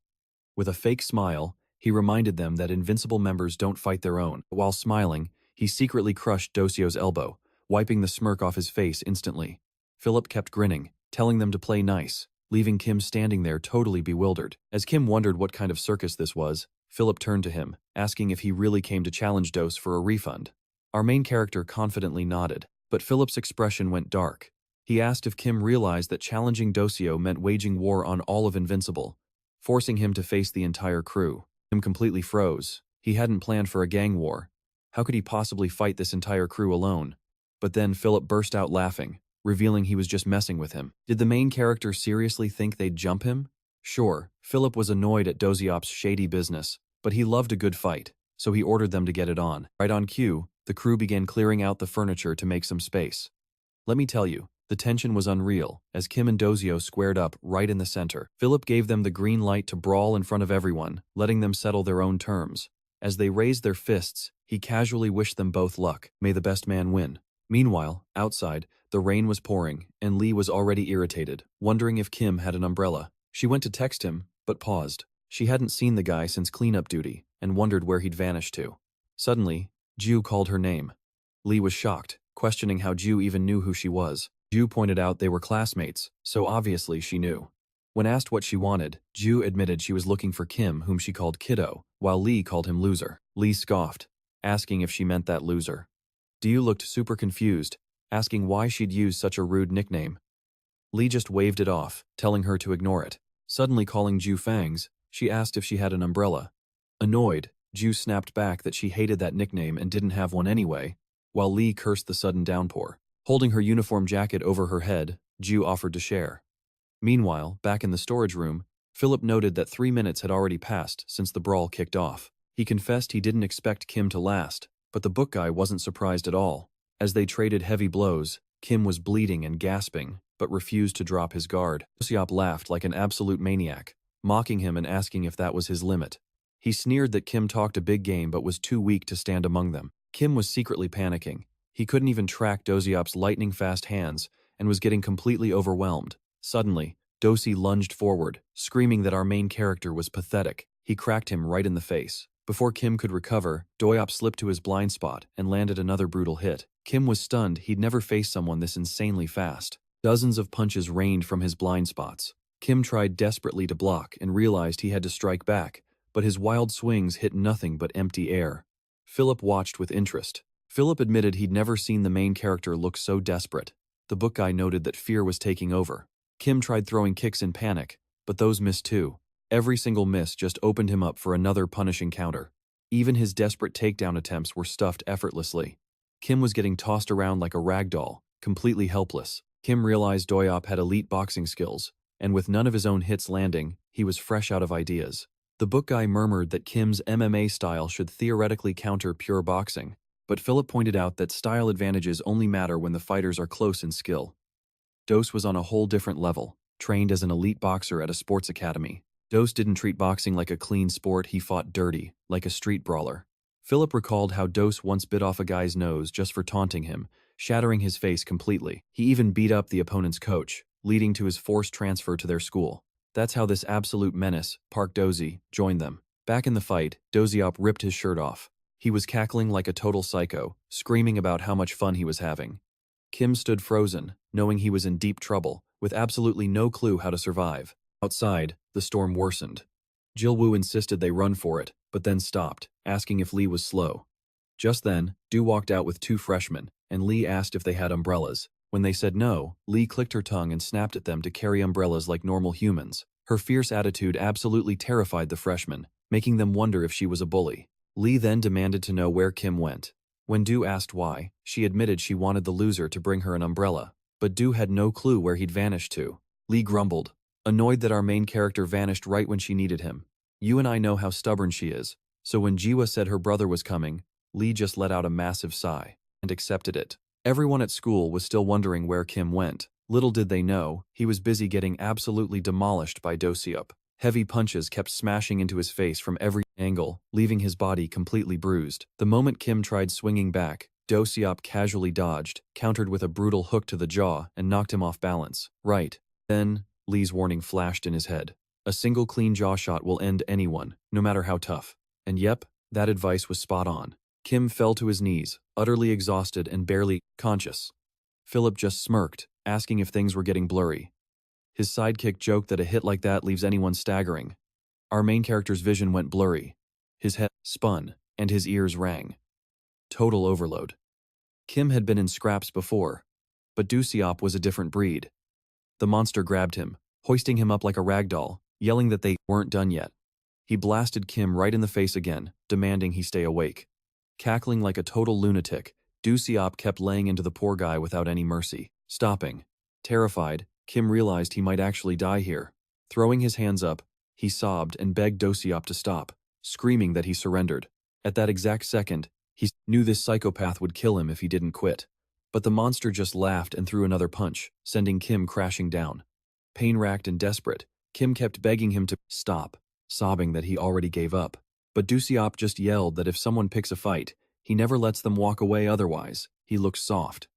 With a fake smile, he reminded them that Invincible members don't fight their own. While smiling, he secretly crushed Dosio's elbow, wiping the smirk off his face instantly. Philip kept grinning, telling them to play nice, leaving Kim standing there totally bewildered. As Kim wondered what kind of circus this was, Philip turned to him, asking if he really came to challenge Dose for a refund. Our main character confidently nodded, but Philip's expression went dark. He asked if Kim realized that challenging Dosio meant waging war on all of Invincible, forcing him to face the entire crew. Kim completely froze. He hadn't planned for a gang war. How could he possibly fight this entire crew alone? But then Philip burst out laughing, revealing he was just messing with him. Did the main character seriously think they'd jump him? Sure, Philip was annoyed at Dosiop's shady business, but he loved a good fight, so he ordered them to get it on. Right on cue, the crew began clearing out the furniture to make some space. Let me tell you, the tension was unreal, as Kim and Dosio squared up right in the center. Philip gave them the green light to brawl in front of everyone, letting them settle their own terms. As they raised their fists, he casually wished them both luck. May the best man win. Meanwhile, outside, the rain was pouring, and Lee was already irritated, wondering if Kim had an umbrella. She went to text him, but paused. She hadn't seen the guy since cleanup duty, and wondered where he'd vanished to. Suddenly, Ju called her name. Lee was shocked, questioning how Ju even knew who she was. Ju pointed out they were classmates, so obviously she knew. When asked what she wanted, Ju admitted she was looking for Kim, whom she called Kiddo, while Lee called him Loser. Lee scoffed, asking if she meant that loser. Ju looked super confused, asking why she'd use such a rude nickname. Lee just waved it off, telling her to ignore it. Suddenly calling Ju Fangs, she asked if she had an umbrella. Annoyed, Ju snapped back that she hated that nickname and didn't have one anyway, while Lee cursed the sudden downpour. Holding her uniform jacket over her head, Ju offered to share. Meanwhile, back in the storage room, Philip noted that 3 minutes had already passed since the brawl kicked off. He confessed he didn't expect Kim to last, but the book guy wasn't surprised at all. As they traded heavy blows, Kim was bleeding and gasping, but refused to drop his guard. Dosiop laughed like an absolute maniac, mocking him and asking if that was his limit. He sneered that Kim talked a big game but was too weak to stand among them. Kim was secretly panicking. He couldn't even track Dosiop's lightning-fast hands and was getting completely overwhelmed. Suddenly, Dosi lunged forward, screaming that our main character was pathetic. He cracked him right in the face. Before Kim could recover, Doyop slipped to his blind spot and landed another brutal hit. Kim was stunned. He'd never faced someone this insanely fast. Dozens of punches rained from his blind spots. Kim tried desperately to block and realized he had to strike back, but his wild swings hit nothing but empty air. Philip watched with interest. Philip admitted he'd never seen the main character look so desperate. The book guy noted that fear was taking over. Kim tried throwing kicks in panic, but those missed too. Every single miss just opened him up for another punishing counter. Even his desperate takedown attempts were stuffed effortlessly. Kim was getting tossed around like a rag doll, completely helpless. Kim realized Doyop had elite boxing skills, and with none of his own hits landing, he was fresh out of ideas. The book guy murmured that Kim's MMA style should theoretically counter pure boxing, but Philip pointed out that style advantages only matter when the fighters are close in skill. Dose was on a whole different level, trained as an elite boxer at a sports academy. Dose didn't treat boxing like a clean sport, he fought dirty, like a street brawler. Philip recalled how Dose once bit off a guy's nose just for taunting him, shattering his face completely. He even beat up the opponent's coach, leading to his forced transfer to their school. That's how this absolute menace, Park Dozy, joined them. Back in the fight, Doziop ripped his shirt off. He was cackling like a total psycho, screaming about how much fun he was having. Kim stood frozen, knowing he was in deep trouble, with absolutely no clue how to survive. Outside, the storm worsened. Jill Woo insisted they run for it, but then stopped, asking if Lee was slow. Just then, Du walked out with 2 freshmen, and Lee asked if they had umbrellas. When they said no, Lee clicked her tongue and snapped at them to carry umbrellas like normal humans. Her fierce attitude absolutely terrified the freshmen, making them wonder if she was a bully. Lee then demanded to know where Kim went. When Du asked why, she admitted she wanted the loser to bring her an umbrella, but Du had no clue where he'd vanished to. Lee grumbled, annoyed that our main character vanished right when she needed him. You and I know how stubborn she is, so when Jiwa said her brother was coming, Lee just let out a massive sigh and accepted it. Everyone at school was still wondering where Kim went. Little did they know, he was busy getting absolutely demolished by Dosiup. Heavy punches kept smashing into his face from every angle, leaving his body completely bruised. The moment Kim tried swinging back, Dosiup casually dodged, countered with a brutal hook to the jaw, and knocked him off balance. Right. Then, Lee's warning flashed in his head. A single clean jaw shot will end anyone, no matter how tough. And yep, that advice was spot on. Kim fell to his knees, utterly exhausted and barely conscious. Philip just smirked, asking if things were getting blurry. His sidekick joked that a hit like that leaves anyone staggering. Our main character's vision went blurry. His head spun, and his ears rang. Total overload. Kim had been in scraps before, but Dusiop was a different breed. The monster grabbed him, hoisting him up like a rag doll, yelling that they weren't done yet. He blasted Kim right in the face again, demanding he stay awake. Cackling like a total lunatic, Dusiop kept laying into the poor guy without any mercy. Stopping. Terrified, Kim realized he might actually die here. Throwing his hands up, he sobbed and begged Dosiop to stop, screaming that he surrendered. At that exact second, he knew this psychopath would kill him if he didn't quit. But the monster just laughed and threw another punch, sending Kim crashing down. Pain-racked and desperate, Kim kept begging him to stop, sobbing that he already gave up. But Dusiop just yelled that if someone picks a fight, he never lets them walk away otherwise. He looks soft.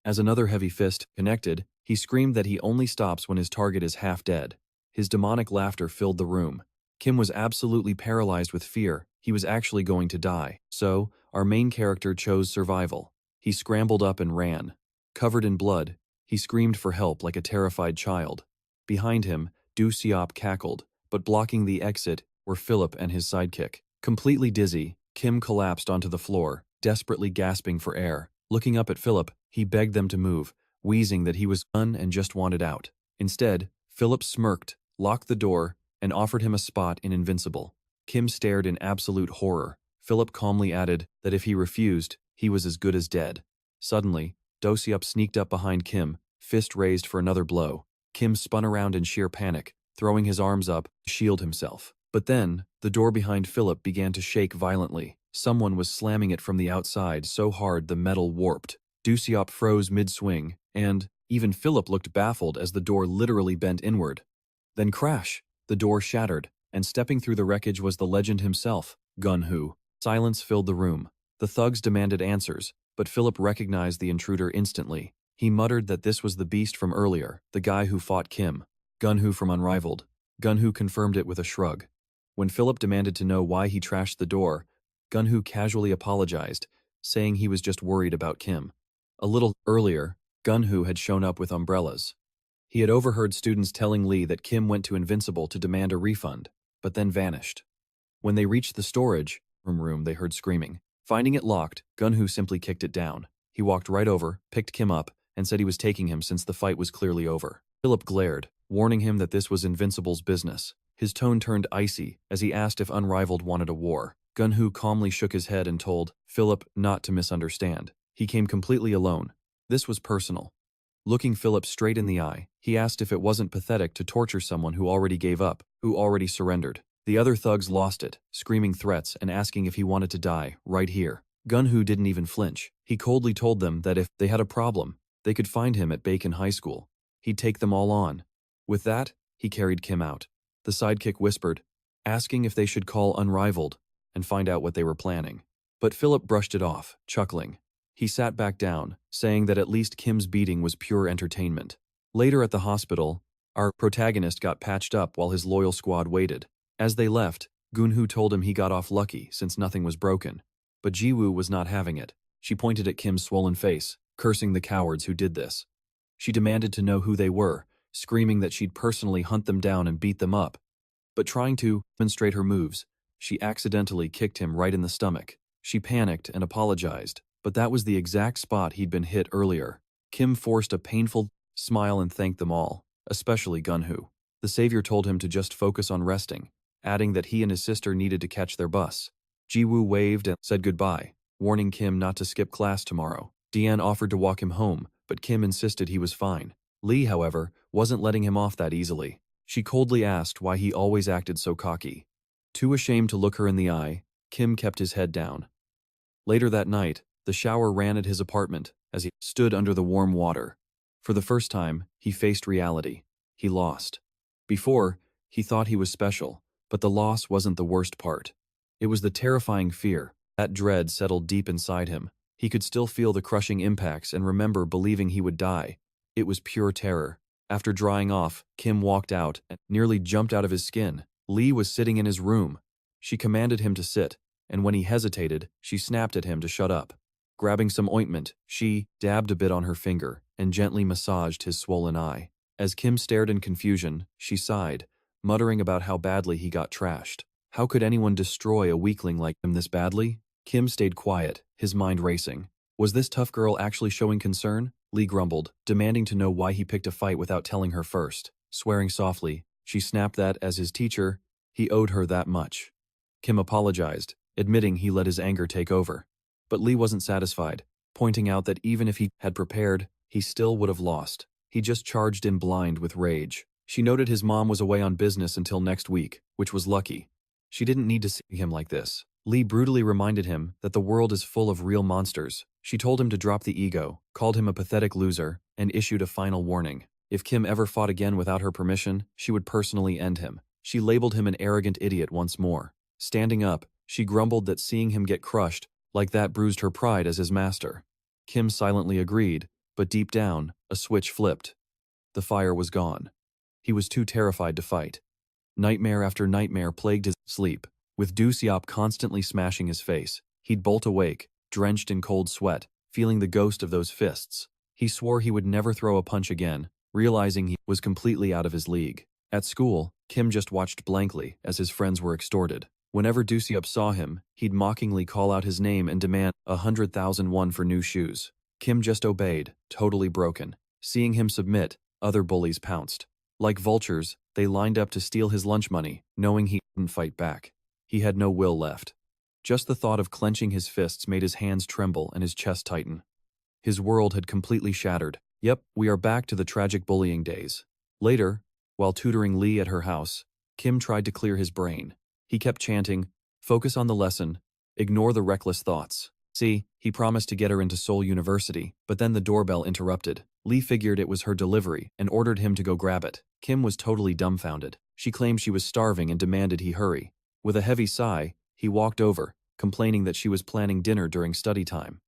As another heavy fist connected, he screamed that he only stops when his target is half dead. His demonic laughter filled the room. Kim was absolutely paralyzed with fear. He was actually going to die. So, our main character chose survival. He scrambled up and ran. Covered in blood, he screamed for help like a terrified child. Behind him, Dusiop cackled, but blocking the exit were Philip and his sidekick. Completely dizzy, Kim collapsed onto the floor, desperately gasping for air. Looking up at Philip, he begged them to move, wheezing that he was done and just wanted out. Instead, Philip smirked, locked the door, and offered him a spot in Invincible. Kim stared in absolute horror. Philip calmly added that if he refused, he was as good as dead. Suddenly, Dosiup sneaked up behind Kim, fist raised for another blow. Kim spun around in sheer panic, throwing his arms up to shield himself. But then, the door behind Philip began to shake violently. Someone was slamming it from the outside so hard the metal warped. Dusiop froze mid-swing, and even Philip looked baffled as the door literally bent inward. Then crash! The door shattered, and stepping through the wreckage was the legend himself, Gun-Hu. Silence filled the room. The thugs demanded answers, but Philip recognized the intruder instantly. He muttered that this was the beast from earlier, the guy who fought Kim. Gun-Hu from Unrivaled. Gun-Hu confirmed it with a shrug. When Philip demanded to know why he trashed the door, Gun-Hu casually apologized, saying he was just worried about Kim. A little earlier, Gun-Hu had shown up with umbrellas. He had overheard students telling Lee that Kim went to Invincible to demand a refund, but then vanished. When they reached the storage room, they heard screaming. Finding it locked, Gun-Hu simply kicked it down. He walked right over, picked Kim up, and said he was taking him since the fight was clearly over. Philip glared, warning him that this was Invincible's business. His tone turned icy as he asked if Unrivaled wanted a war. Gun-Hu calmly shook his head and told Philip not to misunderstand. He came completely alone. This was personal. Looking Philip straight in the eye, he asked if it wasn't pathetic to torture someone who already gave up, who already surrendered. The other thugs lost it, screaming threats and asking if he wanted to die, right here. Gun-Hu didn't even flinch. He coldly told them that if they had a problem, they could find him at Bacon High School. he'd take them all on. With that, he carried Kim out. The sidekick whispered, asking if they should call Unrivaled and find out what they were planning. But Philip brushed it off, chuckling. He sat back down, saying that at least Kim's beating was pure entertainment. Later at the hospital, our protagonist got patched up while his loyal squad waited. As they left, Gunhoo told him he got off lucky since nothing was broken. But Jiwoo was not having it. She pointed at Kim's swollen face, cursing the cowards who did this. She demanded to know who they were, screaming that she'd personally hunt them down and beat them up. But trying to demonstrate her moves, she accidentally kicked him right in the stomach. She panicked and apologized, but that was the exact spot he'd been hit earlier. Kim forced a painful smile and thanked them all, especially Gunhoo. The savior told him to just focus on resting, adding that he and his sister needed to catch their bus. Jiwoo waved and said goodbye, warning Kim not to skip class tomorrow. Dian offered to walk him home, but Kim insisted he was fine. Lee, however, wasn't letting him off that easily. She coldly asked why he always acted so cocky. Too ashamed to look her in the eye, Kim kept his head down. Later that night, the shower ran at his apartment as he stood under the warm water. For the first time, he faced reality. He lost. Before, he thought he was special, but the loss wasn't the worst part. It was the terrifying fear. That dread settled deep inside him. He could still feel the crushing impacts and remember believing he would die. It was pure terror. After drying off, Kim walked out and nearly jumped out of his skin. Lee was sitting in his room. She commanded him to sit, and when he hesitated, she snapped at him to shut up. Grabbing some ointment, she dabbed a bit on her finger and gently massaged his swollen eye. As Kim stared in confusion, she sighed, muttering about how badly he got trashed. How could anyone destroy a weakling like him this badly? Kim stayed quiet, his mind racing. Was this tough girl actually showing concern? Lee grumbled, demanding to know why he picked a fight without telling her first. Swearing softly, she snapped that, as his teacher, he owed her that much. Kim apologized, admitting he let his anger take over. But Lee wasn't satisfied, pointing out that even if he had prepared, he still would have lost. He just charged in blind with rage. She noted his mom was away on business until next week, which was lucky. She didn't need to see him like this. Lee brutally reminded him that the world is full of real monsters. She told him to drop the ego, called him a pathetic loser, and issued a final warning. If Kim ever fought again without her permission, she would personally end him. She labeled him an arrogant idiot once more. Standing up, she grumbled that seeing him get crushed like that bruised her pride as his master. Kim silently agreed, but deep down, a switch flipped. The fire was gone. He was too terrified to fight. Nightmare after nightmare plagued his sleep. With Dusiop constantly smashing his face, he'd bolt awake, drenched in cold sweat, feeling the ghost of those fists. He swore he would never throw a punch again, realizing he was completely out of his league. At school, Kim just watched blankly as his friends were extorted. Whenever Dusiop saw him, he'd mockingly call out his name and demand 100,000 won for new shoes. Kim just obeyed, totally broken. Seeing him submit, other bullies pounced. Like vultures, they lined up to steal his lunch money, knowing he couldn't fight back. He had no will left. Just the thought of clenching his fists made his hands tremble and his chest tighten. His world had completely shattered. Yep, we are back to the tragic bullying days. Later, while tutoring Lee at her house, Kim tried to clear his brain. He kept chanting, focus on the lesson, ignore the reckless thoughts. See, he promised to get her into Seoul University, but then the doorbell interrupted. Lee figured it was her delivery and ordered him to go grab it. Kim was totally dumbfounded. She claimed she was starving and demanded he hurry. With a heavy sigh, he walked over, complaining that she was planning dinner during study time.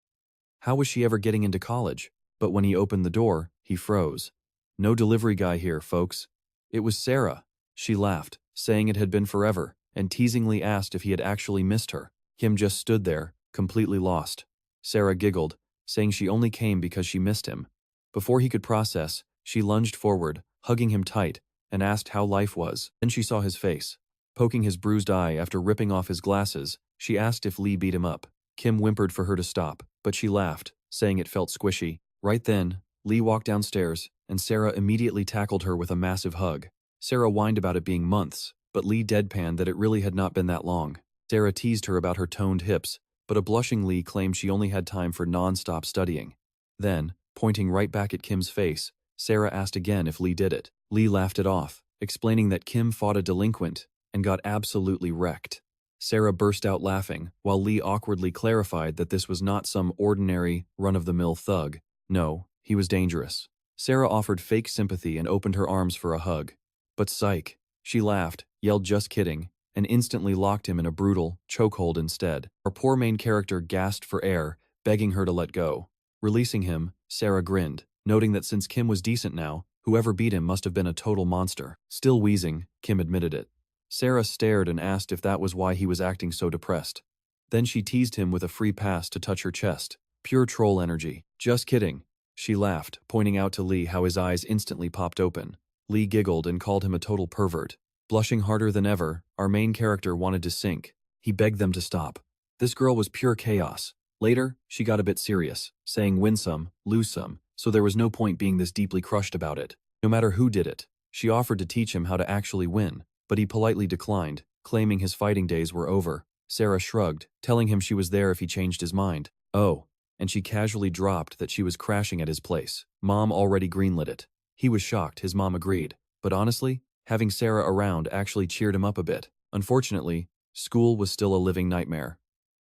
How was she ever getting into college? But when he opened the door, he froze. No delivery guy here, folks. It was Sarah. She laughed, saying it had been forever, and teasingly asked if he had actually missed her. Kim just stood there, completely lost. Sarah giggled, saying she only came because she missed him. Before he could process, she lunged forward, hugging him tight, and asked how life was. Then she saw his face. Poking his bruised eye after ripping off his glasses, she asked if Lee beat him up. Kim whimpered for her to stop, but she laughed, saying it felt squishy. Right then, Lee walked downstairs, and Sarah immediately tackled her with a massive hug. Sarah whined about it being months, but Lee deadpanned that it really had not been that long. Sarah teased her about her toned hips, but a blushing Lee claimed she only had time for non-stop studying. Then, pointing right back at Kim's face, Sarah asked again if Lee did it. Lee laughed it off, explaining that Kim fought a delinquent and got absolutely wrecked. Sarah burst out laughing, while Lee awkwardly clarified that this was not some ordinary, run-of-the-mill thug. No, he was dangerous. Sarah offered fake sympathy and opened her arms for a hug. But psych. She laughed, yelled just kidding, and instantly locked him in a brutal chokehold instead. Our poor main character gasped for air, begging her to let go. Releasing him, Sarah grinned, noting that since Kim was decent now, whoever beat him must have been a total monster. Still wheezing, Kim admitted it. Sarah stared and asked if that was why he was acting so depressed. Then she teased him with a free pass to touch her chest. Pure troll energy. Just kidding. She laughed, pointing out to Lee how his eyes instantly popped open. Lee giggled and called him a total pervert. Blushing harder than ever, our main character wanted to sink. He begged them to stop. This girl was pure chaos. Later, she got a bit serious, saying win some, lose some, so there was no point being this deeply crushed about it. No matter who did it, she offered to teach him how to actually win, but he politely declined, claiming his fighting days were over. Sarah shrugged, telling him she was there if he changed his mind. Oh, and she casually dropped that she was crashing at his place. Mom already greenlit it. He was shocked, his mom agreed. But honestly, having Sarah around actually cheered him up a bit. Unfortunately, school was still a living nightmare.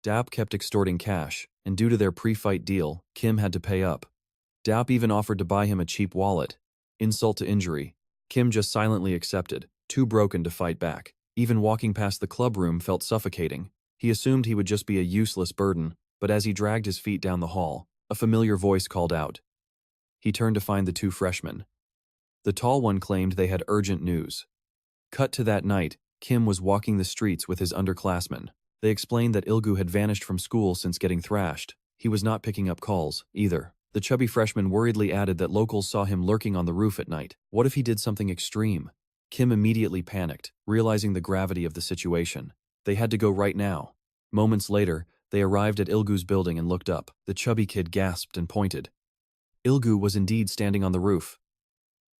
Dap kept extorting cash, and due to their pre-fight deal, Kim had to pay up. Dap even offered to buy him a cheap wallet. Insult to injury. Kim just silently accepted, too broken to fight back. Even walking past the club room felt suffocating. He assumed he would just be a useless burden, but as he dragged his feet down the hall, a familiar voice called out. He turned to find the two freshmen. The tall one claimed they had urgent news. Cut to that night, Kim was walking the streets with his underclassmen. They explained that Ilgu had vanished from school since getting thrashed. He was not picking up calls, either. The chubby freshman worriedly added that locals saw him lurking on the roof at night. What if he did something extreme? Kim immediately panicked, realizing the gravity of the situation. They had to go right now. Moments later, they arrived at Ilgu's building and looked up. The chubby kid gasped and pointed. Ilgu was indeed standing on the roof.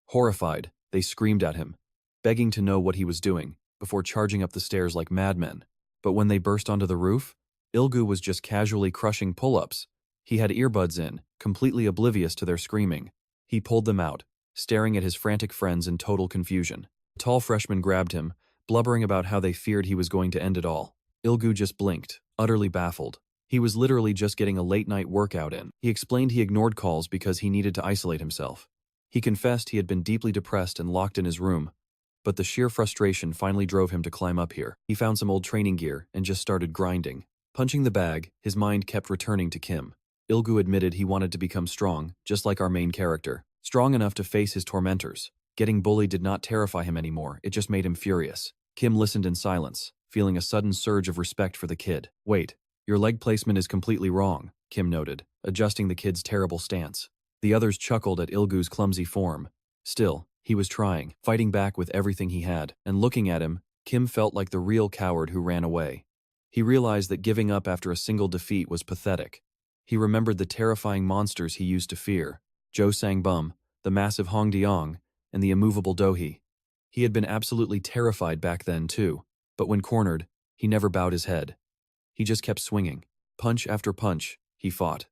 Horrified, they screamed at him, begging to know what he was doing, before charging up the stairs like madmen. But when they burst onto the roof, Ilgu was just casually crushing pull-ups. He had earbuds in, completely oblivious to their screaming. He pulled them out, staring at his frantic friends in total confusion. The tall freshman grabbed him, blubbering about how they feared he was going to end it all. Ilgu just blinked, utterly baffled. He was literally just getting a late-night workout in. He explained he ignored calls because he needed to isolate himself. He confessed he had been deeply depressed and locked in his room, but the sheer frustration finally drove him to climb up here. He found some old training gear and just started grinding. Punching the bag, his mind kept returning to Kim. Ilgu admitted he wanted to become strong, just like our main character. Strong enough to face his tormentors. Getting bullied did not terrify him anymore, it just made him furious. Kim listened in silence, feeling a sudden surge of respect for the kid. Wait, your leg placement is completely wrong, Kim noted, adjusting the kid's terrible stance. The others chuckled at Ilgu's clumsy form. Still, he was trying, fighting back with everything he had, and looking at him, Kim felt like the real coward who ran away. He realized that giving up after a single defeat was pathetic. He remembered the terrifying monsters he used to fear, Jo Sang-bum, the massive Hongdiong, and the immovable Do-hee. He had been absolutely terrified back then too, but when cornered, he never bowed his head. He just kept swinging. Punch after punch, he fought.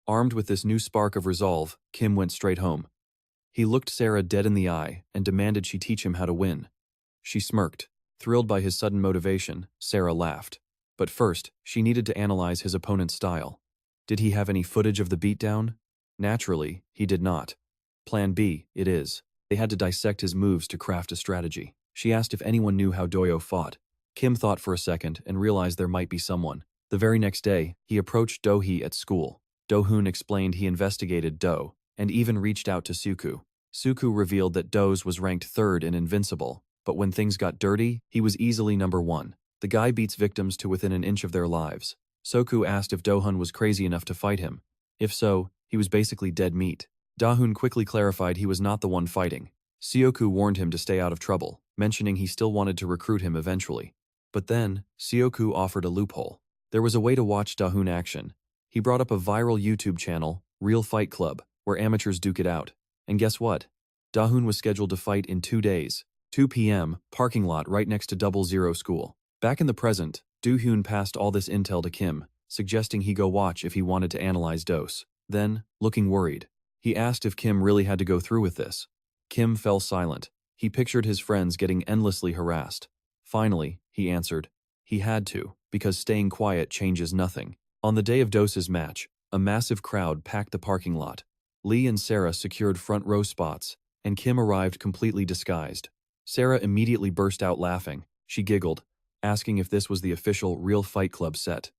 Armed with this new spark of resolve, Kim went straight home. He looked Sarah dead in the eye and demanded she teach him how to win. She smirked. Thrilled by his sudden motivation, Sarah laughed. But first, she needed to analyze his opponent's style. Did he have any footage of the beatdown? Naturally, he did not. Plan B, it is. They had to dissect his moves to craft a strategy. She asked if anyone knew how Doyo fought. Kim thought for a second and realized there might be someone. The very next day, he approached Do-hee at school. Do-hoon explained he investigated Do, and even reached out to Suku. Suku revealed that Do's was ranked 3rd in Invincible, but when things got dirty, he was easily number 1. The guy beats victims to within an inch of their lives. Soku asked if Do-hoon was crazy enough to fight him. If so, he was basically dead meat. Da-hoon quickly clarified he was not the one fighting. Sioku warned him to stay out of trouble, mentioning he still wanted to recruit him eventually. But then, Sioku offered a loophole. There was a way to watch Da-hoon action. He brought up a viral YouTube channel, Real Fight Club, where amateurs duke it out. And guess what? Da-hoon was scheduled to fight in 2 days. 2 p.m., parking lot right next to 00 school. Back in the present, Do-hoon passed all this intel to Kim, suggesting he go watch if he wanted to analyze Dose. Then, looking worried, he asked if Kim really had to go through with this. Kim fell silent. He pictured his friends getting endlessly harassed. Finally, he answered, he had to, because staying quiet changes nothing. On the day of Dose's match, a massive crowd packed the parking lot. Lee and Sarah secured front row spots, and Kim arrived completely disguised. Sarah immediately burst out laughing. She giggled, asking if this was the official Real Fight Club set.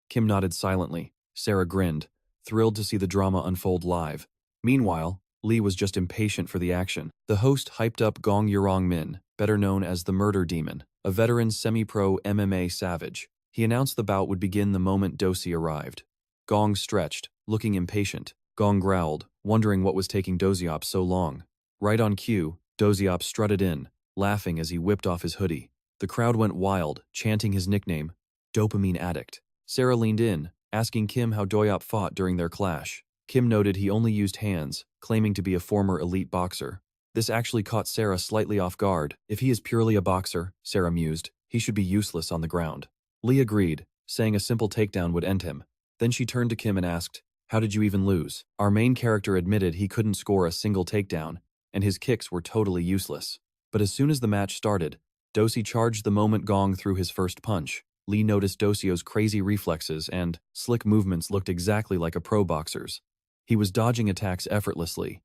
Kim nodded silently. Sarah grinned, thrilled to see the drama unfold live. Meanwhile, Lee was just impatient for the action. The host hyped up Gong Yurong Min, better known as the Murder Demon, a veteran semi-pro MMA savage. He announced the bout would begin the moment Dosi arrived. Gong stretched, looking impatient. Gong growled, wondering what was taking Dosiop so long. Right on cue, Dosiop strutted in, laughing as he whipped off his hoodie. The crowd went wild, chanting his nickname, Dopamine Addict. Sarah leaned in, asking Kim how Doyop fought during their clash. Kim noted he only used hands, claiming to be a former elite boxer. This actually caught Sarah slightly off guard. If he is purely a boxer, Sarah mused, he should be useless on the ground. Lee agreed, saying a simple takedown would end him. Then she turned to Kim and asked, "How did you even lose?" Our main character admitted he couldn't score a single takedown, and his kicks were totally useless. But as soon as the match started, Dosi charged the moment Gong threw his first punch. Lee noticed Dosio's crazy reflexes and slick movements looked exactly like a pro boxer's. He was dodging attacks effortlessly.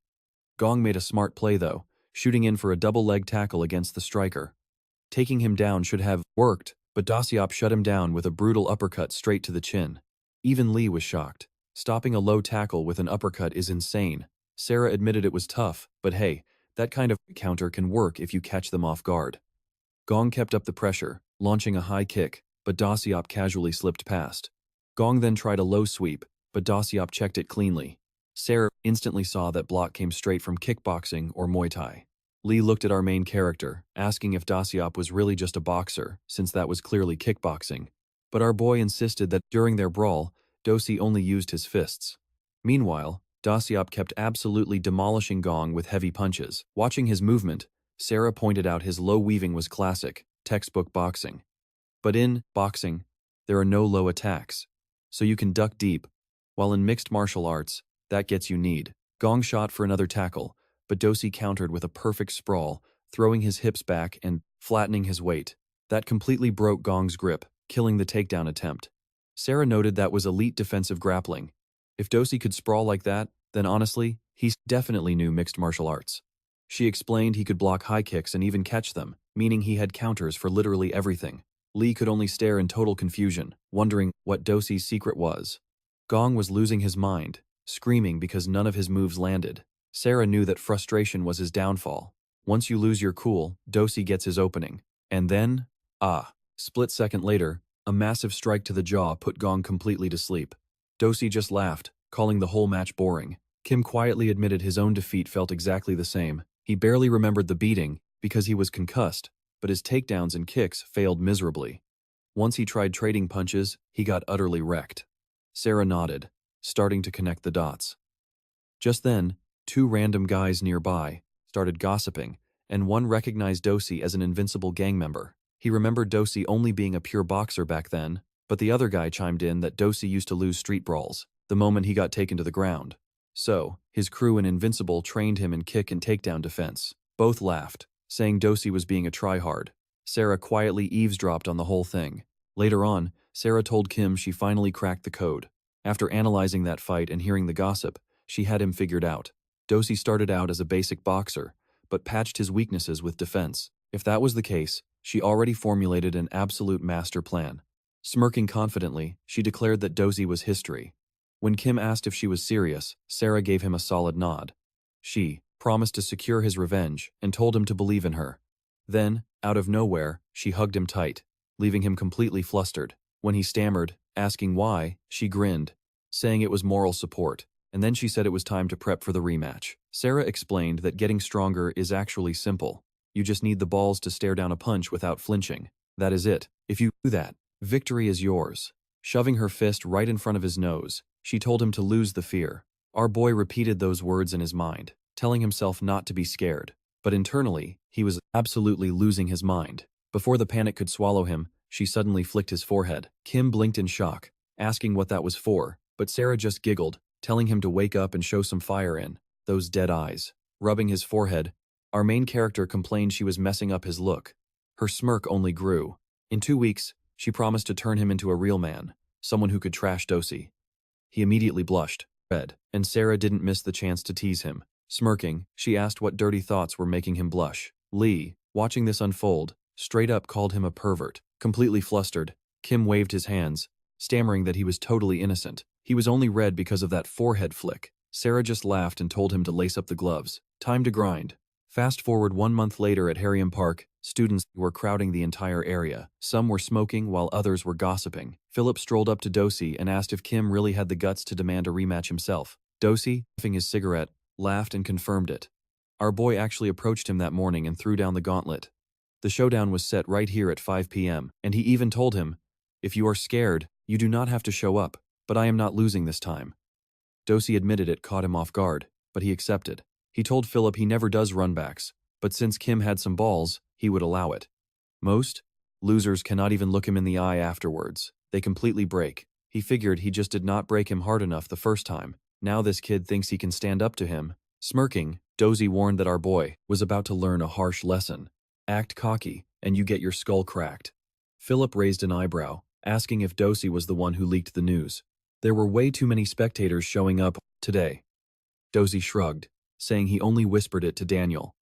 Gong made a smart play though, shooting in for a double leg tackle against the striker. Taking him down should have worked, but Dasiop shut him down with a brutal uppercut straight to the chin. Even Lee was shocked. Stopping a low tackle with an uppercut is insane. Sarah admitted it was tough, but hey, that kind of counter can work if you catch them off guard. Gong kept up the pressure, launching a high kick, but Dasiop casually slipped past. Gong then tried a low sweep, but Dasiop checked it cleanly. Sarah instantly saw that block came straight from kickboxing or Muay Thai. Lee looked at our main character, asking if Dasiop was really just a boxer, since that was clearly kickboxing. But our boy insisted that during their brawl, Dosi only used his fists. Meanwhile, Dasiop kept absolutely demolishing Gong with heavy punches. Watching his movement, Sarah pointed out his low weaving was classic, textbook boxing. But in boxing, there are no low attacks, so you can duck deep, while in mixed martial arts, that gets you kneed. Gong shot for another tackle, but Dosi countered with a perfect sprawl, throwing his hips back and flattening his weight. That completely broke Gong's grip, killing the takedown attempt. Sarah noted that was elite defensive grappling. If Dosi could sprawl like that, then honestly, he definitely knew mixed martial arts. She explained he could block high kicks and even catch them, meaning he had counters for literally everything. Lee could only stare in total confusion, wondering what Dosi's secret was. Gong was losing his mind, screaming because none of his moves landed. Sarah knew that frustration was his downfall. Once you lose your cool, Dosi gets his opening. And then, split second later, a massive strike to the jaw put Gong completely to sleep. Dosi just laughed, calling the whole match boring. Kim quietly admitted his own defeat felt exactly the same. He barely remembered the beating because he was concussed, but his takedowns and kicks failed miserably. Once he tried trading punches, he got utterly wrecked. Sarah nodded, starting to connect the dots. Just then, two random guys nearby started gossiping, and one recognized Dosi as an invincible gang member. He remembered Dosi only being a pure boxer back then, but the other guy chimed in that Dosi used to lose street brawls the moment he got taken to the ground. So, his crew in Invincible trained him in kick and takedown defense. Both laughed, saying Dosi was being a tryhard. Sarah quietly eavesdropped on the whole thing. Later on, Sarah told Kim she finally cracked the code. After analyzing that fight and hearing the gossip, she had him figured out. Dosi started out as a basic boxer, but patched his weaknesses with defense. If that was the case, she already formulated an absolute master plan. Smirking confidently, she declared that Dosi was history. When Kim asked if she was serious, Sarah gave him a solid nod. She promised to secure his revenge and told him to believe in her. Then, out of nowhere, she hugged him tight, leaving him completely flustered. When he stammered, asking why, she grinned, saying it was moral support, and then she said it was time to prep for the rematch. Sarah explained that getting stronger is actually simple. You just need the balls to stare down a punch without flinching. That is it. If you do that, victory is yours. Shoving her fist right in front of his nose, she told him to lose the fear. Our boy repeated those words in his mind, telling himself not to be scared. But internally, he was absolutely losing his mind. Before the panic could swallow him, she suddenly flicked his forehead. Kim blinked in shock, asking what that was for, but Sarah just giggled, telling him to wake up and show some fire in those dead eyes. Rubbing his forehead, our main character complained she was messing up his look. Her smirk only grew. In 2 weeks, she promised to turn him into a real man, someone who could trash Dosi. He immediately blushed, red, and Sarah didn't miss the chance to tease him. Smirking, she asked what dirty thoughts were making him blush. Lee, watching this unfold, straight up called him a pervert. Completely flustered, Kim waved his hands, stammering that he was totally innocent. He was only red because of that forehead flick. Sarah just laughed and told him to lace up the gloves. Time to grind. Fast forward 1 month later at Harriam Park, students were crowding the entire area. Some were smoking while others were gossiping. Philip strolled up to Dosi and asked if Kim really had the guts to demand a rematch himself. Dosi, puffing his cigarette, laughed and confirmed it. Our boy actually approached him that morning and threw down the gauntlet. The showdown was set right here at 5 p.m., and he even told him, "If you are scared, you do not have to show up, but I am not losing this time." Dosi admitted it caught him off guard, but he accepted. He told Philip he never does runbacks, but since Kim had some balls, he would allow it. Most losers cannot even look him in the eye afterwards. They completely break. He figured he just did not break him hard enough the first time. Now this kid thinks he can stand up to him. Smirking, Dosi warned that our boy was about to learn a harsh lesson. Act cocky, and you get your skull cracked. Philip raised an eyebrow, asking if Dosi was the one who leaked the news. There were way too many spectators showing up today. Dosi shrugged, saying he only whispered it to Daniel.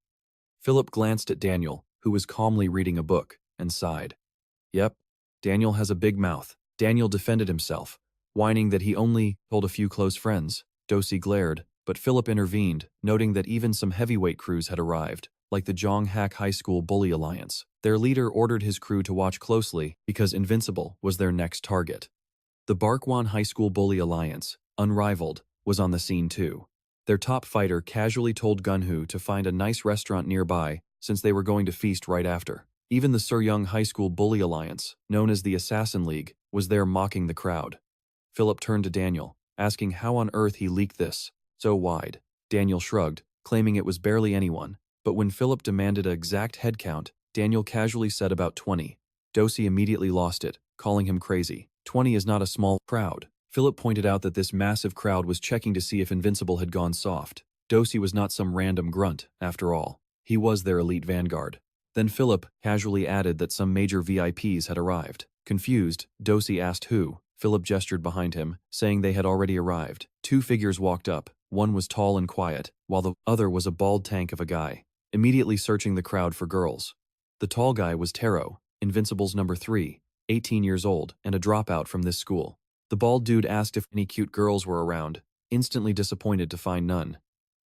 Philip glanced at Daniel, who was calmly reading a book, and sighed. Yep, Daniel has a big mouth. Daniel defended himself, whining that he only told a few close friends. Dosi glared, but Philip intervened, noting that even some heavyweight crews had arrived, like the Jonghak High School Bully Alliance. Their leader ordered his crew to watch closely because Invincible was their next target. The Barkwon High School Bully Alliance, unrivaled, was on the scene too. Their top fighter casually told Gunhu to find a nice restaurant nearby since they were going to feast right after. Even the Suryung High School Bully Alliance, known as the Assassin League, was there mocking the crowd. Philip turned to Daniel, asking how on earth he leaked this so wide. Daniel shrugged, claiming it was barely anyone, but when Philip demanded an exact head count, Daniel casually said about 20. Dosi immediately lost it, calling him crazy. 20 is not a small crowd. Philip pointed out that this massive crowd was checking to see if Invincible had gone soft. Dosi was not some random grunt, after all. He was their elite vanguard. Then Philip casually added that some major VIPs had arrived. Confused, Dosi asked who. Philip gestured behind him, saying they had already arrived. 2 figures walked up. One was tall and quiet, while the other was a bald tank of a guy, immediately searching the crowd for girls. The tall guy was Taro, Invincible's number 3, 18 years old, and a dropout from this school. The bald dude asked if any cute girls were around, instantly disappointed to find none.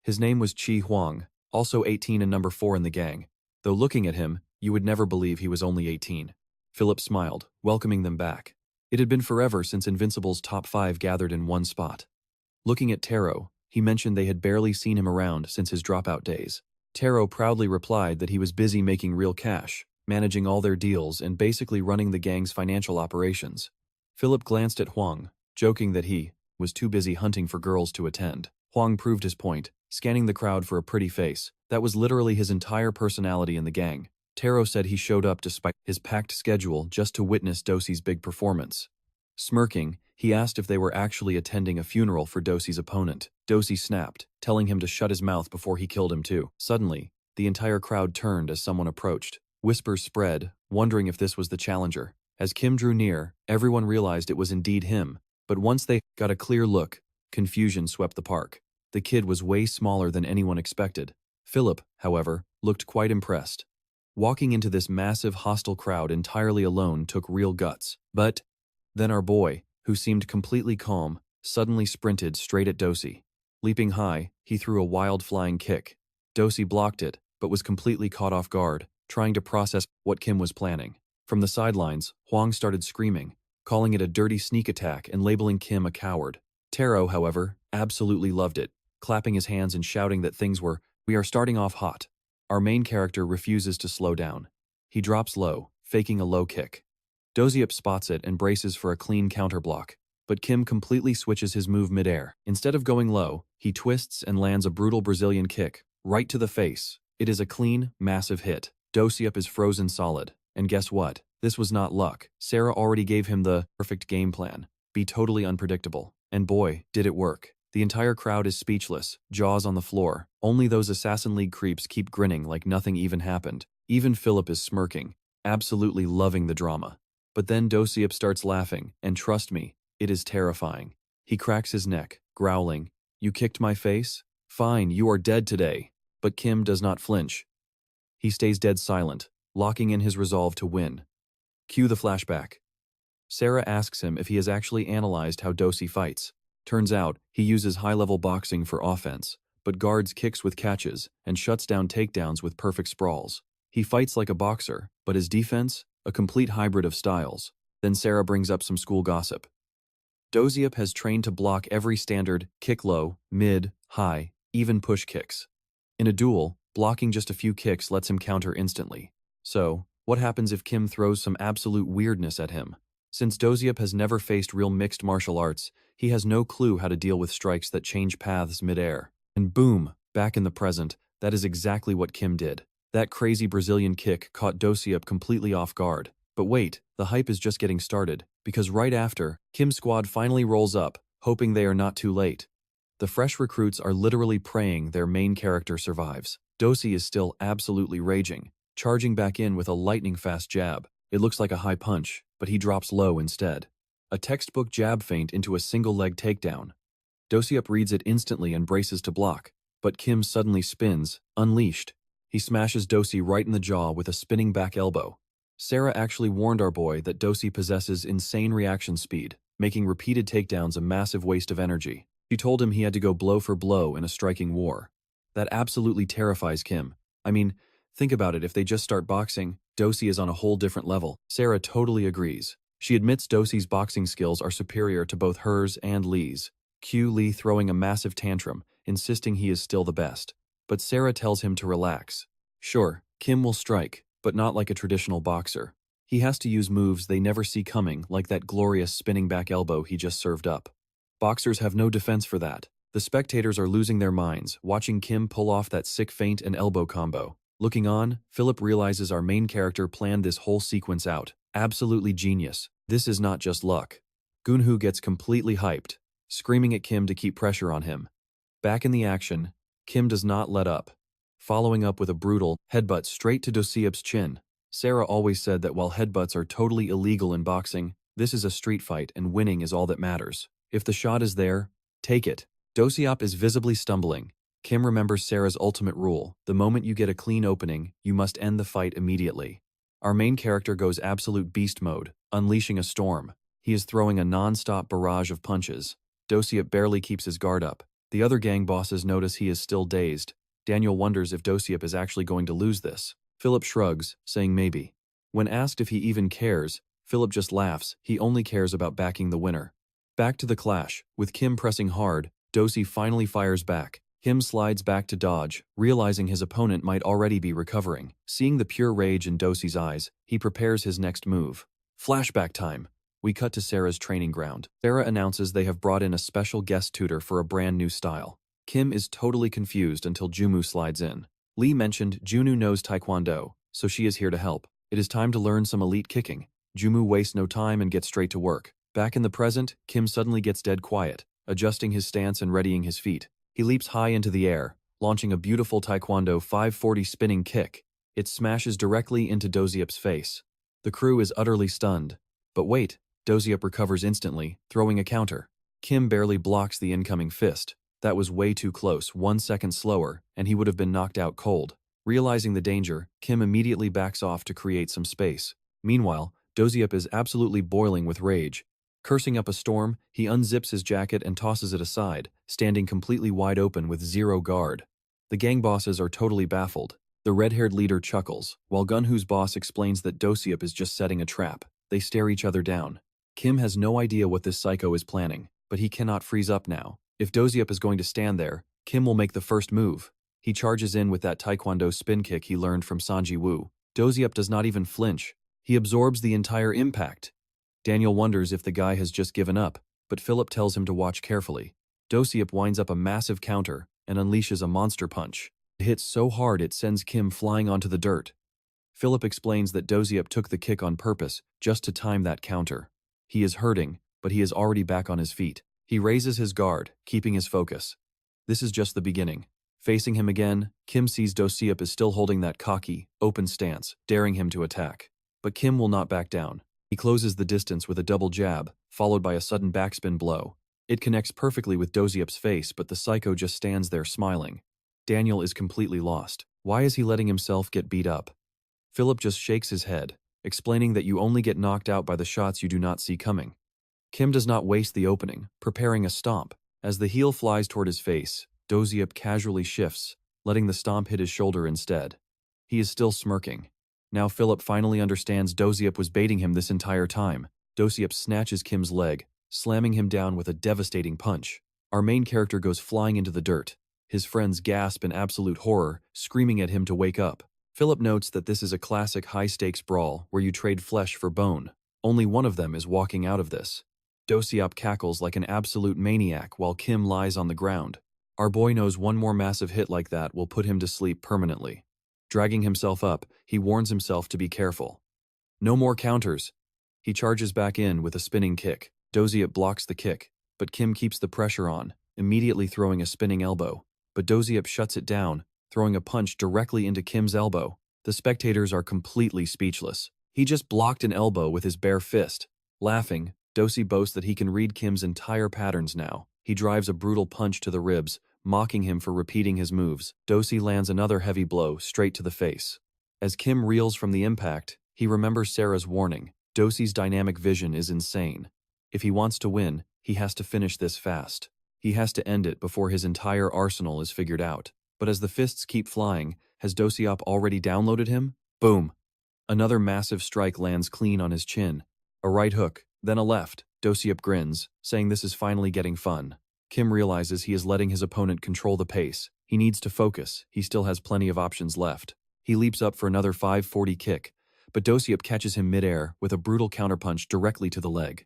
His name was Chi Huang, also 18 and number 4 in the gang. Though looking at him, you would never believe he was only 18. Philip smiled, welcoming them back. It had been forever since Invincible's top 5 gathered in one spot. Looking at Taro, he mentioned they had barely seen him around since his dropout days. Taro proudly replied that he was busy making real cash, managing all their deals and basically running the gang's financial operations. Philip glanced at Huang, joking that he was too busy hunting for girls to attend. Huang proved his point, scanning the crowd for a pretty face. That was literally his entire personality in the gang. Taro said he showed up despite his packed schedule just to witness Dosi's big performance. Smirking, he asked if they were actually attending a funeral for Dosi's opponent. Dosi snapped, telling him to shut his mouth before he killed him too. Suddenly, the entire crowd turned as someone approached. Whispers spread, wondering if this was the challenger. As Kim drew near, everyone realized it was indeed him, but once they got a clear look, confusion swept the park. The kid was way smaller than anyone expected. Philip, however, looked quite impressed. Walking into this massive hostile crowd entirely alone took real guts. But then our boy, who seemed completely calm, suddenly sprinted straight at Dosi. Leaping high, he threw a wild flying kick. Dosi blocked it, but was completely caught off guard, trying to process what Kim was planning. From the sidelines, Huang started screaming, calling it a dirty sneak attack and labeling Kim a coward. Taro, however, absolutely loved it, clapping his hands and shouting that we are starting off hot. Our main character refuses to slow down. He drops low, faking a low kick. Doziup spots it and braces for a clean counterblock, but Kim completely switches his move midair. Instead of going low, he twists and lands a brutal Brazilian kick, right to the face. It is a clean, massive hit. Doziup is frozen solid. And guess what? This was not luck. Sarah already gave him the perfect game plan. Be totally unpredictable. And boy, did it work. The entire crowd is speechless, jaws on the floor. Only those Assassin League creeps keep grinning like nothing even happened. Even Philip is smirking, absolutely loving the drama. But then Doziup starts laughing, and trust me, it is terrifying. He cracks his neck, growling. You kicked my face? Fine, you are dead today. But Kim does not flinch. He stays dead silent, locking in his resolve to win. Cue the flashback. Sarah asks him if he has actually analyzed how Dosi fights. Turns out, he uses high-level boxing for offense, but guards kicks with catches and shuts down takedowns with perfect sprawls. He fights like a boxer, but his defense? A complete hybrid of styles. Then Sarah brings up some school gossip. Dosiup has trained to block every standard kick low, mid, high, even push kicks. In a duel, blocking just a few kicks lets him counter instantly. So, what happens if Kim throws some absolute weirdness at him? Since Dosiup has never faced real mixed martial arts, he has no clue how to deal with strikes that change paths mid-air. And boom, back in the present, that is exactly what Kim did. That crazy Brazilian kick caught Dosiup completely off guard. But wait, the hype is just getting started, because right after, Kim's squad finally rolls up, hoping they are not too late. The fresh recruits are literally praying their main character survives. Dosi is still absolutely raging, charging back in with a lightning-fast jab. It looks like a high punch, but he drops low instead. A textbook jab feint into a single-leg takedown. Dosiup reads it instantly and braces to block, but Kim suddenly spins, unleashed. He smashes Dosi right in the jaw with a spinning back elbow. Sarah actually warned our boy that Dosi possesses insane reaction speed, making repeated takedowns a massive waste of energy. She told him he had to go blow for blow in a striking war. That absolutely terrifies Kim. I mean, think about it, if they just start boxing, Dosi is on a whole different level. Sarah totally agrees. She admits Dosi's boxing skills are superior to both hers and Lee's. Cue Lee throwing a massive tantrum, insisting he is still the best. But Sarah tells him to relax. Sure, Kim will strike, but not like a traditional boxer. He has to use moves they never see coming, like that glorious spinning back elbow he just served up. Boxers have no defense for that. The spectators are losing their minds, watching Kim pull off that sick feint and elbow combo. Looking on, Philip realizes our main character planned this whole sequence out. Absolutely genius. This is not just luck. Gunhu gets completely hyped, screaming at Kim to keep pressure on him. Back in the action, Kim does not let up, following up with a brutal headbutt straight to Dosiup's chin. Sarah always said that while headbutts are totally illegal in boxing, this is a street fight and winning is all that matters. If the shot is there, take it. Dosiup is visibly stumbling. Kim remembers Sarah's ultimate rule: the moment you get a clean opening, you must end the fight immediately. Our main character goes absolute beast mode, unleashing a storm. He is throwing a non-stop barrage of punches. Dosiup barely keeps his guard up. The other gang bosses notice he is still dazed. Daniel wonders if Dosiup is actually going to lose this. Philip shrugs, saying maybe. When asked if he even cares, Philip just laughs. He only cares about backing the winner. Back to the clash. With Kim pressing hard, Dosi finally fires back. Kim slides back to dodge, realizing his opponent might already be recovering. Seeing the pure rage in Dosi's eyes, he prepares his next move. Flashback time. We cut to Sarah's training ground. Sarah announces they have brought in a special guest tutor for a brand new style. Kim is totally confused until Jumu slides in. Lee mentioned Junu knows Taekwondo, so she is here to help. It is time to learn some elite kicking. Jumu wastes no time and gets straight to work. Back in the present, Kim suddenly gets dead quiet, adjusting his stance and readying his feet. He leaps high into the air, launching a beautiful Taekwondo 540 spinning kick. It smashes directly into Dosiup's face. The crew is utterly stunned. But wait, Dosiup recovers instantly, throwing a counter. Kim barely blocks the incoming fist. That was way too close, 1 second slower, and he would have been knocked out cold. Realizing the danger, Kim immediately backs off to create some space. Meanwhile, Dosiup is absolutely boiling with rage. Cursing up a storm, he unzips his jacket and tosses it aside, standing completely wide open with zero guard. The gang bosses are totally baffled. The red-haired leader chuckles, while Gunhu's boss explains that Dosiup is just setting a trap. They stare each other down. Kim has no idea what this psycho is planning, but he cannot freeze up now. If Dosiup is going to stand there, Kim will make the first move. He charges in with that Taekwondo spin kick he learned from Sanji Wu. Dosiup does not even flinch. He absorbs the entire impact. Daniel wonders if the guy has just given up, but Philip tells him to watch carefully. Dosiup winds up a massive counter and unleashes a monster punch. It hits so hard it sends Kim flying onto the dirt. Philip explains that Dosiup took the kick on purpose, just to time that counter. He is hurting, but he is already back on his feet. He raises his guard, keeping his focus. This is just the beginning. Facing him again, Kim sees Dosiup is still holding that cocky, open stance, daring him to attack. But Kim will not back down. He closes the distance with a double jab, followed by a sudden backspin blow. It connects perfectly with Doziup's face, but the psycho just stands there smiling. Daniel is completely lost. Why is he letting himself get beat up? Philip just shakes his head, explaining that you only get knocked out by the shots you do not see coming. Kim does not waste the opening, preparing a stomp. As the heel flies toward his face, Doziup casually shifts, letting the stomp hit his shoulder instead. He is still smirking. Now Philip finally understands Doziup was baiting him this entire time. Doziup snatches Kim's leg, slamming him down with a devastating punch. Our main character goes flying into the dirt. His friends gasp in absolute horror, screaming at him to wake up. Philip notes that this is a classic high-stakes brawl where you trade flesh for bone. Only one of them is walking out of this. Doziup cackles like an absolute maniac while Kim lies on the ground. Our boy knows one more massive hit like that will put him to sleep permanently. Dragging himself up, he warns himself to be careful. No more counters. He charges back in with a spinning kick. Doziup blocks the kick, but Kim keeps the pressure on, immediately throwing a spinning elbow. But Doziup shuts it down, throwing a punch directly into Kim's elbow. The spectators are completely speechless. He just blocked an elbow with his bare fist. Laughing, Dosi boasts that he can read Kim's entire patterns now. He drives a brutal punch to the ribs, mocking him for repeating his moves. Dosi lands another heavy blow straight to the face. As Kim reels from the impact, he remembers Sarah's warning. Dosi's dynamic vision is insane. If he wants to win, he has to finish this fast. He has to end it before his entire arsenal is figured out. But as the fists keep flying, has Dosiup already downloaded him? Boom! Another massive strike lands clean on his chin. A right hook, then a left. Doziup grins, saying this is finally getting fun. Kim realizes he is letting his opponent control the pace. He needs to focus. He still has plenty of options left. He leaps up for another 540 kick, but Doziup catches him midair with a brutal counterpunch directly to the leg.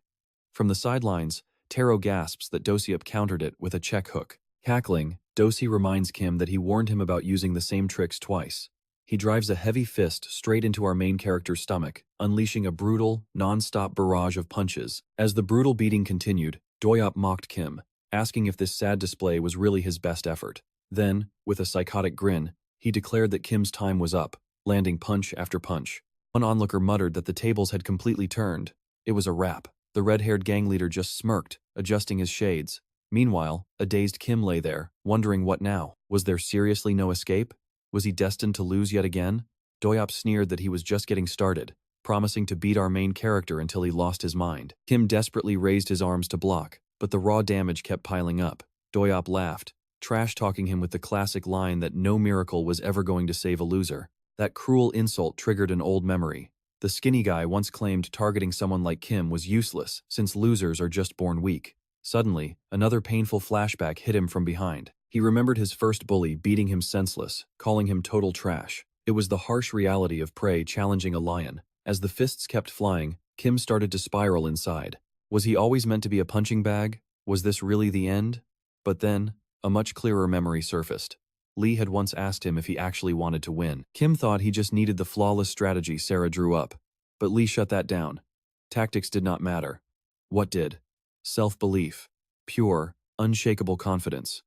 From the sidelines, Taro gasps that Doziup countered it with a check hook. Cackling, Dosi reminds Kim that he warned him about using the same tricks twice. He drives a heavy fist straight into our main character's stomach, unleashing a brutal, non-stop barrage of punches. As the brutal beating continued, Doziup mocked Kim, asking if this sad display was really his best effort. Then, with a psychotic grin, he declared that Kim's time was up, landing punch after punch. One onlooker muttered that the tables had completely turned. It was a wrap. The red-haired gang leader just smirked, adjusting his shades. Meanwhile, a dazed Kim lay there, wondering what now. Was there seriously no escape? Was he destined to lose yet again? Doziup sneered that he was just getting started, promising to beat our main character until he lost his mind. Kim desperately raised his arms to block, but the raw damage kept piling up. Doziup laughed, trash-talking him with the classic line that no miracle was ever going to save a loser. That cruel insult triggered an old memory. The skinny guy once claimed targeting someone like Kim was useless, since losers are just born weak. Suddenly, another painful flashback hit him from behind. He remembered his first bully beating him senseless, calling him total trash. It was the harsh reality of prey challenging a lion. As the fists kept flying, Kim started to spiral inside. Was he always meant to be a punching bag? Was this really the end? But then, a much clearer memory surfaced. Lee had once asked him if he actually wanted to win. Kim thought he just needed the flawless strategy Sarah drew up. But Lee shut that down. Tactics did not matter. What did? Self-belief. Pure, unshakable confidence.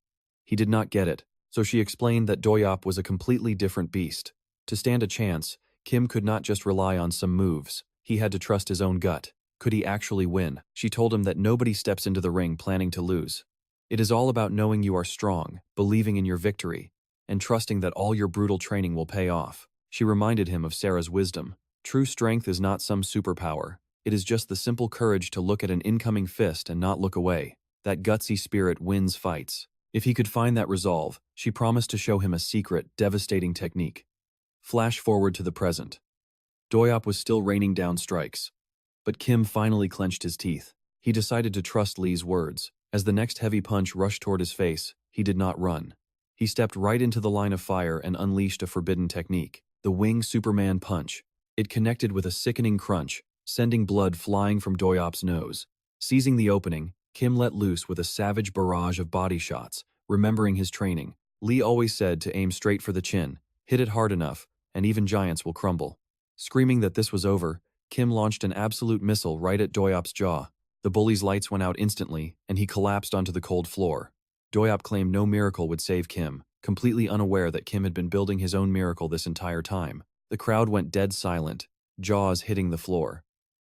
He did not get it, so she explained that Doziup was a completely different beast. To stand a chance, Kim could not just rely on some moves. He had to trust his own gut. Could he actually win? She told him that nobody steps into the ring planning to lose. It is all about knowing you are strong, believing in your victory, and trusting that all your brutal training will pay off. She reminded him of Sarah's wisdom. True strength is not some superpower. It is just the simple courage to look at an incoming fist and not look away. That gutsy spirit wins fights. If he could find that resolve, she promised to show him a secret, devastating technique. Flash forward to the present. Doziup was still raining down strikes. But Kim finally clenched his teeth. He decided to trust Lee's words. As the next heavy punch rushed toward his face, he did not run. He stepped right into the line of fire and unleashed a forbidden technique, the Wing Superman Punch. It connected with a sickening crunch, sending blood flying from Doziup's nose. Seizing the opening, Kim let loose with a savage barrage of body shots, remembering his training. Lee always said to aim straight for the chin, hit it hard enough, and even giants will crumble. Screaming that this was over, Kim launched an absolute missile right at Doziup's jaw. The bully's lights went out instantly, and he collapsed onto the cold floor. Doziup claimed no miracle would save Kim, completely unaware that Kim had been building his own miracle this entire time. The crowd went dead silent, jaws hitting the floor.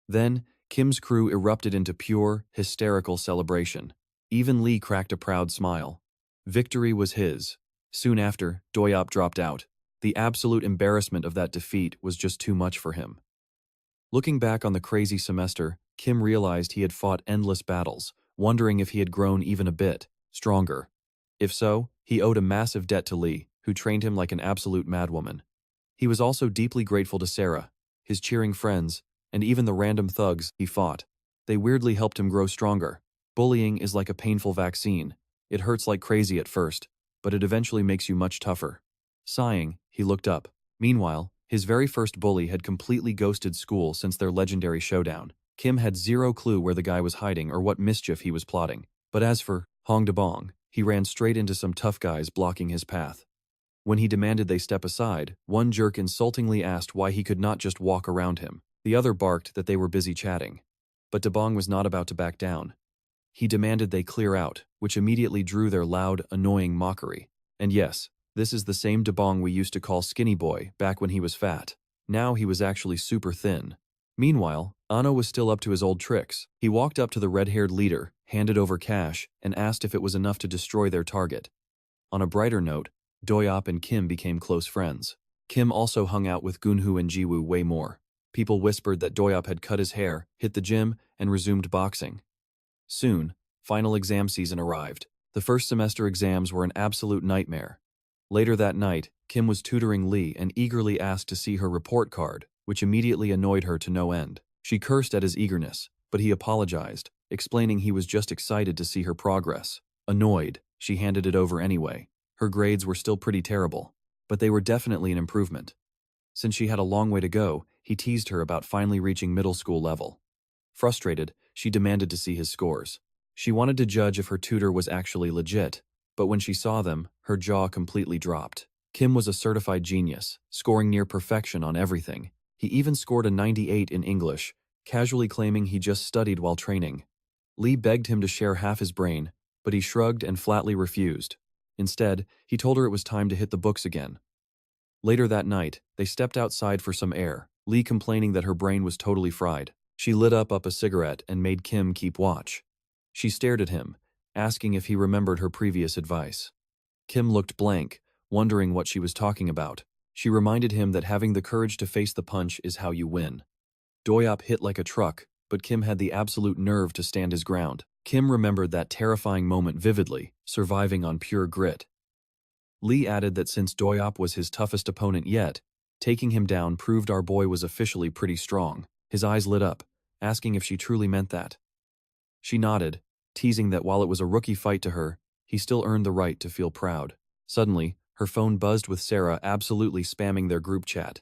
Then, Kim's crew erupted into pure, hysterical celebration. Even Lee cracked a proud smile. Victory was his. Soon after, Doyop dropped out. The absolute embarrassment of that defeat was just too much for him. Looking back on the crazy semester, Kim realized he had fought endless battles, wondering if he had grown even a bit stronger. If so, he owed a massive debt to Lee, who trained him like an absolute madwoman. He was also deeply grateful to Sarah, his cheering friends, and even the random thugs he fought. They weirdly helped him grow stronger. Bullying is like a painful vaccine. It hurts like crazy at first, but it eventually makes you much tougher. Sighing, he looked up. Meanwhile, his very first bully had completely ghosted school since their legendary showdown. Kim had zero clue where the guy was hiding or what mischief he was plotting. But as for Bong, he ran straight into some tough guys blocking his path. When he demanded they step aside, one jerk insultingly asked why he could not just walk around him. The other barked that they were busy chatting. But Bong was not about to back down. He demanded they clear out, which immediately drew their loud, annoying mockery. And yes, this is the same Bong we used to call Skinny Boy back when he was fat. Now he was actually super thin. Meanwhile, Ano was still up to his old tricks. He walked up to the red-haired leader, handed over cash, and asked if it was enough to destroy their target. On a brighter note, Doyop and Kim became close friends. Kim also hung out with Gunhoo and Jiwoo way more. People whispered that Doyop had cut his hair, hit the gym, and resumed boxing. Soon, final exam season arrived. The first semester exams were an absolute nightmare. Later that night, Kim was tutoring Lee and eagerly asked to see her report card, which immediately annoyed her to no end. She cursed at his eagerness, but he apologized, explaining he was just excited to see her progress. Annoyed, she handed it over anyway. Her grades were still pretty terrible, but they were definitely an improvement. Since she had a long way to go, he teased her about finally reaching middle school level. Frustrated, she demanded to see his scores. She wanted to judge if her tutor was actually legit, but when she saw them, her jaw completely dropped. Kim was a certified genius, scoring near perfection on everything. He even scored a 98 in English, casually claiming he just studied while training. Lee begged him to share half his brain, but he shrugged and flatly refused. Instead, he told her it was time to hit the books again. Later that night, they stepped outside for some air, Lee complaining that her brain was totally fried. She lit up a cigarette and made Kim keep watch. She stared at him, asking if he remembered her previous advice. Kim looked blank, wondering what she was talking about. She reminded him that having the courage to face the punch is how you win. Doyop hit like a truck, but Kim had the absolute nerve to stand his ground. Kim remembered that terrifying moment vividly, surviving on pure grit. Lee added that since Doyop was his toughest opponent yet, taking him down proved our boy was officially pretty strong. His eyes lit up, asking if she truly meant that. She nodded, teasing that while it was a rookie fight to her, he still earned the right to feel proud. Suddenly, her phone buzzed with Sarah absolutely spamming their group chat.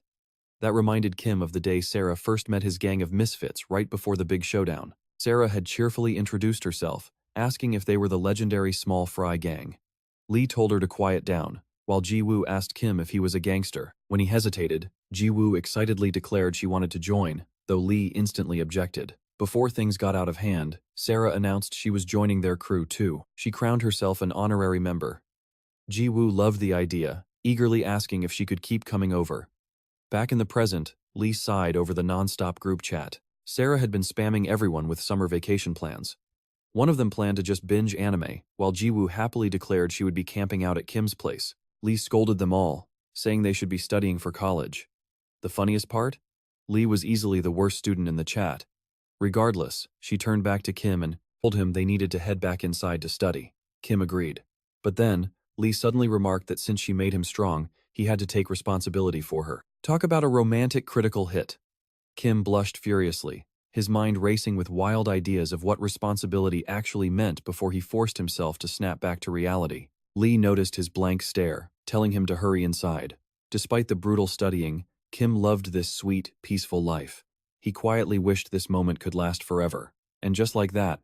That reminded Kim of the day Sarah first met his gang of misfits right before the big showdown. Sarah had cheerfully introduced herself, asking if they were the legendary Small Fry gang. Lee told her to quiet down, while Jiwoo asked Kim if he was a gangster. When he hesitated, Jiwoo excitedly declared she wanted to join, though Lee instantly objected. Before things got out of hand, Sarah announced she was joining their crew too. She crowned herself an honorary member. Jiwoo loved the idea, eagerly asking if she could keep coming over. Back in the present, Lee sighed over the non-stop group chat. Sarah had been spamming everyone with summer vacation plans. One of them planned to just binge anime, while Jiwoo happily declared she would be camping out at Kim's place. Lee scolded them all, saying they should be studying for college. The funniest part? Lee was easily the worst student in the chat. Regardless, she turned back to Kim and told him they needed to head back inside to study. Kim agreed. But then, Lee suddenly remarked that since she made him strong, he had to take responsibility for her. Talk about a romantic critical hit. Kim blushed furiously, his mind racing with wild ideas of what responsibility actually meant before he forced himself to snap back to reality. Lee noticed his blank stare, telling him to hurry inside. Despite the brutal studying, Kim loved this sweet, peaceful life. He quietly wished this moment could last forever. And just like that,